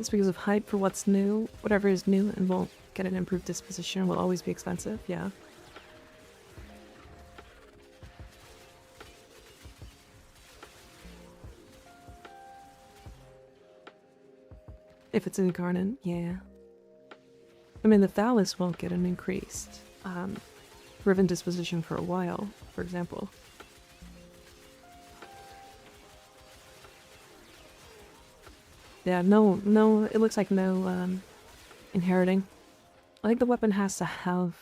It's because of hype for what's new. Whatever is new and won't get an improved disposition will always be expensive, yeah. If it's incarnate, yeah. I mean, the Thallus won't get an increased Riven disposition for a while, for example. Yeah, no, it looks like no inheriting. I think the weapon has to have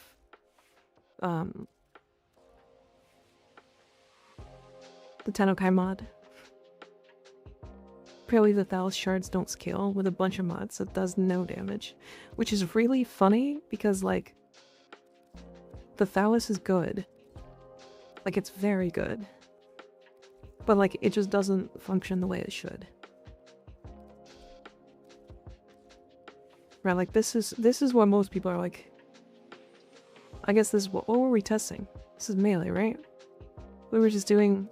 the Tennokai mod. Apparently the Thallus shards don't scale with a bunch of mods, so it does no damage. Which is really funny, because, like, the Thallus is good. Like, it's very good. But, like, it just doesn't function the way it should. Right, like, this is what most people are like... I guess this is what were we testing? This is melee, right? We were just doing...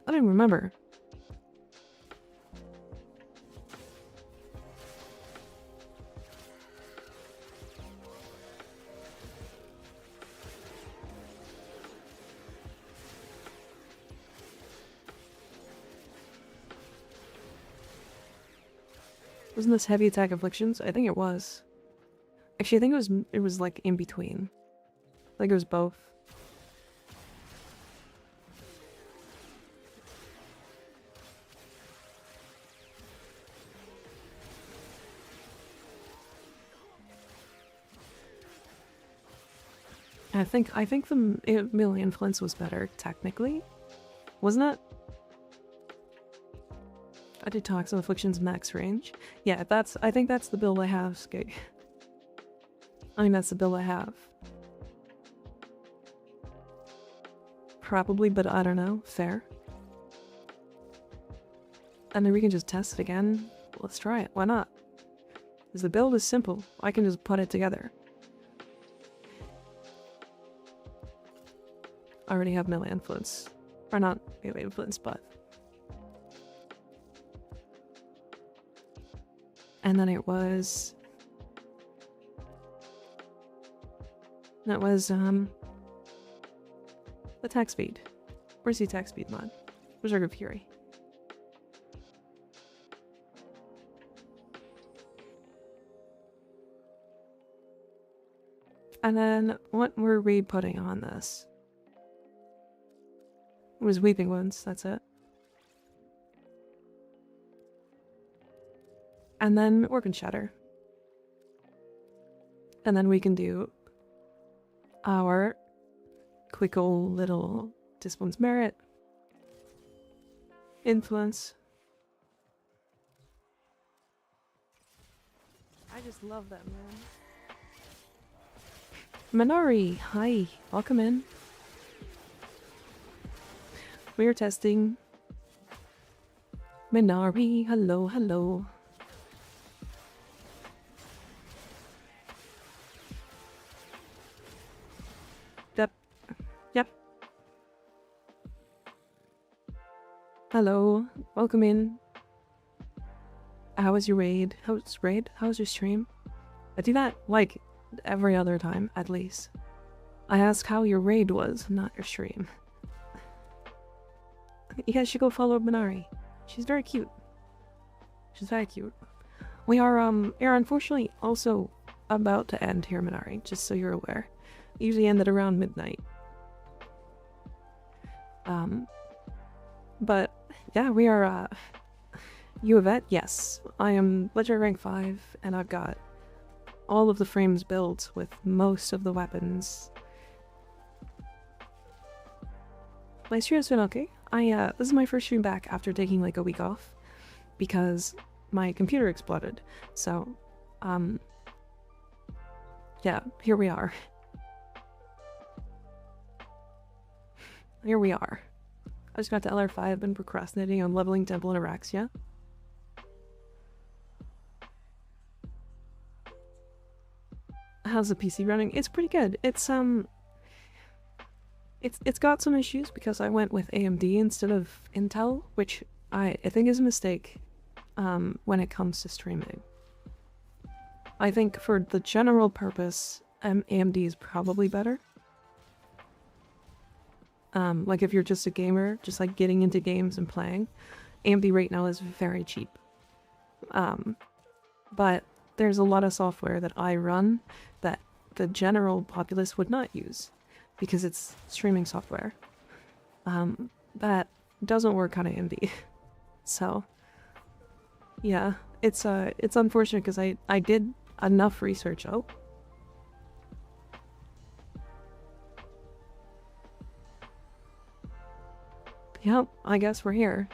I don't even remember. Wasn't this heavy attack afflictions? I think it was. Actually, I think it was like in between. Like it was both. I think the melee influence was better technically, wasn't it? I did Toxin Afflictions max range. Yeah, I think that's the build I have, Skig. I mean, that's the build I have. Probably, but I don't know. Fair. And then we can just test it again. Let's try it. Why not? Because the build is simple. I can just put it together. I already have melee influence. Or not melee influence, but... And then it was... That was, attack speed. Where's the attack speed mod? Berserker Fury. And then, what were we putting on this? It was Weeping Wounds, that's it. And then Organ Shatter. And then we can do our quick old little Discipline's Merit. Influence. I just love that, man. Minari, hi, welcome in. We are testing Minari, hello, hello. Yep. Hello, welcome in. How was your raid? How was your stream? I do that, like, every other time, at least. I ask how your raid was, not your stream. You guys should go follow Minari. She's very cute. She's very cute. We are unfortunately also about to end here, Minari, just so you're aware. Usually end at around midnight. But yeah, we are you a vet? Yes. I am legendary rank 5 and I've got all of the frames built with most of the weapons. My stream has been okay. This is my first stream back after taking like a week off because my computer exploded. So, yeah, here we are. Here we are. I just got to LR5. I've been procrastinating on leveling Temple and Araxia. How's the PC running? It's pretty good. It's got some issues because I went with AMD instead of Intel, which I think is a mistake when it comes to streaming. I think for the general purpose, AMD is probably better. Like if you're just a gamer, just like getting into games and playing, AMD right now is very cheap. But there's a lot of software that I run that the general populace would not use because it's streaming software. That doesn't work on AMD. So yeah, it's unfortunate because I did enough research. Oh. Yep, I guess we're here.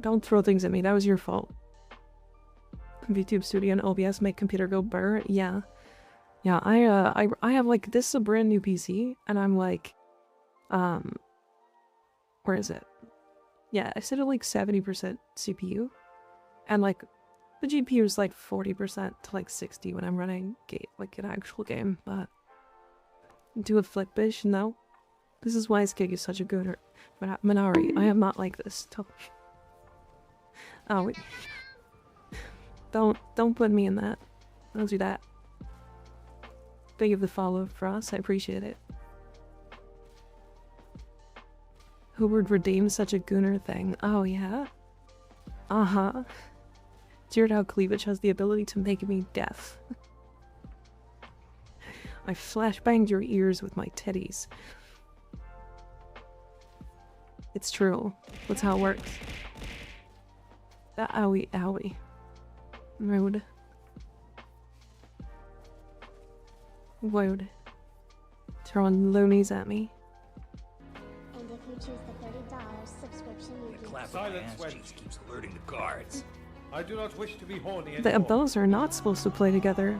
Don't throw things at me, that was your fault. VTube Studio and OBS make computer go burr? Yeah. Yeah, I have like, this is a brand new PC, and I'm like, where is it? Yeah, I set it like 70% CPU, and like, the GPU is like 40% to like 60 when I'm running like an actual game, but do a flip bish? No. This is why Skig is such a good Minari. I am not like this. Oh, wait. Don't put me in that. Don't do that. Thank you for the follow for us. I appreciate it. Who would redeem such a gooner thing? Oh yeah. Uh-huh. Cheered how cleavage has the ability to make me deaf. I flashbanged your ears with my titties. It's true. That's how it works. Owie, owie. Rude. Rude. Throwing loonies at me. And if you choose the $30 subscription, you The get clap of my Silence, ass wench. cheeks keeps alerting the guards. I do not wish to be horny anymore. Those are not supposed to play together.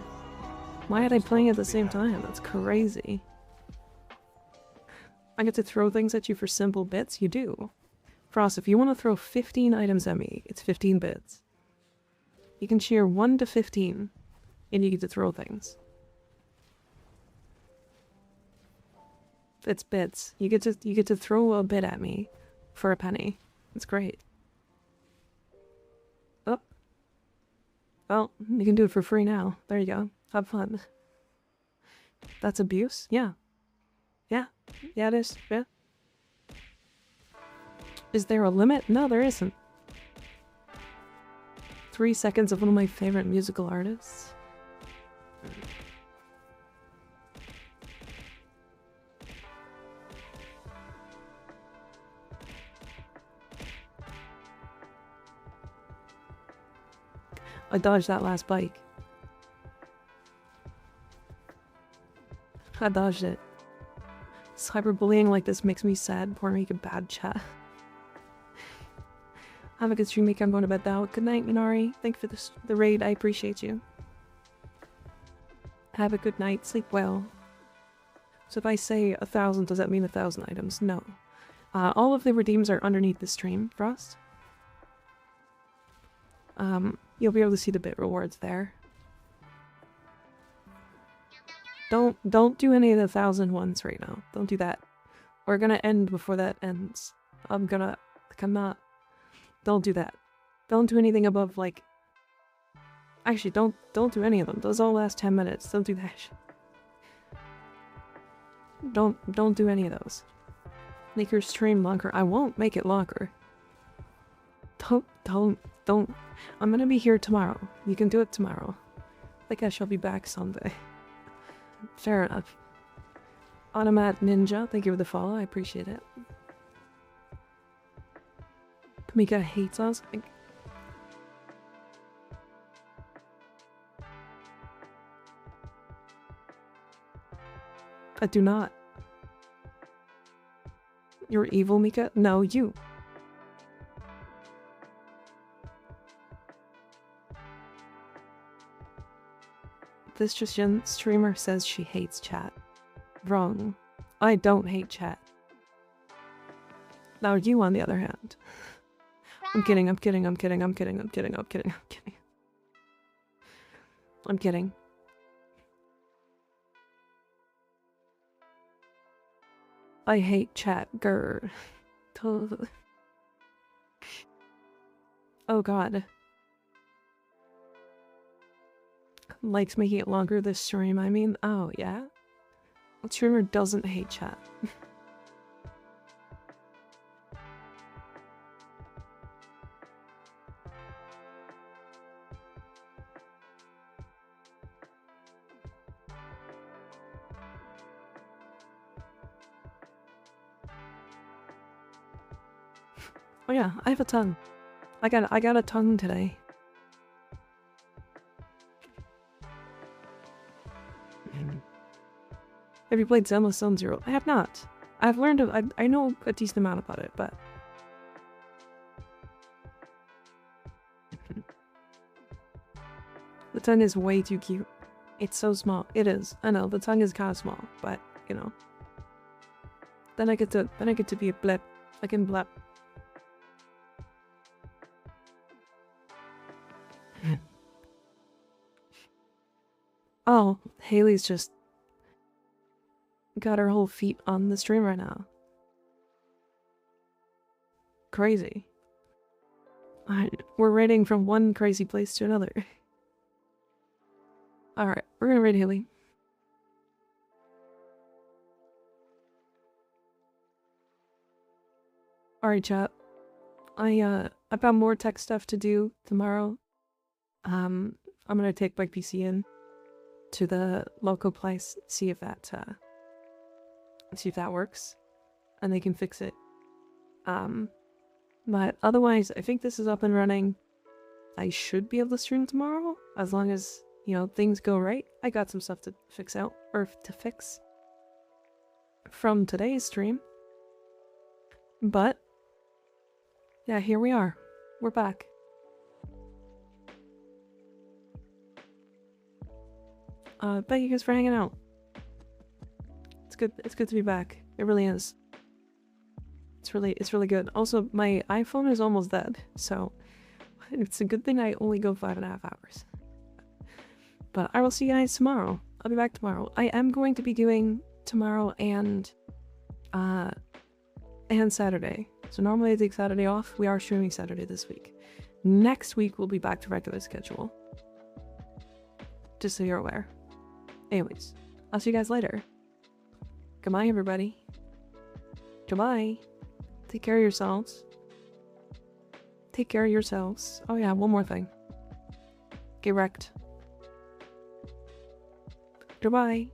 Why are they playing at the same time? That's crazy. I get to throw things at you for simple bits? You do. Frost, if you want to throw 15 items at me, it's 15 bits. You can cheer 1 to 15, and you get to throw things. It's bits. You get to throw a bit at me for a penny. It's great. Oh. Well, you can do it for free now. There you go. Have fun. That's abuse? Yeah. Yeah. Yeah, it is. Yeah. Is there a limit? No, there isn't. 3 seconds of one of my favorite musical artists. I dodged that last bike. I dodged it. Cyberbullying like this makes me sad. Poor make a bad chat. Have a good stream, Mika. I'm going to bed now. Good night, Minari. Thank you for the raid. I appreciate you. Have a good night. Sleep well. So if I say 1,000, does that mean 1,000 items? No. All of the redeems are underneath the stream, Frost. You'll be able to see the bit rewards there. Don't do any of the 1,000 ones right now. Don't do that. We're gonna end before that ends. I'm not. Don't do that. Don't do anything above, like... Actually, don't do any of them. Those all last 10 minutes. Don't do that shit. Don't do any of those. Make your stream longer. I won't make it longer. Don't. I'm gonna be here tomorrow. You can do it tomorrow. I think I shall be back Sunday. Fair enough. Automat Ninja, thank you for the follow. I appreciate it. Mika hates us. I do not. You're evil, Mika? No, you. This Tristan streamer says she hates chat. Wrong. I don't hate chat. Now you, on the other hand. I'm kidding. I'm kidding. I hate chat. Grr. Totally. Oh god. Likes making it longer this stream, I mean. Oh, yeah? What streamer doesn't hate chat? Oh yeah, I have a tongue. I got a tongue today. Have you played Zenless Zone Zero? I have not. I've learned I know a decent amount about it, but the tongue is way too cute. It's so small. It is. I know the tongue is kind of small, but you know. Then I get to be a blip. I can blip. Oh, Haley's just got her whole feet on the stream right now. Crazy. We're raiding from one crazy place to another. Alright, we're gonna raid Haley. Alright, chat. I got more tech stuff to do tomorrow. I'm gonna take my PC in to the local place, see if that works, and they can fix it. But otherwise, I think this is up and running. I should be able to stream tomorrow, as long as, you know, things go right. I got some stuff to fix out, or to fix from today's stream. But, yeah, here we are. We're back. Thank you guys for hanging out. It's good to be back. It really is. It's really good. Also, my iPhone is almost dead, so it's a good thing I only go 5.5 hours. But I will see you guys tomorrow. I'll be back tomorrow. I am going to be doing tomorrow and Saturday. So normally I take Saturday off. We are streaming Saturday this week. Next week we'll be back to regular schedule. Just so you're aware. Anyways, I'll see you guys later. Goodbye, everybody. Goodbye. Take care of yourselves. Take care of yourselves. Oh yeah, one more thing. Get wrecked. Goodbye.